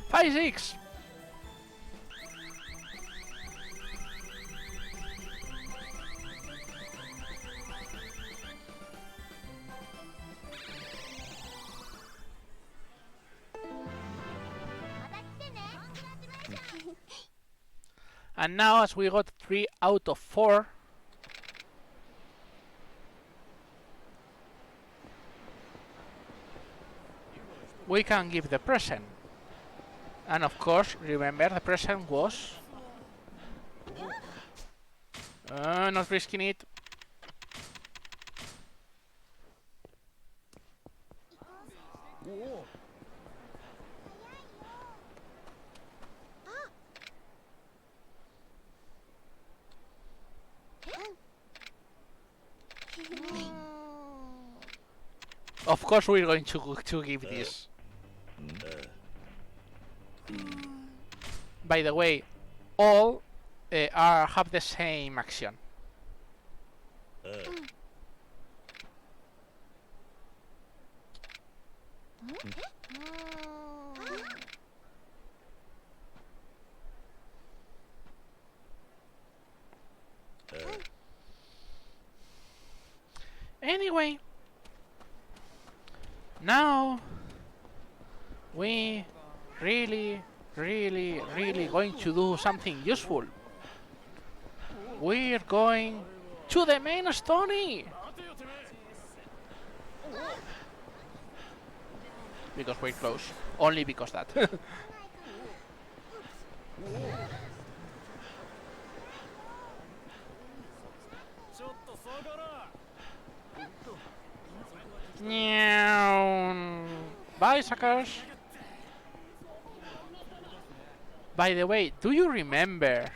Five, 6. And now, as we got 3 out of 4, we can give the present. And of course, remember the present was... not risking it. Of course we're going to give this. By the way, all have the same action. Anyway, now we really going to do something useful. We're going to the main story. Because we're close. Only because that. Bye, suckers. By the way, do you remember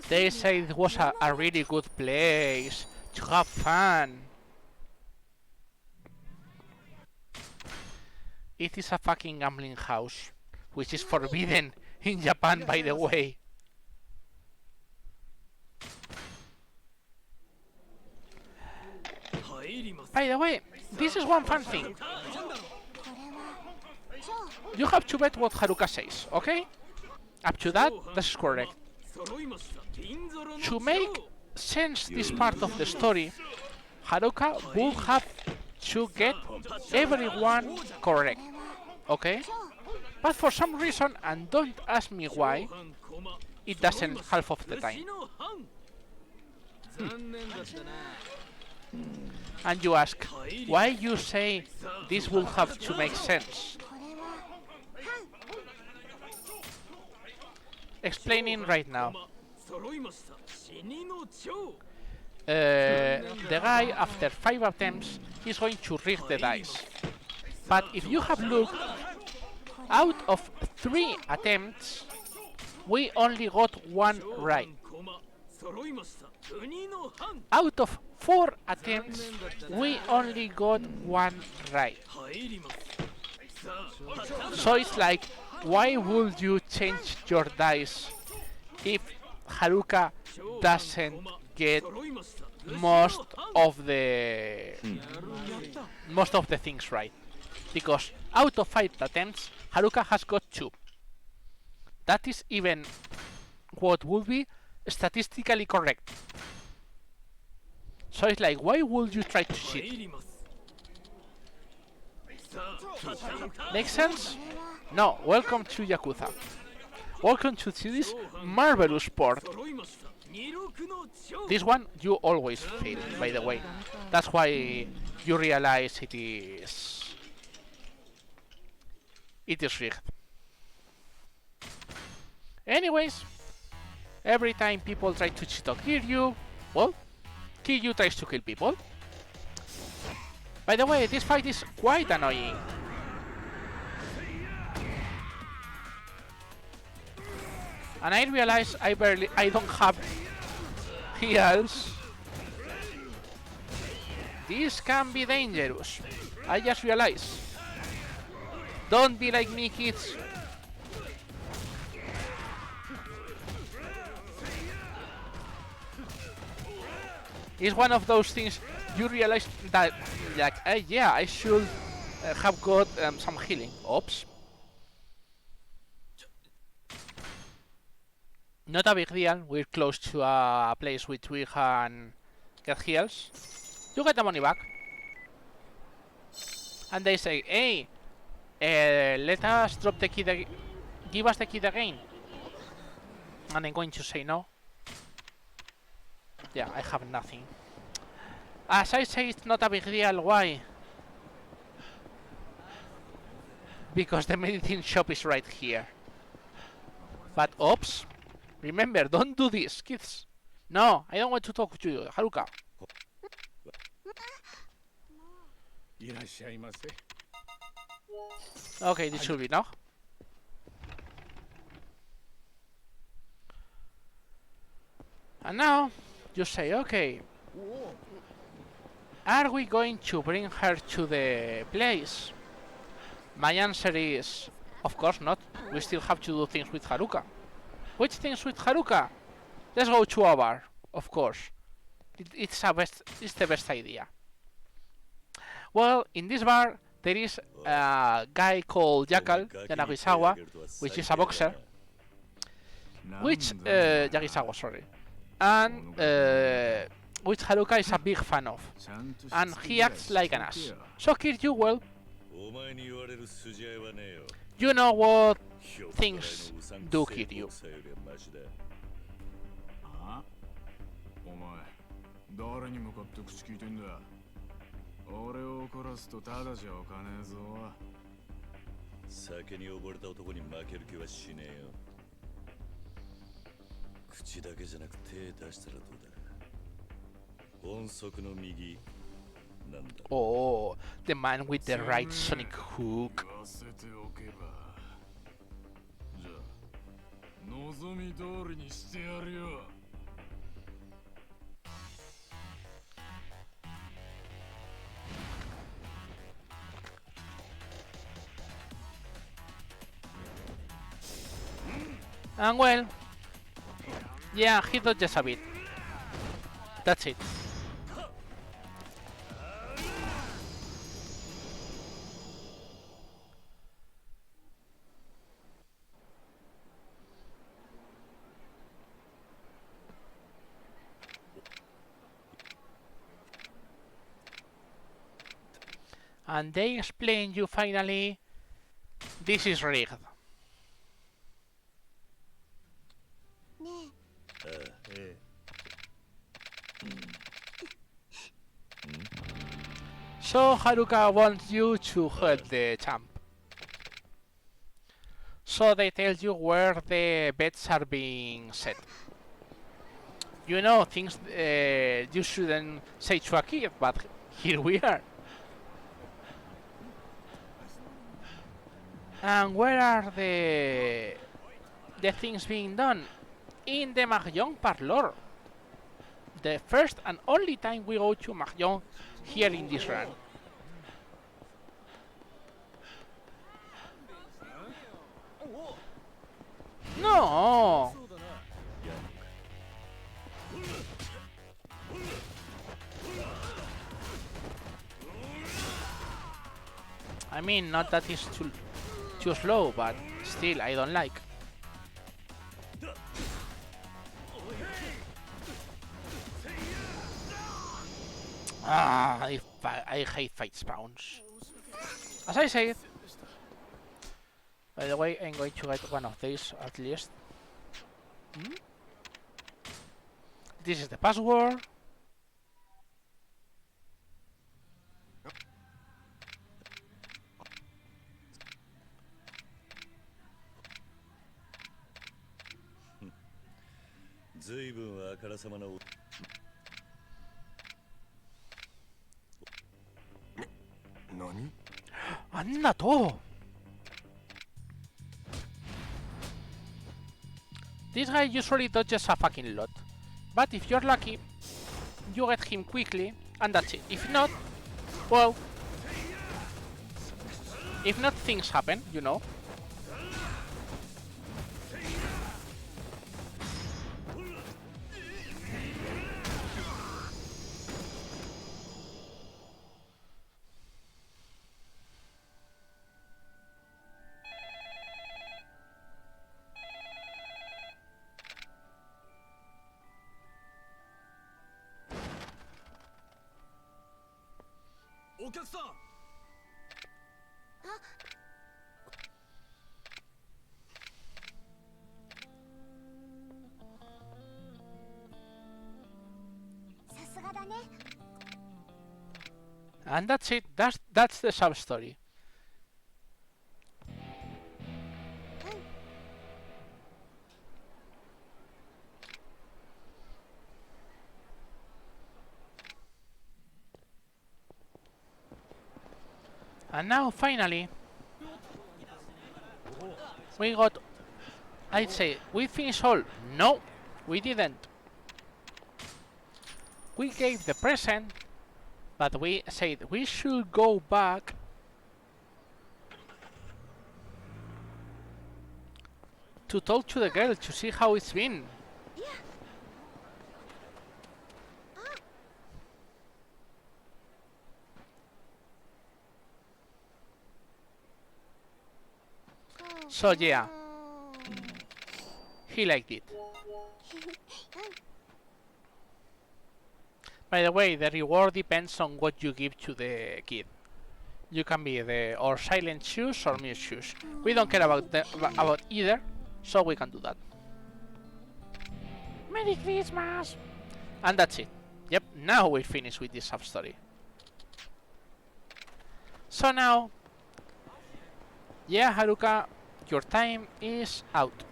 they said it was a really good place to have fun? It is a fucking gambling house, which is forbidden in Japan, by the way. By the way, this is one fun thing. You have to bet what Haruka says, okay? Up to that, that's correct. To make sense this part of the story, Haruka would have to get everyone correct, okay? But for some reason, and don't ask me why, it doesn't half of the time. And you ask, why you say this will have to make sense? Explaining right now. the guy, after 5 attempts, is going to rig the dice. But if you have looked, out of 3 attempts, we only got 1 right. Out of 4 attempts, we only got 1 right. So it's like, why would you change your dice if Haruka doesn't get most of the things right? Because out of 5 attempts, Haruka has got 2. That is even what would be statistically correct. So it's like, why would you try to cheat? Make sense? No. Welcome to Yakuza. Welcome to this marvelous sport. This one you always fail, by the way. That's why you realize it is rigged. Anyways, every time people try to cheat or kill you, well, Kiryu tries to kill people. By the way, this fight is quite annoying. And I realize I don't have heals. This can be dangerous. I just realized. Don't be like me, kids. It's one of those things you realize that, like, yeah, I should have got some healing. Oops. Not a big deal. We're close to a place which we can get heals. You get the money back. And they say, hey, let us drop the kid. Give us the kid again. And I'm going to say no. Yeah, I have nothing. As I say, it's not a big deal. Why? Because the medicine shop is right here. But oops. Remember, don't do this, kids. No, I don't want to talk to you, Haruka. Okay, this should be enough. And now, you say, okay, are we going to bring her to the place? My answer is, of course not. We still have to do things with Haruka. Which things with Haruka? Let's go to a bar, of course. It's the best idea. Well, in this bar, there is a guy called Yanagisawa, which is a boxer. Yagisawa, sorry. And which Haruka is a big fan of. And he acts like an ass. So Kiryu, well, you know what things do Kiryu. お前誰に向かって口聞いてんだ。俺を怒らすとただじゃおかねえぞ。酒に溺れた男に負ける気はしねえよ。口だけじゃなく手出したらどうだ。音速の右なんだ。Oh, the man with the right sonic hook. 言わせておけば。じゃあ望み通りにしてやるよ。 And well, yeah, he dodges a bit. That's it. And they explain you finally, this is rigged. So Haruka wants you to help the champ. So they tell you where the bets are being set. you know, things you shouldn't say to a kid, but here we are. And where are the things being done? In the Mahjong parlor. The first and only time we go to Mahjong here in this run. No! I mean, not that it's too slow, but still, I don't like. I hate fight spawns. As I said, by the way, I'm going to get one of these at least. This is the password. Nani? ¡Anda todo! This guy usually dodges a fucking lot. But if you're lucky, you get him quickly, and that's it. If not, well... If not, things happen, you know. And that's it. That's the sub story. And now finally we got, I'd say, we finished all. No, we didn't. We gave the present, but we said we should go back to talk to the girl to see how it's been. So yeah, he liked it. By the way, the reward depends on what you give to the kid. You can be or silent shoes or mute shoes. We don't care about either, so we can do that. Merry Christmas! And that's it. Yep, now we're finished with this sub-story. So now, yeah, Haruka, your time is out.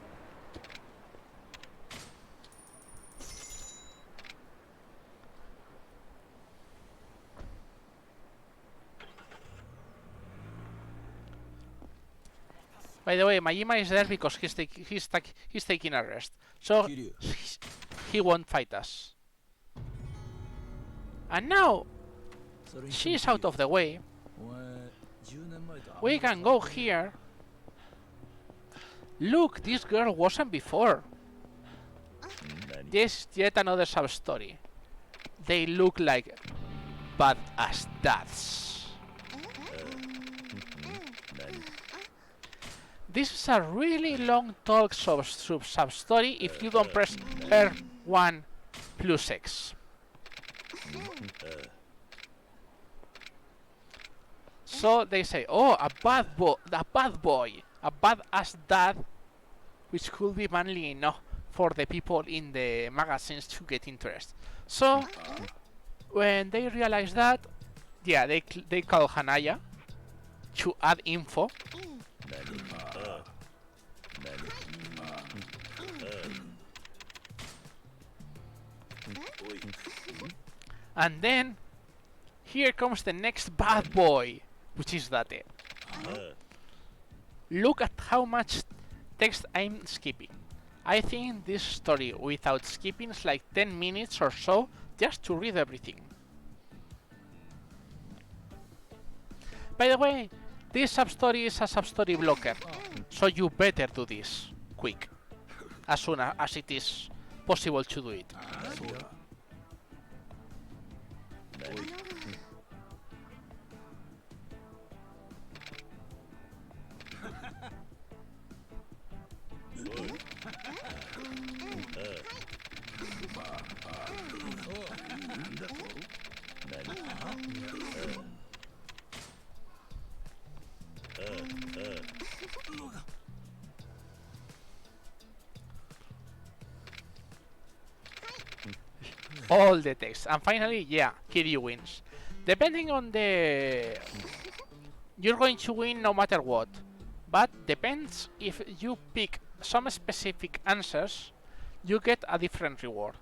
By the way, Majima is there because he's taking a rest, so he won't fight us. And now she's out of the way. We can go here. Look, this girl wasn't before. This is yet another sub-story. They look like badass dads. This is a really long talk sub-story if you don't press R1 plus X. So they say, oh, a bad boy, a badass dad, which could be manly enough for the people in the magazines to get interest. So when they realize that, yeah, they call Hanaya to add info. And then here comes the next bad boy, which is Date. Look at how much text I'm skipping. I think this story without skipping is like 10 minutes or so just to read everything. By the way, this substory is a substory blocker, so you better do this quick, as soon as it is possible to do it. All the text, and finally, yeah, Kiryu wins. Depending on the... You're going to win no matter what, but depends if you pick some specific answers, you get a different reward.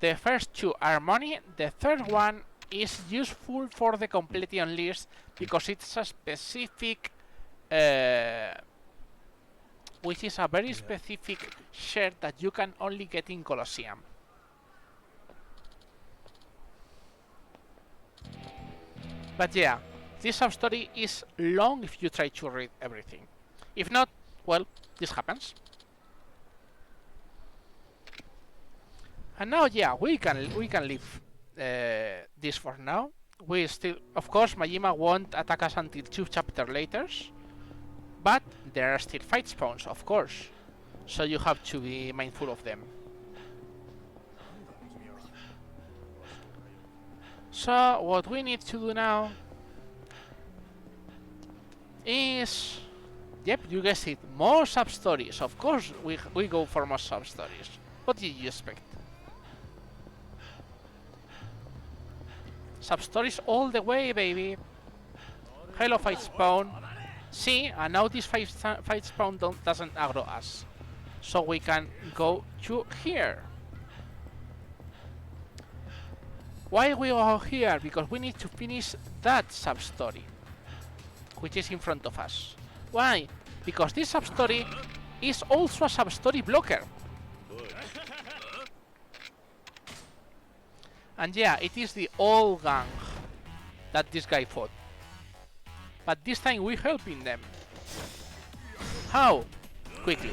The first two are money, the third one is useful for the completion list because it's a specific... which is a very specific shirt that you can only get in Colosseum. But yeah, this substory is long if you try to read everything. If not, well, this happens. And now, yeah, we can leave this for now. We still, of course, Majima won't attack us until 2 chapters later, but there are still fight spawns, of course, so you have to be mindful of them. So what we need to do now is, yep, you guessed it, more substories. Of course, we go for more substories. What did you expect? Substories all the way, baby. Hello, fight spawn. See, and now this fight spawn doesn't aggro us, so we can go to here. Why we go here? Because we need to finish that substory, which is in front of us. Why? Because this substory is also a substory blocker. And yeah, it is the old gang that this guy fought. But this time we're helping them. How? Quickly.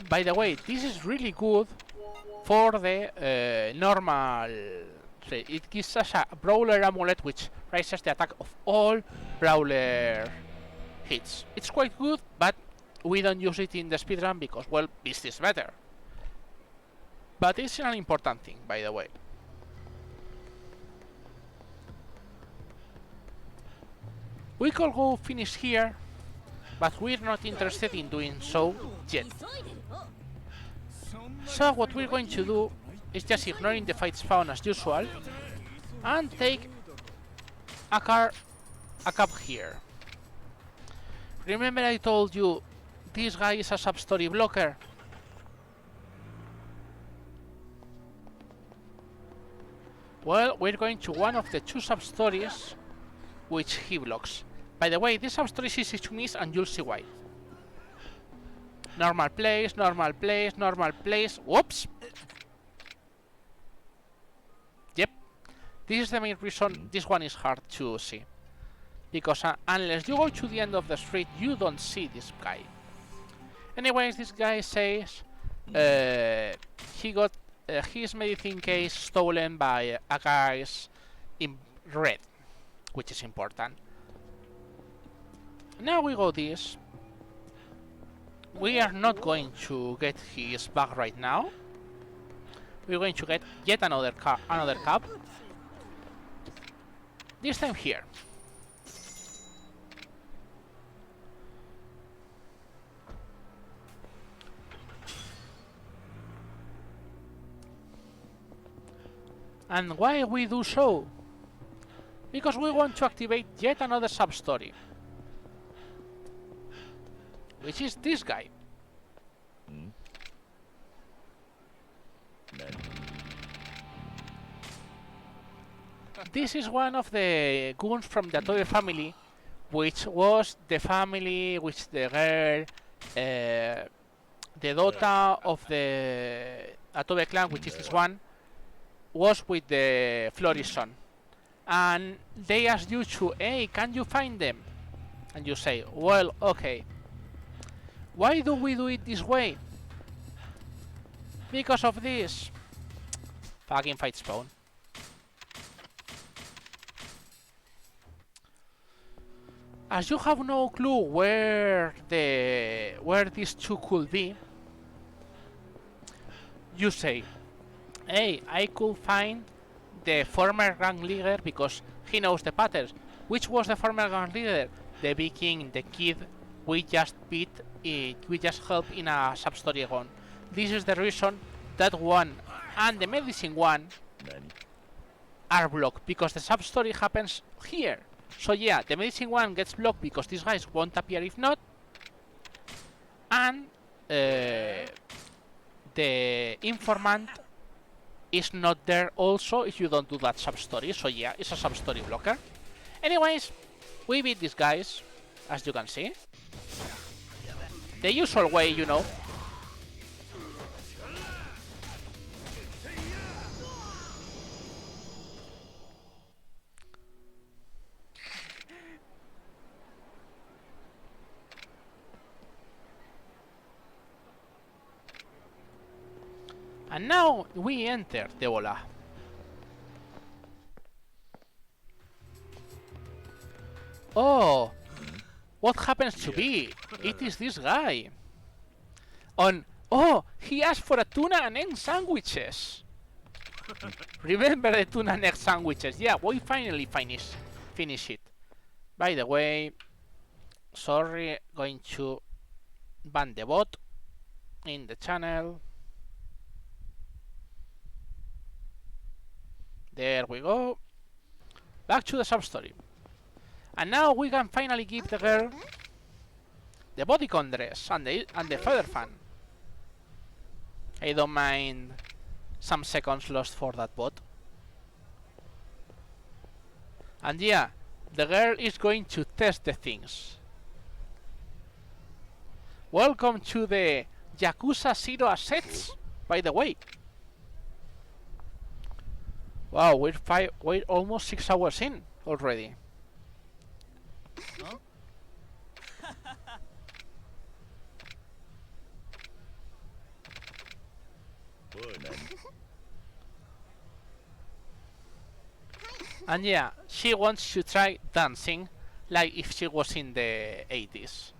By the way, this is really good for the normal... It gives us a Brawler Amulet which raises the attack of all Brawler hits. It's quite good, but we don't use it in the speedrun because, well, Beast is better. But it's an important thing, by the way. We could go finish here, but we're not interested in doing so yet. So what we're going to do is just ignoring the fight spawn as usual and take a cab here. Remember I told you this guy is a substory blocker? Well, we're going to one of the 2 substories which he blocks. By the way, this substory is easy to miss and you'll see why. Normal place, normal place, normal place. Whoops! Yep. This is the main reason this one is hard to see. Because unless you go to the end of the street, you don't see this guy. Anyways, this guy says he got his medicine case stolen by a guys in red, which is important. Now we go this. We are not going to get his bag right now. We're going to get yet another cab. This time here. And why we do so? Because we want to activate yet another sub-story. Which is this guy. This is one of the goons from the Atobe family, which was the family which the girl, the daughter of the Atobe clan, which is this one, was with the Florison. And they ask you to, hey, can you find them? And you say, well, okay. Why do we do it this way? Because of this. Fucking fight spawn. As you have no clue where these two could be, you say, hey, I could find the former gang leader because he knows the patterns. Which was the former gang leader? The Viking, the kid we just beat, we just helped in a sub-story gone. This is the reason that one and the medicine one are blocked, because the sub-story happens here. So yeah, the medicine one gets blocked because these guys won't appear if not. And the informant is not there also if you don't do that sub-story. So yeah, it's a sub-story blocker. Anyways, we beat these guys, as you can see. The usual way, you know. And now we enter the Ola. Oh, what happens to be? It is this guy. Oh, he asked for a tuna and egg sandwiches. Remember the tuna and egg sandwiches? Yeah, we finally finish it. By the way, sorry, going to ban the bot in the channel. There we go. Back to the sub-story. And now we can finally give the girl the bodycon dress and the feather fan. I don't mind some seconds lost for that bot. And yeah, the girl is going to test the things. Welcome to the Yakuza 0 assets, by the way. Wow, we're almost 6 hours in already. Huh? And yeah, she wants to try dancing like if she was in the 80s.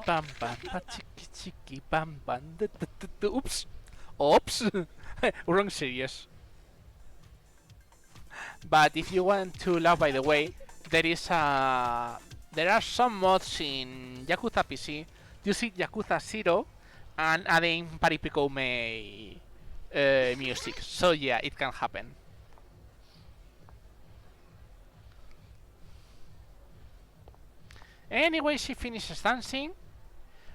Bam bam ba chiki chiki bam bam da, da, da, da. Oops. Oops. Wrong series. But if you want to laugh, by the way, there are some mods in Yakuza PC using Yakuza 0 and adding Paripikome music. So yeah, it can happen. Anyway, she finishes dancing.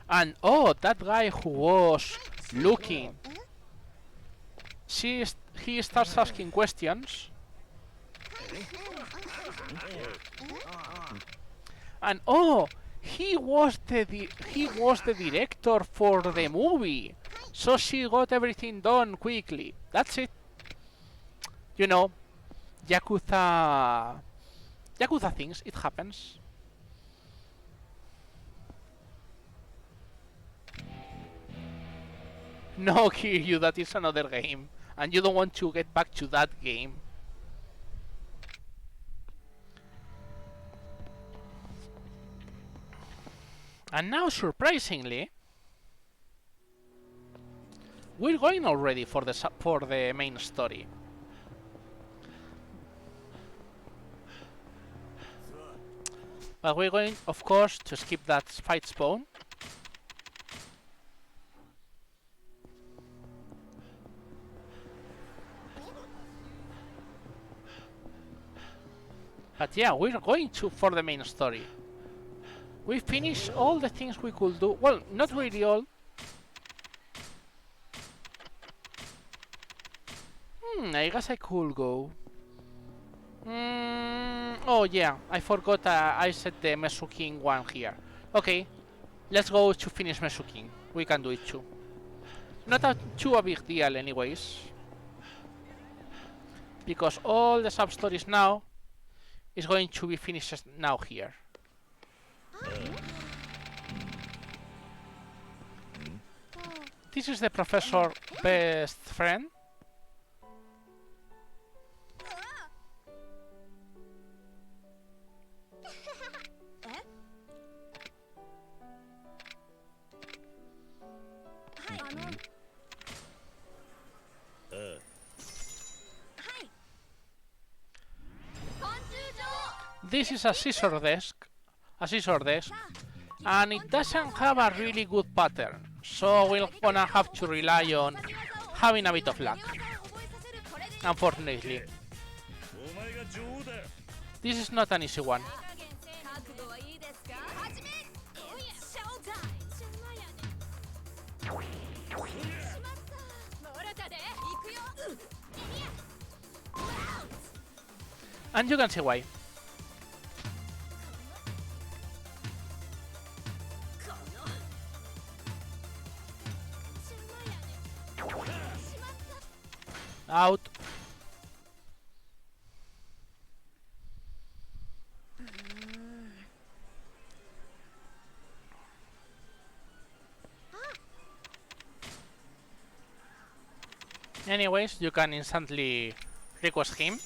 And oh, that guy who was looking, he starts asking questions. And oh, he was the director for the movie, so she got everything done quickly. That's it. You know, Yakuza things. It happens. No, Kiryu, that is another game, and you don't want to get back to that game. And now, surprisingly, we're going already for the main story. But we're going, of course, to skip that fight spawn. But yeah, we're going to for the main story. We finished all the things we could do. Well, not really all. I guess I could go. Oh yeah, I forgot I set the Mesuking one here. Okay, let's go to finish Mesuking. We can do it too. Not too a big deal anyways. Because all the sub-stories now is going to be finished now here. This is the professor best friend. This is a scissor desk, and it doesn't have a really good pattern, so we're gonna have to rely on having a bit of luck. Unfortunately, this is not an easy one. And you can see why. Out. Anyways, you can instantly request him.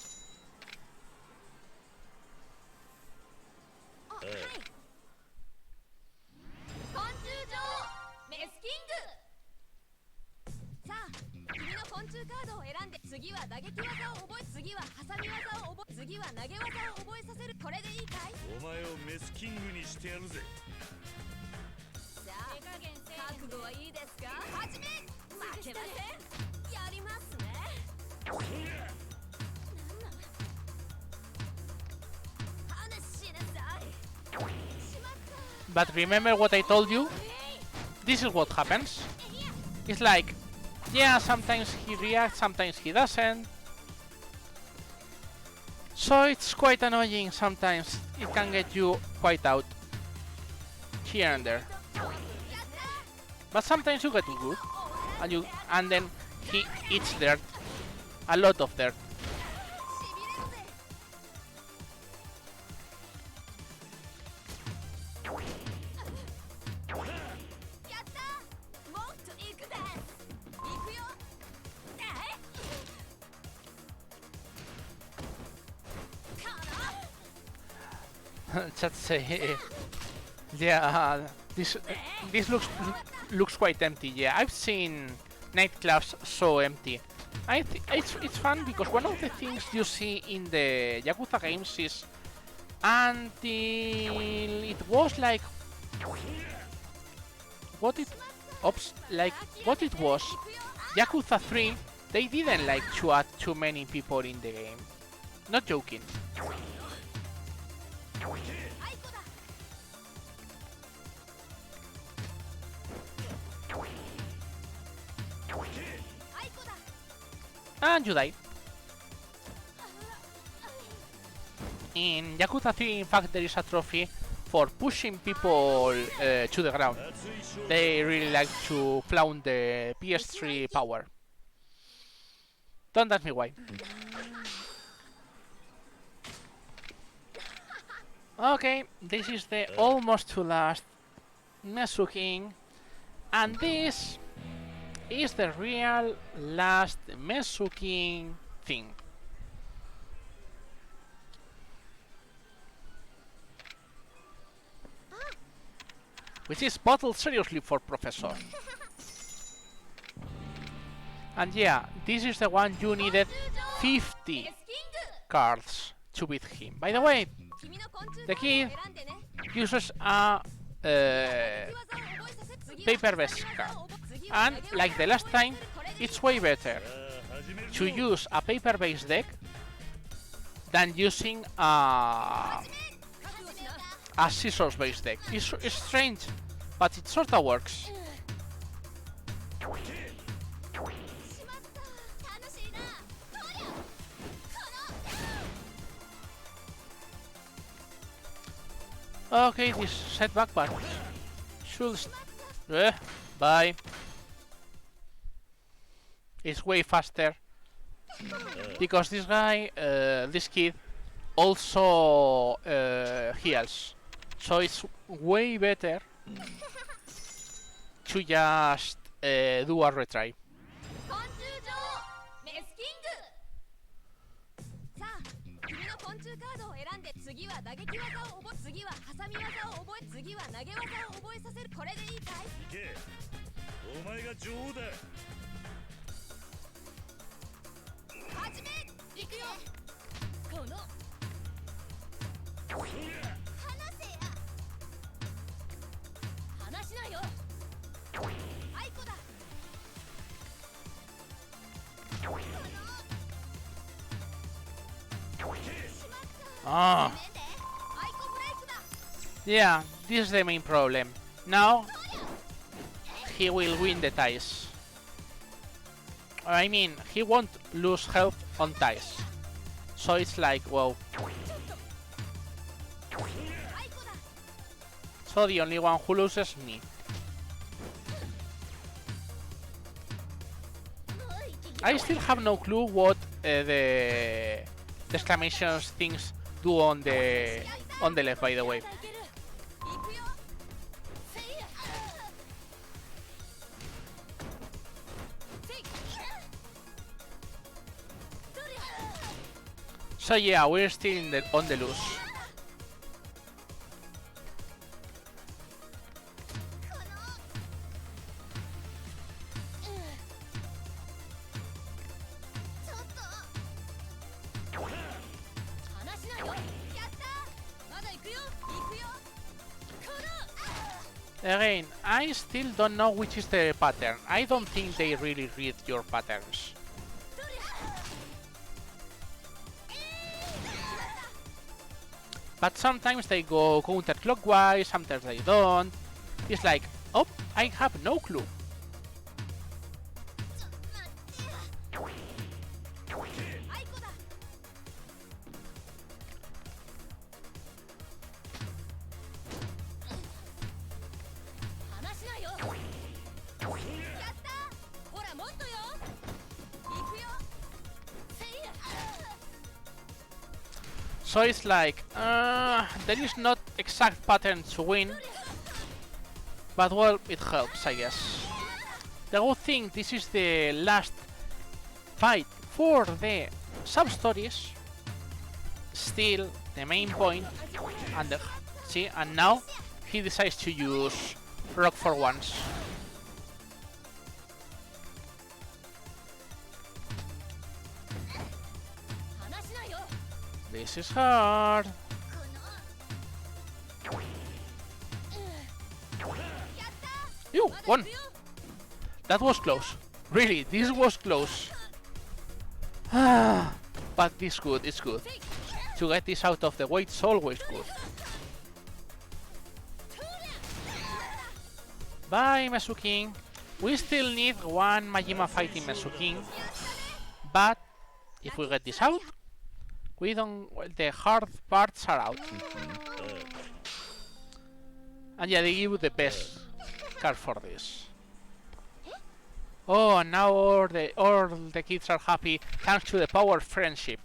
But remember what I told you? This is what happens. It's like, yeah, sometimes he reacts, sometimes he doesn't. So it's quite annoying sometimes. It can get you quite out here and there. But sometimes you get good, and then he eats dirt, a lot of dirt. Chat say, yeah, this looks quite empty. Yeah, I've seen nightclubs so empty. It's fun because one of the things you see in the Yakuza games is until it was like what it was Yakuza 3, they didn't like to add too many people in the game. Not joking. And you die. In Yakuza 3, in fact, there is a trophy for pushing people to the ground. They really like to flaunt the PS3 power. Don't ask me why. Okay, this is the almost to last Mesuking, and this is the real last Mesuking thing. Which is bottled seriously for Professor. And yeah, this is the one you needed 50 cards to beat him. By the way, the kid uses a paper-based card. And like the last time, it's way better to use a paper-based deck than using a scissors-based deck. It's strange, but it sorta works. Okay, this setback, but should bye. It's way faster because this guy, this kid, also heals, so it's way better to just do a retry. 昆虫女王メスキングさあ君の昆虫カードを選んで次は打撃技を覚え次は挟み技を覚え次は投げ技を覚えさせるこれでいいかい行けお前が女王だ始めいくよこの話せや話しないよあいこだ Ah, ねんであいこブレイクだ yeah, this is the main problem. Now he will win the ties. I mean, he won't lose health on ties. So it's like, wow. あいこだ So the only one who loses me. I still have no clue what the exclamation things do on the left, by the way. いくよせいやせいどれ So yeah, we're still on the loose. ちょっと話しないよやったまだ行くよ行くよこの Again, I still don't know which is the pattern. I don't think they really read your patterns. But sometimes they go counterclockwise, sometimes they don't. It's like, oh, I have no clue. あいこだ話しないよやったほらもっとよ行くよせいや So it's like, there is not exact pattern to win, but well, it helps, I guess. The good thing, this is the last fight for the Substories. Still the main point, and see, and now he decides to use Rock for once. This is hard. You won. That was close. Really, this was close. But it's good, it's good. To get this out of the way, it's always good. Bye, Mesuking. We still need one Majima fighting Mesuking. But if we get this out, we don't. Well, the hard parts are out. And yeah, they give you the best card for this. Oh, and now all the kids are happy thanks to the power of friendship.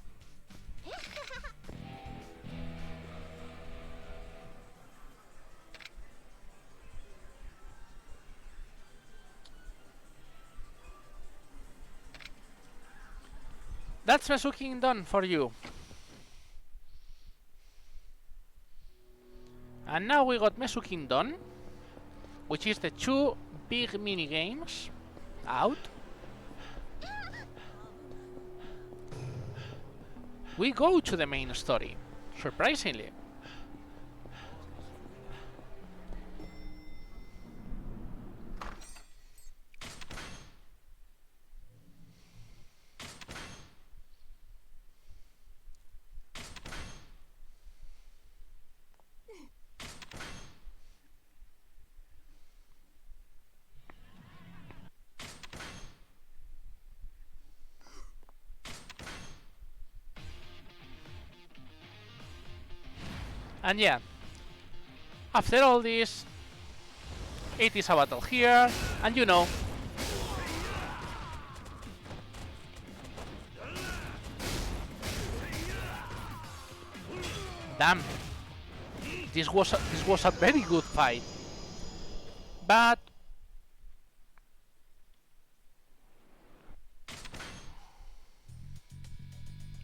That's Mesuking done for you. And now we got Mesuking done, which is the two big mini games out. We go to the main story, surprisingly. And yeah, after all this, it is a battle here, and you know, damn, this was a very good fight, but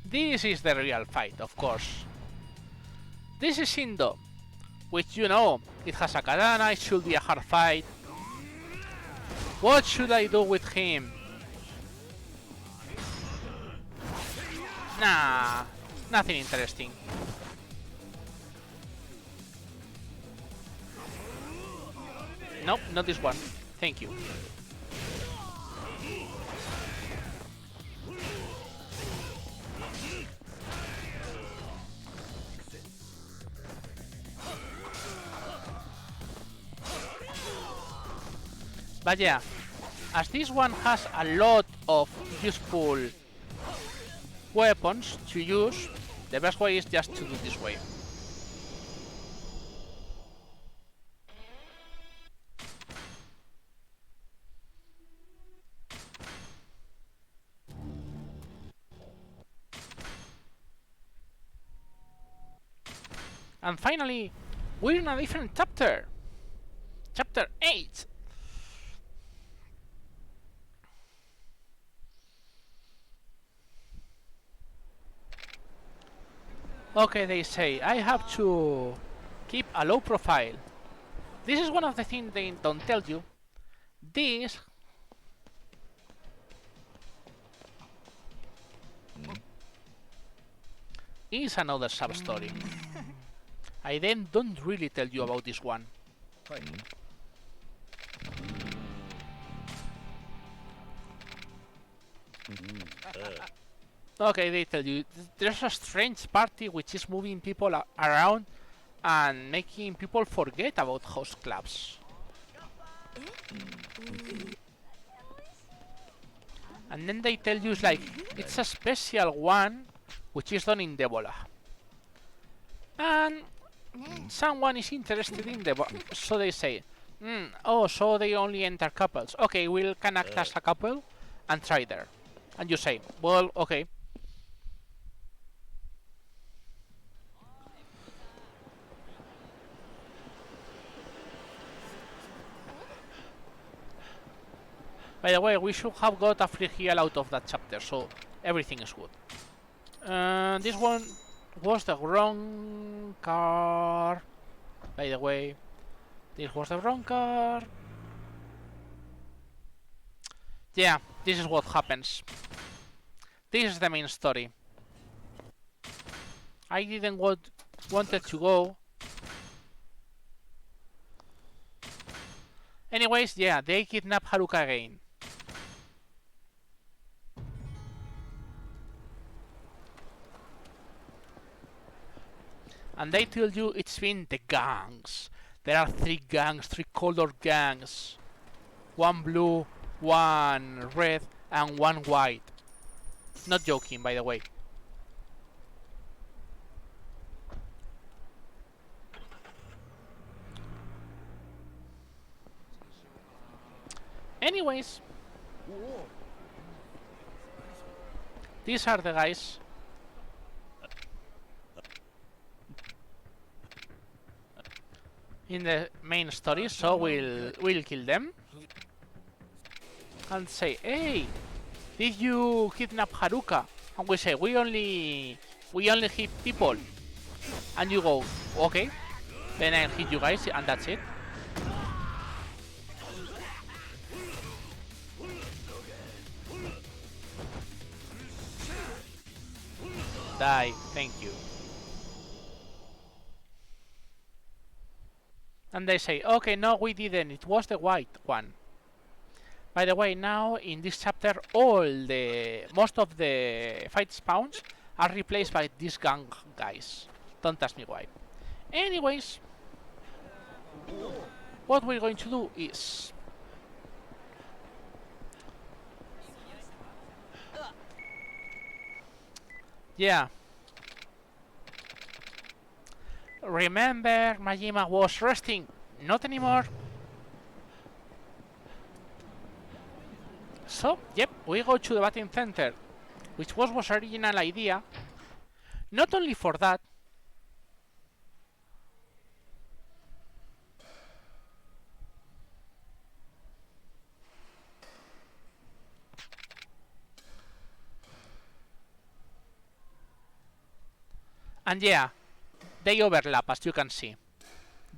this is the real fight, of course. This is Shindo, which you know, it has a katana, it should be a hard fight. What should I do with him? Nah, nothing interesting. Nope, not this one. Thank you. But yeah, as this one has a lot of useful weapons to use, the best way is just to do this way. And finally, we're in a different chapter. Chapter 8. Okay, they say, I have to keep a low profile. This is one of the things they don't tell you. This is another sub-story. I then don't really tell you about this one. Okay, they tell you there's a strange party which is moving people around and making people forget about host clubs. And then they tell you it's a special one which is done in Debola. And someone is interested in Debola, so they say, oh, so they only enter couples. Okay, we'll can act as a couple and try there. And you say, well, okay. By the way, we should have got a free heal out of that chapter, so everything is good. This one was the wrong car. By the way, this was the wrong car. Yeah, this is what happens. This is the main story. I didn't wanted to go. Anyways, yeah, they kidnap Haruka again. And they tell you it's been the gangs. There are 3 gangs, 3 colored gangs. 1 blue, 1 red, and 1 white. Not joking, by the way. Anyways, these are the guys. In the main story, so we'll kill them and say, hey, did you kidnap Haruka? And we say, we only hit people. And you go, okay, then I'll hit you guys and that's it. Die, thank you. And they say, okay, no, we didn't, it was the white one. By the way, now in this chapter, most of the fight spawns are replaced by these gang guys. Don't ask me why. Anyways, what we're going to do is remember Majima was resting. Not anymore. So, yep, we go to the batting center, which was original idea. Not only for that, and yeah, they overlap as you can see.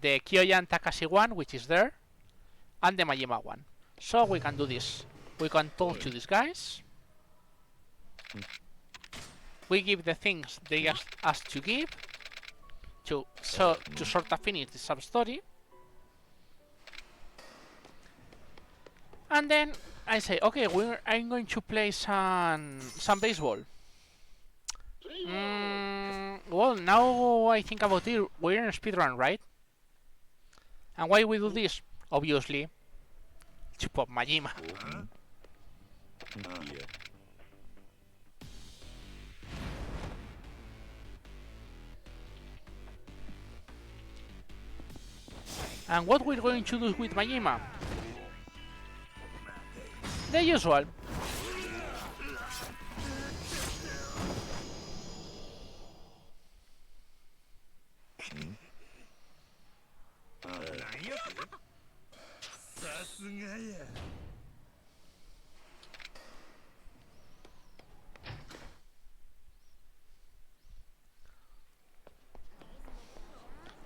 The Kyoyan Takashi one, which is there, and the Majima one. So we can do this. We can talk to these guys. We give the things they asked us to give to sort of finish the sub-story. And then I say, okay, I'm going to play some baseball. Well, now I think about it, we're in a speedrun, right? And why we do this? Obviously, to pop Majima. Yeah. And what we're going to do with Majima? The usual.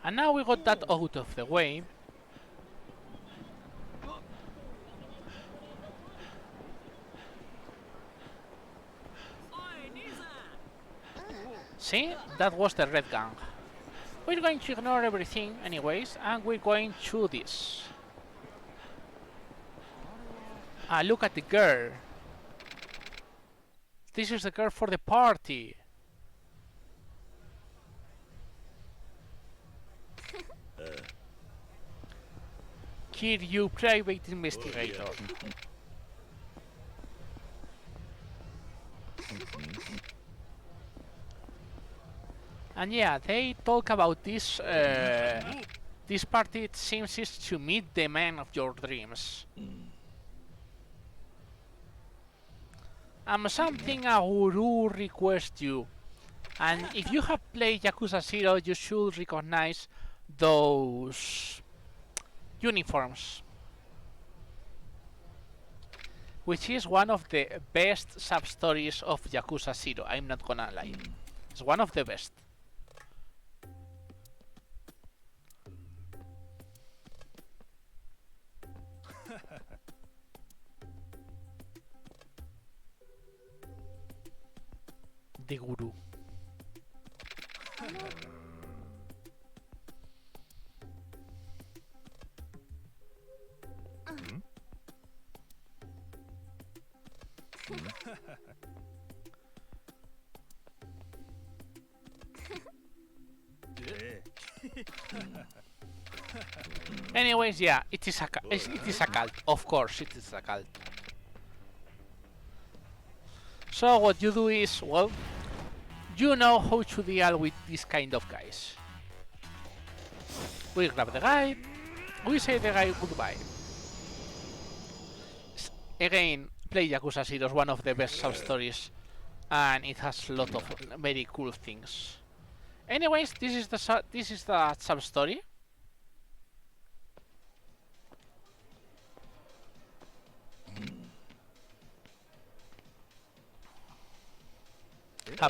And now we got that out of the way. See? That was the red gang. We're going to ignore everything anyways, and we're going to this. Ah, look at the girl. This is the girl for the party. Kiryu, private investigator. And yeah, they talk about this. This party, it seems, is to meet the man of your dreams. Something I would request you. And if you have played Yakuza 0, you should recognize those uniforms, which is one of the best sub-stories of Yakuza 0, I'm not gonna lie. It's one of the best. The Guru. Anyways, yeah, it is a cult. Of course, it is a cult. So what you do is, well, you know how to deal with this kind of guys. We grab the guy, we say the guy goodbye. Again, play Yakuza 0 is one of the best sub-stories, and it has a lot of very cool things. Anyways, this is the sub-story.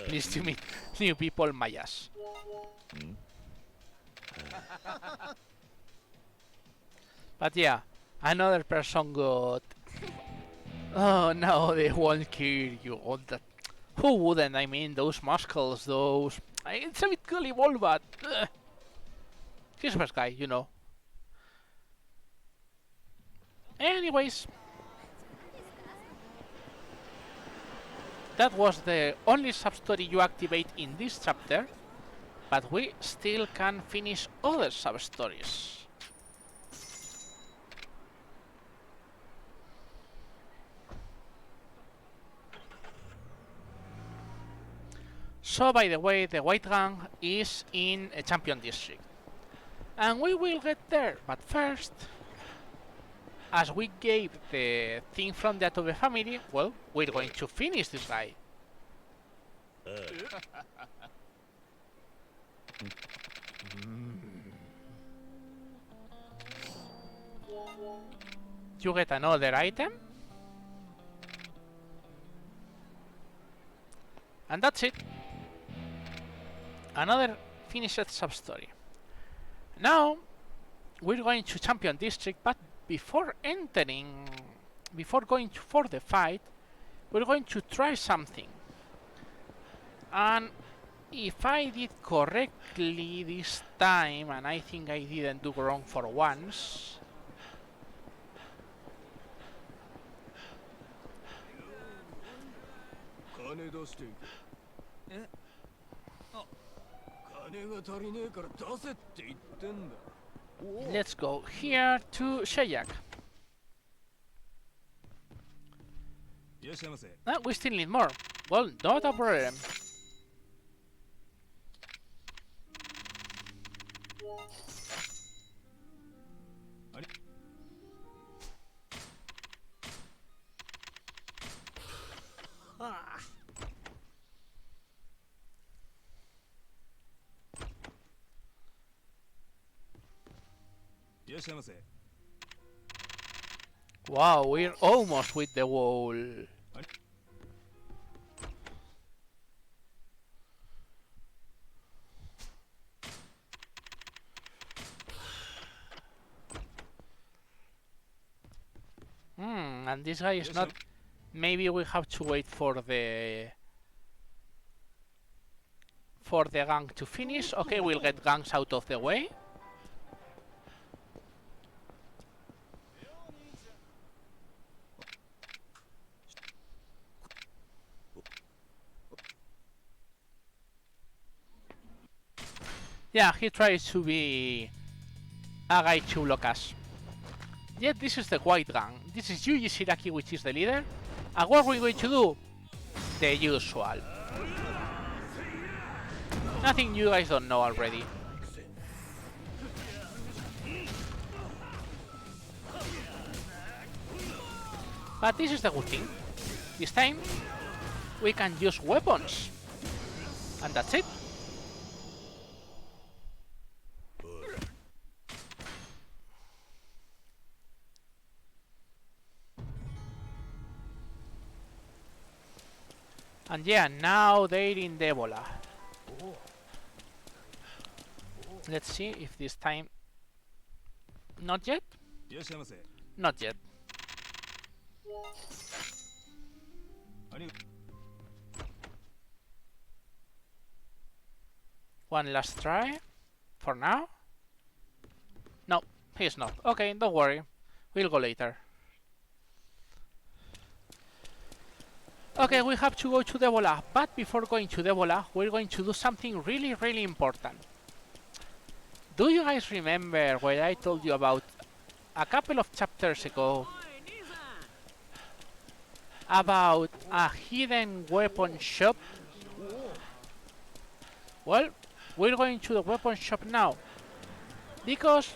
Pleased to meet new people, Mayas. But yeah, another person got. Oh no, they won't kill you. All that. Who wouldn't? I mean, those muscles, those. It's a bit gullible, but. He's the first guy, you know. Anyways. That was the only sub-story you activate in this chapter, but we still can finish other sub-stories. So, by the way, the white gang is in a champion district. And we will get there, but first, as we gave the thing from the Atobe family, well, we're going to finish this guy. You get another item. And that's it. Another finished sub-story. Now, we're going to Champion District, but before going for the fight, we're going to try something. And if I did correctly this time, and I think I didn't do wrong for once, let's go here to Sheyak. We still need more. Well, not a problem. Wow, we're almost with the wall. And this guy is not... Maybe we have to wait for the gang to finish. Okay, we'll get gangs out of the way. Yeah, he tries to be a guy to block us. Yet this is the white gang. This is Yuji Shiraki, which is the leader. And what are we going to do? The usual. Nothing you guys don't know already. But this is the good thing. This time, we can use weapons. And that's it. And yeah, now they're in the Ebola. Let's see if this time... Not yet? Not yet. One last try. For now? No, he's not. Okay, don't worry. We'll go later. Okay, we have to go to the Ebola, but before going to the Ebola, we're going to do something really, really important. Do you guys remember what I told you about a couple of chapters ago about a hidden weapon shop? Well, we're going to the weapon shop now, because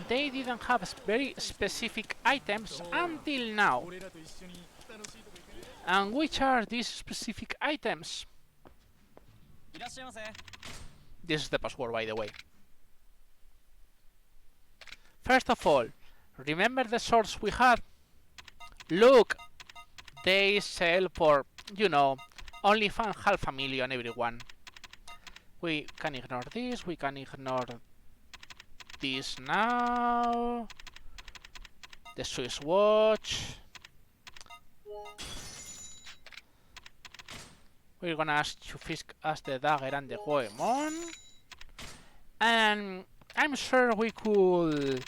they didn't have very specific items until now. And which are these specific items? This is the password, by the way. First of all, remember the swords we had? Look! They sell for, you know, only $500,000 everyone. We can ignore this, we can ignore this now. The Swiss watch. We're gonna ask to Fisk as the dagger and the Goemon. And I'm sure we could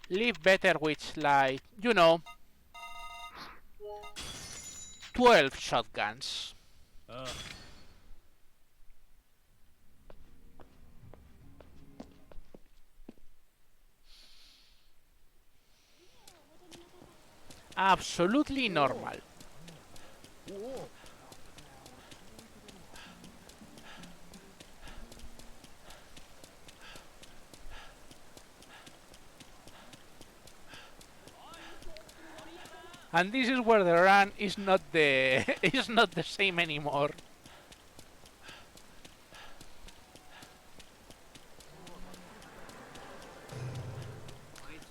live better with, like, you know, 12 shotguns. Absolutely normal. And this is where the run is not the is not the same anymore.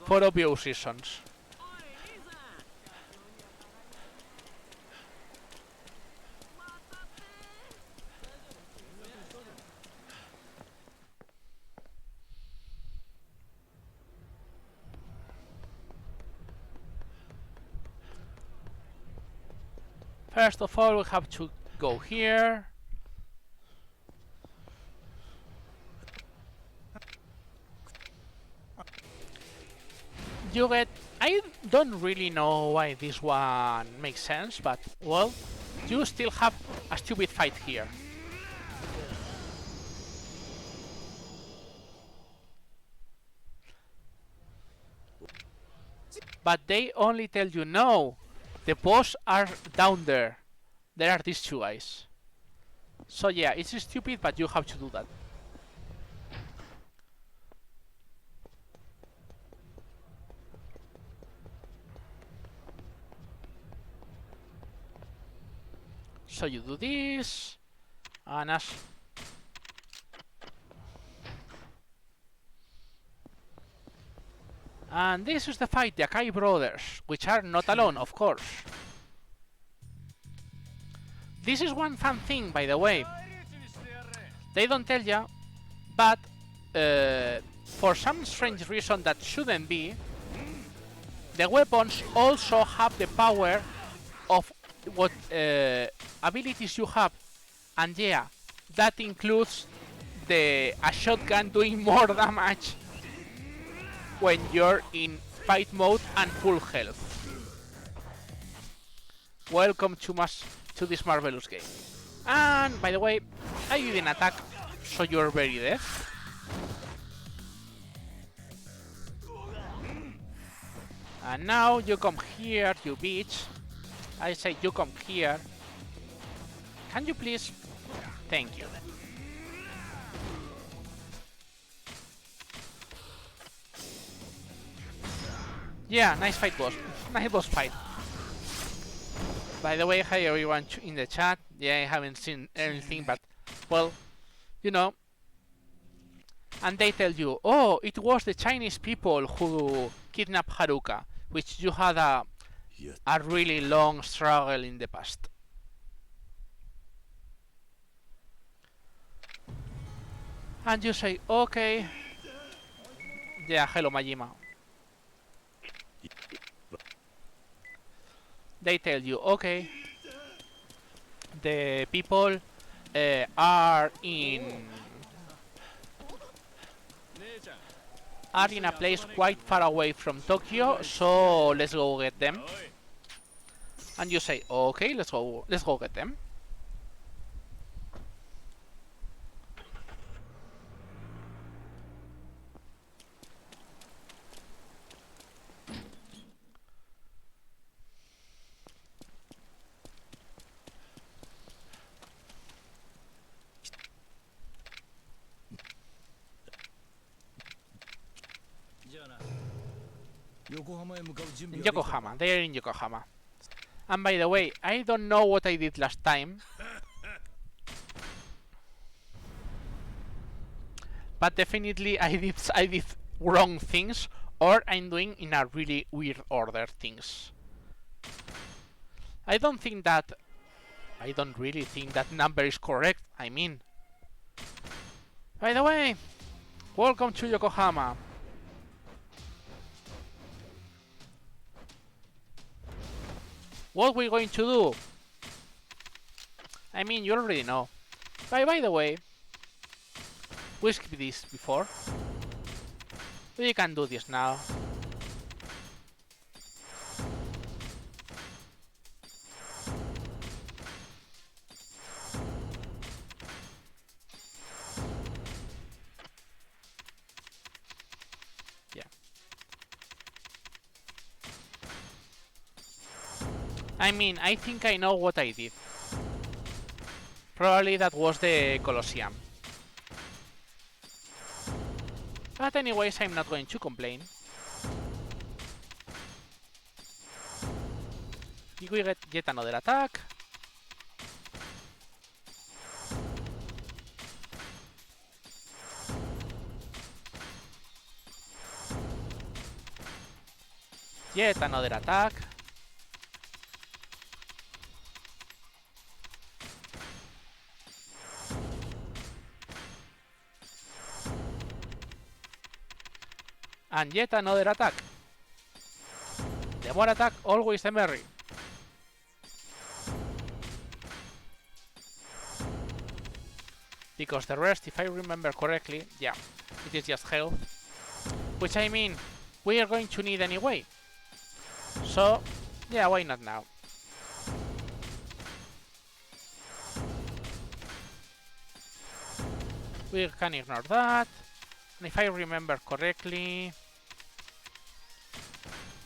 For obvious reasons. First of all, we have to go here. You get... I don't really know why this one makes sense, but, well, you still have a stupid fight here. But they only tell you, no, the boss are down there. There are these two guys. So yeah, it's stupid, but you have to do that. So you do this, and as... And this is the fight, the Akai brothers, which are not alone, of course. This is one fun thing, by the way. They don't tell ya, but for some strange reason that shouldn't be, the weapons also have the power of what abilities you have. And yeah, that includes a shotgun doing more damage when you're in fight mode and full health. Welcome to this marvelous game. And by the way, I didn't attack, so you're very dead. And now you come here, you bitch. I say you come here. Can you please? Thank you. Yeah, nice fight, boss. Nice boss fight. By the way, hi everyone in the chat. Yeah, I haven't seen anything, but, well, you know. And they tell you, oh, it was the Chinese people who kidnapped Haruka, which you had a really long struggle in the past. And you say, okay. Yeah, hello Majima. They tell you, okay, the people are in a place quite far away from Tokyo, so let's go get them. And you say, okay, let's go get them. In Yokohama, they are in Yokohama. And by the way, I don't know what I did last time, but definitely I did wrong things, or I'm doing in a really weird order things. I don't really think that number is correct. I mean, by the way, welcome to Yokohama. What we're going to do? I mean, you already know. By the way, we skipped this before. We can do this now. Yeah. I mean, I think I know what I did. Probably that was the Colosseum. But anyways, I'm not going to complain. we get yet another attack. Yet another attack. And yet another attack. The more attack, always the merry. Because the rest, if I remember correctly, yeah, it is just health. Which I mean, we are going to need anyway. So, yeah, why not now? We can ignore that. And if I remember correctly,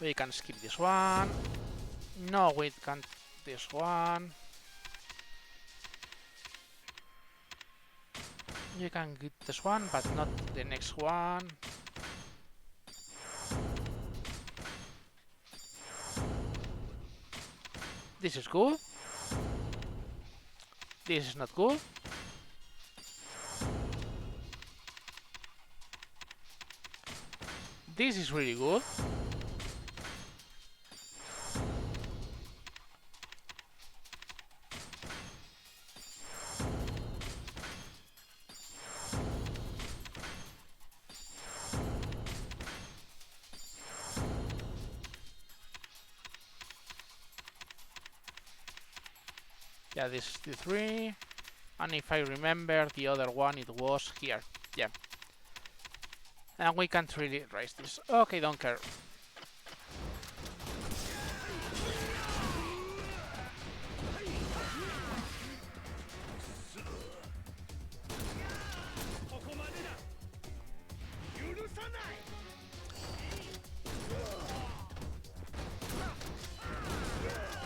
we can skip this one. No, we can't this one. You can get this one, but not the next one. This is good. This is not good. This is really good. Yeah, this is the 3. And if I remember, the other one, it was here. Yeah. And we can't really raise this. Okay, don't care.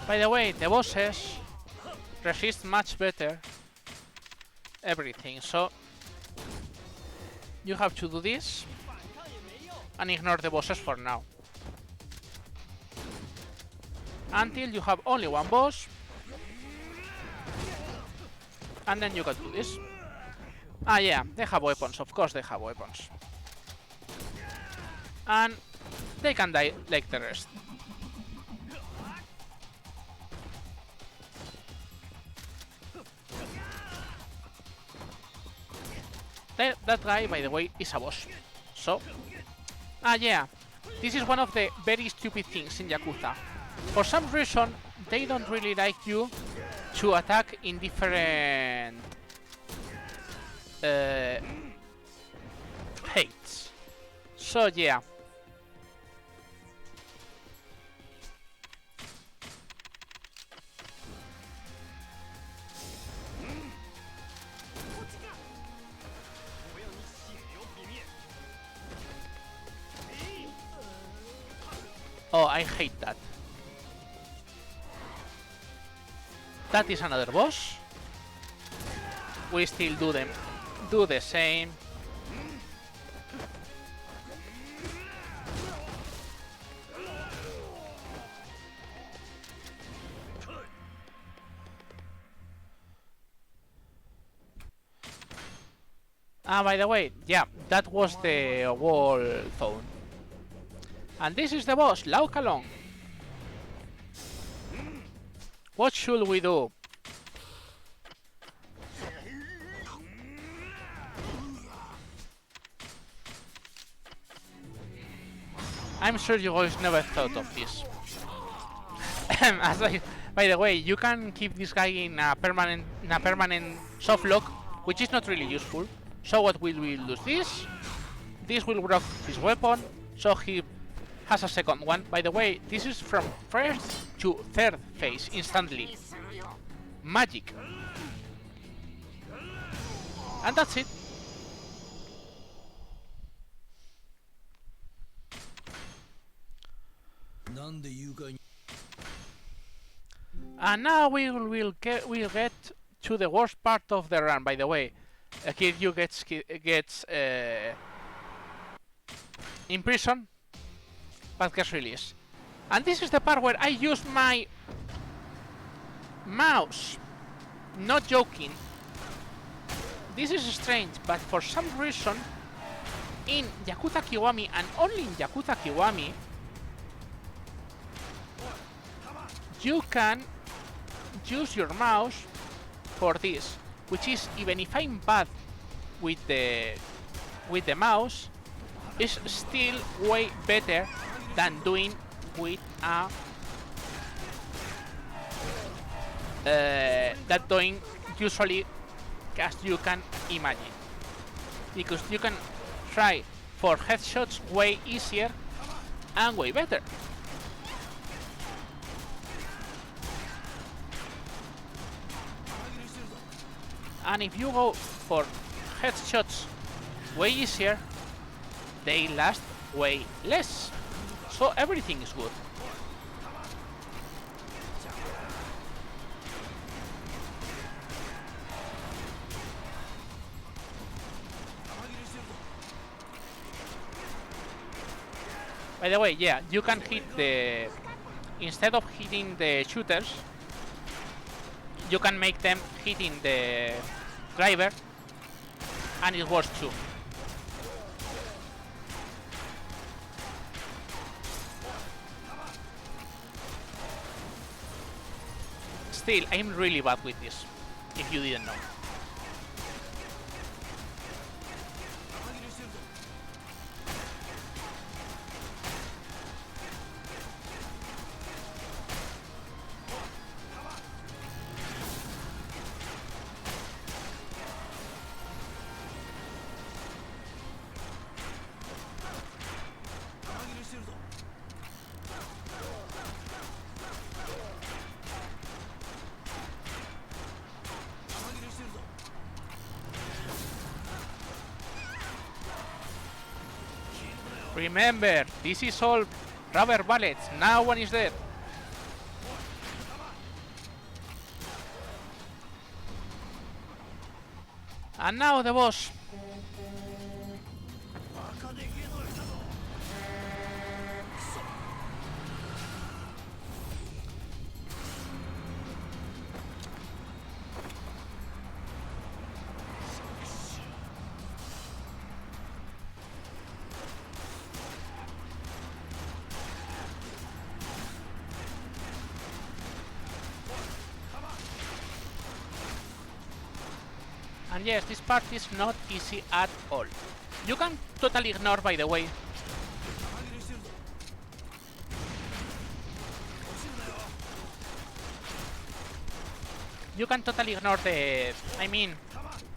By the way, the bosses resist much better everything, so you have to do this and ignore the bosses for now. Until you have only one boss, and then you can do this. Ah yeah, they have weapons, of course they have weapons. And they can die like the rest. That guy, by the way, is a boss. So, ah yeah, this is one of the very stupid things in Yakuza. For some reason, they don't really like you to attack in different heights. So yeah. Oh, I hate that. That is another boss. We still do the same. Ah, by the way, yeah, that was the wall phone. And this is the boss, Lau Kalong. What should we do? I'm sure you guys never thought of this. By the way, you can keep this guy in a permanent soft lock, which is not really useful. So what we will do is this. This will block his weapon, so he has a second one. By the way, this is from first to third phase instantly. Magic. And that's it. And now we'll get to the worst part of the run. By the way, Kiryu gets imprisoned, but gets released. And this is the part where I use my mouse. Not joking. This is strange, but for some reason, in Yakuza Kiwami and only in Yakuza Kiwami, you can use your mouse for this, which is, even if I'm bad with the mouse, is still way better than doing with a that doing usually, as you can imagine, because you can try for headshots way easier and way better. And if you go for headshots way easier, they last way less. So everything is good. By the way, yeah, you can hit the... Instead of hitting the shooters, you can make them hitting the driver, and it works too. Still, I'm really bad with this, if you didn't know. Remember, this is all rubber bullets. Now one is dead. And now the boss. And yes, this part is not easy at all. You can totally ignore, by the way, you can totally ignore the... I mean,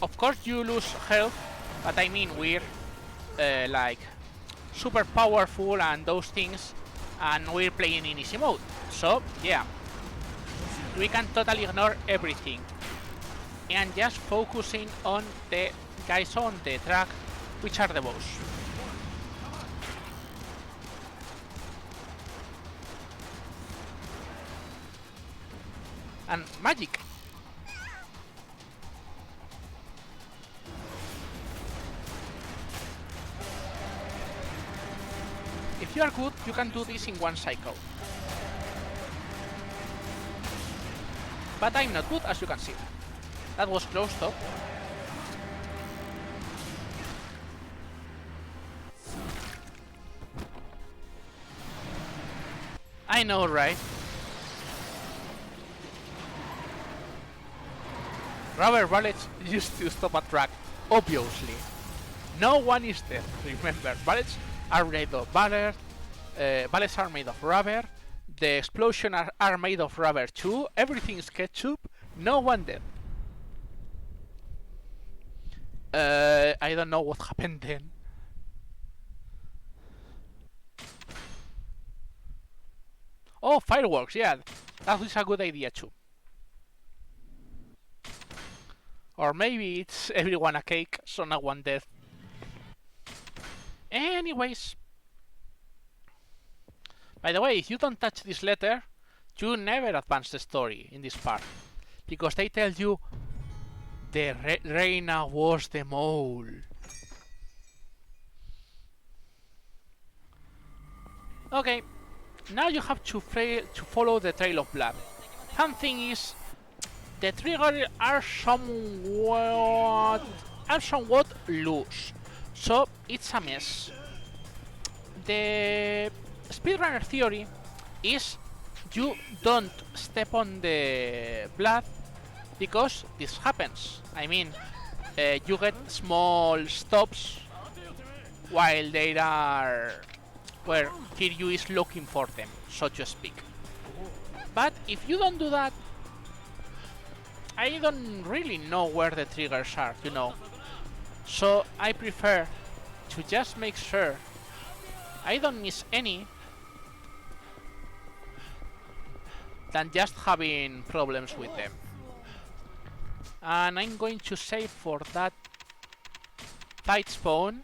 of course you lose health, but I mean, we're like super powerful and those things, and we're playing in easy mode. So, yeah, we can totally ignore everything and just focusing on the guys on the track, which are the boss. And magic. If you are good, you can do this in one cycle. But I'm not good, as you can see. That was close though. I know, right? Rubber bullets used to stop a truck, obviously. No one is dead, remember. Bullets are made of bullets, bullets are made of rubber, the explosions are made of rubber too, everything is ketchup, no one dead. I don't know what happened then. Oh, fireworks, yeah, that is a good idea too. Or maybe it's everyone a cake, so no one dead. Anyways. By the way, if you don't touch this letter, you never advance the story in this part. Because they tell you the Reina was the mole. Okay, now you have to follow the trail of blood. Something is the triggers are somewhat loose, so it's a mess. The speedrunner theory is you don't step on the blood because this happens. I mean, you get small stops while they are where Kiryu is looking for them, so to speak. But if you don't do that, I don't really know where the triggers are, you know. So I prefer to just make sure I don't miss any than just having problems with them. And I'm going to save for that fight spawn.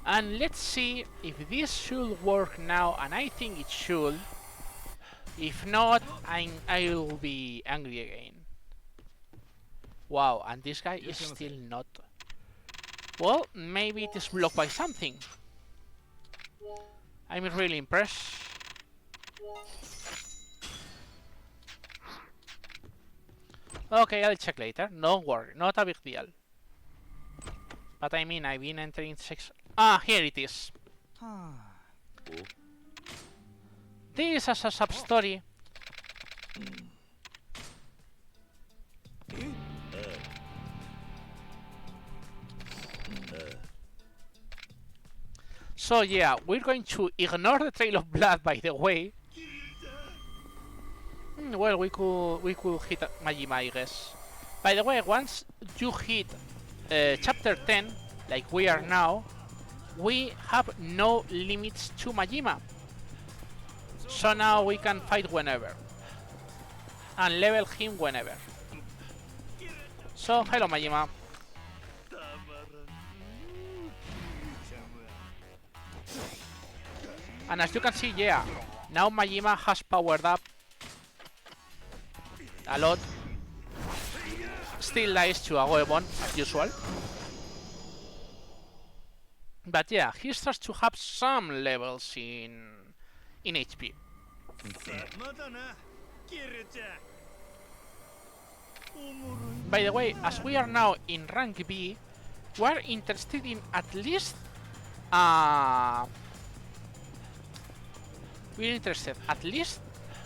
And let's see if this should work now, and I think it should. If not, I'll be angry again. Wow, and this guy is still not. Well, maybe it is blocked by something. I'm really impressed. Okay, I'll check later. Don't worry, not a big deal. But I mean, I've been entering 6. Ah, here it is. This is a sub-story. So yeah, we're going to ignore the trail of blood, by the way. Well, we could hit Majima, I guess. By the way, once you hit chapter 10, like we are now, we have no limits to Majima. So now we can fight whenever. And level him whenever. So, hello Majima. And as you can see, yeah, now Majima has powered up a lot. Still dies to a weapon, as usual. But yeah, he starts to have some levels in HP. By the way, as we are now in rank B, we're interested in at least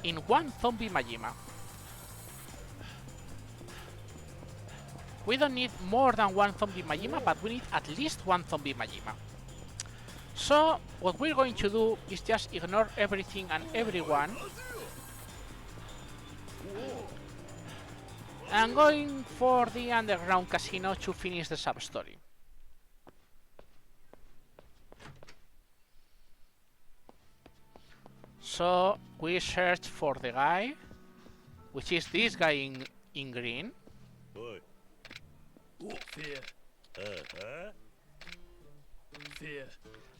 in one zombie Majima. We don't need more than one zombie Majima, but we need at least one zombie Majima. So what we're going to do is just ignore everything and everyone. And going for the underground casino to finish the sub-story. So we search for the guy, which is this guy in green.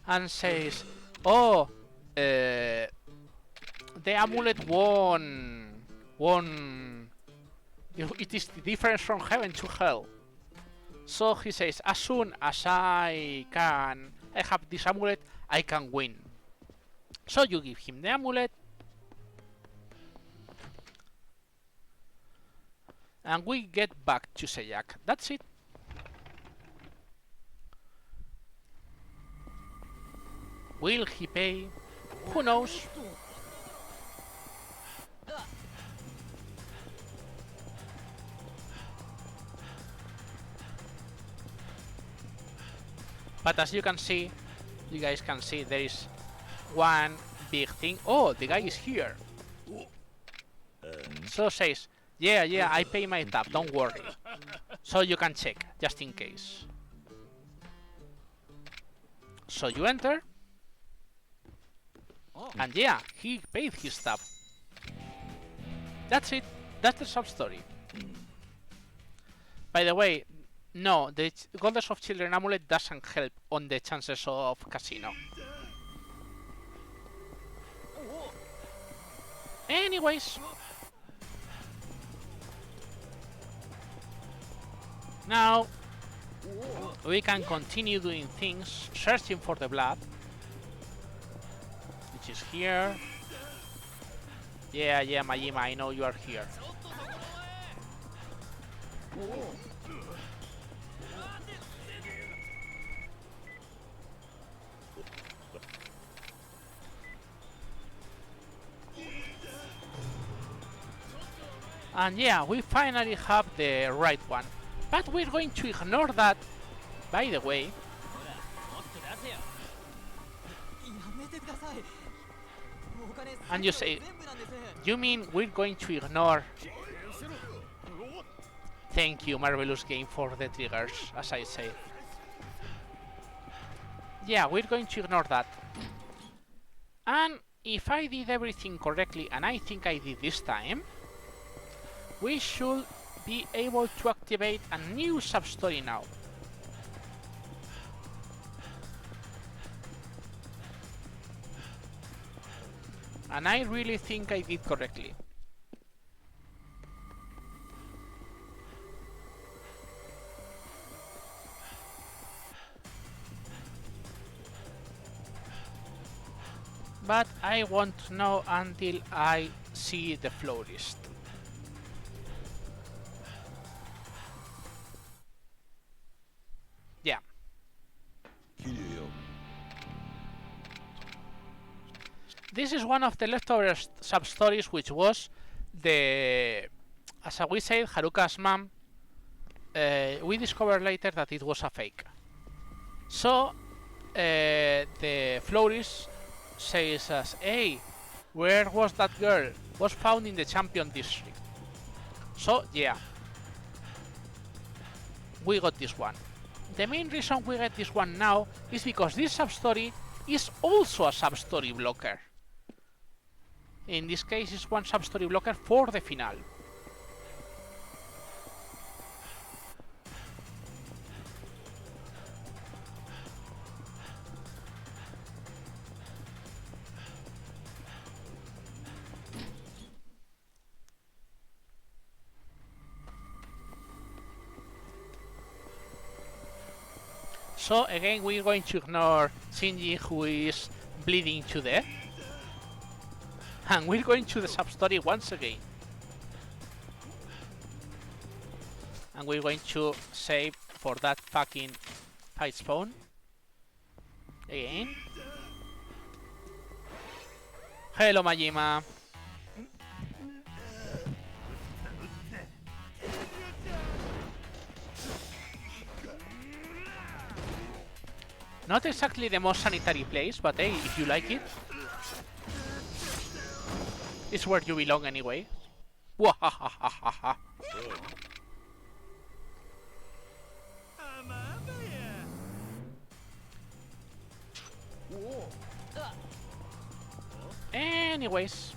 And says, oh, the amulet won. It is the difference from heaven to hell. So he says, as soon as I have this amulet, I can win. So you give him the amulet. And we get back to Seyak. That's it. Will he pay? Who knows? But as you can see, you guys can see there is one big thing. Oh, the guy is here. So says, yeah, I pay my tab, don't worry. So you can check, just in case. So you enter. And yeah, he paid his tab. That's it. That's the sub-story. By the way, no, the Goddess of Children amulet doesn't help on the chances of casino. Anyways. Now, we can continue doing things, searching for the blood. Which is here. Yeah, yeah, Majima, I know you are here. And yeah, we finally have the right one. But we're going to ignore that, by the way. もっと出せよ。やめてください。お金 And you say, 全部なんです。 you mean we're going to ignore... Thank you, Marvelous Game, for the triggers, as I say. Yeah, we're going to ignore that. And if I did everything correctly, and I think I did this time, we should be able to activate a new substory now. And I really think I did correctly. But I won't know until I see the florist. Yeah. 桐生よ This is one of the leftover sub-stories, which was the... As we said, Haruka's mom. We discovered later that it was a fake. So, the florist says us, hey, where was that girl? Was found in the champion district. So, yeah. We got this one. The main reason we get this one now is because this sub-story is also a sub-story blocker. In this case, it's one sub-story blocker for the final. So again, we're going to ignore Shinji, who is bleeding to death. And we're going to the sub-story once again. And we're going to save for that fucking fight spawn. Again. Hello, Majima. Not exactly the most sanitary place, but hey, if you like it, it's where you belong anyway. Wahahahaha. Anyways.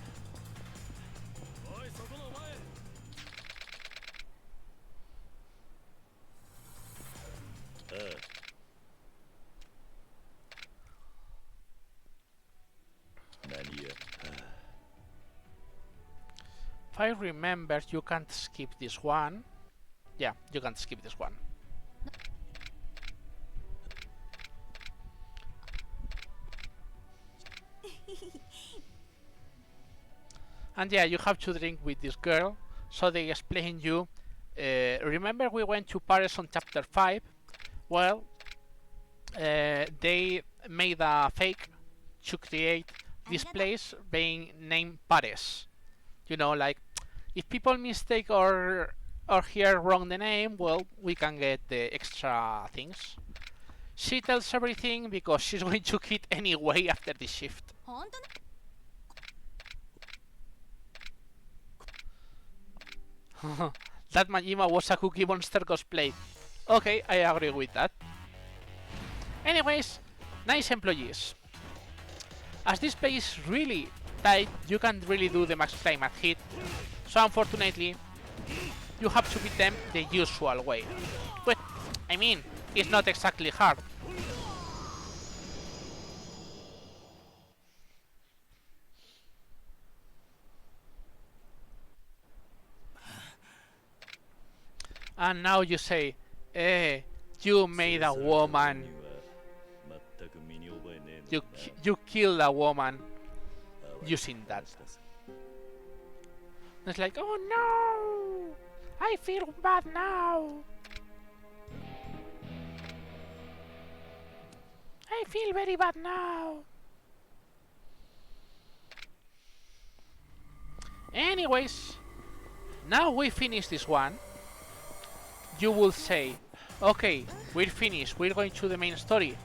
If I remember, you can't skip this one. Yeah, you can't skip this one. And yeah, you have to drink with this girl. So they explain you. Remember we went to Paris on chapter 5? Well, they made a fake to create this place being named Paris. You know, like, if people mistake or hear wrong the name, well, we can get the extra things. She tells everything because she's going to quit anyway after the shift. That Majima was a Cookie Monster cosplay. Okay, I agree with that. Anyways, nice employees. As this place is really tight, you can't really do the max climate hit. So unfortunately, you have to beat them the usual way. But, I mean, it's not exactly hard. And now you say, you made a woman. You killed a woman using that. It's like, oh no! I feel bad now! I feel very bad now! Anyways, now we finish this one. You will say, okay, we're finished, we're going to the main story.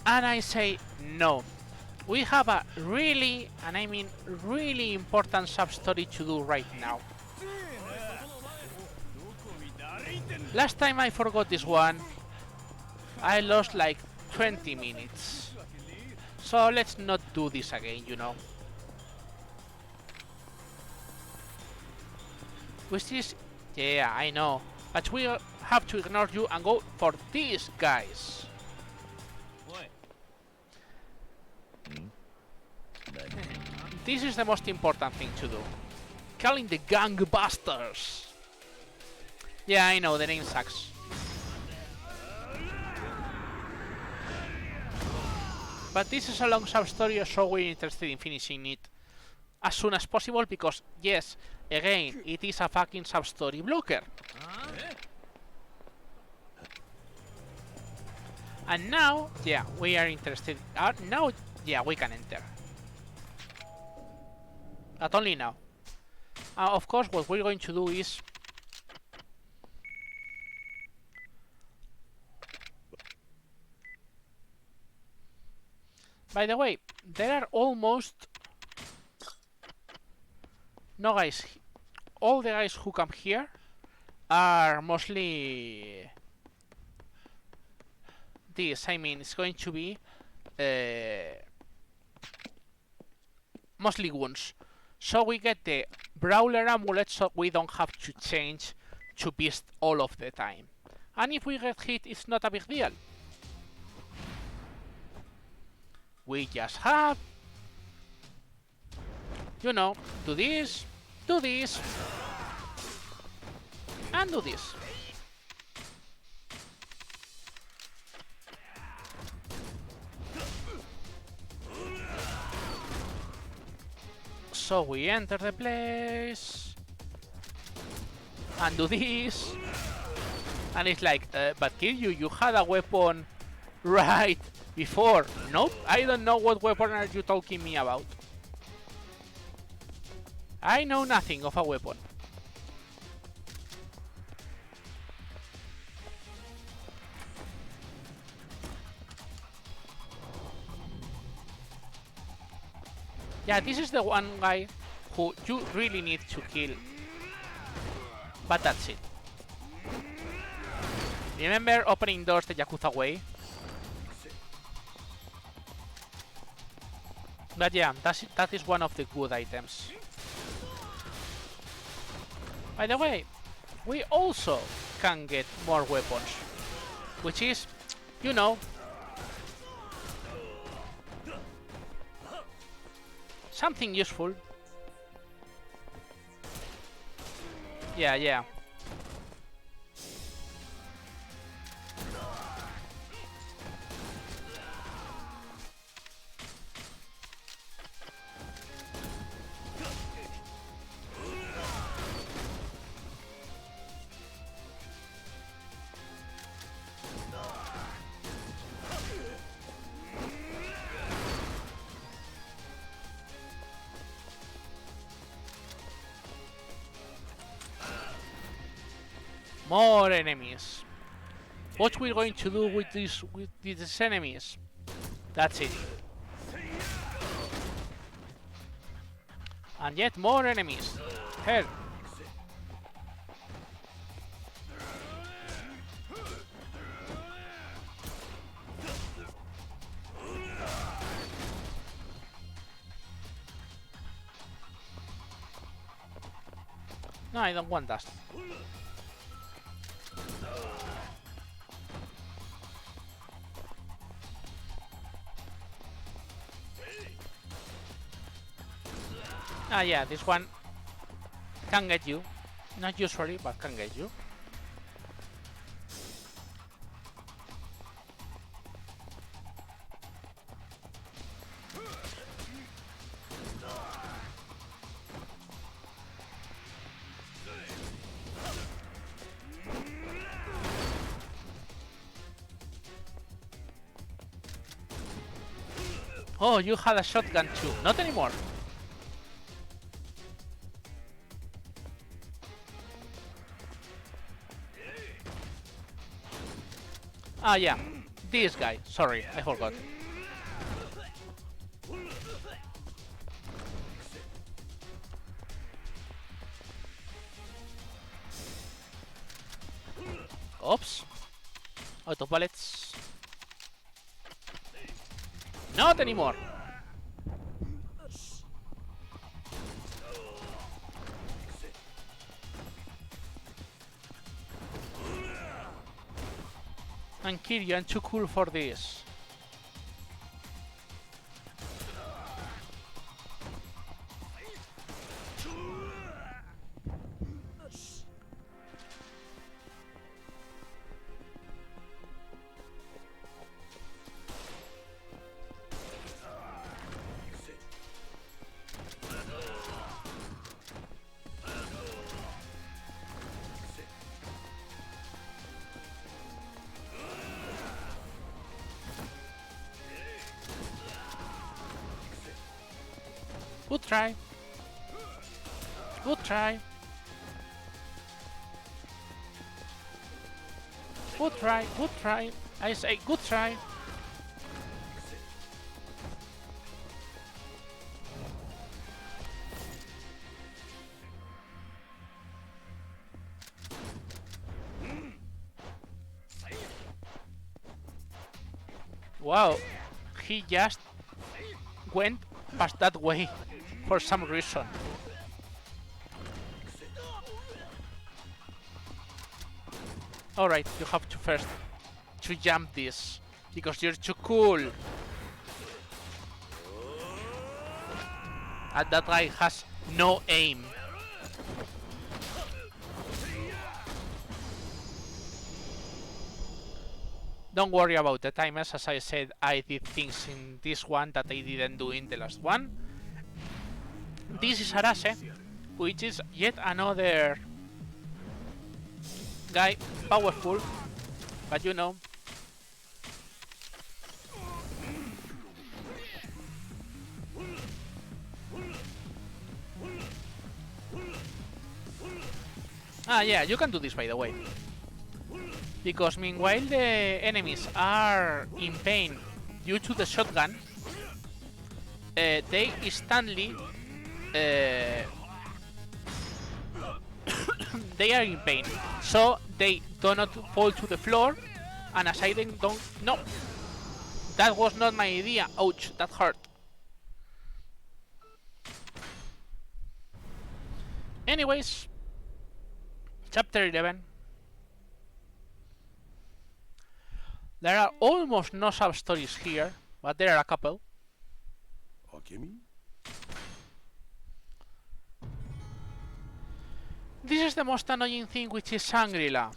And I say, no. We have a really, and I mean really important sub-story to do right now. Last time I forgot this one, I lost like 20 minutes. So let's not do this again, you know. Which is, yeah, I know. But we have to ignore you and go for these guys. This is the most important thing to do. Calling the gangbusters. Yeah, I know, the name sucks. But this is a long sub-story, so we're interested in finishing it as soon as possible, because, yes, again, it is a fucking sub-story blocker. And now, yeah, we are interested. Now, yeah, we can enter. But only now. Of course, what we're going to do is... By the way, there are almost... No, guys. All the guys who come here are mostly... This, I mean, it's going to be... mostly wounds. So we get the Brawler Amulet, so we don't have to change to Beast all of the time. And if we get hit, it's not a big deal. We just have... You know, do this, and do this. So we enter the place and do this, and it's like, but Kiryu, you had a weapon right before. Nope, I don't know what weapon are you talking me about. I know nothing of a weapon. Yeah, this is the one guy who you really need to kill. But that's it. Remember opening doors the Yakuza way? But yeah, that is one of the good items. By the way, we also can get more weapons, which is, you know, something useful. Yeah. More enemies. What we're going to do with these enemies? That's it. And yet more enemies. Hell. No, I don't want that. Ah, yeah, this one can get you. Not usually, but can get you. Oh, you had a shotgun too. Not anymore. Ah, yeah. This guy. Sorry, I forgot. Oops. Out of bullets. Not anymore. And Kiryu, I'm too cool for this. Good try. Good try. Good try. Good try. I say good try. Wow, he just went past that way for some reason. Alright, you have to first to jump this because you're too cool. And that guy has no aim. Don't worry about the timers, as I said, I did things in this one that I didn't do in the last one. This is Arase, which is yet another guy, powerful, but you know. Ah, yeah, you can do this, by the way. Because meanwhile the enemies are in pain due to the shotgun, they instantly they are in pain, so they do not fall to the floor. And as I don't, no, that was not my idea. Ouch, that hurt. Anyways, chapter 11. There are almost no sub-stories here, but there are a couple. This is the most annoying thing, which is Shangri-La.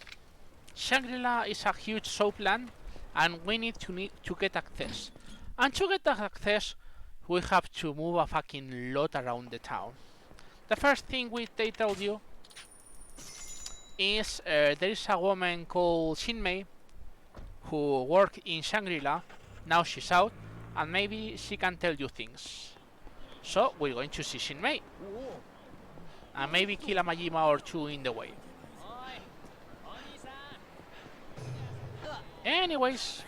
Shangri-La is a huge soapland, and we need to get access. And to get that access, we have to move a fucking lot around the town. The first thing they told you is there is a woman called Shinmei who worked in Shangri-La. Now she's out, and maybe she can tell you things. So we're going to see Shinmei, and maybe kill a Majima or two in the way. Anyways,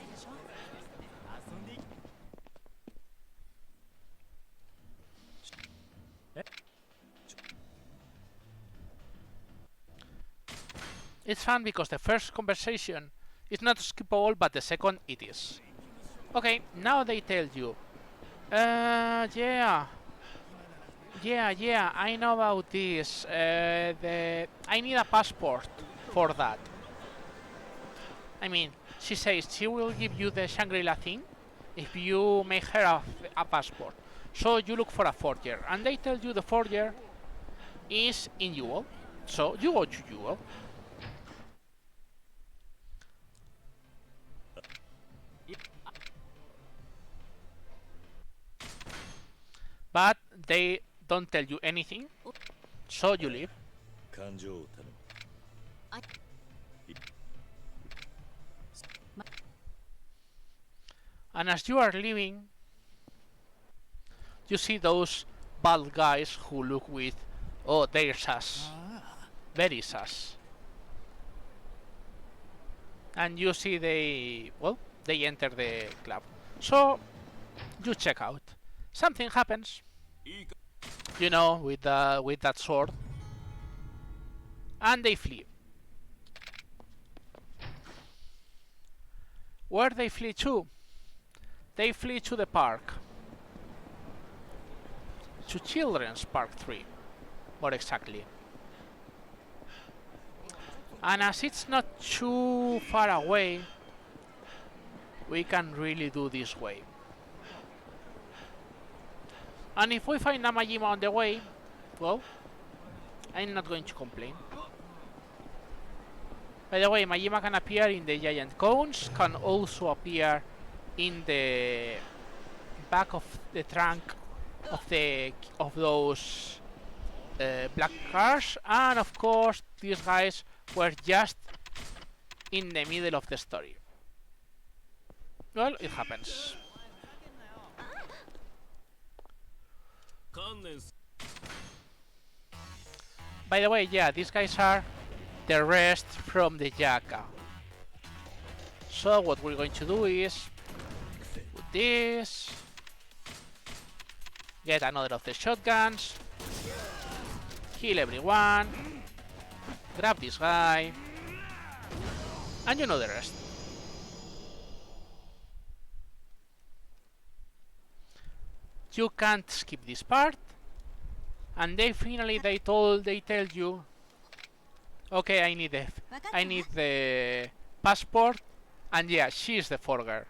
it's fun because the first conversation is not skippable, but the second it is. Okay, now they tell you. Yeah, I know about this. I need a passport for that. I mean, she says she will give you the Shangri-La thing if you make her a passport. So you look for a forger, and they tell you the forger is in Ewell. So you go to Ewell. But they don't tell you anything, so you leave. And as you are leaving, you see those bald guys who look with, oh, they're sus, very sus. And you see they, well, they enter the club. So you check out. Something happens, you know, with that sword, and they flee. Where they flee to? They flee to the park. To Children's Park 3, more exactly. And as it's not too far away, we can really do this way. And if we find a Majima on the way, well, I'm not going to complain. By the way, Majima can appear in the giant cones, can also appear in the back of the trunk of those black cars, and of course these guys were just in the middle of the story. Well, it happens. By the way, yeah, these guys are the rest from the Yaka. So what we're going to do is put this, get another of the shotguns, heal everyone, grab this guy, and you know the rest. You can't skip this part, and they finally tell you, okay, I need the passport, and yeah, she's the forger.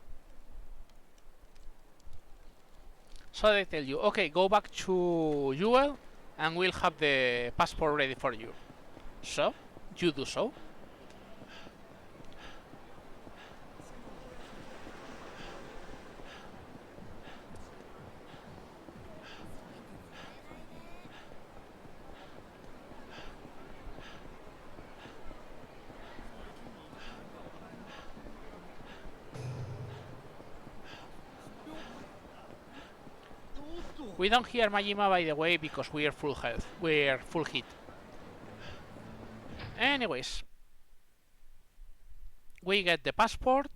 So they tell you, okay, go back to Jewel, and we'll have the passport ready for you. So you do so. We don't hear Majima, by the way, because we're full health. We're full hit. Anyways, we get the passport.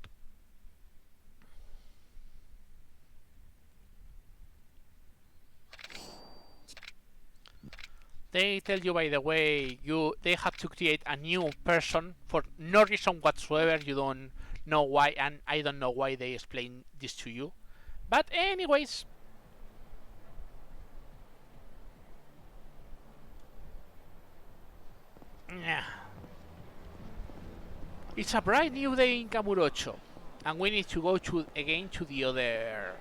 They tell you, by the way, they have to create a new person for no reason whatsoever. You don't know why, and I don't know why they explain this to you. But anyways, it's a bright new day in Kamurocho, and we need to go again to the other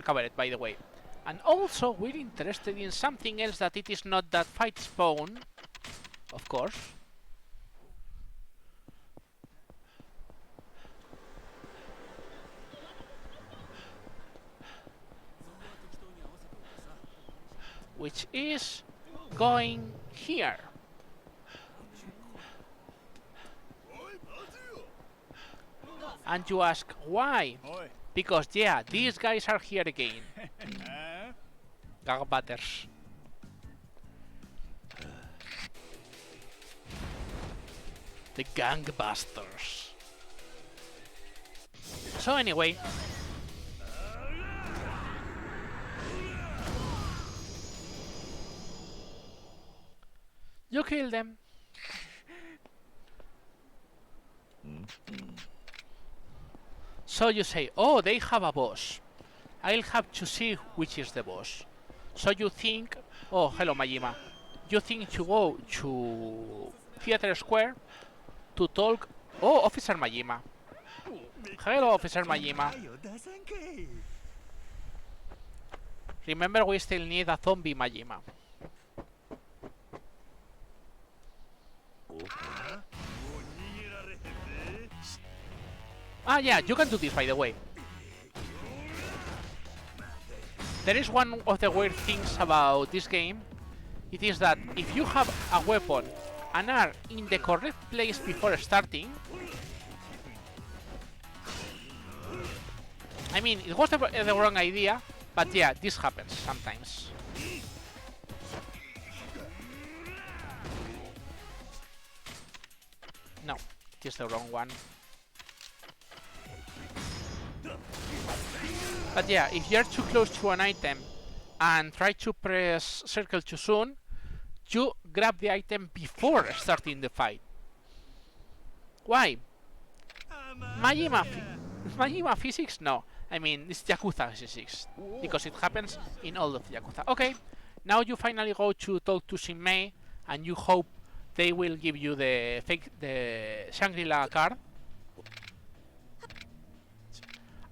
cabaret, by the way. And also, we're interested in something else that it is not that fight spawn, of course. Which is going here. And you ask why? Because yeah, these guys are here again. Gagbatters. The gangbusters. So anyway, you kill them. So you say, oh, they have a boss. I'll have to see which is the boss. So you think, oh, hello Majima. You think to go to Theater Square to talk. Oh, Officer Majima. Hello, Officer Majima. Remember, we still need a zombie Majima. Ah, yeah, you can do this, by the way. There is one of the weird things about this game. It is that if you have a weapon and are in the correct place before starting, I mean, it was the wrong idea, but yeah, this happens sometimes. No, it is the wrong one. But yeah, if you're too close to an item and try to press circle too soon, you grab the item before starting the fight. Why? Majima physics? No. I mean, it's Yakuza physics. Because it happens in all of Yakuza. Okay, now you finally go to talk to Shinmei and you hope they will give you the Shangri-La card.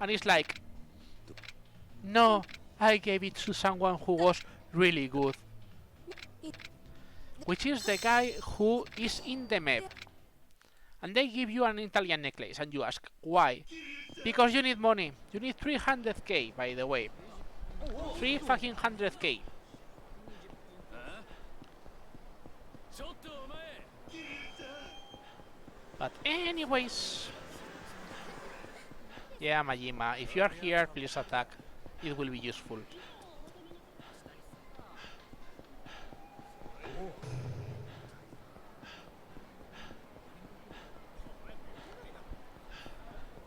And it's like, no, I gave it to someone who was really good. Which is the guy who is in the map. And they give you an Italian necklace and you ask, why? Because you need money. You need 300k, by the way. 300k. But anyways... Yeah, Majima, if you are here, please attack. It will be useful.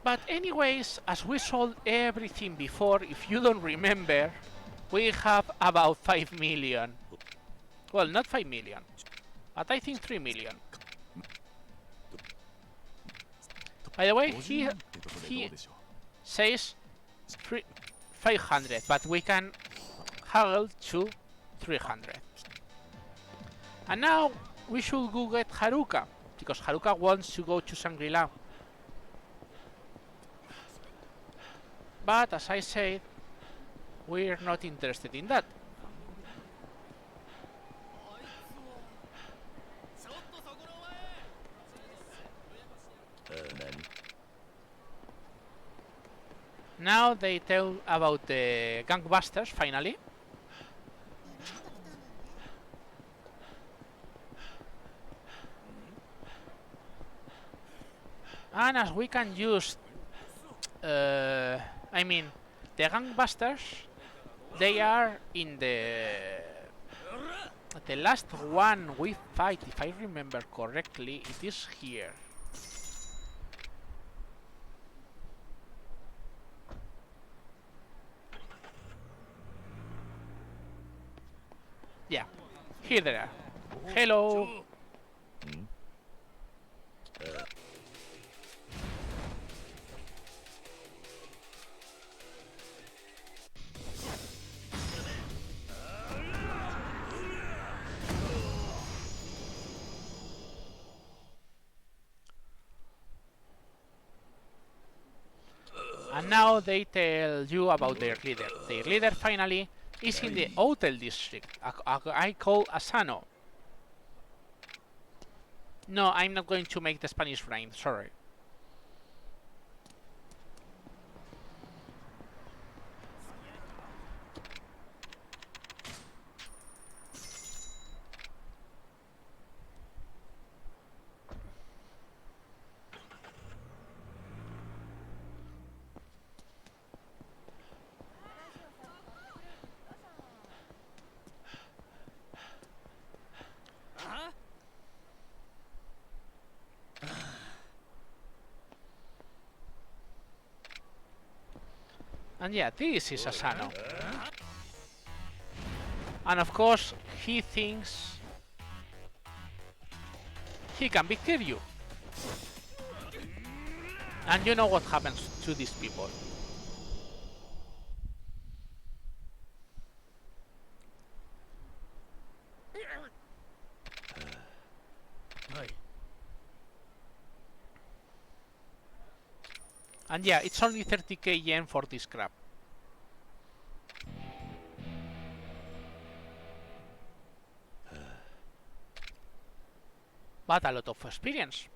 But anyways, as we sold everything before, if you don't remember, we have about 5 million. Well, not 5 million, but I think 3 million. By the way, he says 500, but we can haggle to 300. And now we should go get Haruka, because Haruka wants to go to Shangri-La. But as I said, we're not interested in that. Now they tell about the gangbusters, finally. And as we can use... I mean, the gangbusters, they are in the last one we fight, if I remember correctly, it is here. Yeah, here they are. Hello. And now they tell you about their leader. Their leader finally is in the hotel district, a guy called Asano. No, I'm not going to make the Spanish rhyme, sorry. And yeah, this is Asano. And of course, he thinks he can beat you. And you know what happens to these people. And yeah, it's only 30k yen for this crap. But a lot of experience.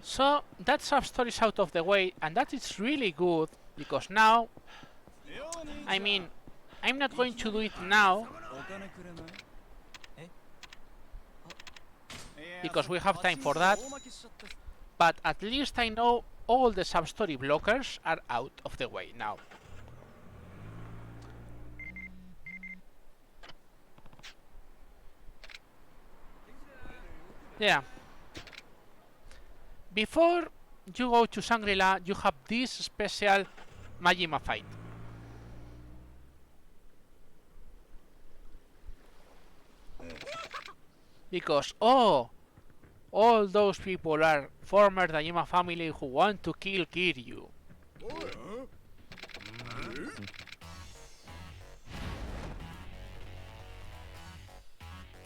So that Substory is out of the way, and that is really good, because now, I mean, I'm not going to do it now, because we have time for that, but at least I know all the sub-story blockers are out of the way now. Yeah. Before you go to Shangri-La, you have this special Majima fight. Because, oh, all those people are former Dajima family who want to kill Kiryu.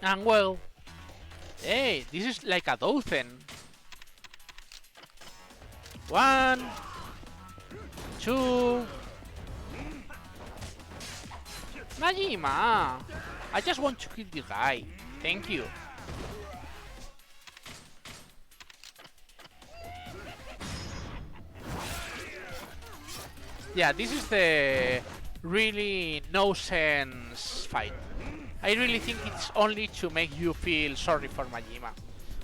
And well, hey, this is like a dozen. 1, 2. Majima! I just want to kill the guy. Thank you. Yeah, this is the really no sense fight. I really think it's only to make you feel sorry for Majima,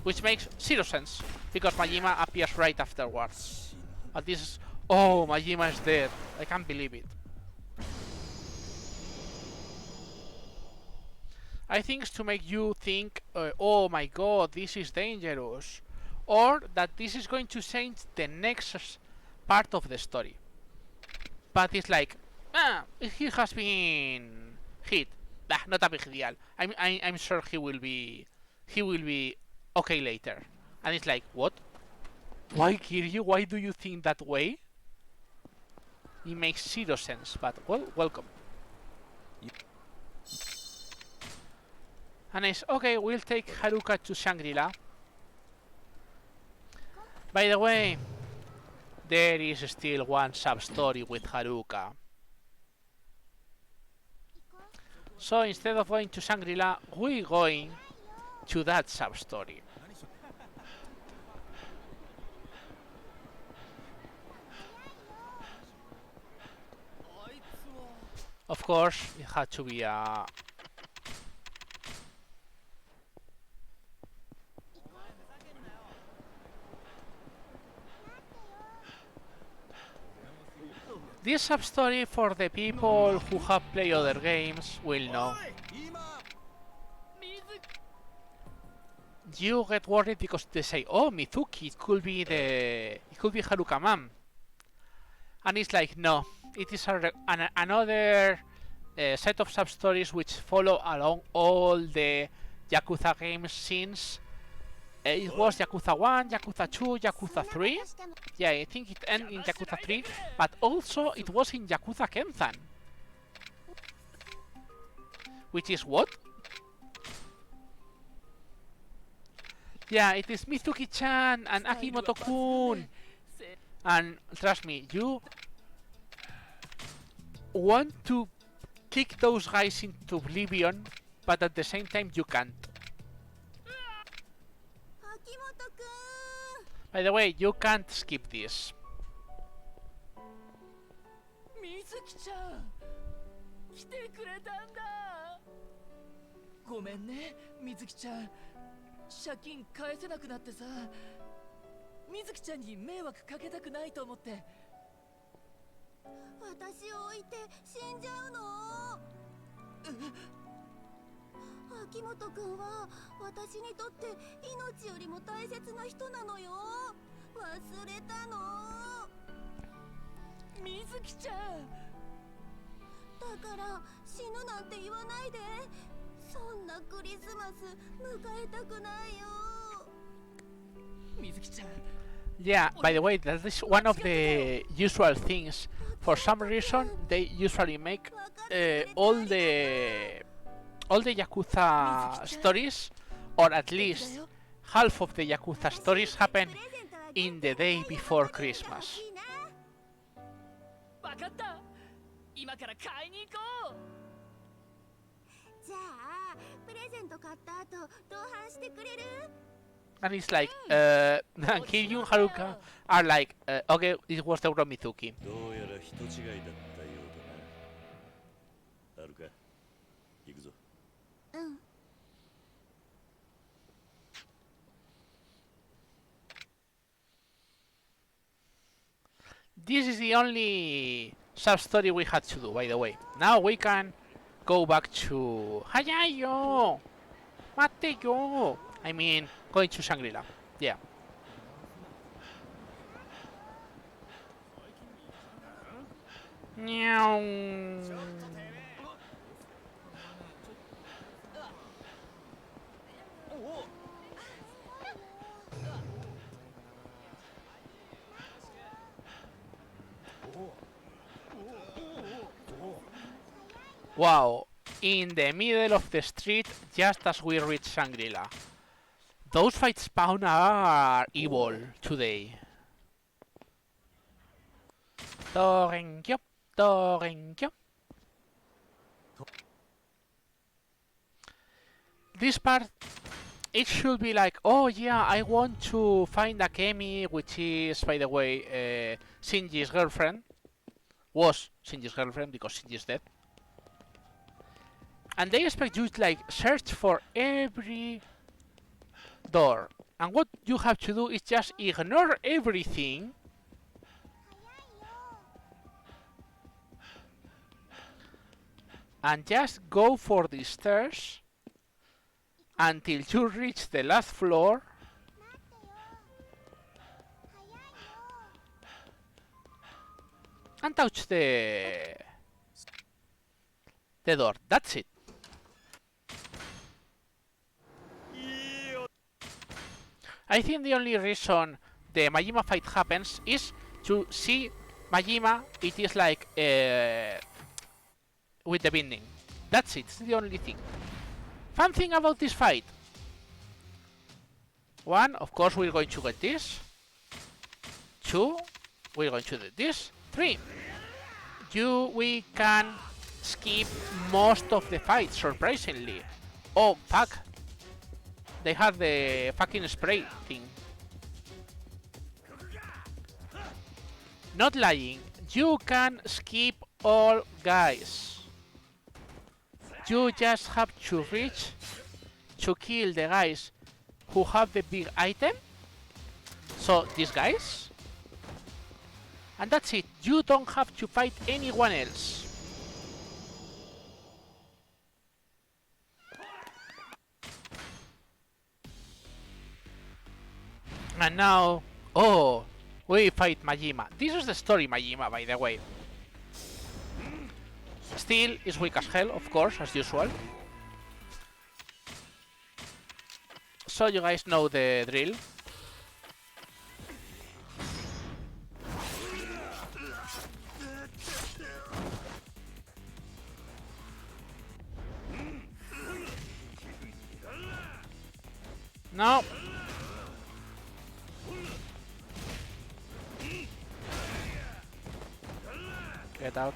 which makes zero sense because Majima appears right afterwards. But this is, oh, Majima is dead. I can't believe it. I think it's to make you think, oh my god, this is dangerous, or that this is going to change the next part of the story. But it's like, he has been hit. Not a big deal. I'm sure he will be okay later. And it's like, what? Why Kiryu? Why do you think that way? It makes zero sense. But well, welcome. And it's okay. We'll take Haruka to Shangri-La. By the way, there is still one sub-story with Haruka. So instead of going to Shangri-La, we're going to that sub-story. Of course, it had to be a... This sub-story, for the people who have played other games, will know. You get worried because they say, oh, Mizuki, it could be Haruka Mom. And it's like, no, it is another set of sub-stories which follow along all the Yakuza games since it was Yakuza 1, Yakuza 2, Yakuza 3. Yeah, I think it ended in Yakuza 3, but also it was in Yakuza Kenzan. Which is what? Yeah, it is Mizuki-chan and Akimoto-kun. And trust me, you want to kick those guys into oblivion, but at the same time you can't. By the way, you can't skip this. Mizuki-chan, 来てくれたんだ。ごめんね、Mizuki-chan。借金返せなくなってさ、Mizuki-chanに迷惑かけたくないと思って。私を置いて死んじゃうの？秋元くんは私にとって命よりも大切な人なのよ。忘れたの？Mizuki-chan。だから死ぬなんて言わないで。そんなクリスマス迎えたくないよ。Mizuki-chan。Yeah, by the way, that is one of the usual things. For some reason, they usually make all the Yakuza stories, or at least half of the Yakuza stories, happen in the day before Christmas. わかった。今から買いに行こう。じゃあプレゼント買った後同伴してくれる？ And it's like, Kiryu and Haruka are like, okay, it was the Mizuki. どうやら人違いだったようだな。はるか、行くぞ。うん。this is the only sub-story we had to do, by the way. Now we can go back to Hayayo! Mateyo! I mean, going to Shangri-La. Yeah. Meow. Wow, in the middle of the street, just as we reach Shangri-La. Those fight spawn are evil today. Torenkyo, Torenkyo. This part, it should be like, oh yeah, I want to find Akemi, which is, by the way, Shinji's girlfriend. Was Shinji's girlfriend because Shinji's dead. And they expect you to like search for every door. And what you have to do is just ignore everything. And just go for the stairs until you reach the last floor. And touch the door. That's it. I think the only reason the Majima fight happens is to see Majima. It is like with the binding. That's it. It's the only thing. Fun thing about this fight. One, of course, we're going to get this. Two, we're going to do this. Three, we can skip most of the fight, surprisingly. Oh, fuck. They have the fucking spray thing. Not lying. You can skip all, guys. You just have to reach to kill the guys who have the big item. So, these guys. And that's it. You don't have to fight anyone else. And now, oh, we fight Majima. This is the story Majima, by the way. Still is weak as hell, of course, as usual. So you guys know the drill. No. Get out.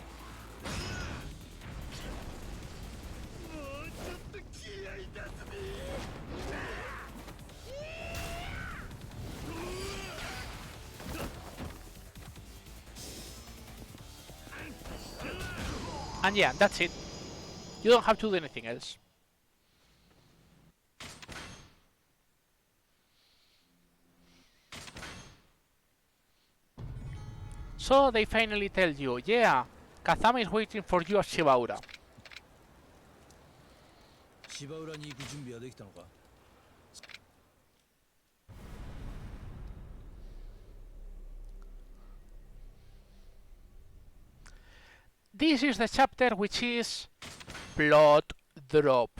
And yeah, that's it. You don't have to do anything else. So they finally tell you, yeah, Kazama is waiting for you at Shibaura. 芝浦に行く準備はできたのか？ This is the chapter which is plot drop.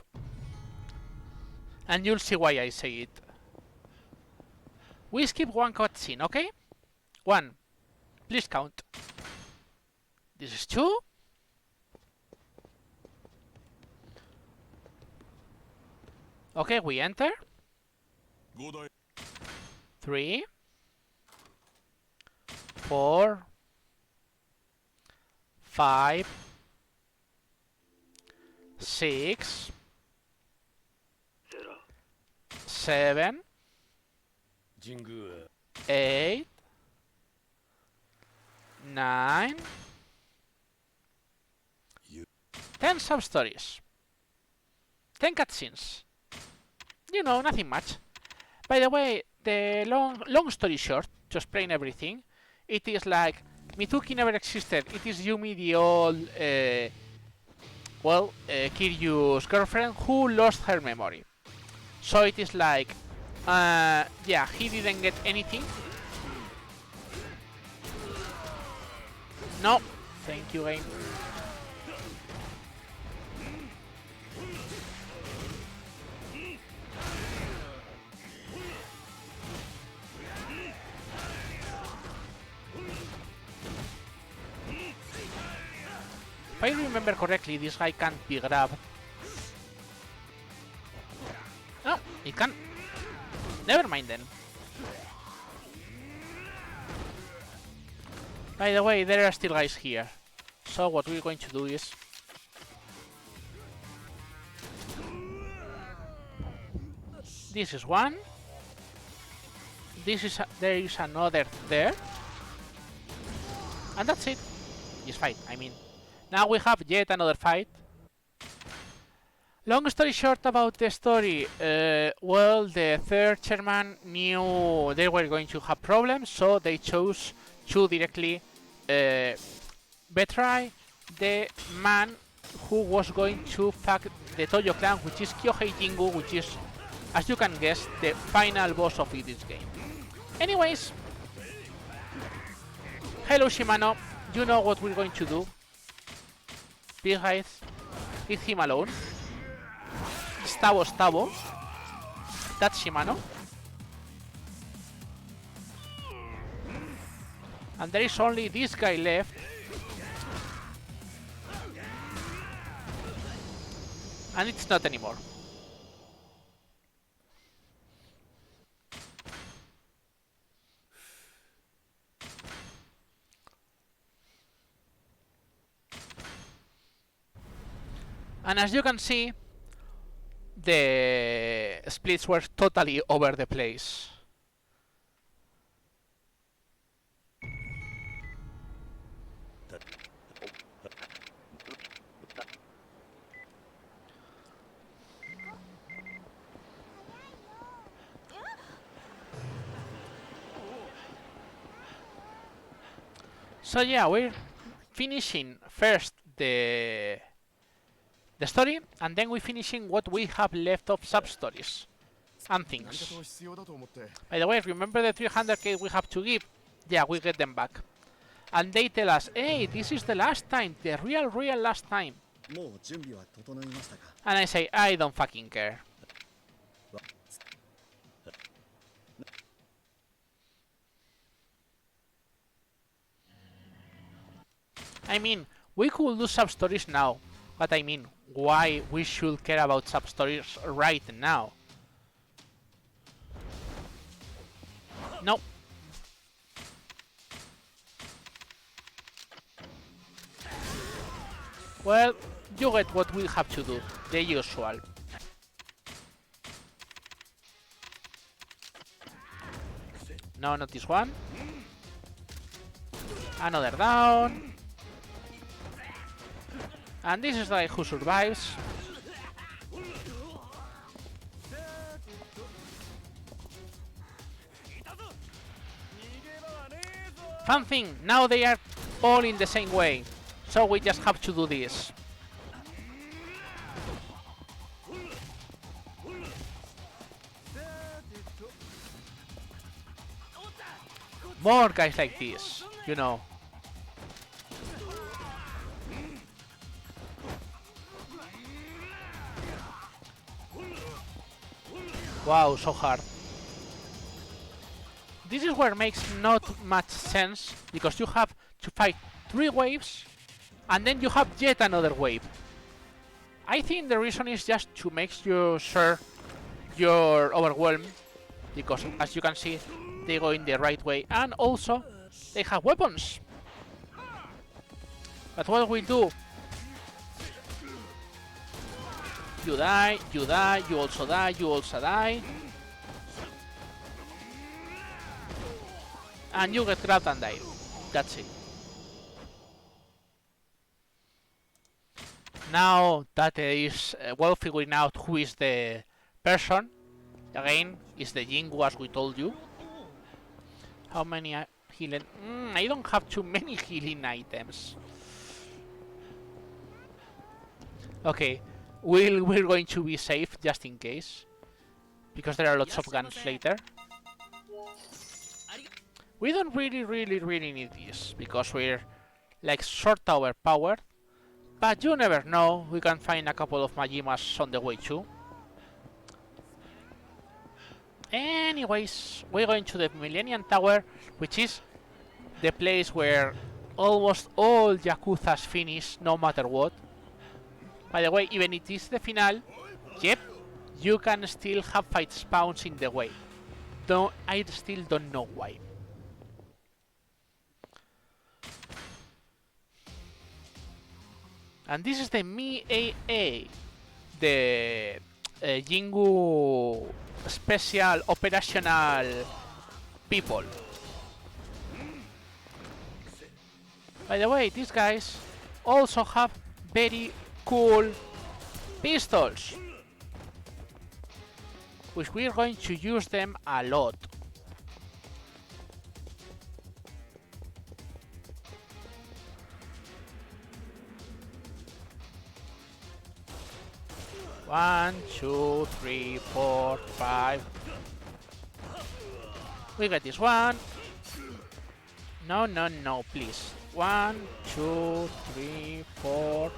And you'll see why I say it. We skip one cutscene, okay? One. Please count. This is 2. Okay, we enter. 3. 4. 5. 6. 7. 神宮 8. 9. 10 sub-stories. 10 cutscenes. You know, nothing much. By the way, the long story short, to explain everything, it is like Mitsuki never existed. It is Yumi, the old, Kiryu's girlfriend, who lost her memory. So it is like, yeah, he didn't get anything. No, thank you, game. If I remember correctly, this guy can't be grabbed. No, it can. Never mind then. By the way, there are still guys here. So what we're going to do is... This is one. There is another there. And that's it. This fight, I mean. Now we have yet another fight. Long story short about the story, well, the third chairman knew they were going to have problems, so they chose to directly betray the man who was going to fuck the Toyo clan, which is Kyohei Jingu, which is, as you can guess, the final boss of this game. Anyways, hello Shimano, you know what we're going to do. Please guys, leave him alone. Stavo. That's Shimano. And there is only this guy left. And it's not anymore. And as you can see, the splits were totally over the place. So yeah, we're finishing first the story, and then we're finishing what we have left of sub-stories and things. By the way, remember the 300k we have to give? Yeah, we get them back. And they tell us, hey, this is the last time, the real last time. And I say, I don't fucking care. I mean, we could do sub-stories now, but I mean, why we should care about sub-stories right now? No. Well, you get what we have to do, the usual. No, not this one. Another down. And this is the guy who survives. Fun thing, now they are all in the same way. So we just have to do this. More guys like this, you know. Wow, so hard. This is where it makes not much sense, because you have to fight 3 waves, and then you have yet another wave. I think the reason is just to make you sure you're overwhelmed, because as you can see, they go in the right way, and also they have weapons. But what we do? You die, you die, you also die, you also die. And you get grabbed and die. That's it. Now that is well figuring out who is the person, again, is the Jingu as we told you. How many healing. I don't have too many healing items. Okay, we're going to be safe just in case, because there are lots of guns later. We don't really need this, because we're like short tower powered. But you never know, we can find a couple of Majimas on the way too. Anyways, we're going to the Millennium Tower, which is the place where almost all Yakuzas finish, no matter what. By the way, even if it is the final, yep, you can still have fight spawns in the way. Though I still don't know why. And this is the Mi-AA, the Jingu special operational people. By the way, these guys also have very cool pistols, which we're going to use them a lot. One, two, three, 4, 5. We got this one. No, please. 1, 2, 3, 4.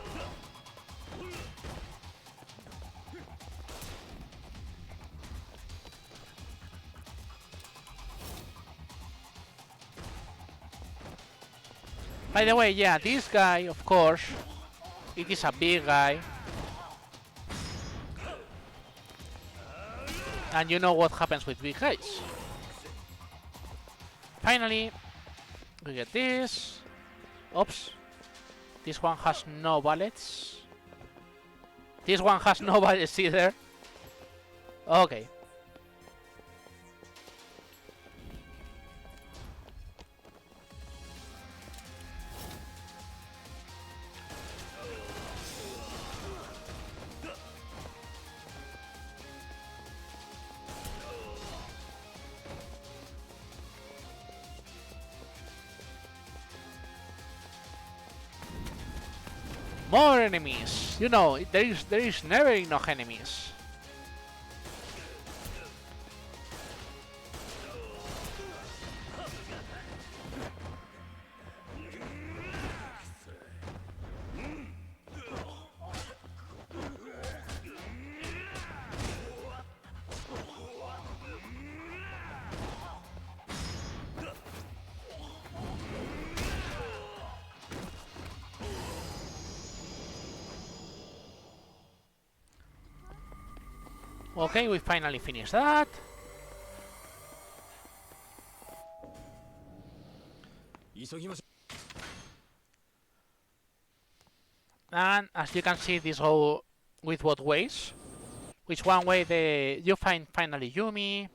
By the way, yeah, this guy, of course, it is a big guy. And you know what happens with big guys. Finally, we get this. Oops. This one has no bullets. This one has no bullets either. Okay. More enemies. You know, there is never enough enemies. Okay, we finally finished that. And as you can see, this go with both ways. Which one way you find finally Yumi,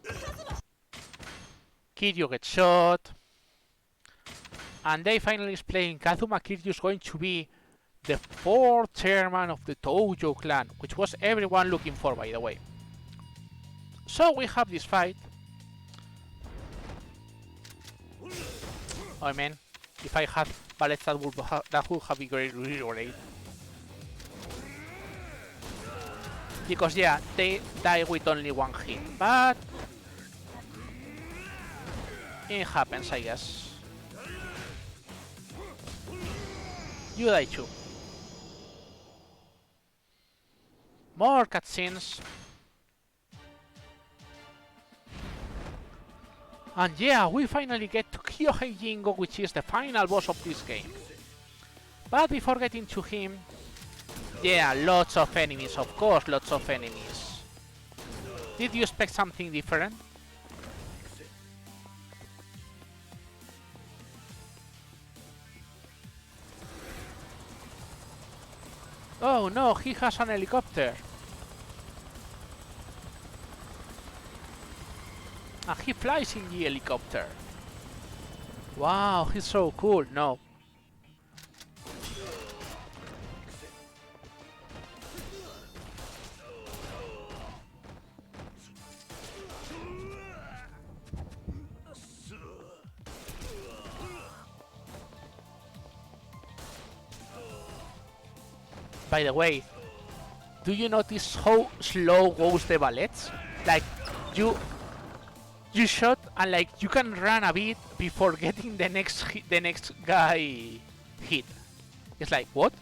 Kiryu gets shot, and they finally explain Kazuma Kiryu is going to be the 4th chairman of the Tojo clan, which was everyone looking for, by the way. So we have this fight. Oh man, if I had bullets that would have been really great. Because yeah, they die with only one hit, but it happens, I guess. You die too. More cutscenes. And yeah, we finally get to Kyohei Jingo, which is the final boss of this game. But before getting to him, yeah, lots of enemies, of course, lots of enemies. Did you expect something different? Oh no, he has an helicopter. And he flies in the helicopter. Wow, he's so cool. No. By the way, do you notice how slow goes the bullets? Like you shot and like you can run a bit before getting the next guy hit. It's like what?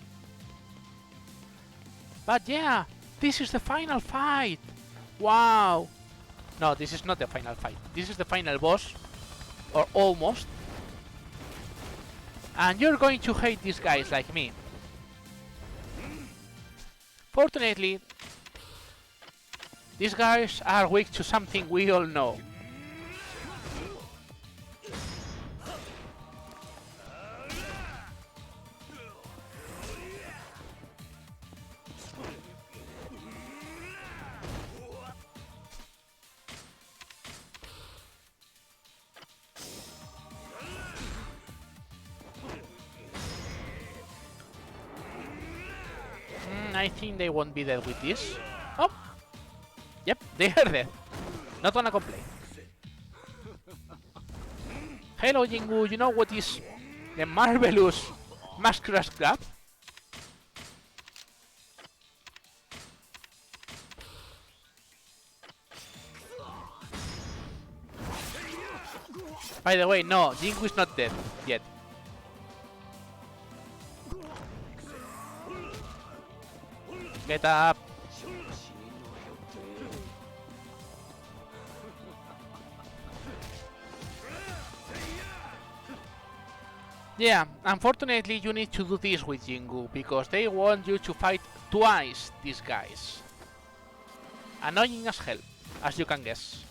But yeah, this is the final fight. Wow. No, this is not the final fight. This is the final boss, or almost. And you're going to hate these guys like me. Fortunately, these guys are weak to something we all know. I think they won't be dead with this. Oh! Yep, they are dead. Not gonna complain. Hello, Jingu. You know what is the marvelous Masquerade Grab? By the way, no, Jingu is not dead yet. Get up. Yeah, unfortunately you need to do this with Jingu, because they want you to fight twice these guys. Annoying as hell, as you can guess.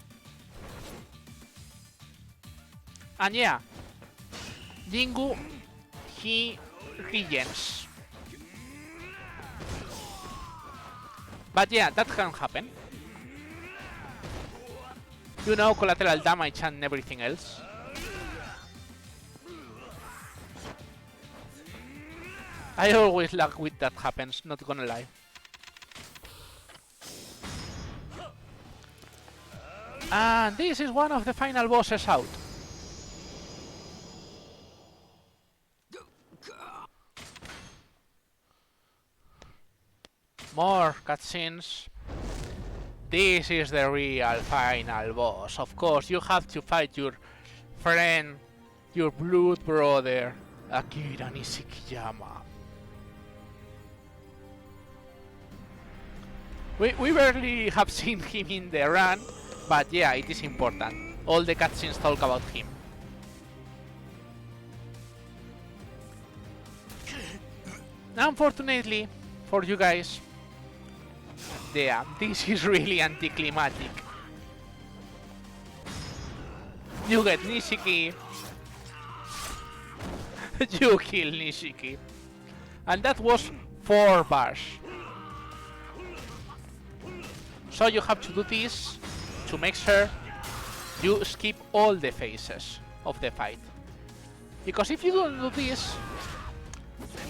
And yeah, Jingu, he regens. But yeah, that can happen. You know, collateral damage and everything else. I always like when that happens, not gonna lie. And this is one of the final bosses out. More cutscenes. This is the real final boss. Of course, you have to fight your friend, your blood brother, Akira Nishikiyama. We barely have seen him in the run, but yeah, it is important. All the cutscenes talk about him. Unfortunately, for you guys, yeah, this is really anticlimactic. You get Nishiki, you kill Nishiki, and that was 4 bars. So you have to do this to make sure you skip all the phases of the fight. Because if you don't do this,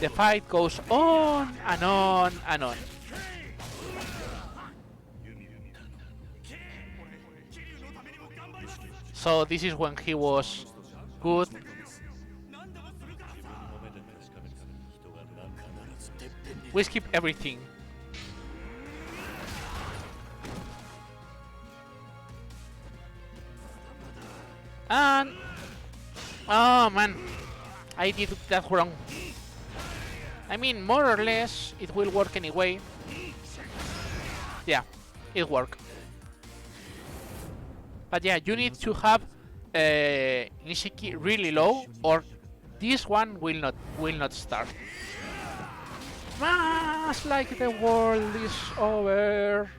the fight goes on and on and on. So this is when he was good. We skip everything. And oh man, I did that wrong. I mean, more or less, it will work anyway. Yeah, it worked. But yeah, you need to have Nishiki really low, or this one will not start. It's like the world is over.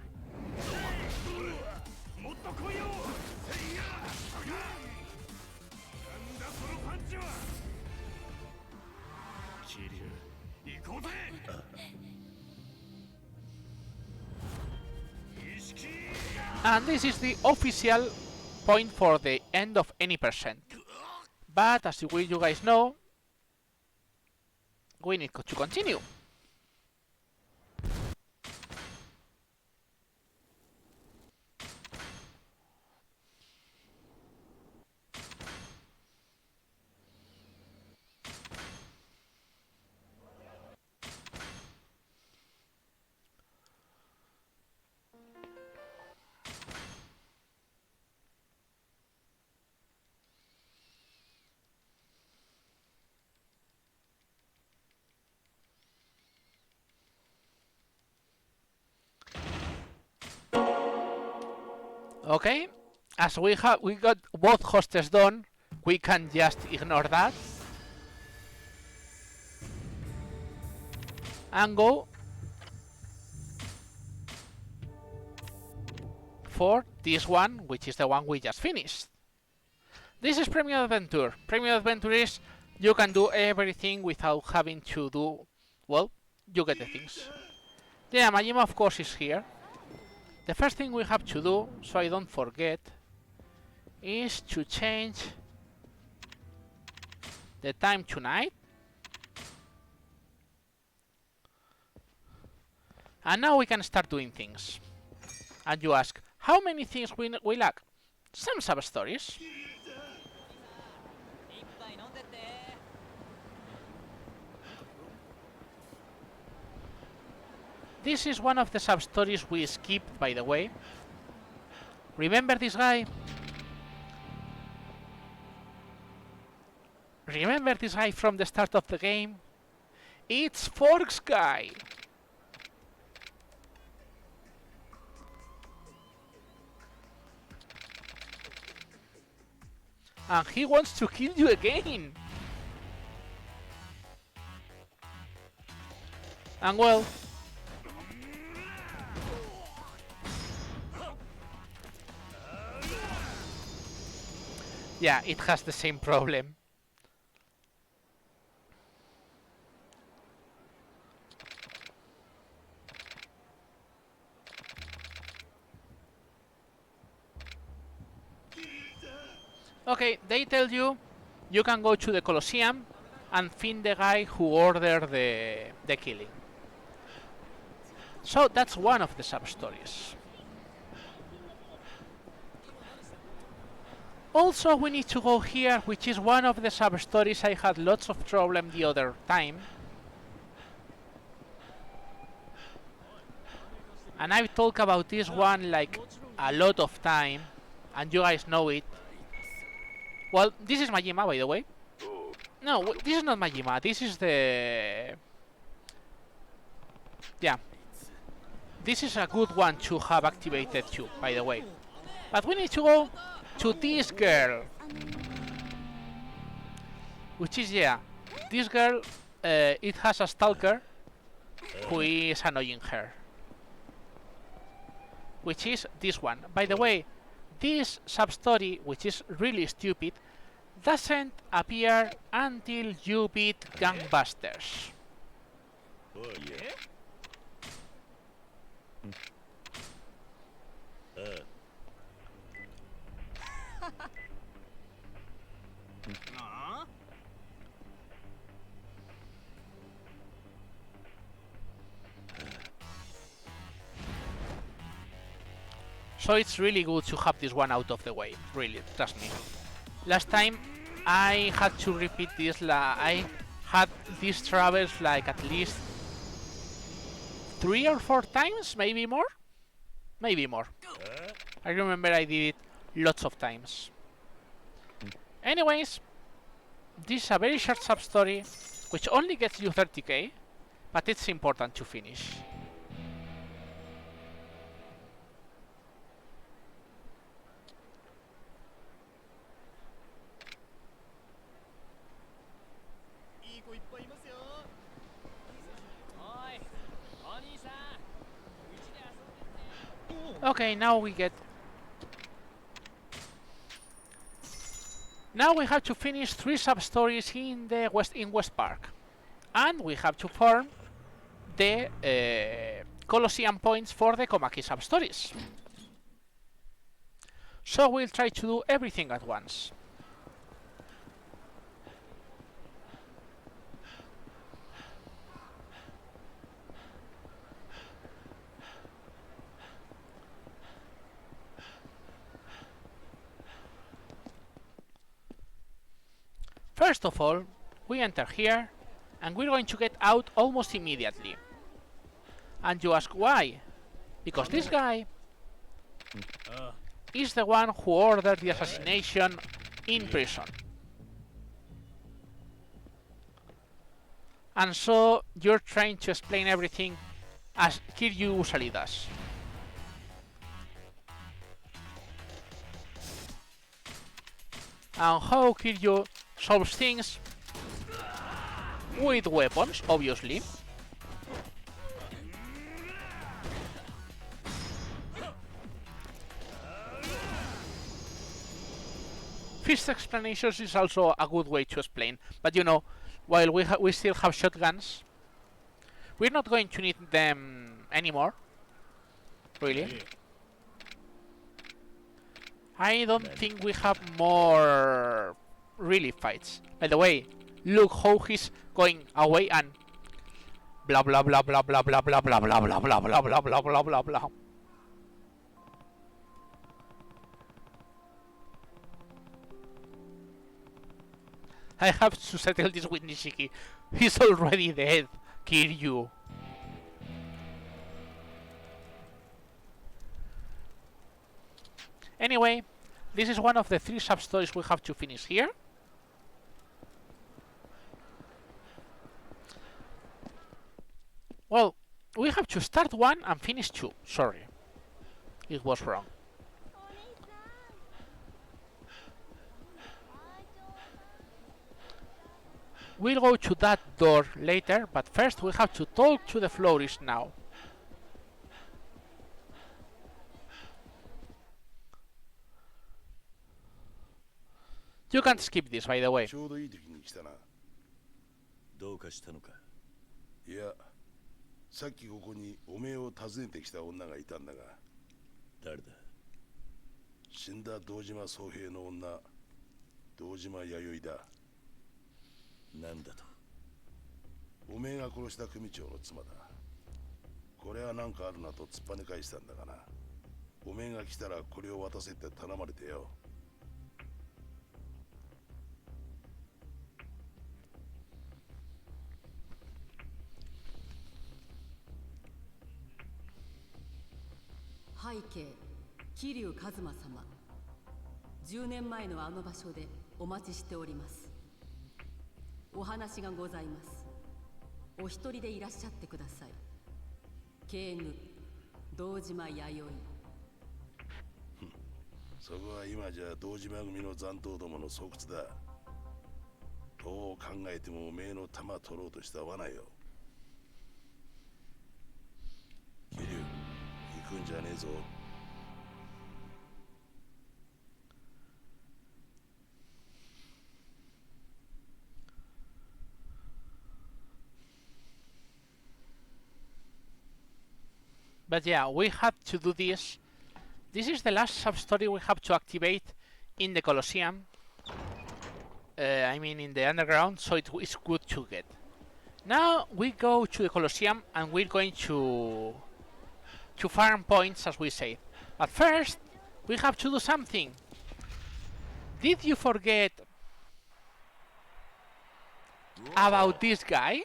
And this is the official point for the end of any percent. But as you guys know, we need to continue. Okay, as we got both hostes done, we can just ignore that and go for this one, which is the one we just finished. This is Premium Adventure. Premium Adventure is you can do everything without having to do, well, you get the things. Yeah, Majima of course is here. The first thing we have to do, so I don't forget, is to change the time to night. And now we can start doing things. And you ask, how many things we lack? Some sub-stories. 一杯飲んでって This is one of the sub-stories we skipped, by the way. Remember this guy? Remember this guy from the start of the game? It's Forks Guy! And he wants to kill you again! And well... yeah, it has the same problem. Okay, they tell you you can go to the Colosseum and find the guy who ordered the killing. So that's one of the sub-stories. Also, we need to go here, which is one of the sub-stories I had lots of problem the other time. And I've talked about this one like a lot of time, and you guys know it. Well, this is Majima, by the way. No, this is not Majima, this is the... yeah. This is a good one to have activated too, by the way. But we need to go to this girl. Which is, yeah, this girl, it has a stalker who is annoying her. Which is this one. By the way, this sub-story, which is really stupid, doesn't appear until you beat Gangbusters. Oh, yeah. So it's really good to have this one out of the way, really, trust me. Last time I had to repeat this, I had these travels like at least 3 or 4 times, maybe more? Maybe more. I remember I did it lots of times. Anyways, this is a very short sub-story, which only gets you 30k, but it's important to finish. Okay, now we get... now we have to finish 3 sub-stories in the West Park. And we have to farm the Colosseum points for the Komaki sub-stories. So we'll try to do everything at once. First of all, we enter here, and we're going to get out almost immediately. And you ask why? Because this guy is the one who ordered the assassination in prison. And so you're trying to explain everything as Kiryu usually does. and how Kiryu solves things with weapons, obviously. Fist explanations is also a good way to explain, but you know, while we still have shotguns, we're not going to need them anymore, really. I don't think we have more really fights. By the way, look how he's going away and blah blah blah blah blah blah blah blah blah blah blah blah blah blah blah blah blah. I have to settle this with Nishiki. He's already dead, Kiryu. Anyway, this is one of the 3 sub-stories we have to finish here. Well, we have to start 1 and finish 2. Sorry, it was wrong. We'll go to that door later, but first we have to talk to the Floris now. You can't skip this, by the way. ちょうどいい時に来たな。どうかしたのか。いや、さっきここにおめえを訪ねてきた女がいたんだが。誰だ。死んだ堂島宗平の女、堂島弥生だ。なんだと。おめえが殺した組長の妻だ。これは何かあるなと突っぱね返したんだがな。おめえが来たらこれを渡せって頼まれてよ。背景桐生一馬様、10年前のあの場所でお待ちしております。お話がございます。お一人でいらっしゃってください。警務堂島弥生。そこは今じゃ堂島組の残党どもの巣窟だ。どう考えてもおめえの弾取ろうとした罠よ。桐生、行くんじゃねえぞ。But yeah, we had to do this. This is the last sub-story we have to activate in the Colosseum. I mean in the underground, so it is good to get. Now we go to the Colosseum and we're going to farm points, as we say. But first, we have to do something. Did you forget about this guy?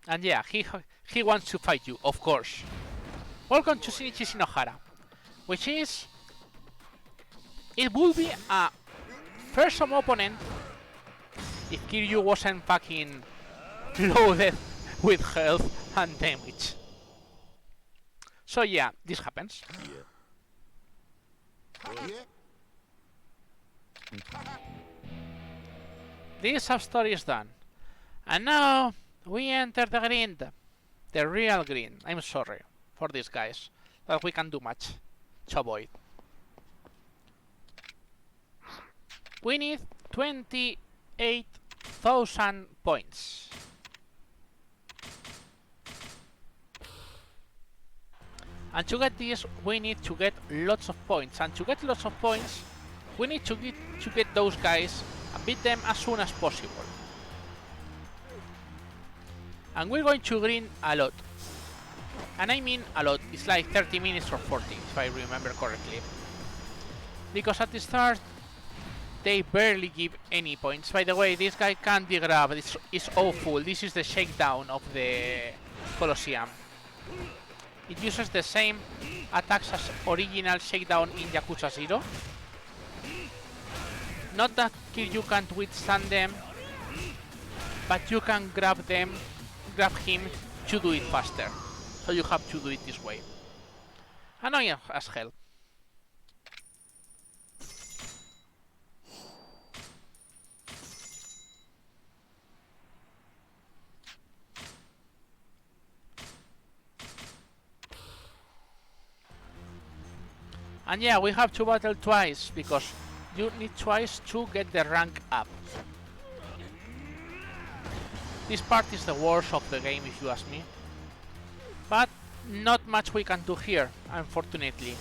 And yeah, he wants to fight you, of course. Welcome to Shinichi Shinohara, which is... It would be a fearsome opponent if Kiryu wasn't fucking loaded with health and damage. So yeah, this happens. This sub-story is done. And now we enter the grind. The real grind. I'm sorry for these guys, but we can't do much to avoid. We need 28,000 points. And to get this, we need to get lots of points. And to get lots of points, we need to get those guys and beat them as soon as possible. And we're going to grind a lot. And I mean a lot. It's like 30 minutes or 40, if I remember correctly. Because at the start, they barely give any points. By the way, this guy can't grab. It's awful. This is the shakedown of the Colosseum. It uses the same attacks as original shakedown in Yakuza 0. Not that you can't withstand them, but you can grab him to do it faster. So you have to do it this way. Annoying as hell. And yeah, we have to battle twice, because you need twice to get the rank up. This part is the worst of the game, if you ask me. But not much we can do here, unfortunately.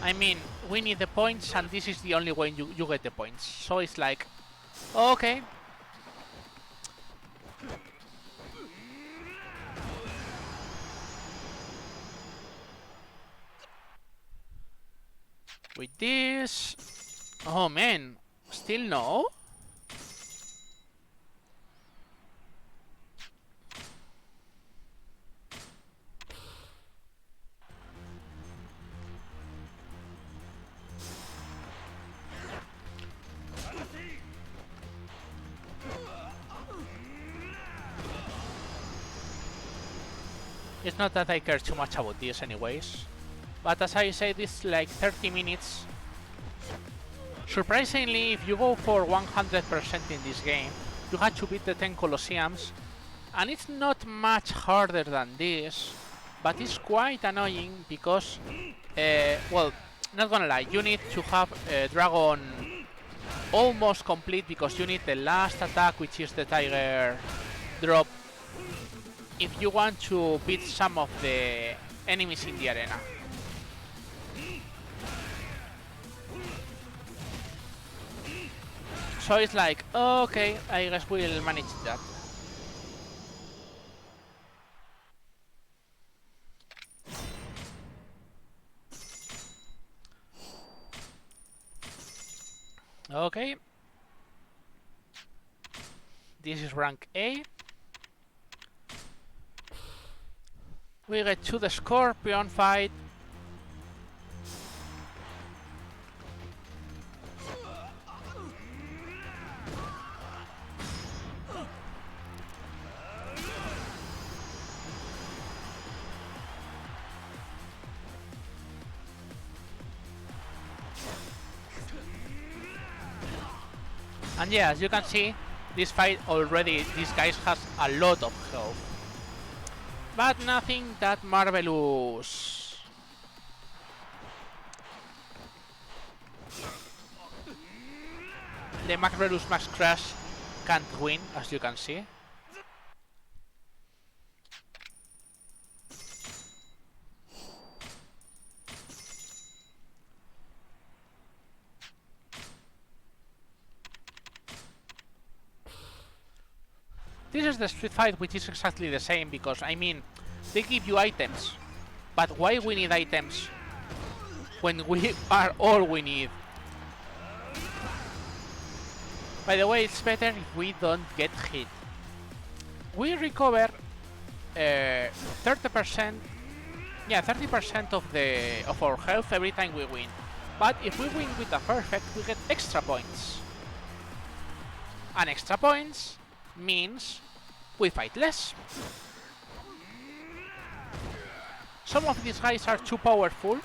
I mean, we need the points, and this is the only way you get the points. So it's like, okay. With this... Oh man, still no? It's not that I care too much about this anyways. But as I said, it's like 30 minutes. Surprisingly, if you go for 100% in this game, you have to beat the 10 Colosseums. And it's not much harder than this, but it's quite annoying because, well, not gonna lie, you need to have Dragon almost complete because you need the last attack, which is the Tiger drop, if you want to beat some of the enemies in the arena. So it's like, okay, I guess we'll manage that. Okay. This is rank A. We get to the Scorpion fight. And yeah, as you can see, this fight already, this guy has a lot of health. But nothing that marvelous. The marvelous Max Crash can't win, as you can see. This is the street fight, which is exactly the same, because, I mean, they give you items. But why we need items when we are all we need? By the way, it's better if we don't get hit. We recover 30%, yeah, 30% of our health every time we win. But if we win with a perfect, we get extra points. And extra points means we fight less. Some of these guys are too powerful,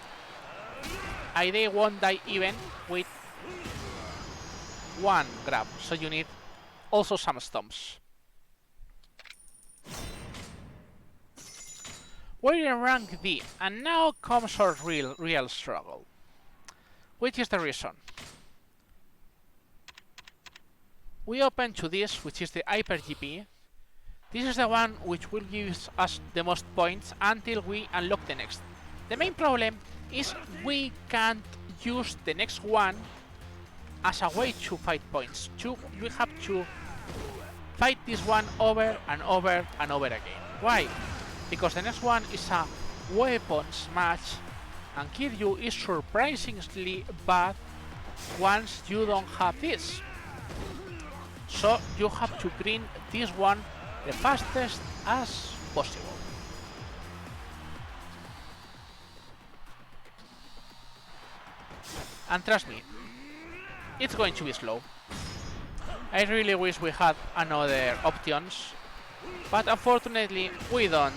and they won't die even with one grab, so you need also some stomps. We're in rank D, and now comes our real struggle. Which is the reason? We open to this, which is the Hyper GP. This is the one which will give us the most points until we unlock the next. The main problem is we can't use the next one as a way to fight points. We have to fight this one over and over and over again. Why? Because the next one is a weapons match and Kiryu is surprisingly bad once you don't have this. So you have to grind this one the fastest as possible. And trust me, it's going to be slow. I really wish we had another options, but unfortunately we don't.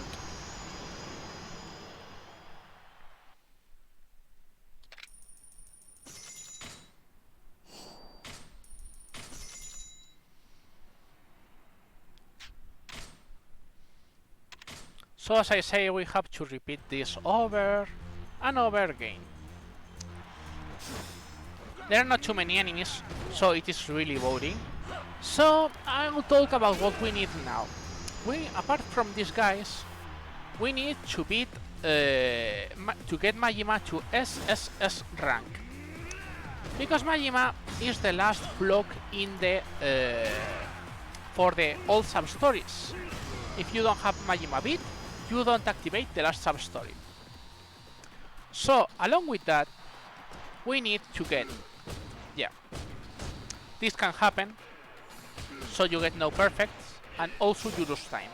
So as I say, we have to repeat this over and over again. There are not too many enemies, so it is really boring. So I'll talk about what we need now. Apart from these guys, we need to beat to get Majima to SSS rank, because Majima is the last block in the for the old Substories. If you don't have Majima beat, you don't activate the last Substory. So along with that, we need to get, yeah, this can happen, so you get no perfects, and also you lose time.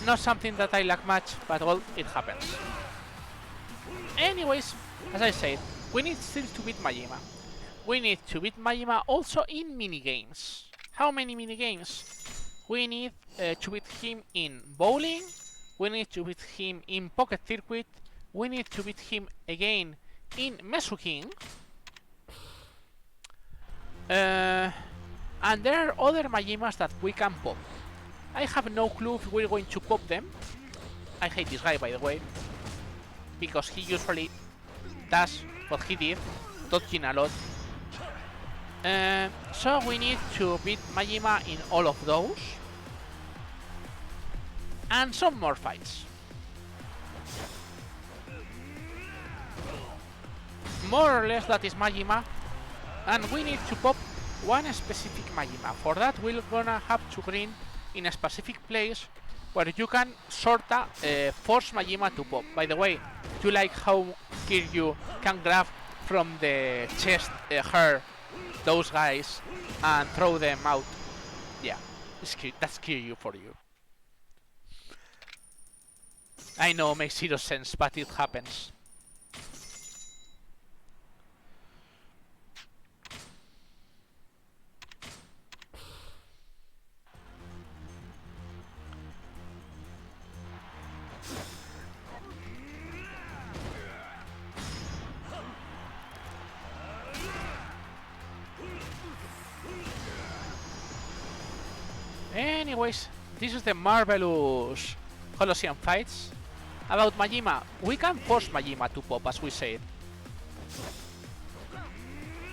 Not something that I like much, but well, it happens. Anyways, as I said, we need still to beat Majima. We need to beat Majima also in minigames. How many minigames? We need to beat him in bowling, we need to beat him in Pocket Circuit, we need to beat him again in Mesu King, and there are other Majimas that we can pop. I have no clue if we're going to pop them. I hate this guy, by the way, because he usually does what he did, dodging a lot. So we need to beat Majima in all of those, and some more fights. More or less that is Majima, and we need to pop one specific Majima. For that we're gonna have to grind in a specific place where you can sorta force Majima to pop. By the way, do you like how Kiryu can grab from the chest hair those guys and throw them out? Yeah, that's Kiryu for you. I know, makes zero sense, but it happens. Anyways, this is the marvelous Colosseum fights. About Majima, we can force Majima to pop, as we said.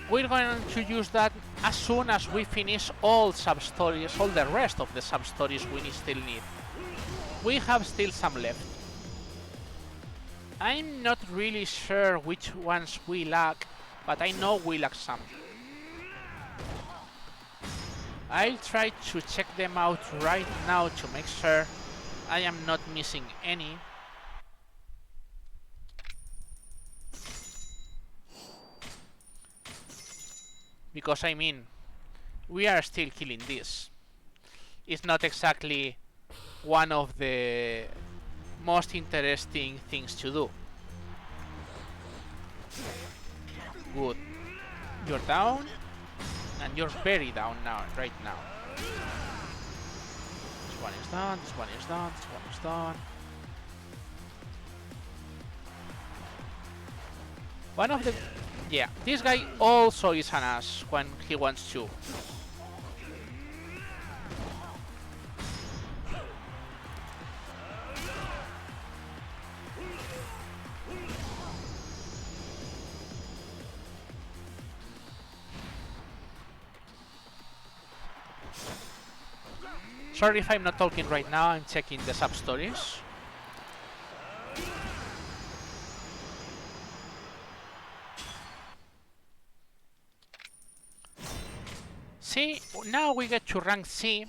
We're going to use that as soon as we finish all Substories, all the rest of the Substories we still need. We have still some left. I'm not really sure which ones we lack, but I know we lack some. I'll try to check them out right now to make sure I am not missing any. Because I mean, we are still killing this. It's not exactly one of the most interesting things to do. Good. You're down, and you're very down now, right now. This one is done, this one is done, this one is done. One of the... Yeah, this guy also is an ass when he wants to. Sorry if I'm not talking right now, I'm checking the Substories. See, now we get to rank C.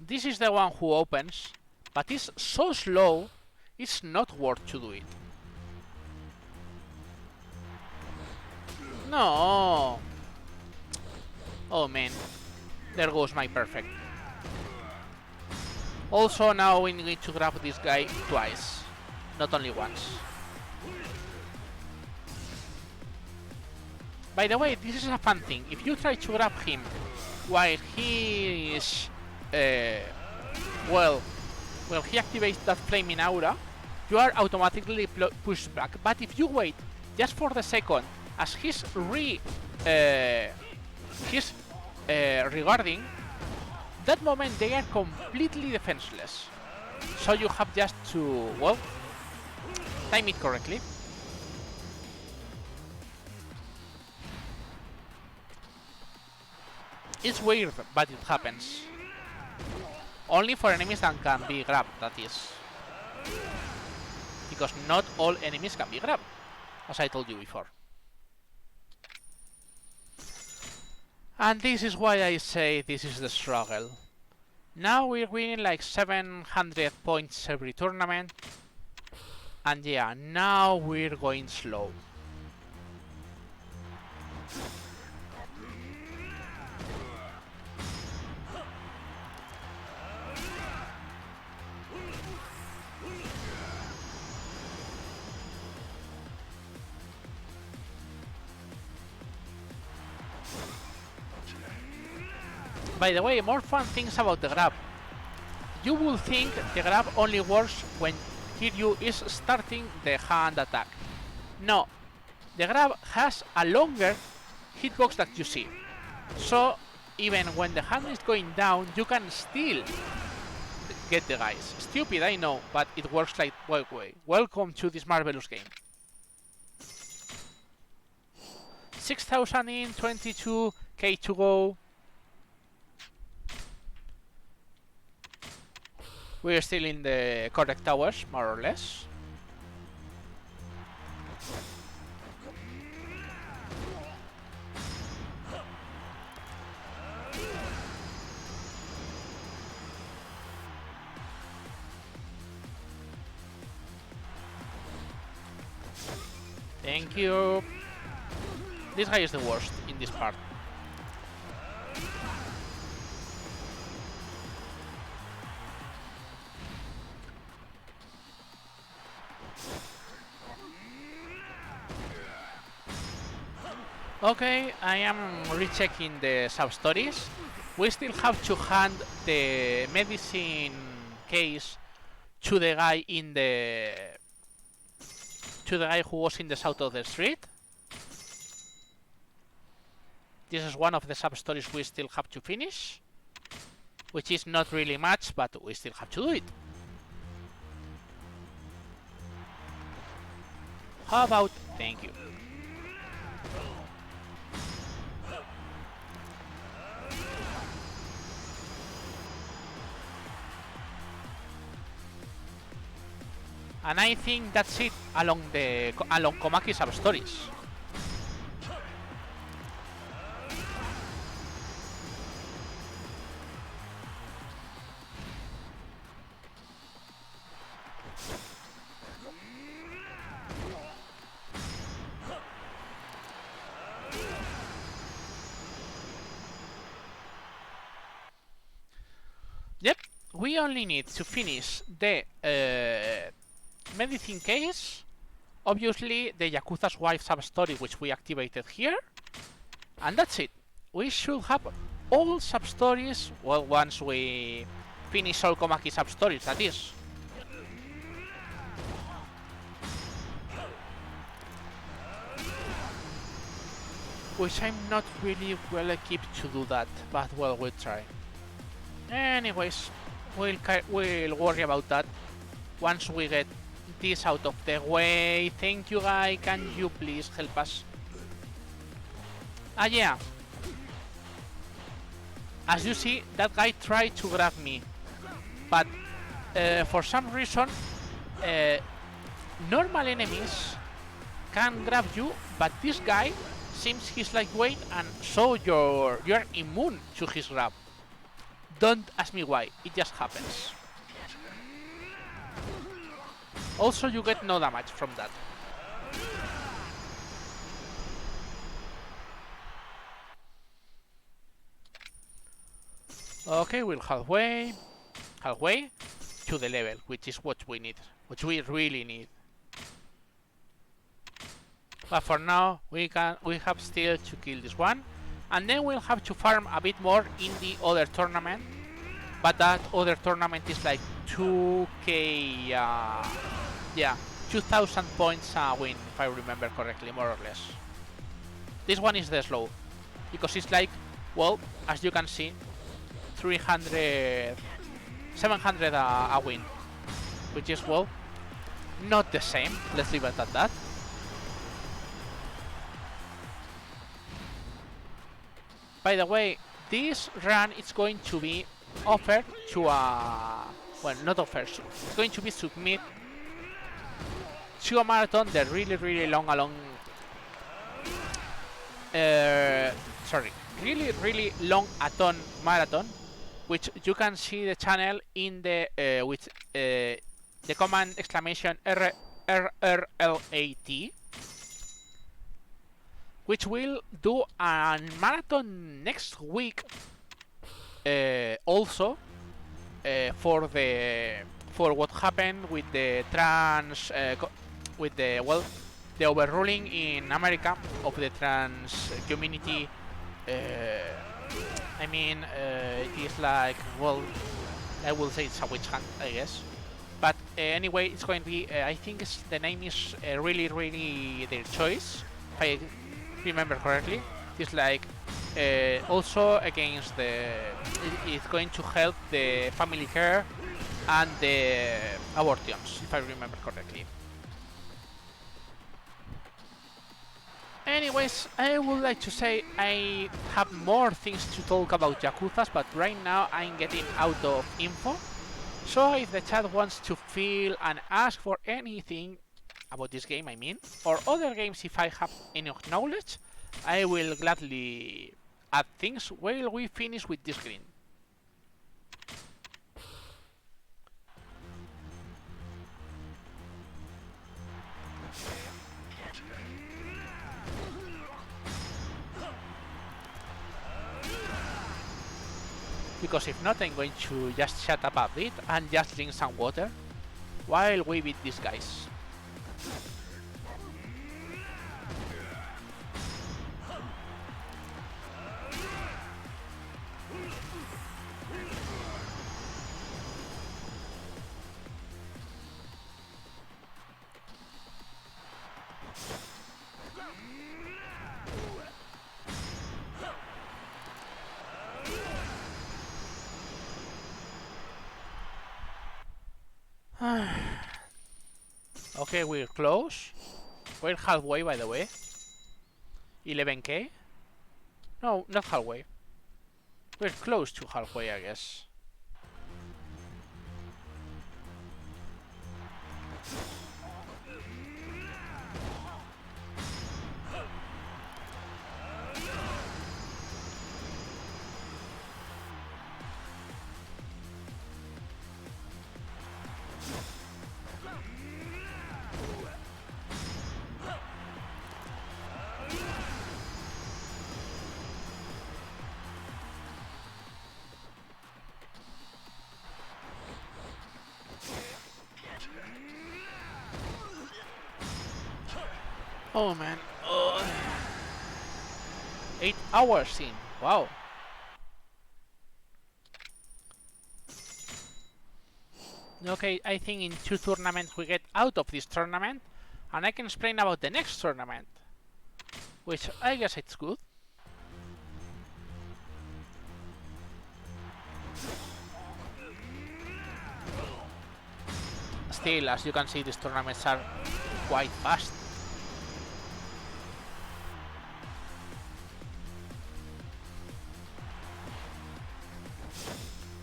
This is the one who opens, but it's so slow, it's not worth to do it. No! Oh man, there goes my perfect. Also now we need to grab this guy twice, not only once. By the way, this is a fun thing. If you try to grab him while he is... well, he activates that flaming aura, you are automatically pushed back. But if you wait just for the second, as he's regarding, that moment they are completely defenseless. So you have just to, well, time it correctly. It's weird, but it happens. Only for enemies that can be grabbed, that is. Because not all enemies can be grabbed, as I told you before. And this is why I say this is the struggle. Now we're winning like 700 points every tournament. And yeah, now we're going slow. By the way, more fun things about the grab. You will think the grab only works when Kiryu is starting the hand attack. No, the grab has a longer hitbox that you see. So even when the hand is going down, you can still get the guys. Stupid, I know, but it works like way. Welcome to this marvelous game. 6,000 in, 22k to go. We're still in the correct towers, more or less. Thank you. This guy is the worst in this part. Okay, I am rechecking the sub-stories. We still have to hand the medicine case to the guy in the... to the guy who was in the south of the street. This is one of the sub-stories we still have to finish. Which is not really much, but we still have to do it. How about... Thank you. And I think that's it along Komaki sub-stories. Yep, we only need to finish the medicine case, obviously the Yakuza's wife sub-story which we activated here, and that's it. We should have all sub-stories, well, once we finish all Komaki sub-stories, that is. Which I'm not really well equipped to do that, but well, we'll try. Anyways, we'll worry about that once we get this out of the way. Thank you, guy. Can you please help us? Ah, yeah. As you see, that guy tried to grab me, but for some reason, normal enemies can grab you, but this guy seems he's lightweight, and so you're immune to his grab. Don't ask me why, it just happens. Also, you get no damage from that. Okay, we're halfway to the level, which is what we need, which we really need. But for now, we have still to kill this one, and then we'll have to farm a bit more in the other tournament. But that other tournament is like 2k, yeah, 2,000 points a win, if I remember correctly, more or less. This one is the slow, because it's like, well, as you can see, 700 a win, which is, well, not the same. Let's leave it at that. By the way, this run is going to be offered to a... well, not offered. It's going to be submit to a marathon, the really long really long athon marathon, which you can see the channel in the with the command exclamation RRLAT, which will do a marathon next week, also for what happened with the with the, well, the overruling in America of the trans community. I mean, it is like, well, I will say it's a witch hunt, I guess. But anyway, it's going to be, I think the name is really their choice, if I remember correctly. It's like also against the... it's going to help the family care and the abortions, if I remember correctly. Anyways, I would like to say I have more things to talk about Yakuza, but right now I'm getting out of info. So if the chat wants to feel and ask for anything about this game, I mean, or other games if I have enough knowledge, I will gladly add things while we finish with this green. Because if not, I'm going to just shut up a bit and just drink some water while we beat these guys. Okay, we're close. We're halfway, by the way. 11k? No, not halfway. We're close to halfway, I guess. Oh man. 8 hours in. Wow. Okay, I think in 2 tournaments we get out of this tournament, and I can explain about the next tournament, which I guess it's good. Still, as you can see, these tournaments are quite fast.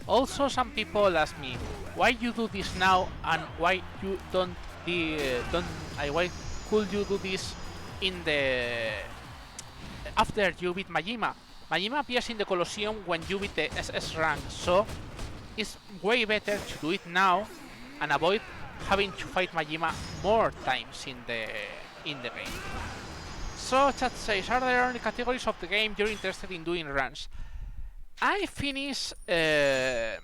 Also, some people ask me why you do this now and why you why could you do this in the after you beat Majima? Majima appears in the Colosseum when you beat the SS rank, so it's way better to do it now and avoid having to fight Majima more times in the game. So chat says, are there any categories of the game you're interested in doing runs? I finished a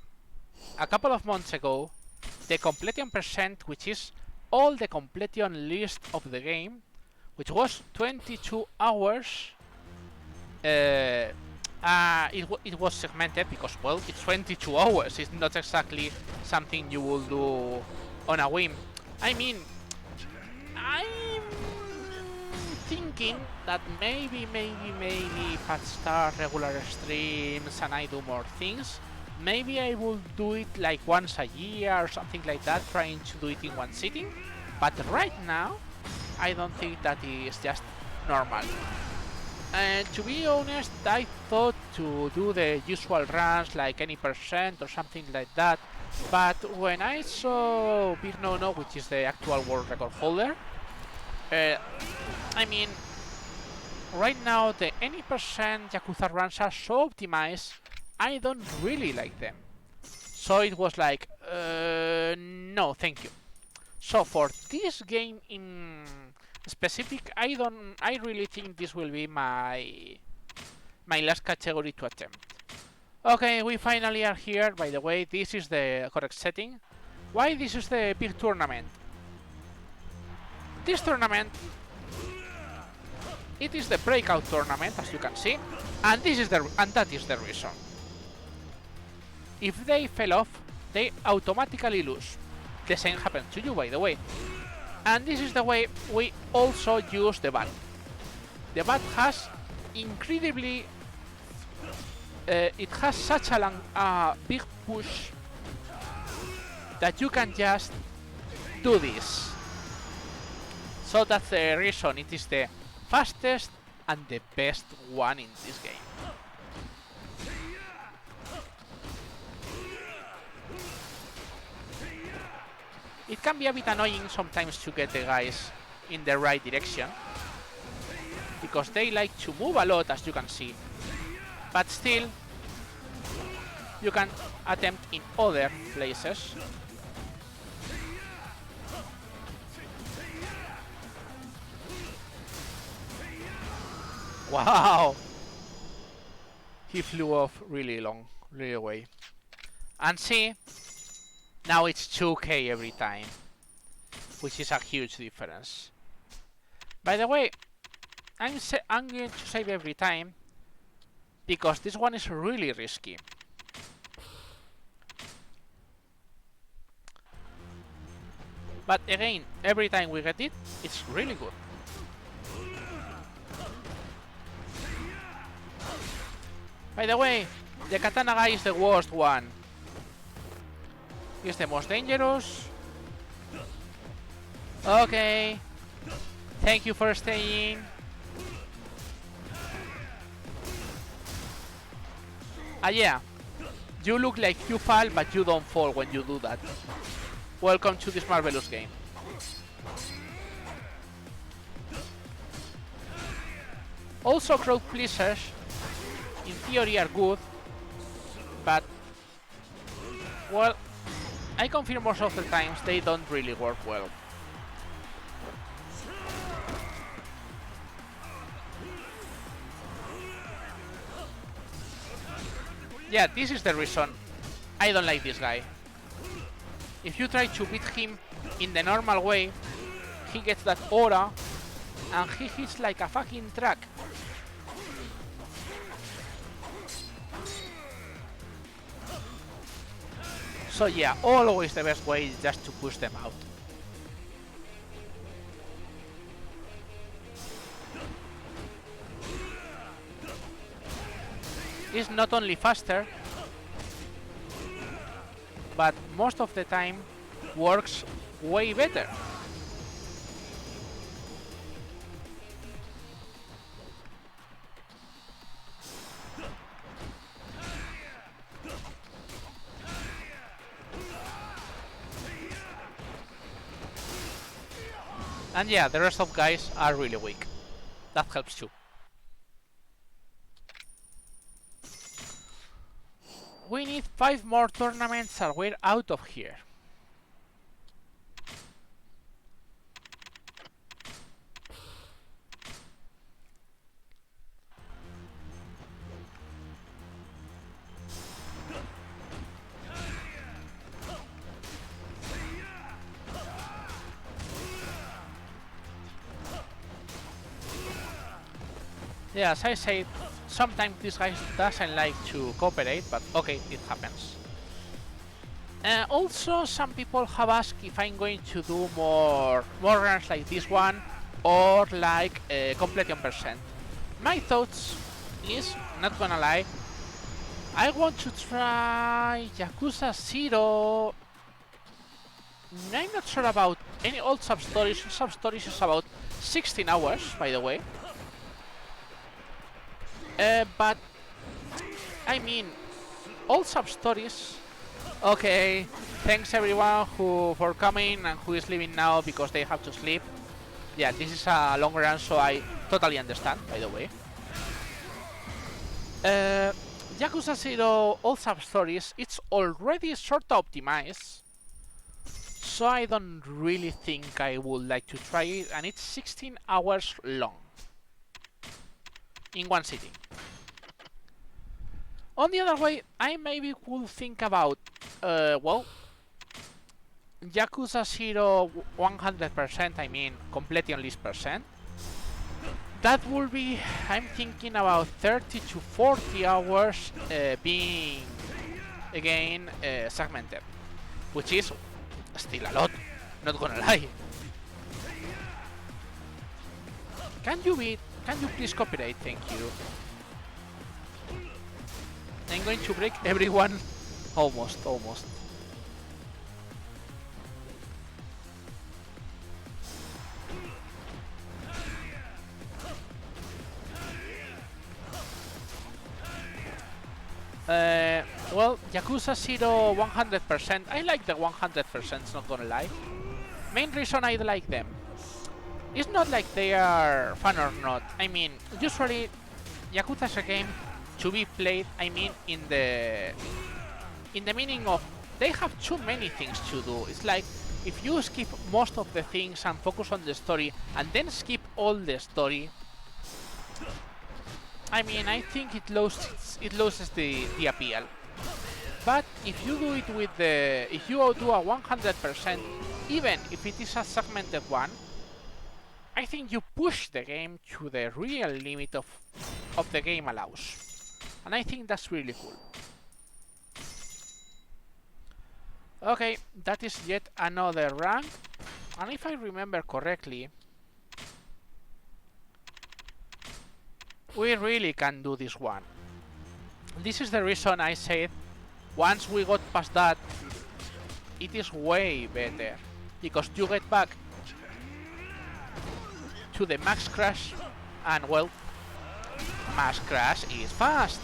couple of months ago the completion percent, which is all the completion list of the game, which was 22 hours. It was segmented because, well, it's 22 hours. It's not exactly something you will do on a whim. I mean, I'm thinking that maybe if I start regular streams and I do more things, maybe I will do it like once a year or something like that, trying to do it in one sitting. But right now, I don't think that is just normal. And to be honest, I thought to do the usual runs like any percent or something like that. But when I saw Big No No, which is the actual world record holder, I mean, right now the any percent Yakuza runs are so optimized, I don't really like them. So it was like, no, thank you. So for this game in specific, I really think this will be my last category to attempt. Okay, we finally are here. By the way, this is the correct setting. Why this is the big tournament? This tournament, it is the breakout tournament, as you can see, and that is the reason. If they fell off, they automatically lose. The same happened to you, by the way. And this is the way we also use the bat. The bat has incredibly... it has such a big push that you can just do this. So that's the reason it is the fastest and the best one in this game. It can be a bit annoying sometimes to get the guys in the right direction, because they like to move a lot, as you can see. But still, you can attempt in other places. Wow! He flew off really long, really away. And see, now it's 2k every time, which is a huge difference. By the way, I'm going to save every time, because this one is really risky. But again, every time we get it, it's really good. By the way, the katana guy is the worst one. He's the most dangerous. Okay. Thank you for staying. Yeah. You look like you fall, but you don't fall when you do that. Welcome to this marvelous game. Also, crowd pleasers, in theory, are good, but, well, I confirm most of the times they don't really work well. Yeah, this is the reason I don't like this guy. If you try to beat him in the normal way, he gets that aura and he hits like a fucking truck. So yeah, always the best way is just to push them out. It's not only faster, but most of the time works way better. And yeah, the rest of guys are really weak. That helps too. We need 5 more tournaments and we're out of here. Yeah, as I said, sometimes this guy doesn't like to cooperate, but okay, it happens. Also, some people have asked if I'm going to do more runs like this one, or like completion percent. My thoughts is, not gonna lie, I want to try Yakuza 0. I'm not sure about any old Substories. Substories is about 16 hours, by the way. But I mean, all Substories. Okay, thanks everyone for coming and who is leaving now because they have to sleep. Yeah, this is a long run, so I totally understand, by the way. Yakuza 0 all Substories, it's already sort of optimized, so I don't really think I would like to try it, and it's 16 hours long in one sitting. On the other way, I maybe would think about, well, Yakuza 0 100%, I mean, completely on list percent. That would be, I'm thinking about 30 to 40 hours being, again, segmented. Which is still a lot, not gonna lie. Can you please copyright, thank you. I'm going to break everyone. Almost. Well, Yakuza 0 100%. I like the 100%, not gonna lie. Main reason I like them. It's not like they are fun or not. I mean, usually Yakuza is a game to be played, I mean, in the meaning of they have too many things to do. It's like if you skip most of the things and focus on the story and then skip all the story, I mean, I think it loses the appeal. But if you do it with if you do a 100%, even if it is a segmented one, I think you push the game to the real limit of the game allows. And I think that's really cool. Okay, that is yet another rank. And if I remember correctly, we really can do this one. This is the reason I said once we got past that, it is way better. Because you get back to the max crash, and well, max crash is fast.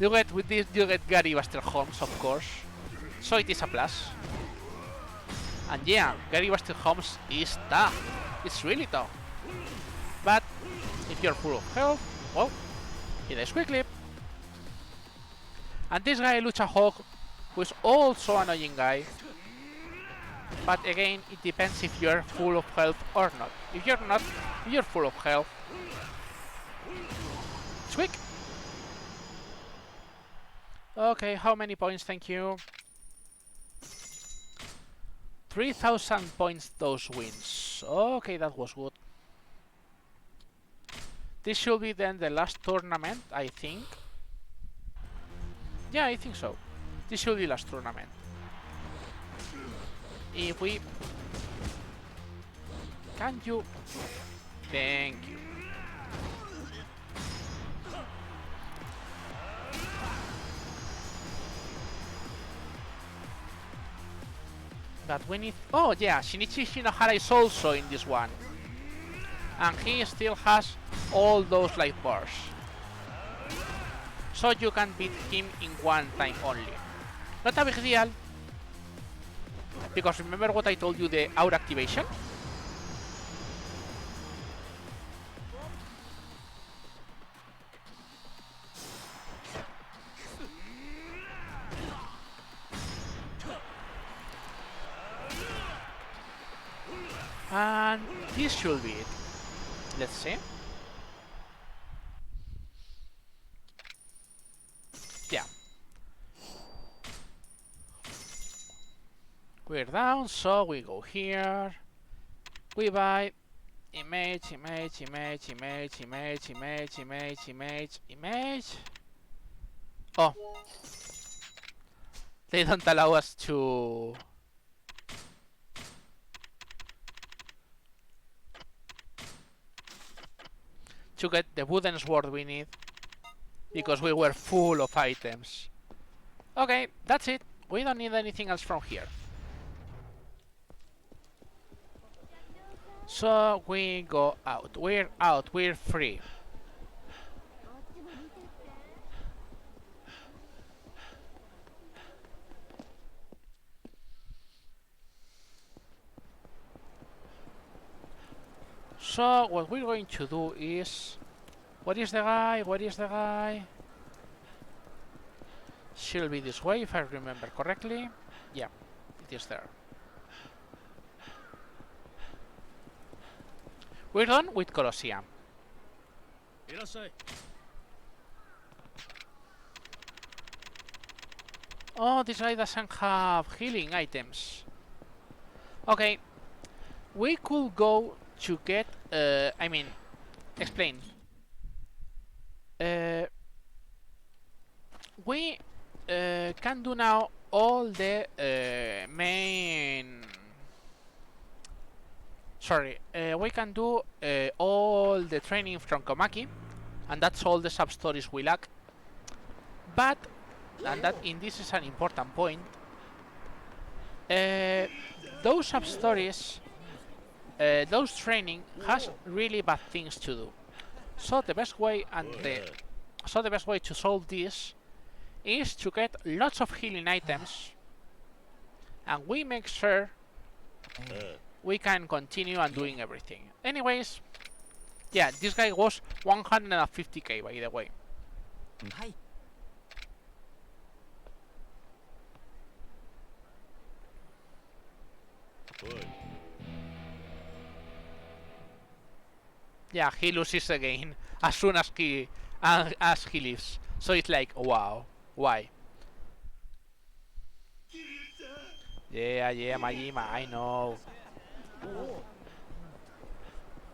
You get with this, you get Gary Buster Holmes, of course, so it is a plus. And yeah, Gary Buster Holmes is tough. It's really tough. But if you're full of health, well, he dies quickly. And this guy, Lucha Hog, who is also an annoying guy. But again, it depends if you're full of health or not. If you're not, if you're full of health, it's quick. Okay, how many points? Thank you. 3,000 points those wins. Okay, that was good. This should be then the last tournament, I think. Yeah, I think so. This should be the last tournament. If we... Can you... Thank you. But we need... Oh yeah, Shinichi Shinohara is also in this one. And he still has all those life bars. So you can beat him in one time only. Not a big deal. Because remember what I told you, the aura activation? this should be it. Let's see. Yeah. We're down, so we go here. We buy image. Oh. They don't allow us to get the wooden sword we need because we were full of items. Okay, that's it. We don't need anything else from here. So we go out. We're out. We're free. So what we're going to do is... Where is the guy? Where is the guy? She'll be this way if I remember correctly. Yeah, it is there. We're done with Colosseum. Oh, this guy doesn't have healing items. Okay, we could go to get... I mean, explain. We can do now all the main... Sorry, we can do all the training from Komaki, and that's all the sub-stories we lack. But, and that in this is an important point, those sub-stories, those training has really bad things to do. So the best way to solve this is to get lots of healing items, and we make sure we can continue and doing everything. Anyways, yeah, this guy was 150k by the way. Yeah, he loses again as soon as he leaves. So it's like, wow, why? Yeah, Majima, I know.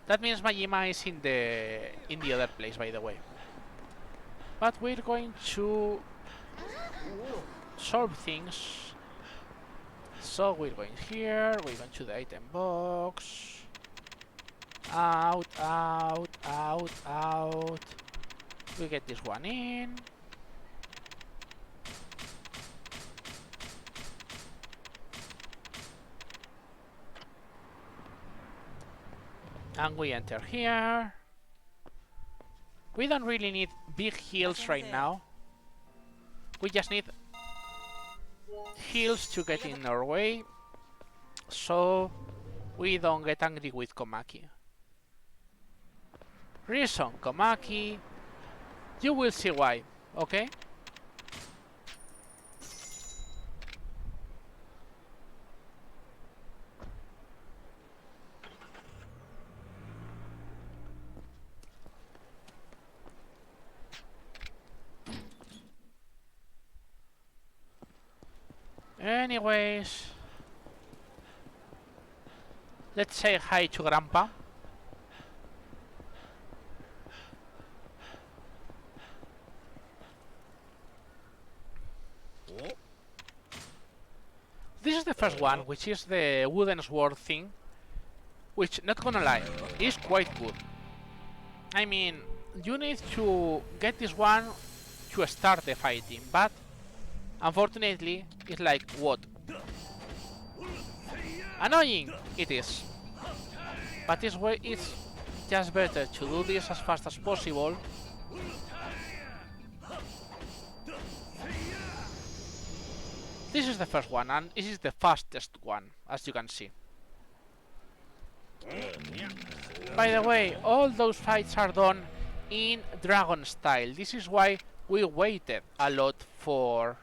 That means Majima is in the other place, by the way. But we're going to solve things. So we're going here, we're going to the item box. Out. We get this one in. And we enter here. We don't really need big heals right now. We just need heals to get in our way, so we don't get angry with Komaki. Reason, Komaki, you will see why, okay? Anyways, let's say hi to Grandpa. This is the first one, which is the wooden sword thing, which, not gonna lie, is quite good. I mean, you need to get this one to start the fighting, but unfortunately, it's like, what? Annoying! It is. But this way, it's just better to do this as fast as possible. This is the first one, and this is the fastest one, as you can see. By the way, all those fights are done in dragon style. This is why we waited a lot for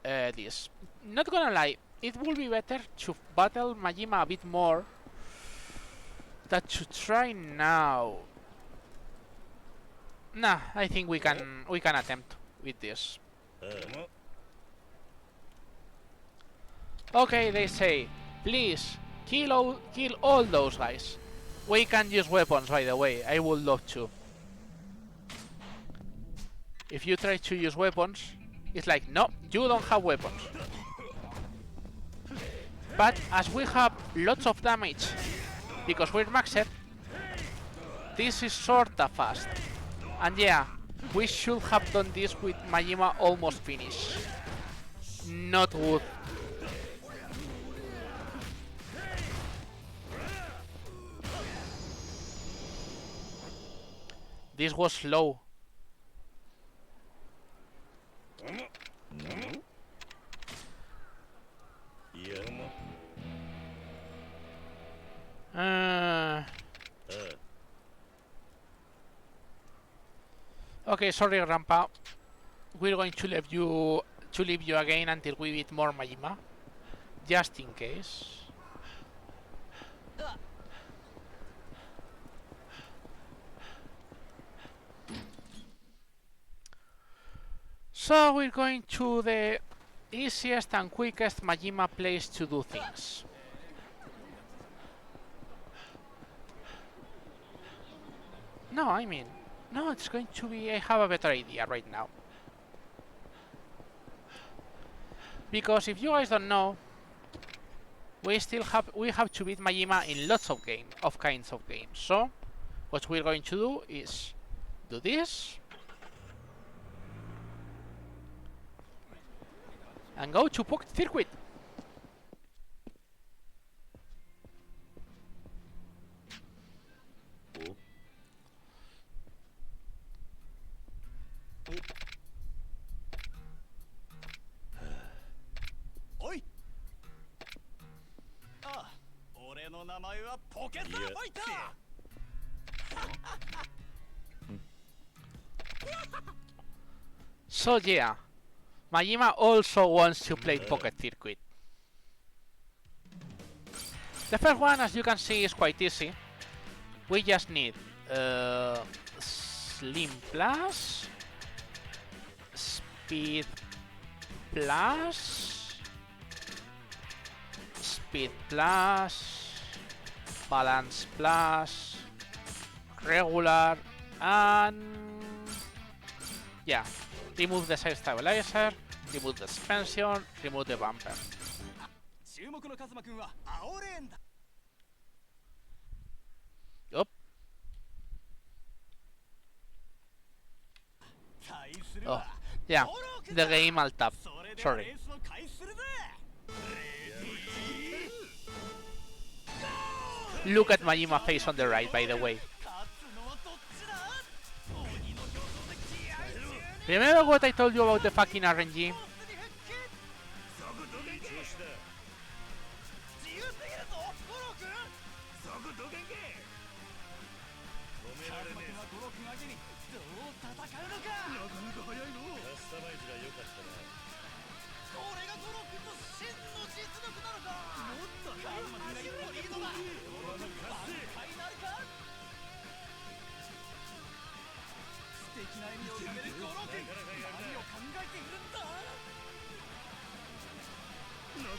this. Not gonna lie, it would be better to battle Majima a bit more That should try now. Nah, I think we can attempt with this. Okay, they say, please kill all those guys. We can use weapons, by the way. I would love to. If you try to use weapons, it's like, no, you don't have weapons. But as we have lots of damage, because we're maxed, this is sorta fast. And yeah, we should have done this with Majima almost finished. Not good. This was slow. Okay, sorry, Grandpa. We're going to leave you again until we beat more Majima, just in case. So we're going to the easiest and quickest Majima place to do things. No, I mean, no, it's going to be... I have a better idea right now. Because if you guys don't know, we have to beat Majima in lots of kinds of games. So what we're going to do is do this and go to Pocket Circuit. So yeah, Majima also wants to play Pocket Circuit. The first one, as you can see, is quite easy. We just need Slim Plus, Speed Plus, Speed Plus, Balance Plus, Regular, and yeah, remove the side stabilizer, remove the suspension, remove the bumper. Yup. Oh, yeah, the game I'll tap. Sorry. Look at Majima face on the right, by the way. Remember what I told you about the fucking RNG?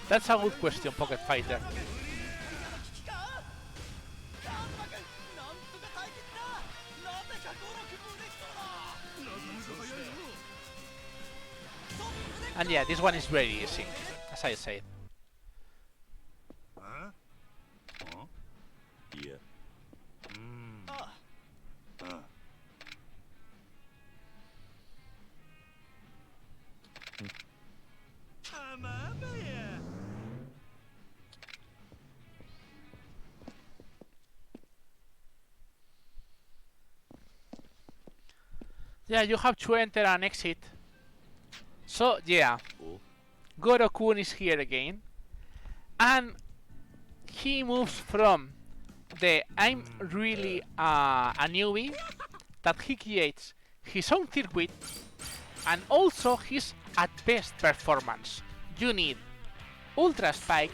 That's a good question, Pocket Fighter. And yeah, this one is very easy, as I said. Yeah. Yeah, you have to enter and exit. So yeah, Goro-kun is here again, and he moves from the I'm really a newbie that he creates his own circuit and also his at best performance. You need Ultra Spike,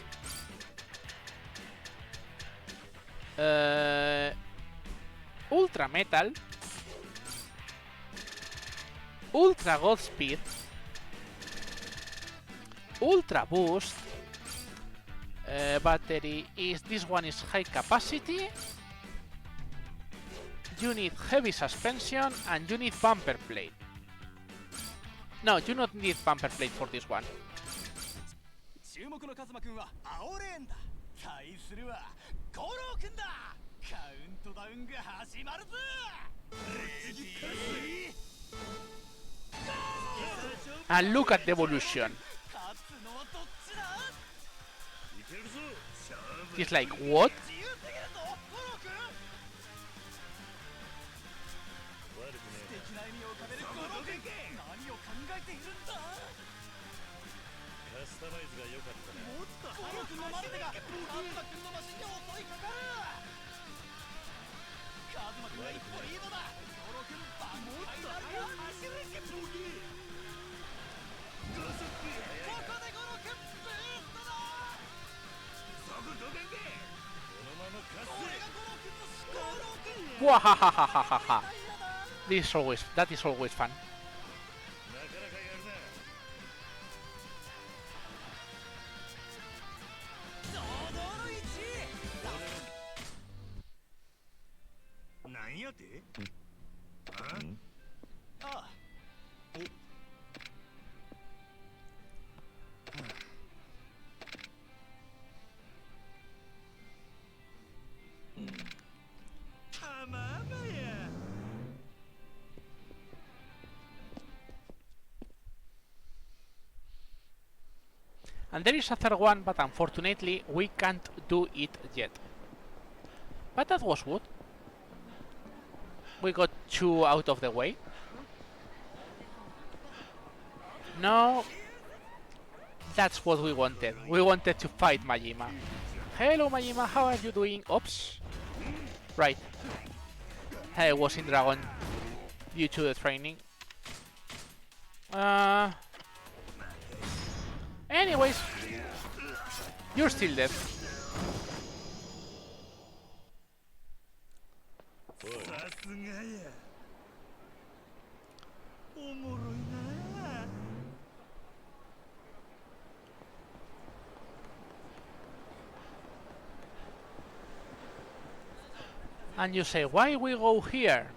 Ultra Metal, Ultra Godspeed, Ultra Boost. Battery is this one is high capacity. You need heavy suspension and you need bumper plate. No, you don't need bumper plate for this one. 注目のカズマくんは青レーンだ。対するはゴローくんだ。カウントダウンが始まるぞ。レディー。 And look at the evolution. 勝つのはどっちだ。 He's like, what? 自由すぎるぞ、ゴローくん。素敵な笑みを浮かべるゴローくん。何を考えているんだ。カスタマイズが良かったね。もっとゴローくんのマルテがカズマくんのマシンに襲いかかる。カズマくんが一歩リードだ。ゴローくんバンもっと走るけボギー。ここでゴローくんブーストだ。 Wahahahahaha. That is always fun. And there is a third one, but unfortunately we can't do it yet. But that was good. We got 2 out of the way. No, that's what we wanted. We wanted to fight Majima. Hello Majima, how are you doing? Oops. Right. I was in Dragon due to the training. Anyways, you're still dead. And you say, why we go here?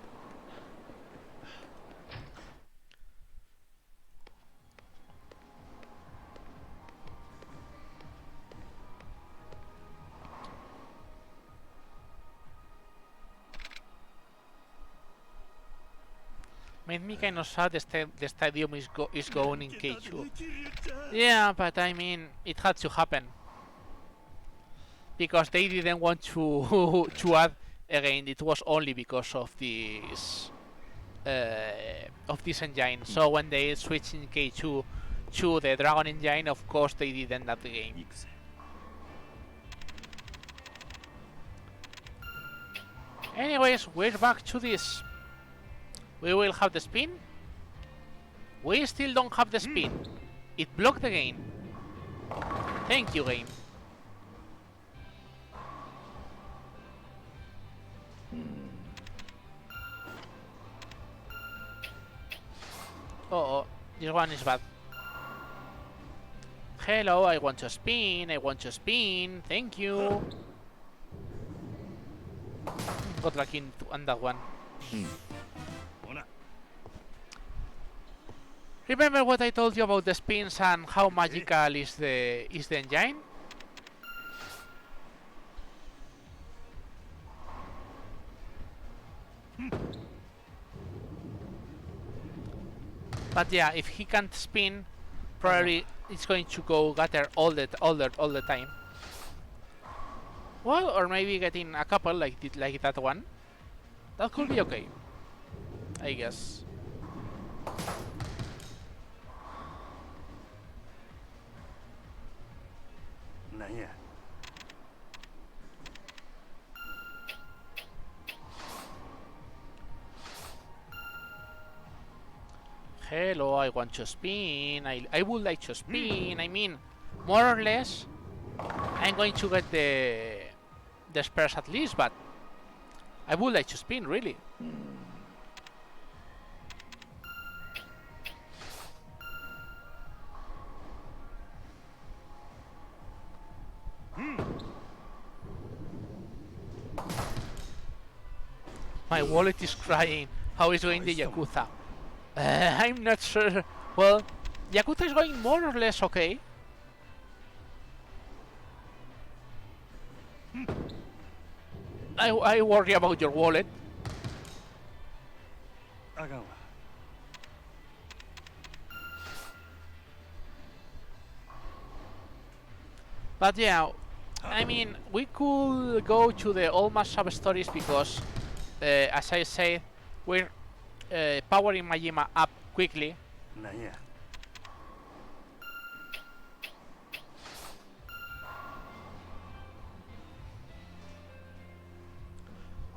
Made me kind of sad the stadium is going in K2. Yeah, but I mean, it had to happen. Because they didn't want to to add again, it was only because of this engine. So when they switched in K2 to the Dragon engine, of course they didn't add the game. Anyways, we're back to this. We will have the spin. We still don't have the spin. It blocked the game. Thank you, game. Oh, this one is bad. Hello, I want to spin. I want to spin. Thank you. Got lucky on that one. Remember what I told you about the spins and how magical is the engine? But yeah, if he can't spin, probably it's going to go gutter all the time. Well, or maybe getting a couple like that one. That could be okay, I guess. Hello, I want to spin. I would like to spin. I mean, more or less, I'm going to get the spares at least, but I would like to spin, really. My wallet is crying. How is going the Yakuza? I'm not sure. Well, Yakuza is going more or less okay. I worry about your wallet. But yeah, I mean, we could go to the Alma Substories because, as I said, we're powering Majima up quickly.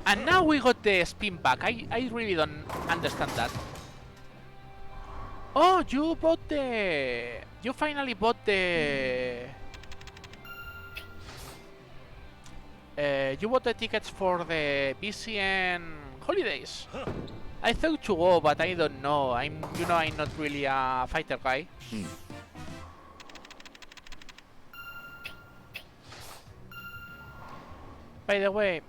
And now we got the spin back. I really don't understand that. Oh, you bought the... You finally bought the... you bought the tickets for the BCN holidays. I thought to go, but I don't know. I'm not really a fighter guy. By the way,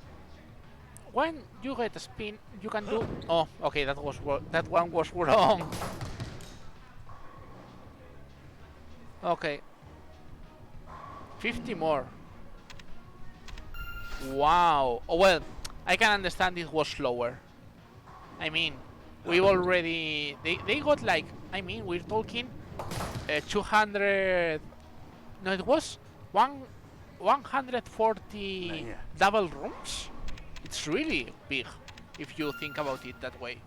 when you get a spin, you can do... Oh, okay, that one was wrong. Okay. 50 more. Wow. Oh, well, I can understand it was slower. I mean, we already... They got like... I mean, we're talking 200... No, it was 140 double rooms? It's really big, if you think about it that way.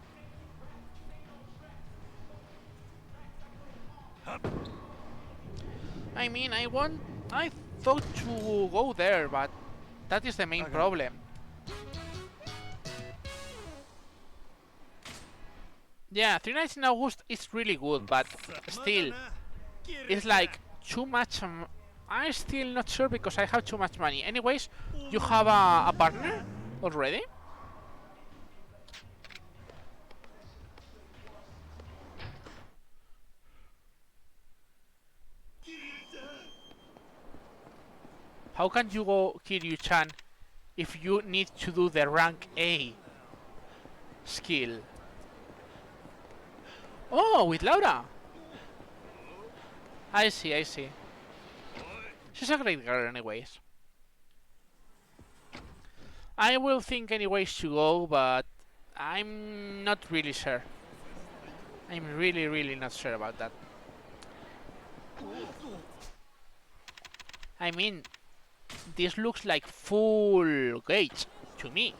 I mean, I thought to go there, but that is the main problem. Yeah, 3 Nights in August is really good, but still, it's like too much. I'm still not sure because I have too much money. Anyways, you have a partner already? How can you go Kiryu-chan if you need to do the rank A skill? Oh, with Laura! I see, I see. She's a great girl anyways. I will think anyways to go, but I'm not really sure. I'm really not sure about that. I mean, this looks like full gauge to me.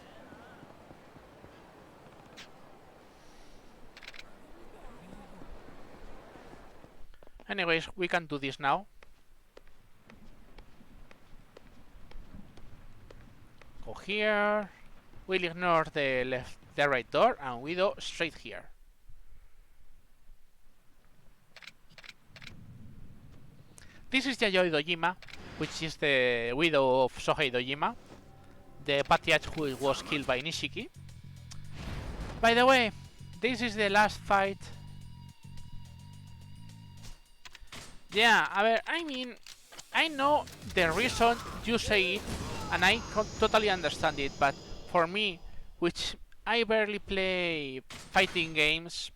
Anyways, we can do this now. Go here. We'll ignore the right door and we go straight here. This is Yayoi Dojima, which is the widow of Shohei Dojima, the patriarch who was killed by Nishiki. By the way, this is the last fight. Yeah, I mean, I know the reason you say it, and I totally understand it, but for me, which I barely play fighting games,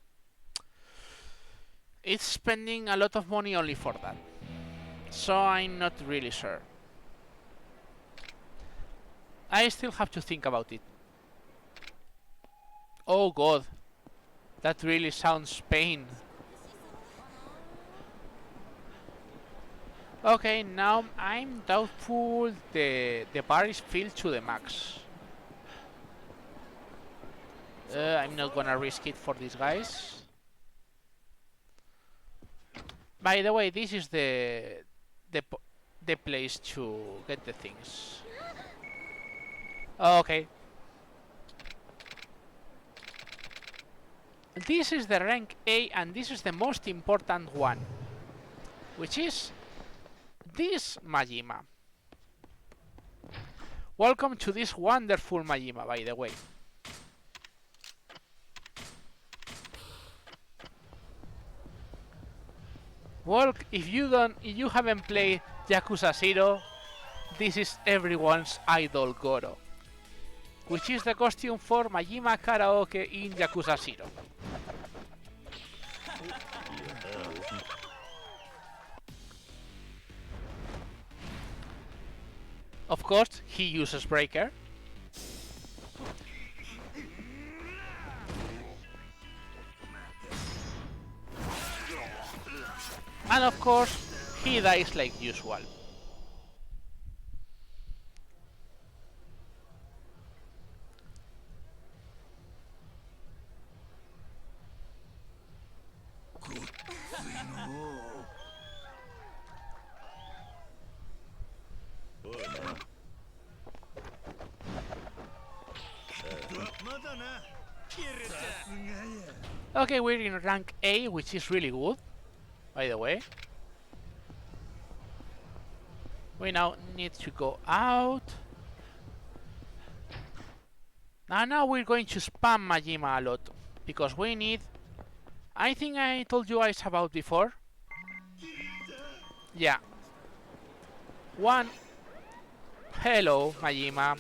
it's spending a lot of money only for that. So I'm not really sure. I still have to think about it. Oh god, that really sounds pain. Okay, now I'm doubtful the bar is filled to the max. I'm not gonna risk it for these guys. By the way, this is the place to get the things. Okay. This is the rank A, and this is the most important one, which is this Majima. Welcome to this wonderful Majima, by the way. Well, if you haven't played Yakuza 0, this is everyone's idol Goro, which is the costume for Majima Karaoke in Yakuza 0. Of course, he uses Breaker. And of course, he dies like usual. Okay, we're in rank A, which is really good, by the way. We now need to go out. And now we're going to spam Majima a lot, because we need... I think I told you guys about before. Yeah. One. Hello, Majima.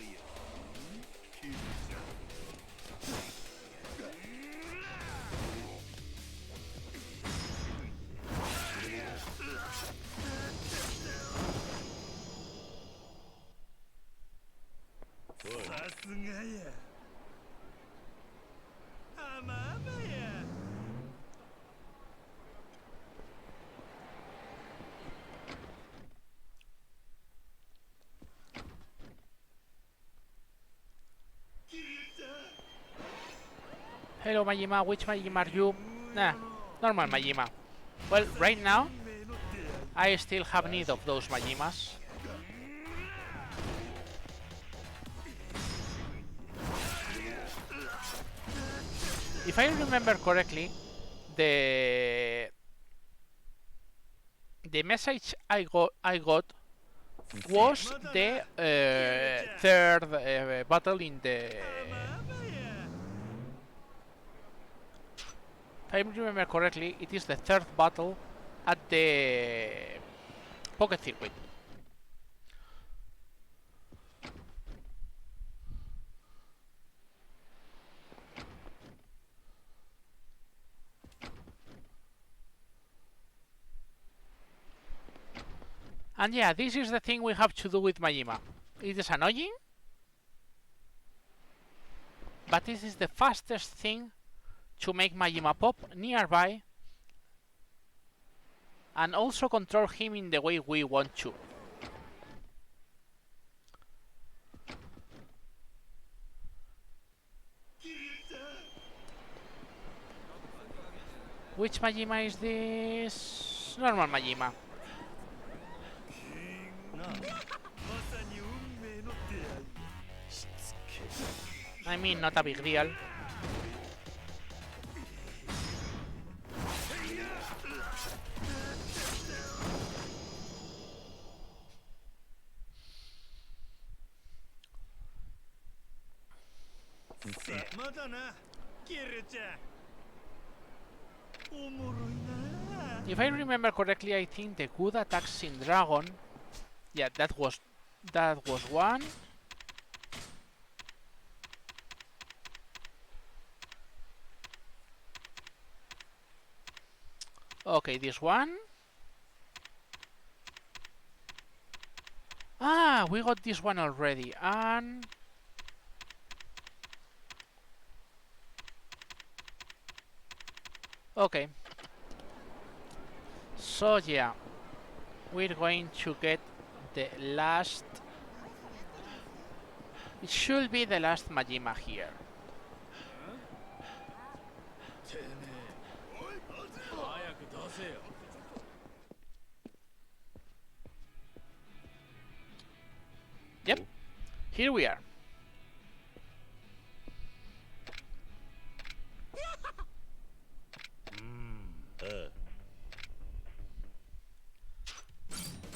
Hello Majima, which Majima are you? Nah, normal Majima. Well, right now, I still have need of those Majimas. If I remember correctly, the message I got was the third battle in the... If I remember correctly, it is the third battle at the Pocket Circuit. And yeah, this is the thing we have to do with Majima. It is annoying, but this is the fastest thing to make Majima pop nearby and also control him in the way we want to. Which Majima is this? Normal Majima. I mean, not a big deal. If I remember correctly, I think the good attacks in Dragon. Yeah, that was one. Okay, this one. Ah, we got this one already, and okay. So yeah, we're going to get the last... It should be the last Majima here. Yep, here we are.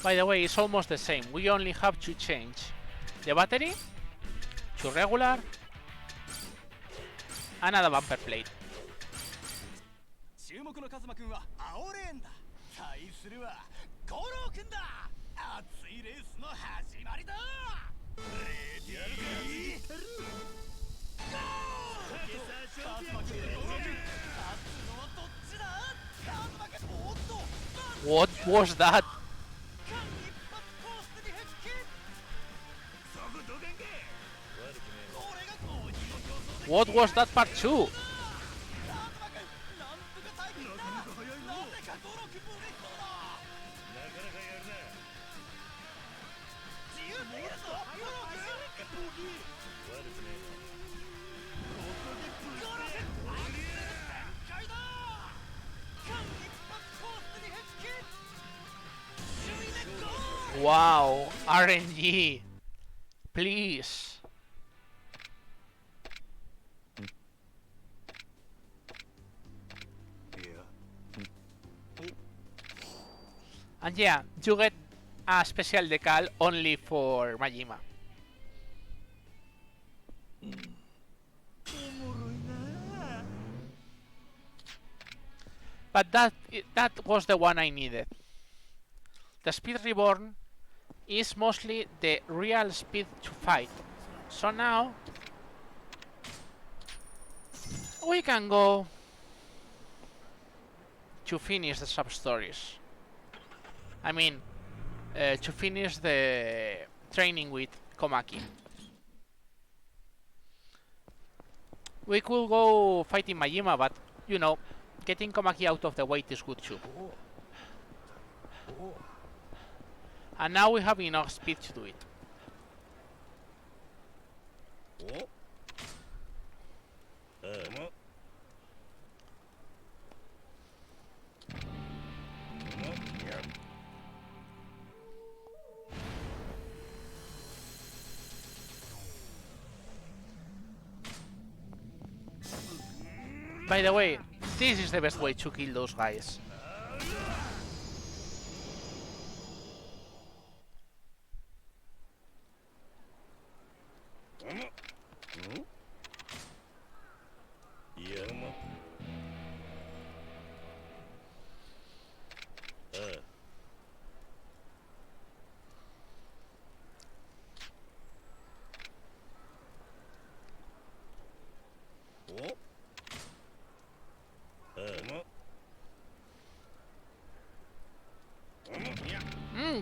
By the way, it's almost the same. We only have to change the battery, 2 regular, another bumper plate. 注目のカズマくんは青レーンだ。対するは五郎くんだ。熱いレースの始まりだ。レディーゴー。カズマくん、五郎くん、勝つのはどっちだ。カズマくん、おっと。What was that? 間一髪コースに復帰。速度電源。これが公認の競争で。 What was that part 2? Wow, RNG, please. And yeah, you get a special decal only for Majima. But that was the one I needed. The Speed Reborn is mostly the real speed to fight. So now we can go to finish the Substories. I mean, to finish the training with Komaki. We could go fighting Majima, but you know, getting Komaki out of the way is good too. And now we have enough speed to do it. By the way, this is the best way to kill those guys.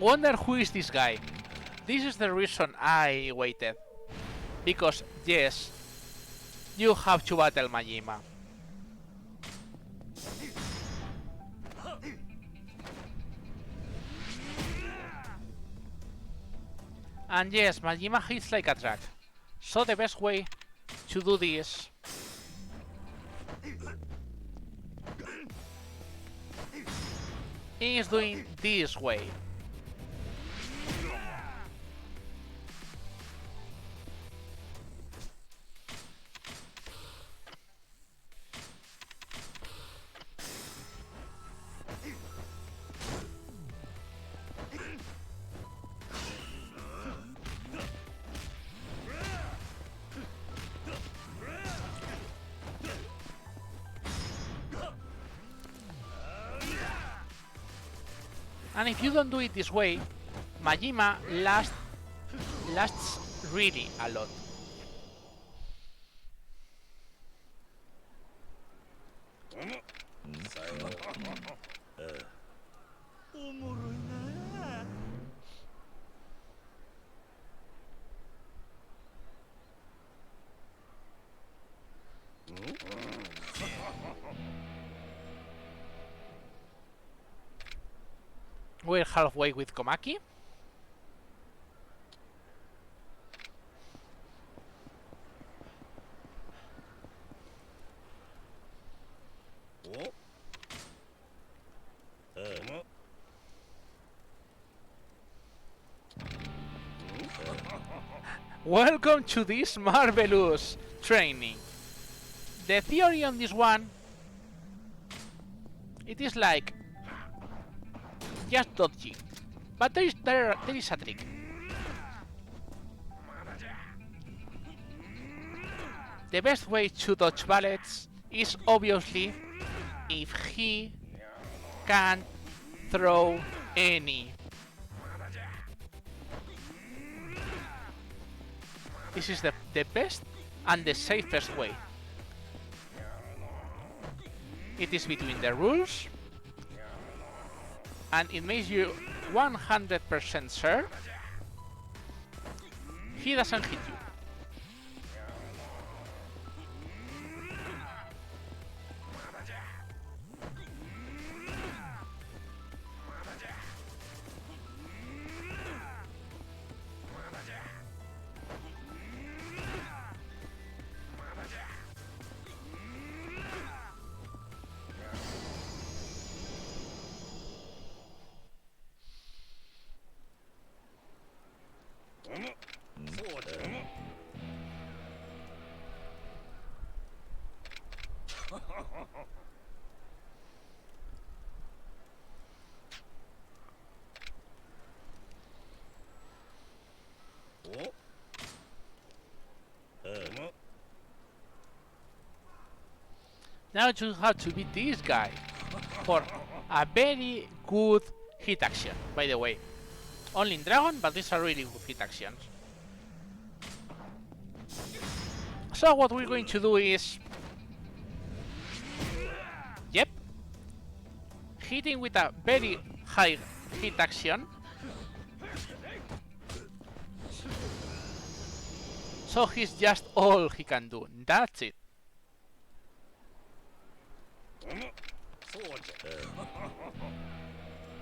Wonder who is this guy. This is the reason I waited. Because, yes, you have to battle Majima. And yes, Majima hits like a truck. So the best way to do this is doing this way. And if you don't do it this way, Majima lasts really a lot. We're halfway with Komaki. Welcome to this marvelous training. The theory on this one, it is like just dodging, but there is a trick. the best way to dodge bullets is obviously if he can't throw any. This is the best and the safest way. It is between the rules, and it makes you 100% sure he doesn't hit you. Now you have to beat this guy for a very good hit action, by the way. Only in Dragon, but these are really good hit actions. So what we're going to do is... Yep. Hitting with a very high hit action. So he's just all he can do. That's it.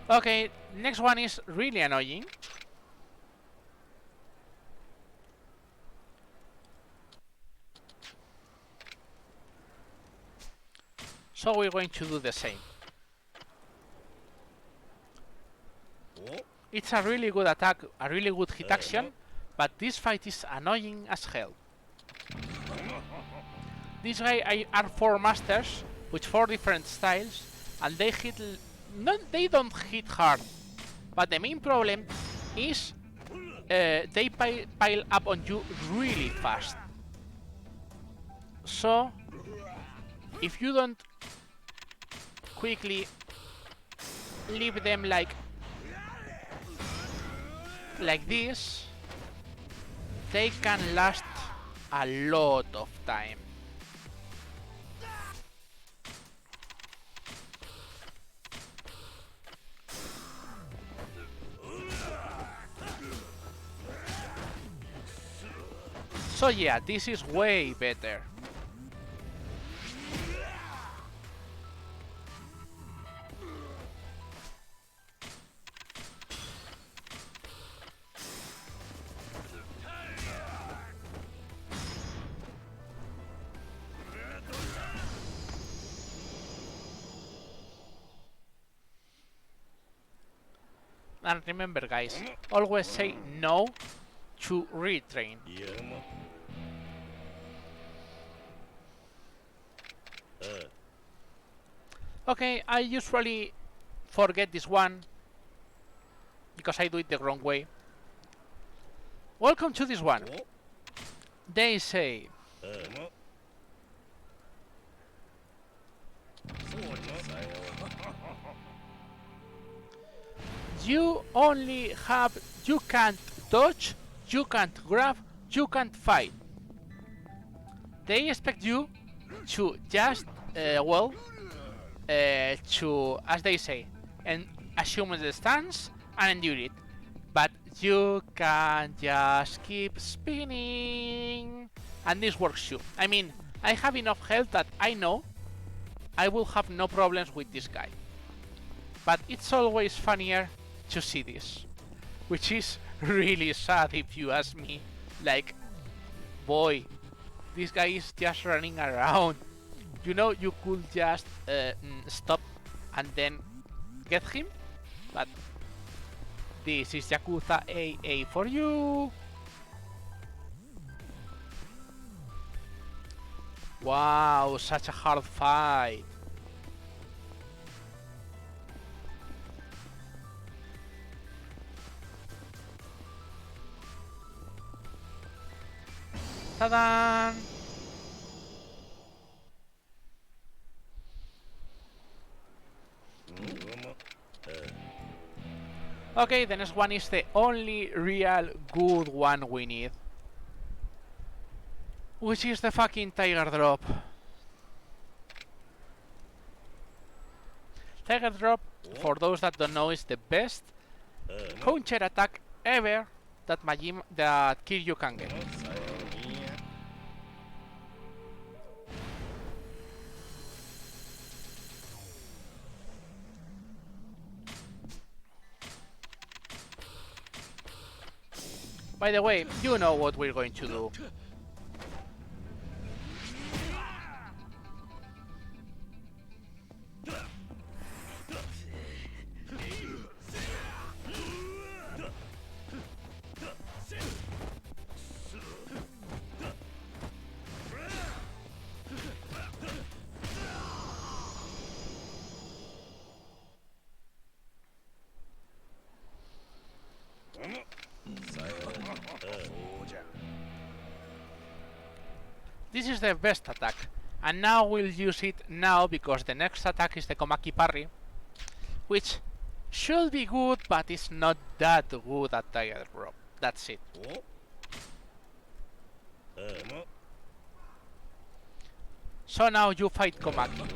Okay, next one is really annoying. So we're going to do the same. It's a really good attack, a really good hit action, but this fight is annoying as hell. This guy are 4 masters with 4 different styles, and they hit... they don't hit hard, but the main problem is they pile up on you really fast. So if you don't quickly leave them like this, they can last a lot of time. So yeah, this is way better. And remember guys, always say no to retrain. Okay, I usually forget this one because I do it the wrong way. Welcome to this one. They say you only have, you can't dodge, you can't grab, you can't fight. They expect you to just, to, as they say, and assume the stance and endure it. But you can just keep spinning, and this works too. I mean, I have enough health that I know I will have no problems with this guy. But it's always funnier to see this, which is really sad if you ask me. Like, boy, this guy is just running around. You know, you could just stop and then get him, but this is Yakuza AA for you. Wow, such a hard fight. Ta-da! Okay, the next one is the only real good one we need, which is the fucking Tiger Drop. Tiger Drop, for those that don't know, is the best counter attack ever that Kiryu can get. By the way, you know what we're going to do. This is the best attack, and now we'll use it now because the next attack is the Komaki parry, which should be good, but it's not that good at Tiger Drop. That's it. So now you fight Komaki,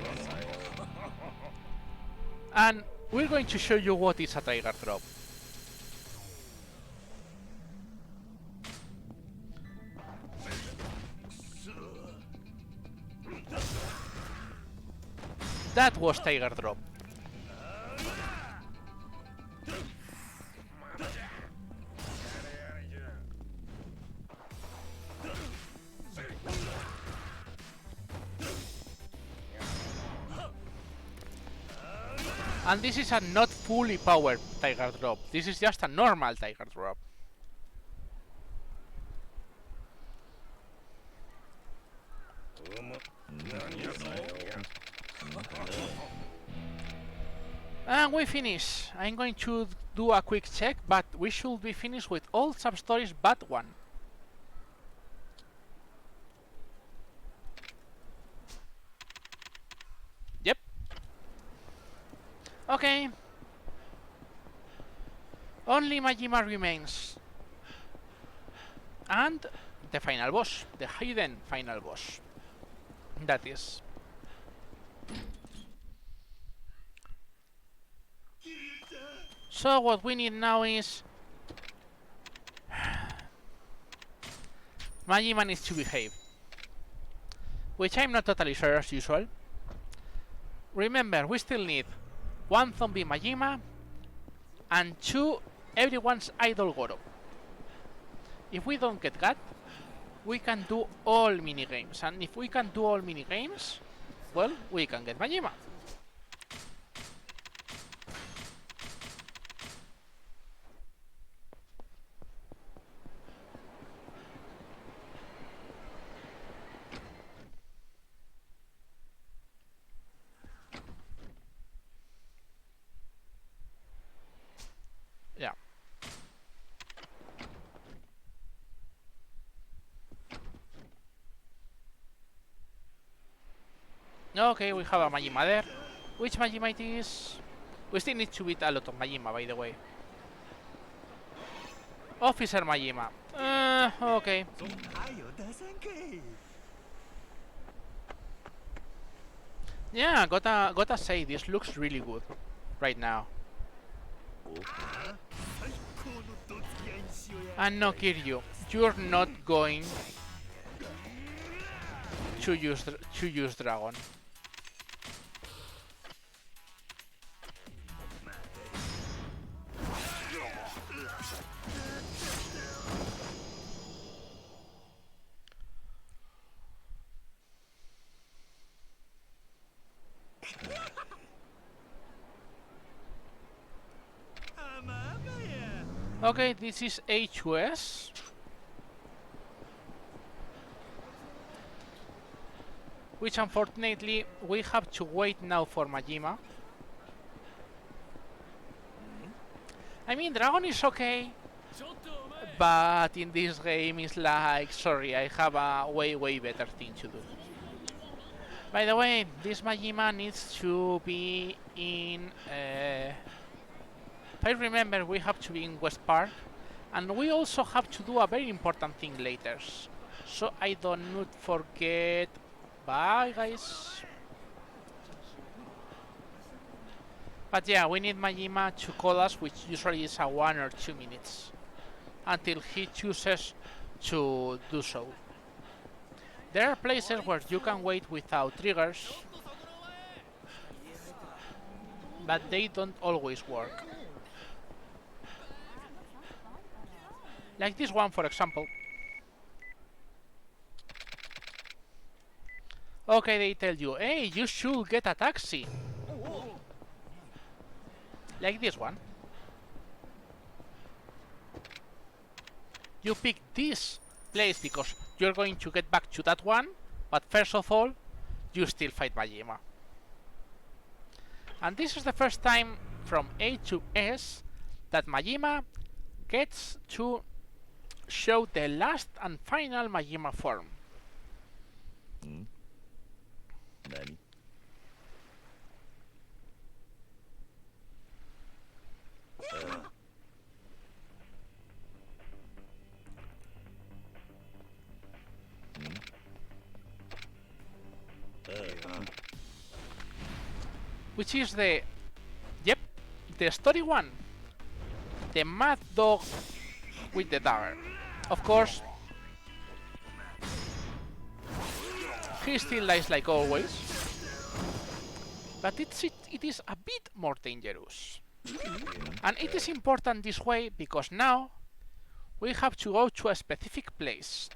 and we're going to show you what is a Tiger Drop. That was Tiger Drop. And this is a not fully powered Tiger Drop. This is just a normal Tiger Drop. And we finish. I'm going to do a quick check, but we should be finished with all sub-stories but one. Yep. Okay. Only Majima remains. And the final boss. The hidden final boss. That is. So what we need now is Majima needs to behave, which I'm not totally sure as usual. Remember, we still need 1 zombie Majima and 2 everyone's idol Goro. If we don't get that, we can do all minigames, and if we can do all minigames, well, we can get Majima. Yeah. Okay, we have a Majima there. Which Majima it is? We still need to beat a lot of Majima, by the way. Officer Majima. Okay. Yeah, gotta say, this looks really good right now. And no, Kiryu, you're not going to use Dragon. Okay, this is H2S. Which unfortunately we have to wait now for Majima. I mean, Dragon is okay, but in this game it's like, sorry, I have a way better thing to do. By the way, this Majima needs to be in If I remember, we have to be in West Park, and we also have to do a very important thing later. So I don't not forget. Bye, guys. But yeah, we need Majima to call us, which usually is a 1 or 2 minutes, until he chooses to do so. There are places where you can wait without triggers, but they don't always work. Like this one, for example. Okay, they tell you, hey, you should get a taxi. Like this one. You pick this place because you're going to get back to that one, but first of all, you still fight Majima. And this is the first time from A to S that Majima gets to show the last and final Majima form. Nani? Which is the... Yep, the story one. The mad dog with the dagger. Of course, he still lies like always, but it is a bit more dangerous. And it is important this way because now we have to go to a specific place.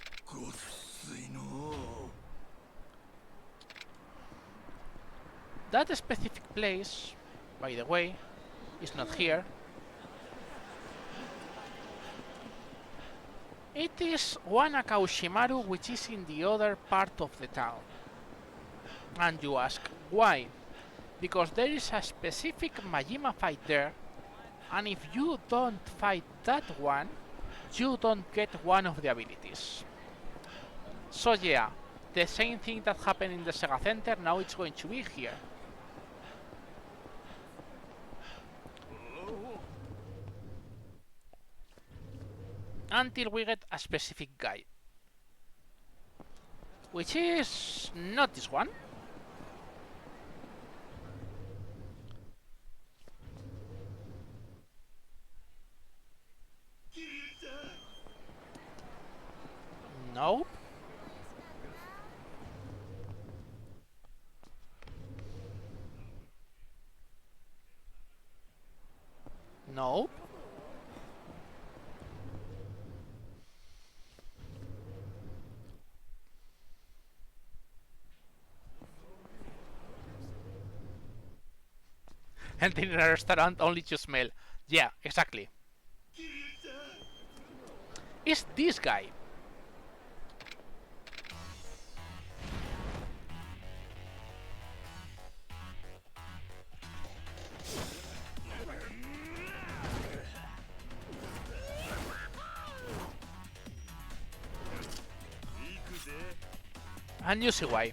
That specific place, by the way, is not here. It is Wanakaushimaru, which is in the other part of the town. And you ask, why? Because there is a specific Majima fight there, and if you don't fight that one, you don't get one of the abilities. So yeah, the same thing that happened in the Sega Center, now it's going to be here. Until we get a specific guy. Which is not this one. Nope. Nope. And in a restaurant only to smell. Yeah, exactly. It's this guy. And you see why.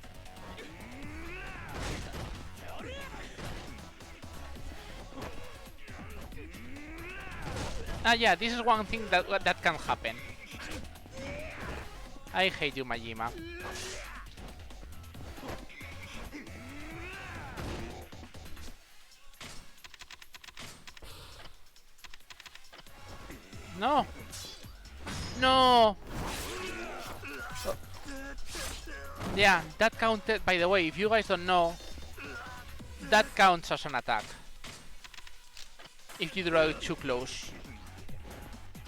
Yeah, this is one thing that can happen. I hate you, Majima. No. No. Oh. Yeah, that counted. By the way, if you guys don't know, that counts as an attack if you draw it too close.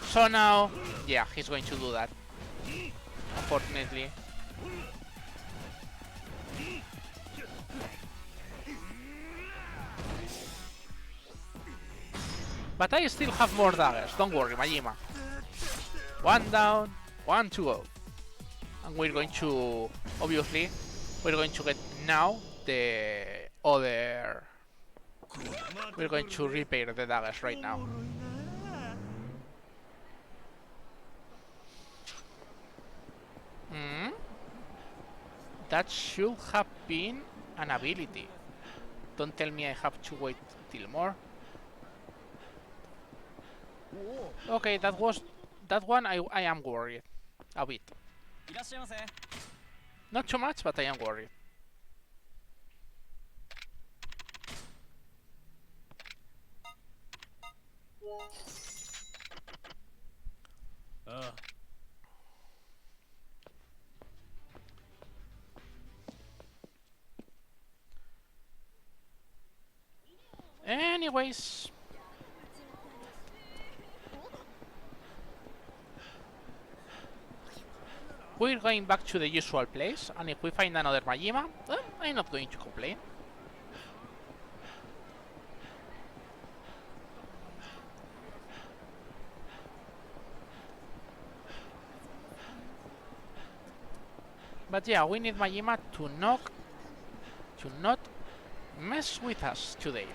So now, yeah, he's going to do that. Unfortunately. But I still have more daggers. Don't worry, Majima. One down, one to go. And we're going to, obviously, we're going to get now the other... We're going to repair the daggers right now. That should have been an ability. Don't tell me I have to wait till more. Okay, that one. I am worried a bit. いらっしゃいませ。 Not too much, but I am worried. ああ Anyways, we're going back to the usual place, and if we find another Majima, I'm not going to complain. But yeah, we need Majima to not mess with us today.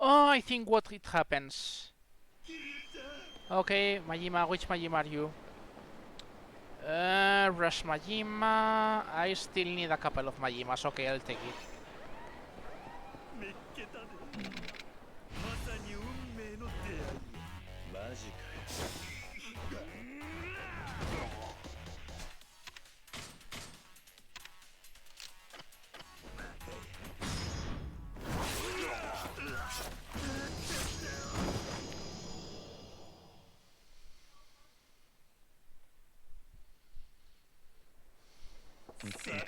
Oh, I think what it happens. Okay, Majima, which Majima are you? Rush Majima. I still need a couple of Majimas. Okay, I'll take it. 見っけたでまさに運命の出会いマジかよ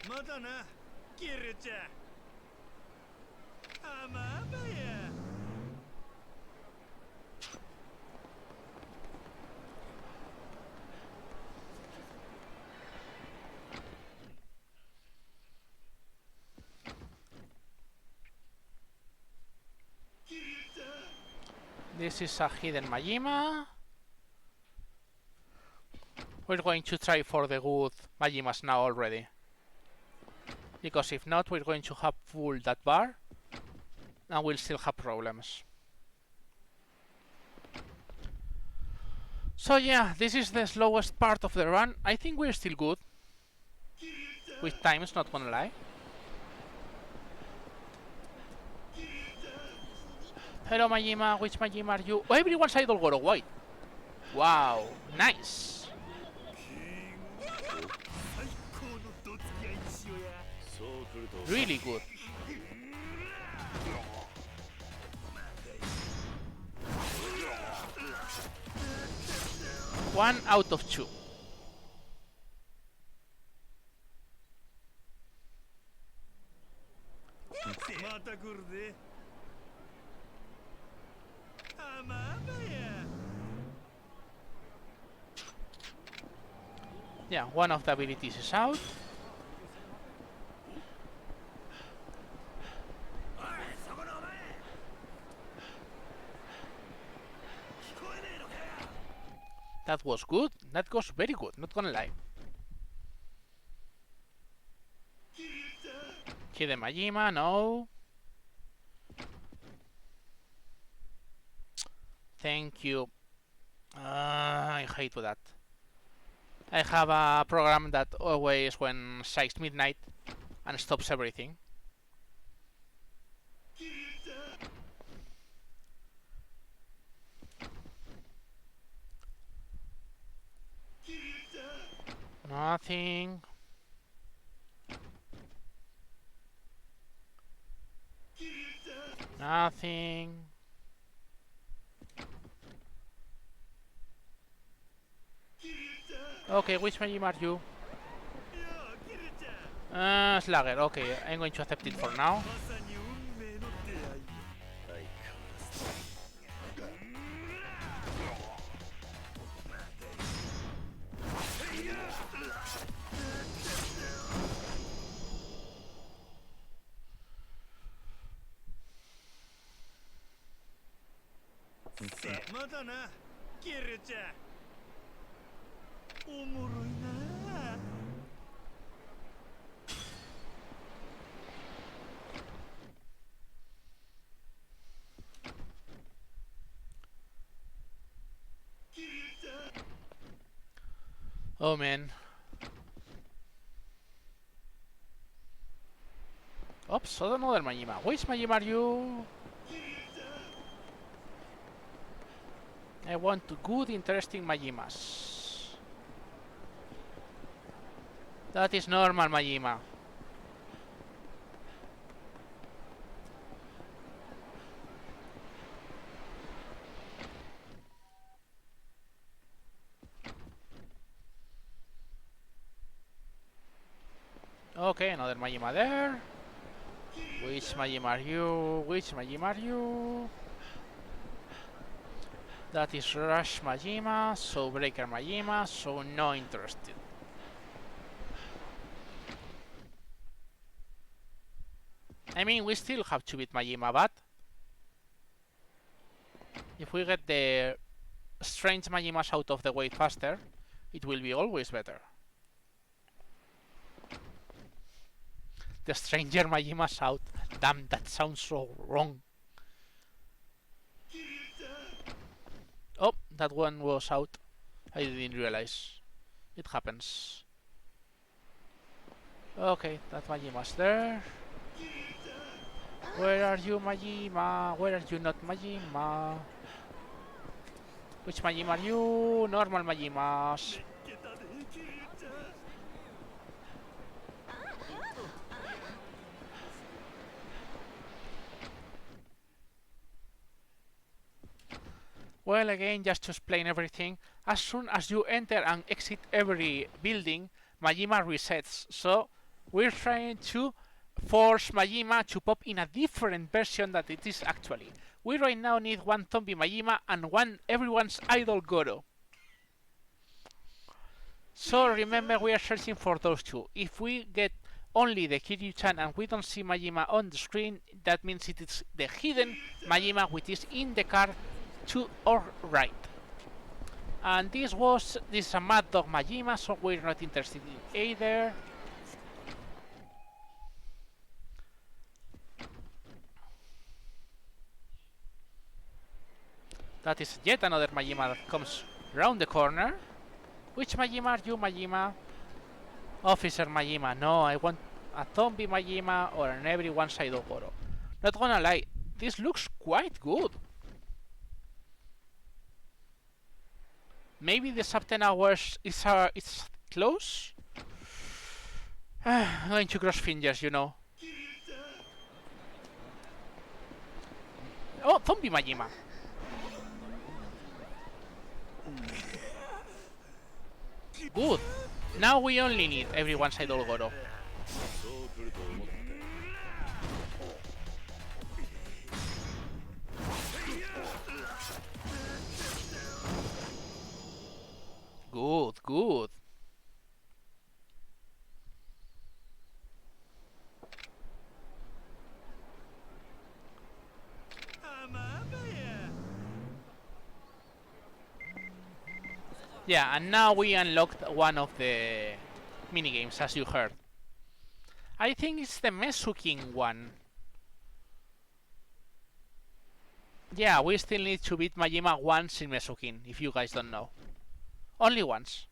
まだなキルちゃんあまあばや This is a hidden Majima. We're going to try for the good Majimas now already. Because if not, we're going to have full that bar. And we'll still have problems. So yeah, this is the slowest part of the run. I think we're still good. With times, not gonna lie. Hello Majima, which Majima are you? Oh, everyone's idol got a white. Wow, nice. 最高のどつき合いにしようや そう来ると Really good. One out of two. また来るであまあばや Yeah, one of the abilities is out. That was good. That was very good, not gonna lie. Hidden Majima, no. Thank you. I hate that. I have a program that always when strikes midnight and stops everything. Nothing. Nothing. Okay, which Majima are you? Slugger, okay, I'm going to accept it for now. まさに運命の出会い相変わらず まだなキルちゃんおもろいな Oh man. Oops, another Majima. Which Majima are you? I want good, interesting Majimas. That is normal Majima. Okay, another Majima there. Which Majima are you? Which Majima are you? That is Rush Majima, so Breaker Majima, so no interested. I mean, we still have to beat Majima, but if we get the strange Majimas out of the way faster, it will be always better. The stranger Majima's out. Damn, that sounds so wrong. Oh, that one was out. I didn't realize. It happens. Okay, that Majima's there. Where are you, Majima? Where are you not, Majima? Which Majima are you? Normal Majimas. Well, again, just to explain everything, as soon as you enter and exit every building, Majima resets. So we're trying to force Majima to pop in a different version that it is actually. We right now need one zombie Majima and one everyone's idol Goro. So remember, we are searching for those two. If we get only the Kiryu-chan and we don't see Majima on the screen, that means it is the hidden Majima which is in the car to our right. And this is a Mad Dog Majima, so we're not interested in either. That is yet another Majima that comes round the corner. Which Majima are you, Majima? Officer Majima. No, I want a zombie Majima or an everyone's idol Goro. Not gonna lie, this looks quite good. Maybe the sub 10 hours is close? I'm going to cross fingers, you know. Oh, zombie Majima. Good. Now we only need everyone's idol Goro. Good, good. Yeah, and now we unlocked one of the minigames, as you heard. I think it's the Mesuking one. Yeah, we still need to beat Majima once in Mesuking, if you guys don't know. Only once.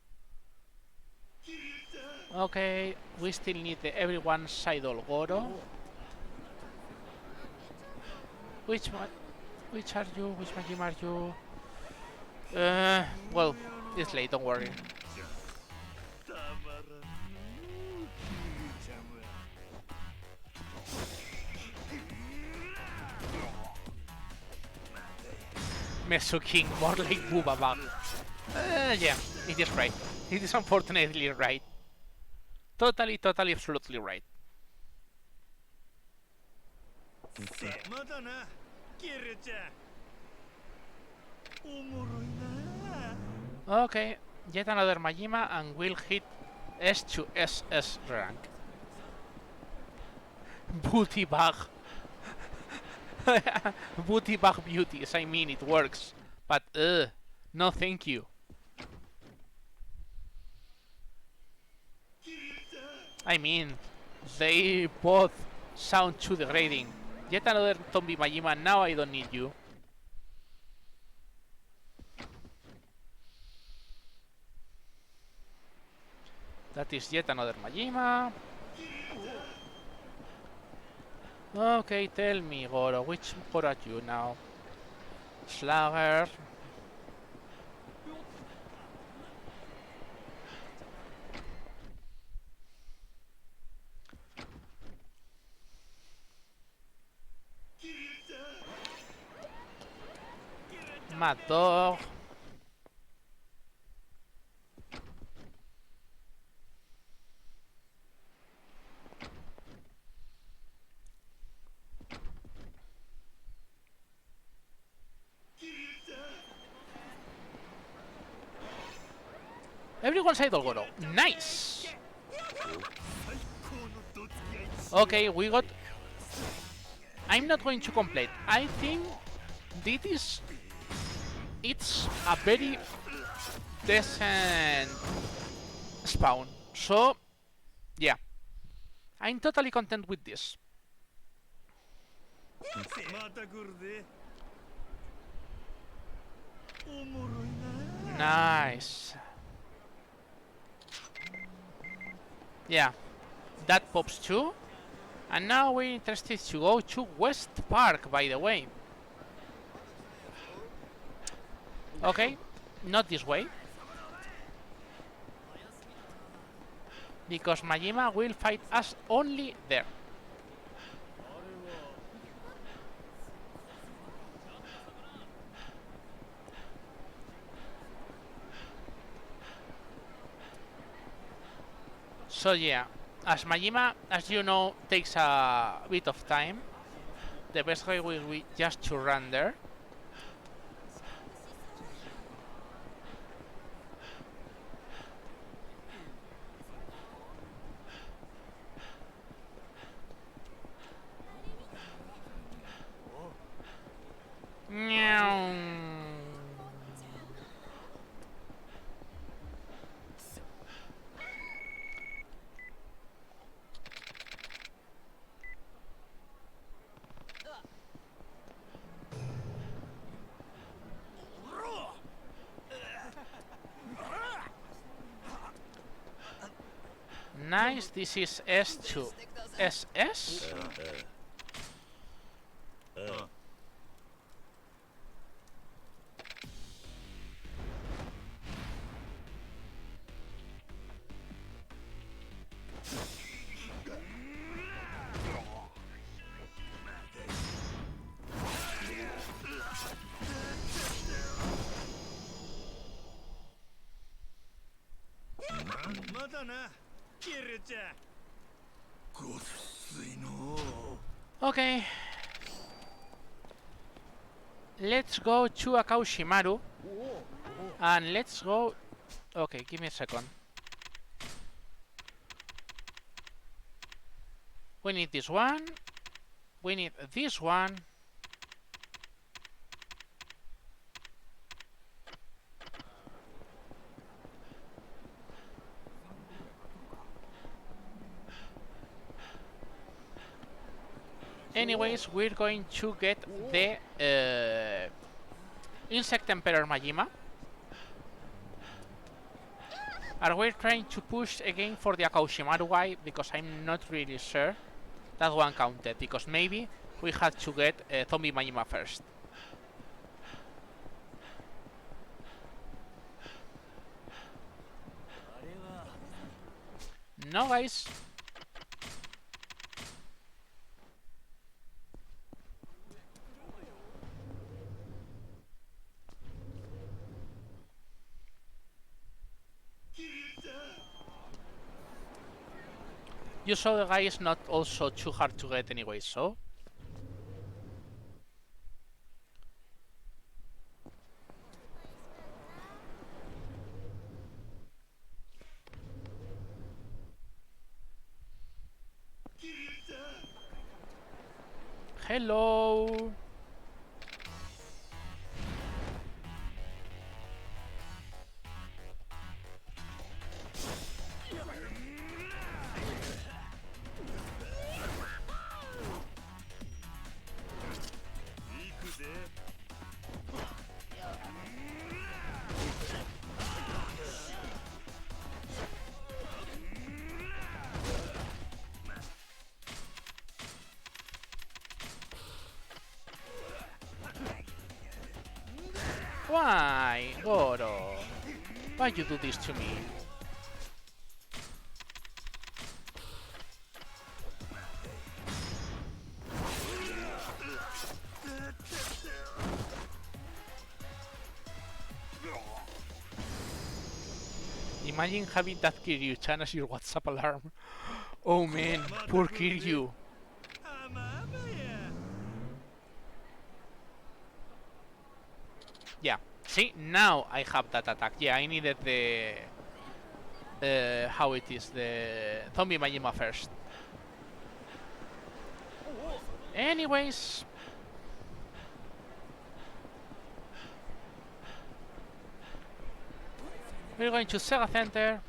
Okay, we still need the everyone's idol Goro. Which are you? Which Majima are you? Well, it's late, don't worry. Mesuking, more like Booba Bug. Yeah, it is right. It is unfortunately right. Totally, absolutely right. Okay, yet another Majima and we'll hit S to SS rank. Booty bug. Booty bug beauties, I mean it works. But no thank you. I mean, they both sound too degrading. Yet another zombie Majima, now I don't need you. That is yet another Majima. Okay, tell me, Goro, which Goro are you now? Slugger. Mad Dog. Everyone's idol Goro. Nice! Okay, we got... I'm not going to complain. I think this is... It's a very decent spawn. So, yeah. I'm totally content with this. Nice. Yeah, that pops too. And now we're interested to go to West Park, by the way. Okay, not this way. Because Majima will fight us only there. So yeah, as Majima, as you know, takes a bit of time, the best way will be just to run there. Nice, this is S2. SS? Okay. Let's go to Akaushimaru. And let's go... Okay, give me a second. We need this one. We need this one. Anyways, we're going to get the Insect Emperor Majima. Are we trying to push again for the Akaushimaru guy? Because I'm not really sure that one counted. Because maybe we had to get Zombie Majima first. No, guys. You saw the guy is not also too hard to get anyway, so... Hello! Why, Goro? Why you do this to me? Imagine having that Kiryu-chan as your WhatsApp alarm. Oh man, poor Kiryu. Yeah, see, now I have that attack. Yeah, I needed the... how it is, the Zombie Majima first. Anyways... we're going to Sega Center.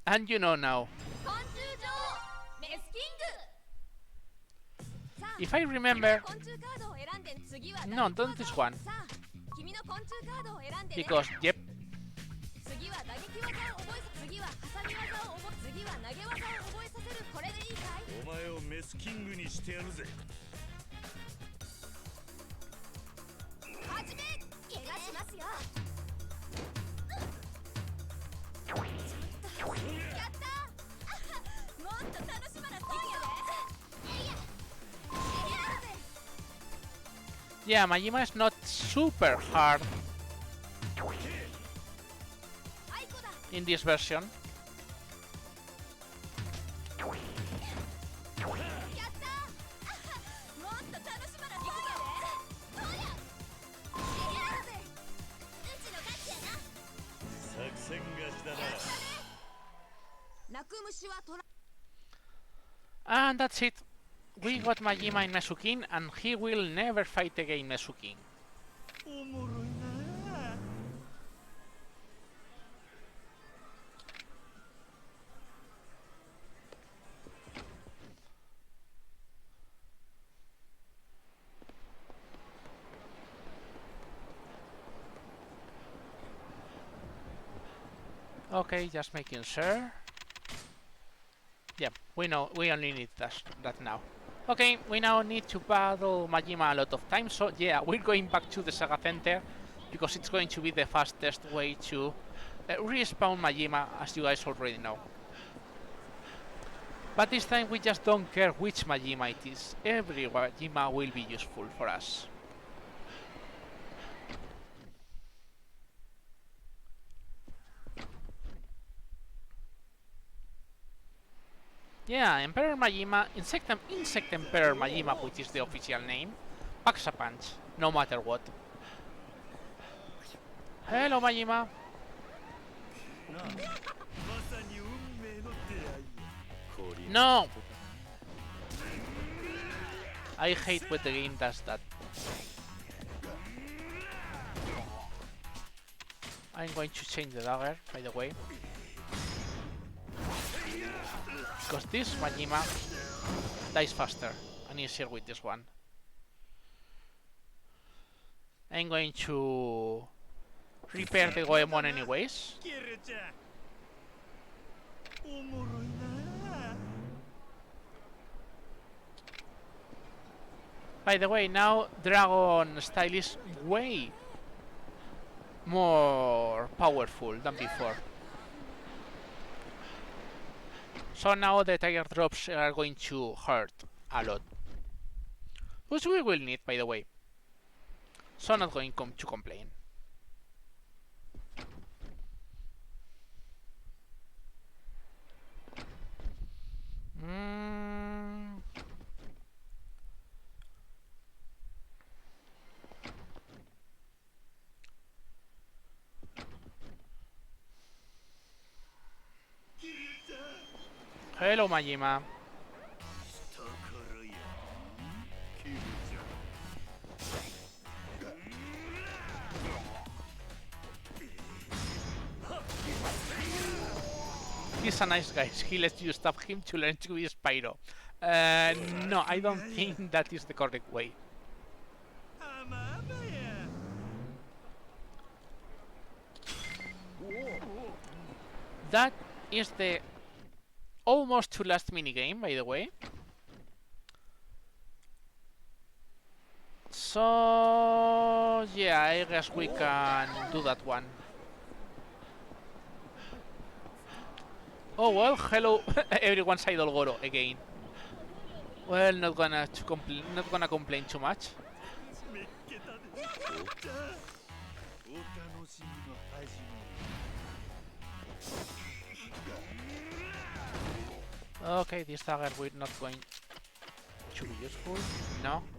And you know now. If I remember... no, not this one. Because, yep. Yeah, Majima is not super hard in this version. And that's it. We got Majima in Mesukin, and he will never fight again Mesukin. Okay, just making sure. Yeah, we know, we only need that now. Okay, we now need to battle Majima a lot of times, so yeah, we're going back to the Saga Center, because it's going to be the fastest way to respawn Majima, as you guys already know. But this time we just don't care which Majima it is, every Majima will be useful for us. Yeah, Emperor Majima, Insect Emperor Majima, which is the official name, packs a punch, no matter what. Hello, Majima. No! I hate when the game does that. I'm going to change the dagger, by the way. Because this Majima dies faster and easier with this one. I'm going to repair the Goemon anyways. By the way, now Dragon style is way more powerful than before. So now the tiger drops are going to hurt a lot. Which we will need, by the way. So not going to complain. Hello, Majima. He's a nice guy. He lets you stab him to learn to be Spyro. No, I don't think that is the correct way. That is the almost to last minigame, by the way. So yeah, I guess we can do that one. Oh well, hello everyone's idol Goro again. Well, not gonna complain too much. めっけたでじゃあお楽しみの始め Okay, this dagger we're not going to be useful. No.「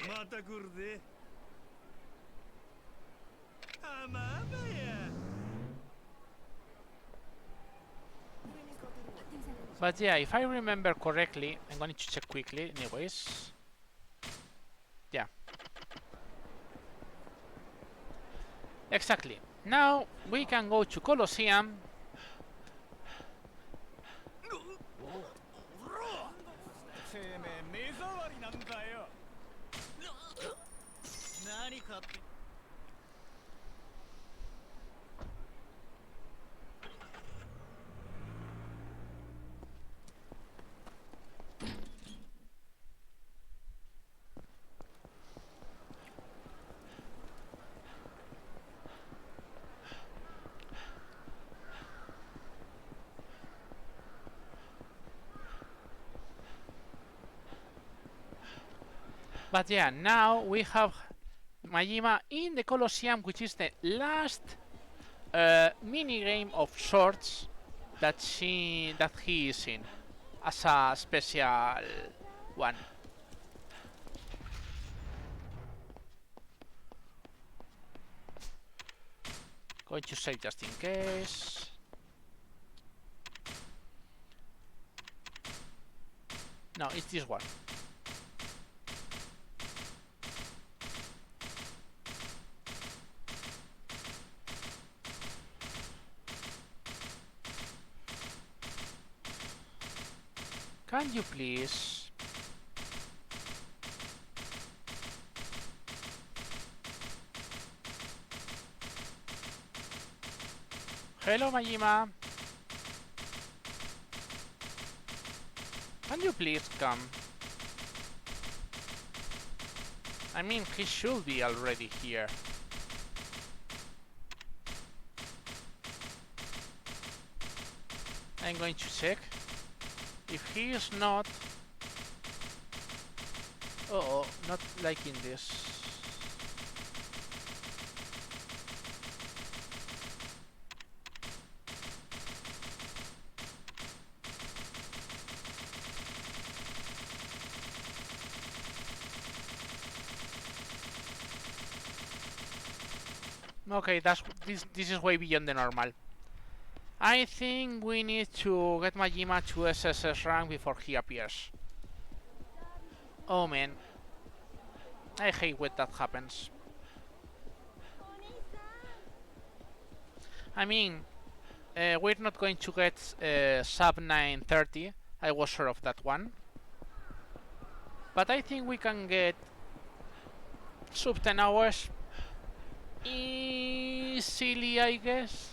また来るぜ」「あまあまや」 But yeah, if I remember correctly, I'm going to check quickly anyways. Yeah. Exactly. Now we can go to Colosseum. てめえ目障りなんだよ。何かって But yeah, now we have Majima in the Colosseum, which is the last mini game of sorts that he is in as a special one. Going to save just in case. No, it's this one. Can you please? Hello, Majima. Can you please come? I mean, he should be already here. I'm going to check. If he is not... Uh-oh, not liking this. Okay, this is way beyond the normal. I think we need to get Majima to SSS rank before he appears. Oh man. I hate when that happens. I mean, we're not going to get sub 930. I was sure of that one. But I think we can get sub 10 hours easily, I guess.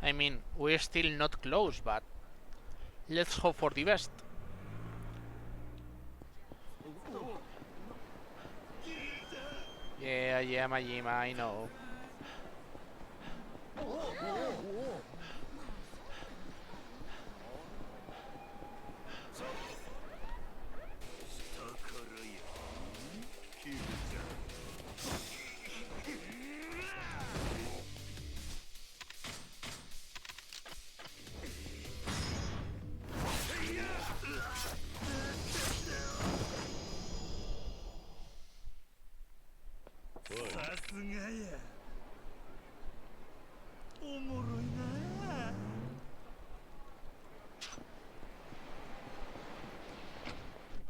I mean, we're still not close, but let's hope for the best. Yeah, Majima, I know.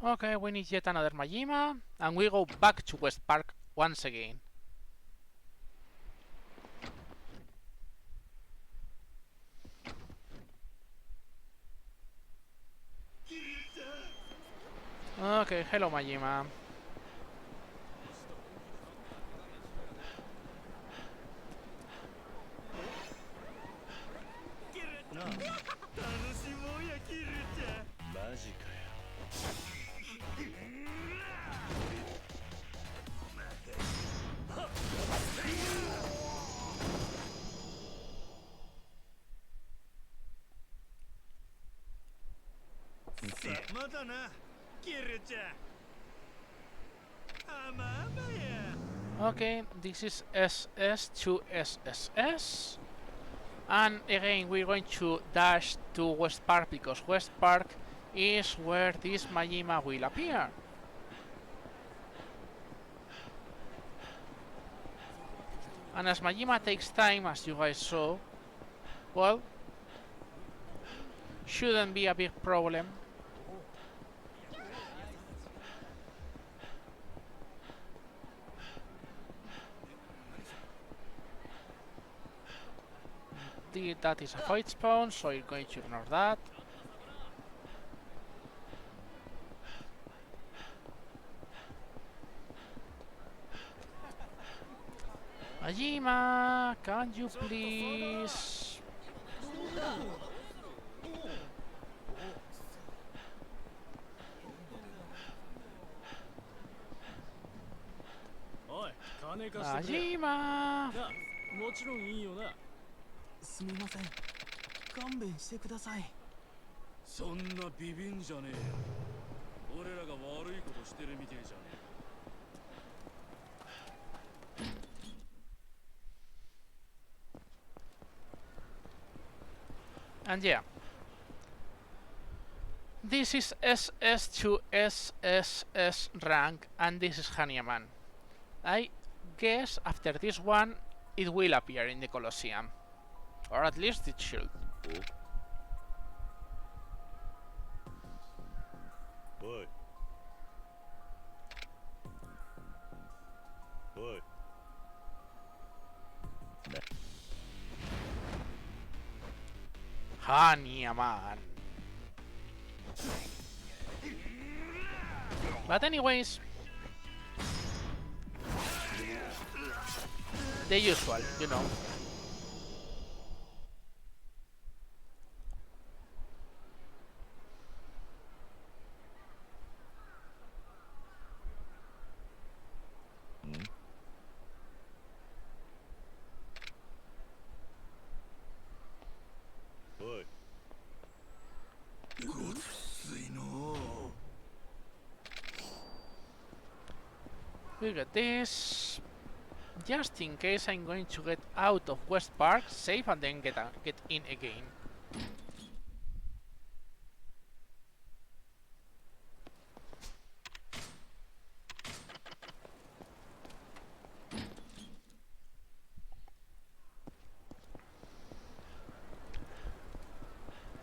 Okay, we need yet another Majima, and we go back to West Park once again. Okay, hello Majima. なあ楽しもうやキルちゃんマジかよまだなキルちゃんあまあまや Okay, this is SS to SSS. And again, we're going to dash to West Park because West Park is where this Majima will appear. And as Majima takes time, as you guys saw, well, shouldn't be a big problem. That is a fight spawn, so you're going to ignore that. Majima, can you please? Majima! なもちろんいいよなすみません勘弁してくださいそんなビビんじゃねえよ俺らが悪いことしてるみてえじゃねえ And yeah, this is SS to SSS rank, and this is Hanyaman. I guess after this one, it will appear in the Colosseum, or at least it should. おいおい Hanyaman. But anyways, the usual, you know. We got this. Just in case I'm going to get out of West Park, save and then get in again.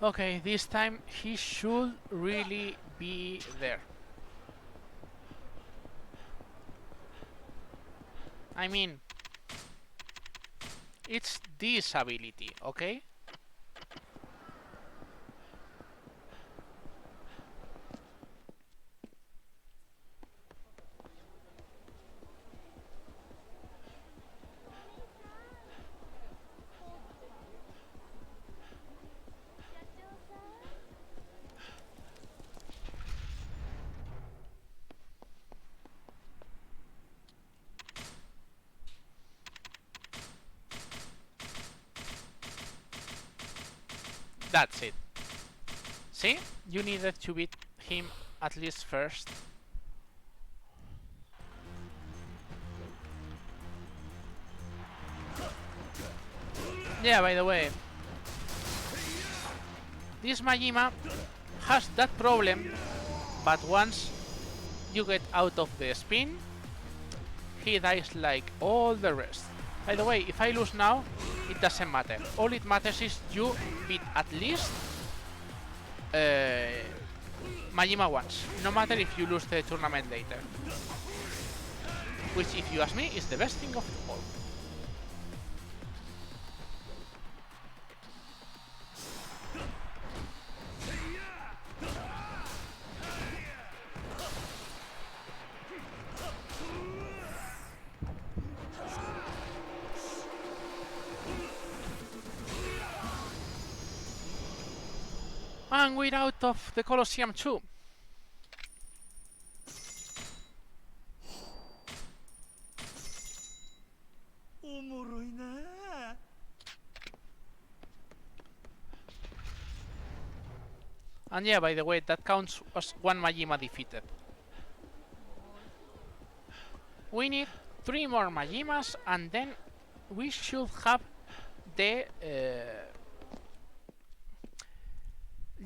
Okay, this time he should really be there. I mean, it's this ability, okay? That's it. See? You needed to beat him at least first. Yeah, by the way, this Majima has that problem, but once you get out of the spin, he dies like all the rest. By the way, if I lose now, it doesn't matter. All it matters is you beat at least Majima once. No matter if you lose the tournament later. Which, if you ask me, is the best thing of all. And we're out of the Colosseum too. And yeah, by the way, that counts as one Majima defeated. We need 3 more Majimas, and then we should have the...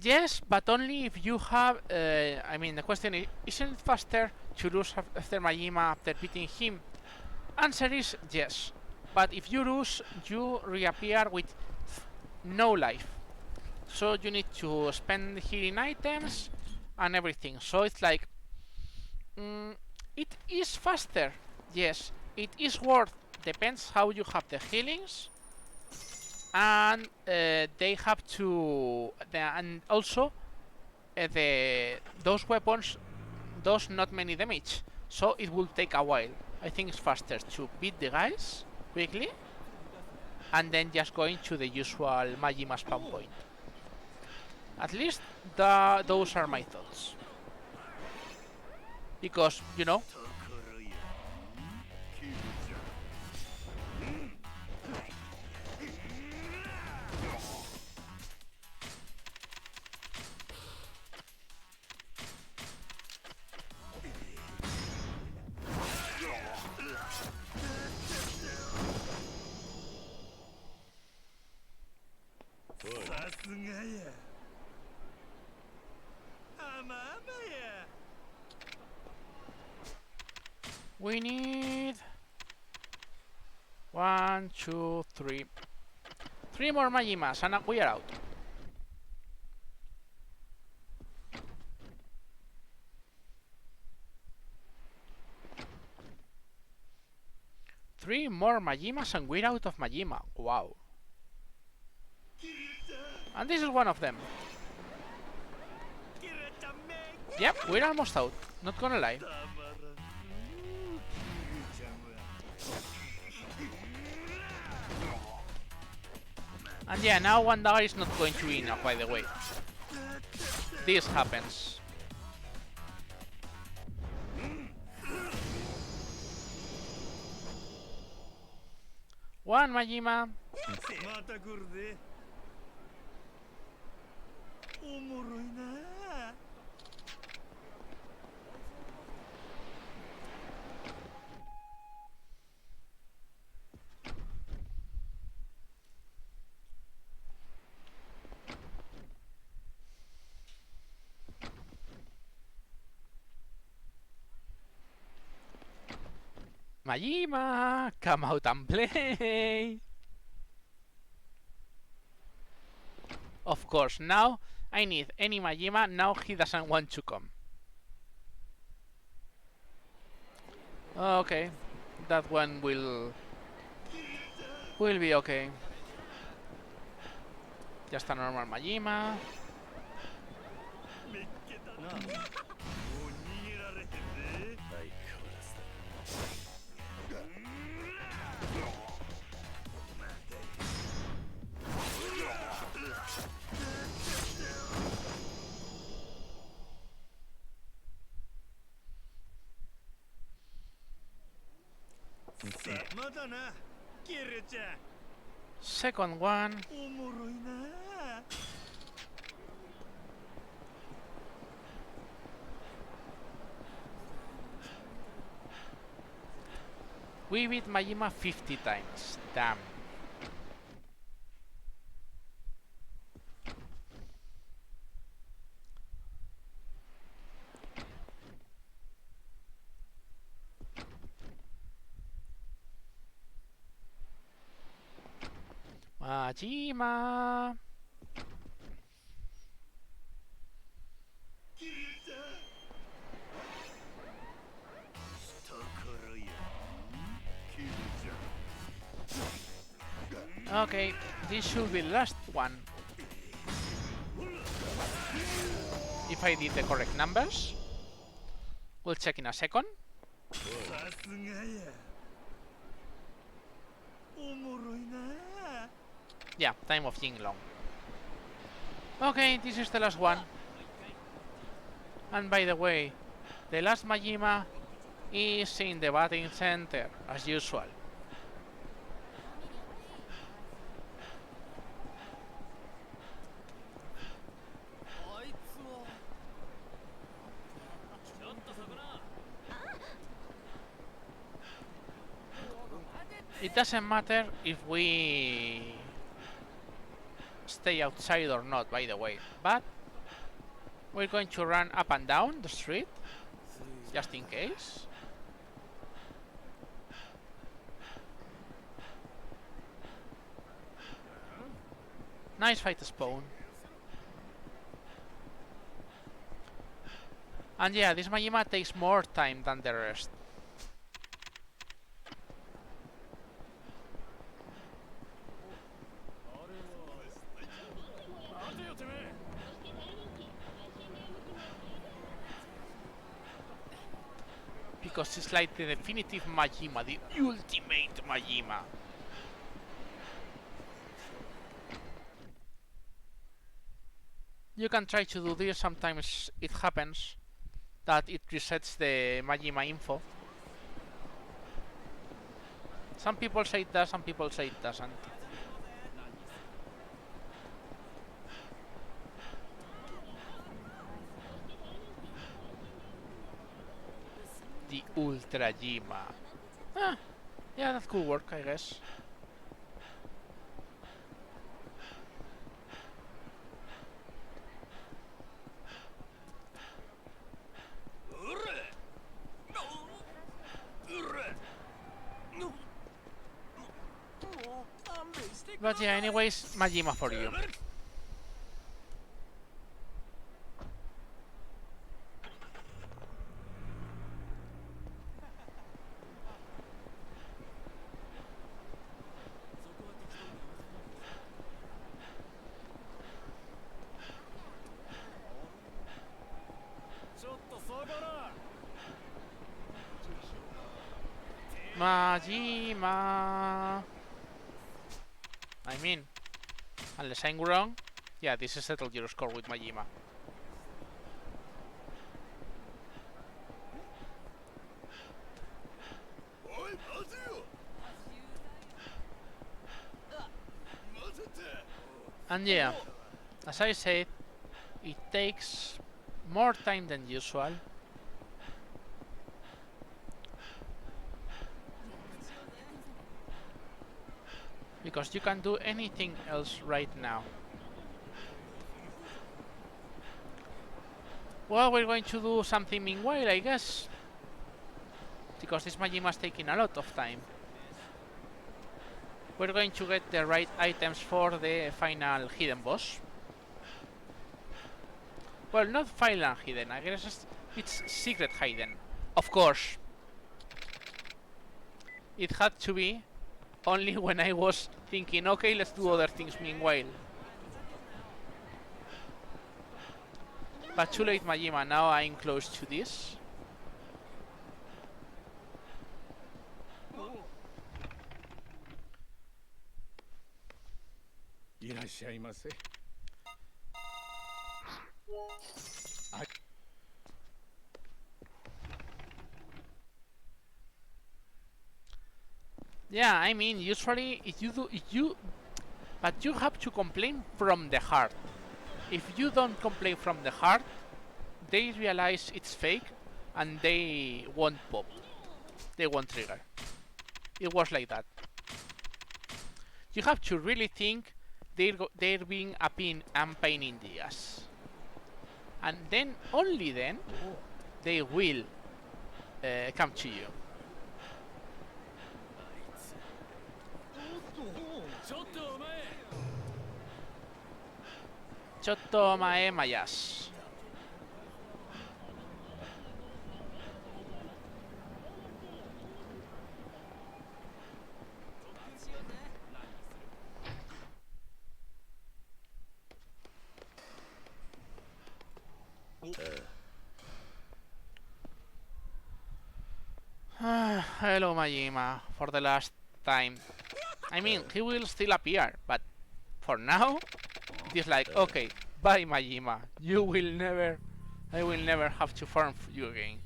Yes, but only if you have... I mean, the question is, isn't it faster to lose after Majima after beating him? Answer is yes. But if you lose, you reappear with no life. So you need to spend healing items and everything. So it's like... it is faster. Yes, it is worth. Depends how you have the healings. And they have to... and also, those weapons does not many damage. So it will take a while. I think it's faster to beat the guys quickly. And then just going to the usual Majima spawn point. At least those are my thoughts. Because, you know... We need 1, 2, 3. 3 more Majimas and we are out. Three more Majimas and we're out of Majima. Wow. And this is one of them. Yep, we're almost out. Not gonna lie. And yeah, now one dagger is not going to be enough, by the way. This happens. One Majima. Majima, come out and play. Of course, now I need any Majima. Now he doesn't want to come. Okay, that one will be okay. Just a normal Majima. Second one. We beat Majima 50 times. Damn. Majima. Okay, this should be the last one. If I did the correct numbers. We'll check in a second. Yeah, time of Jinglong. Okay, this is the last one. And by the way, the last Majima is in the batting center, as usual. It doesn't matter if we stay outside or not, by the way, but we're going to run up and down the street, just in case. Nice fight spawn. And yeah, this Majima takes more time than the rest. Because it's like the definitive Majima, the ultimate Majima. You can try to do this, sometimes it happens that it resets the Majima info. Some people say it does, some people say it doesn't. The Ultra Jima. Ah, yeah, that could work, I guess. But yeah, anyways, Majima for you. Majima. I mean, unless I'm wrong, yeah, this is settled your score with Majima. And yeah, as I said, it takes more time than usual. Because you can do anything else right now. Well, we're going to do something meanwhile, I guess. Because this Majima is taking a lot of time. We're going to get the right items for the final hidden boss. Well, not final hidden, I guess it's secret hidden. Of course. It had to be only when I was thinking, okay, let's do other things meanwhile. But too late, Majima, now I'm close to this. Yeah, I mean, usually if you but you have to complain from the heart. If you don't complain from the heart, they realize it's fake and they won't pop. They won't trigger. It was like that. You have to really think they're being a pain in the ass. And then, only then, they will come to you. Chotto omae mayas. Hello, Majima, for the last time. I mean, he will still appear, but for now, it is like, okay, Goodbye, Majima. You will never... I will never have to farm you again.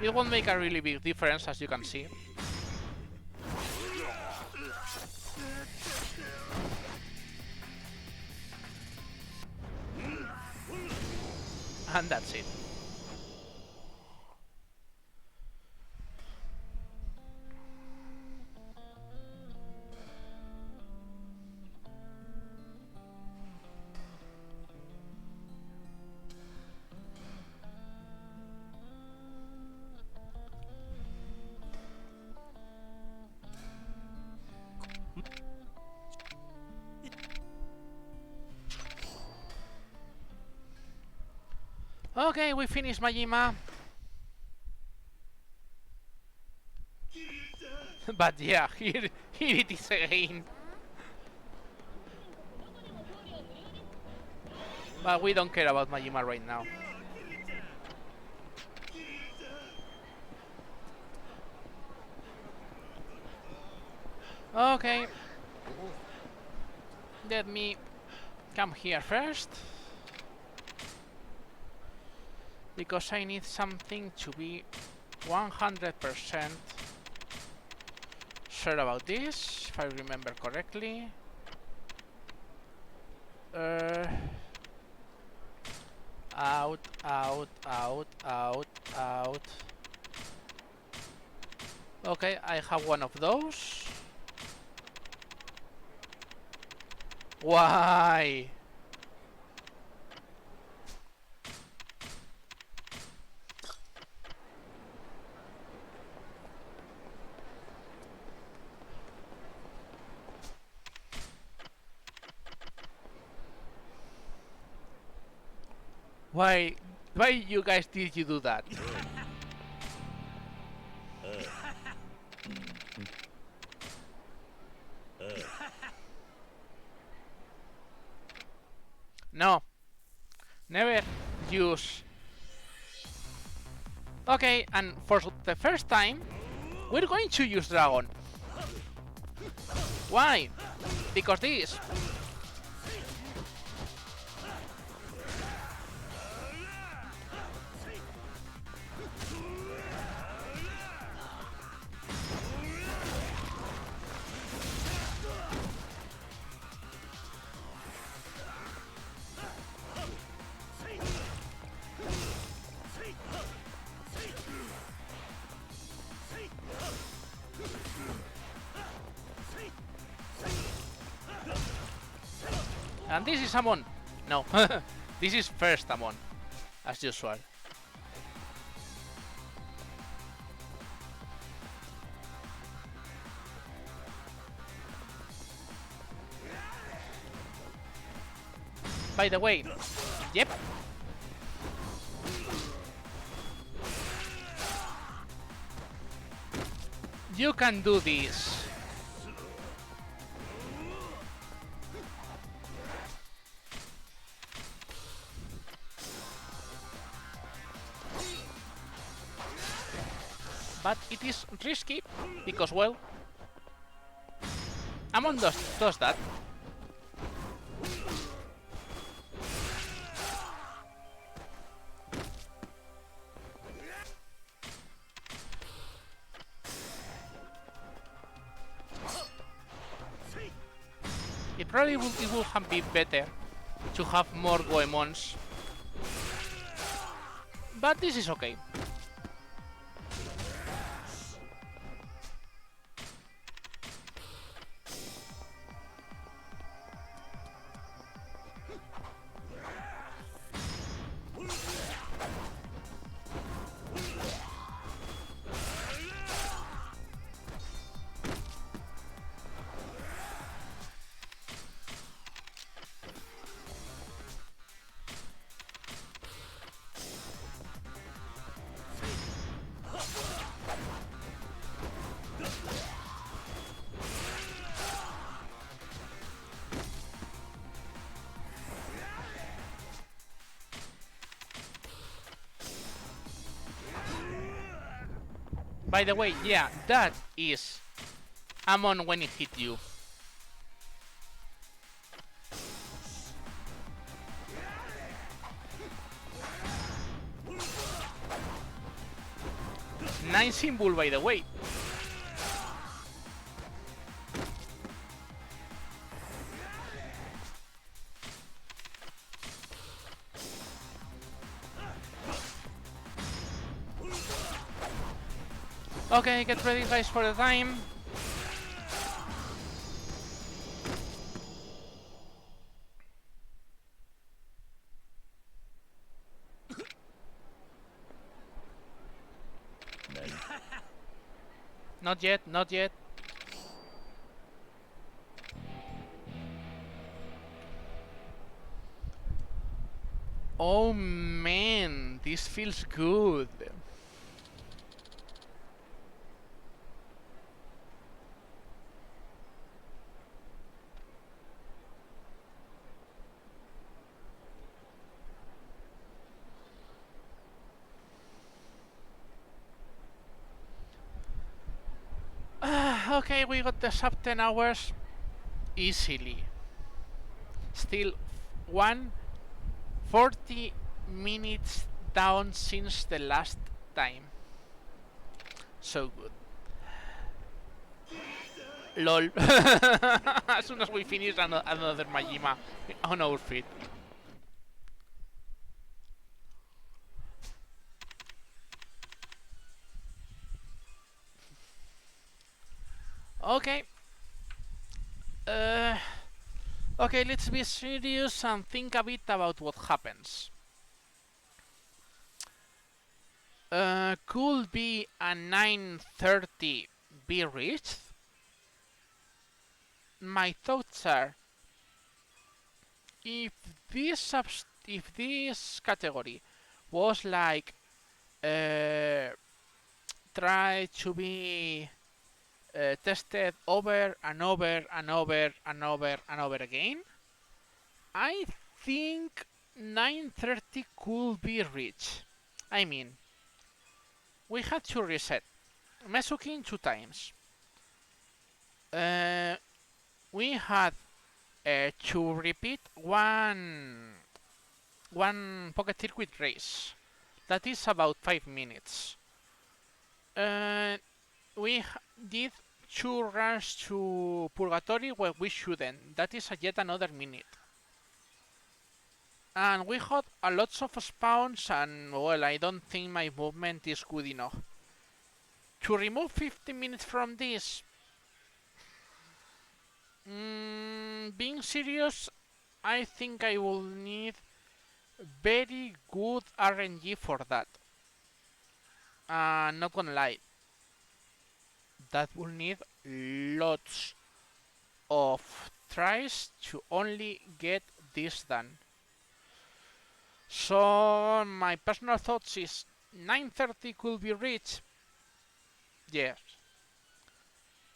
It won't make a really big difference, as you can see. And that's it. Okay, we finished Majima. But yeah, here it is again. But we don't care about Majima right now. Okay. Let me come here first. Because I need something to be 100% sure about this, if I remember correctly. Out, out, out, out, out. Okay, I have one of those. Why? Why you guys did you do that? No. Never use. Okay, and for the first time, we're going to use Dragon. Why? Because this. And this is Amon. No, this is first Amon, as usual. By the way, yep. You can do this. But it is risky, because, well, Amon does that. It probably would have been better to have more Goemons, but this is okay. By the way, yeah, that is Amon when it hit you. Nice symbol, by the way. Okay, get ready guys for the time. Not yet, not yet. Oh man, this feels good. Okay, we got the sub 10 hours easily. Still 140 minutes down since the last time. So good. LOL. As soon as we finish another Majima on our feet. Okay. Okay, let's be serious and think a bit about what happens. Could be a 930 be reached? My thoughts are, if this category was like try to be tested over and over and over and over and over again, I think 930 could be reached. I mean, we had to reset Mesukin 2 times. We had to repeat one pocket circuit race. That is about 5 minutes. We did 2 runs to Purgatory where we shouldn't. That is yet another minute. And we had a lots of spawns, and well, I don't think my movement is good enough. To remove 50 minutes from this, being serious, I think I will need very good RNG for that. Not gonna lie, that will need lots of tries to only get this done. So my personal thoughts is 930 could be reached. Yes.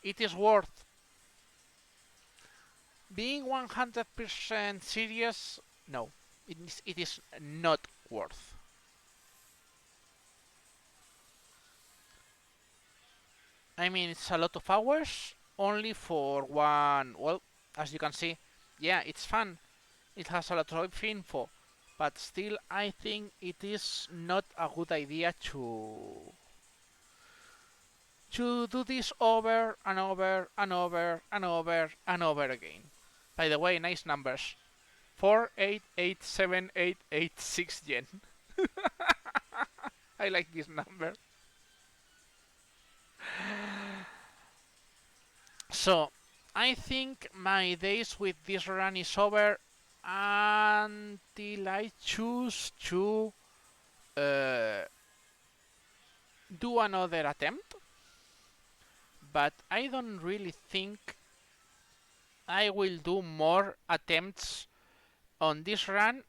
It is worth. Being 100% serious, no. It is not worth. I mean, it's a lot of hours only for one. Well, as you can see, yeah, it's fun. It has a lot of info, but still, I think it is not a good idea to do this over and over and over and over and over again. By the way, nice numbers. 4887886 yen. I like this number. So, I think my days with this run is over until I choose to do another attempt. But I don't really think I will do more attempts on this run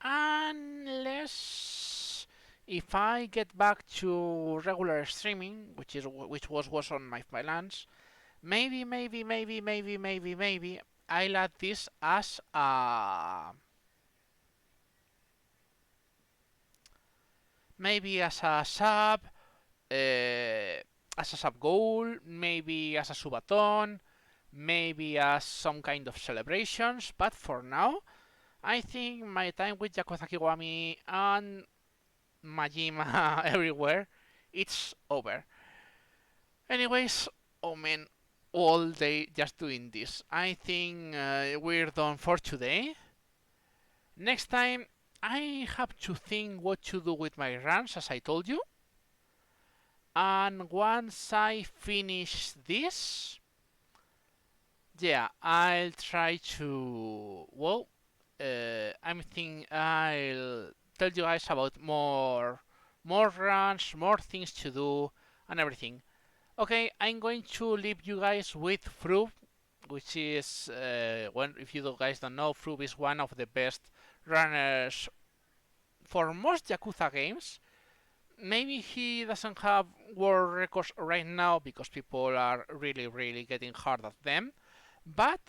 unless if I get back to regular streaming, which was on my balance. Maybe I'll add this as a sub, as a sub goal, maybe as a subathon, maybe as some kind of celebrations. But for now, I think my time with Yakuza Kiwami and Majima everywhere, it's over. Anyways, oh man, all day just doing this. I think we're done for today. Next time, I have to think what to do with my runs, as I told you. And once I finish this, yeah, I'll try to, well, I'm thinking I'll tell you guys about more runs, more things to do, and everything. Okay, I'm going to leave you guys with Frub, which is, if you guys don't know, Frub is one of the best runners for most Yakuza games. Maybe he doesn't have world records right now because people are really getting hard at them, but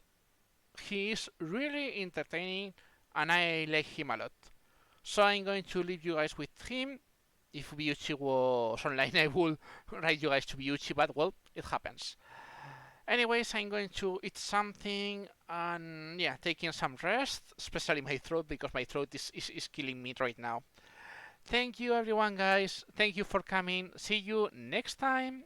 he is really entertaining and I like him a lot. So I'm going to leave you guys with him. If Byuchi was online, I would write you guys to Byuchi, but well, it happens. Anyways, I'm going to eat something and yeah, taking some rest, especially my throat because my throat is killing me right now. Thank you everyone guys, thank you for coming, see you next time.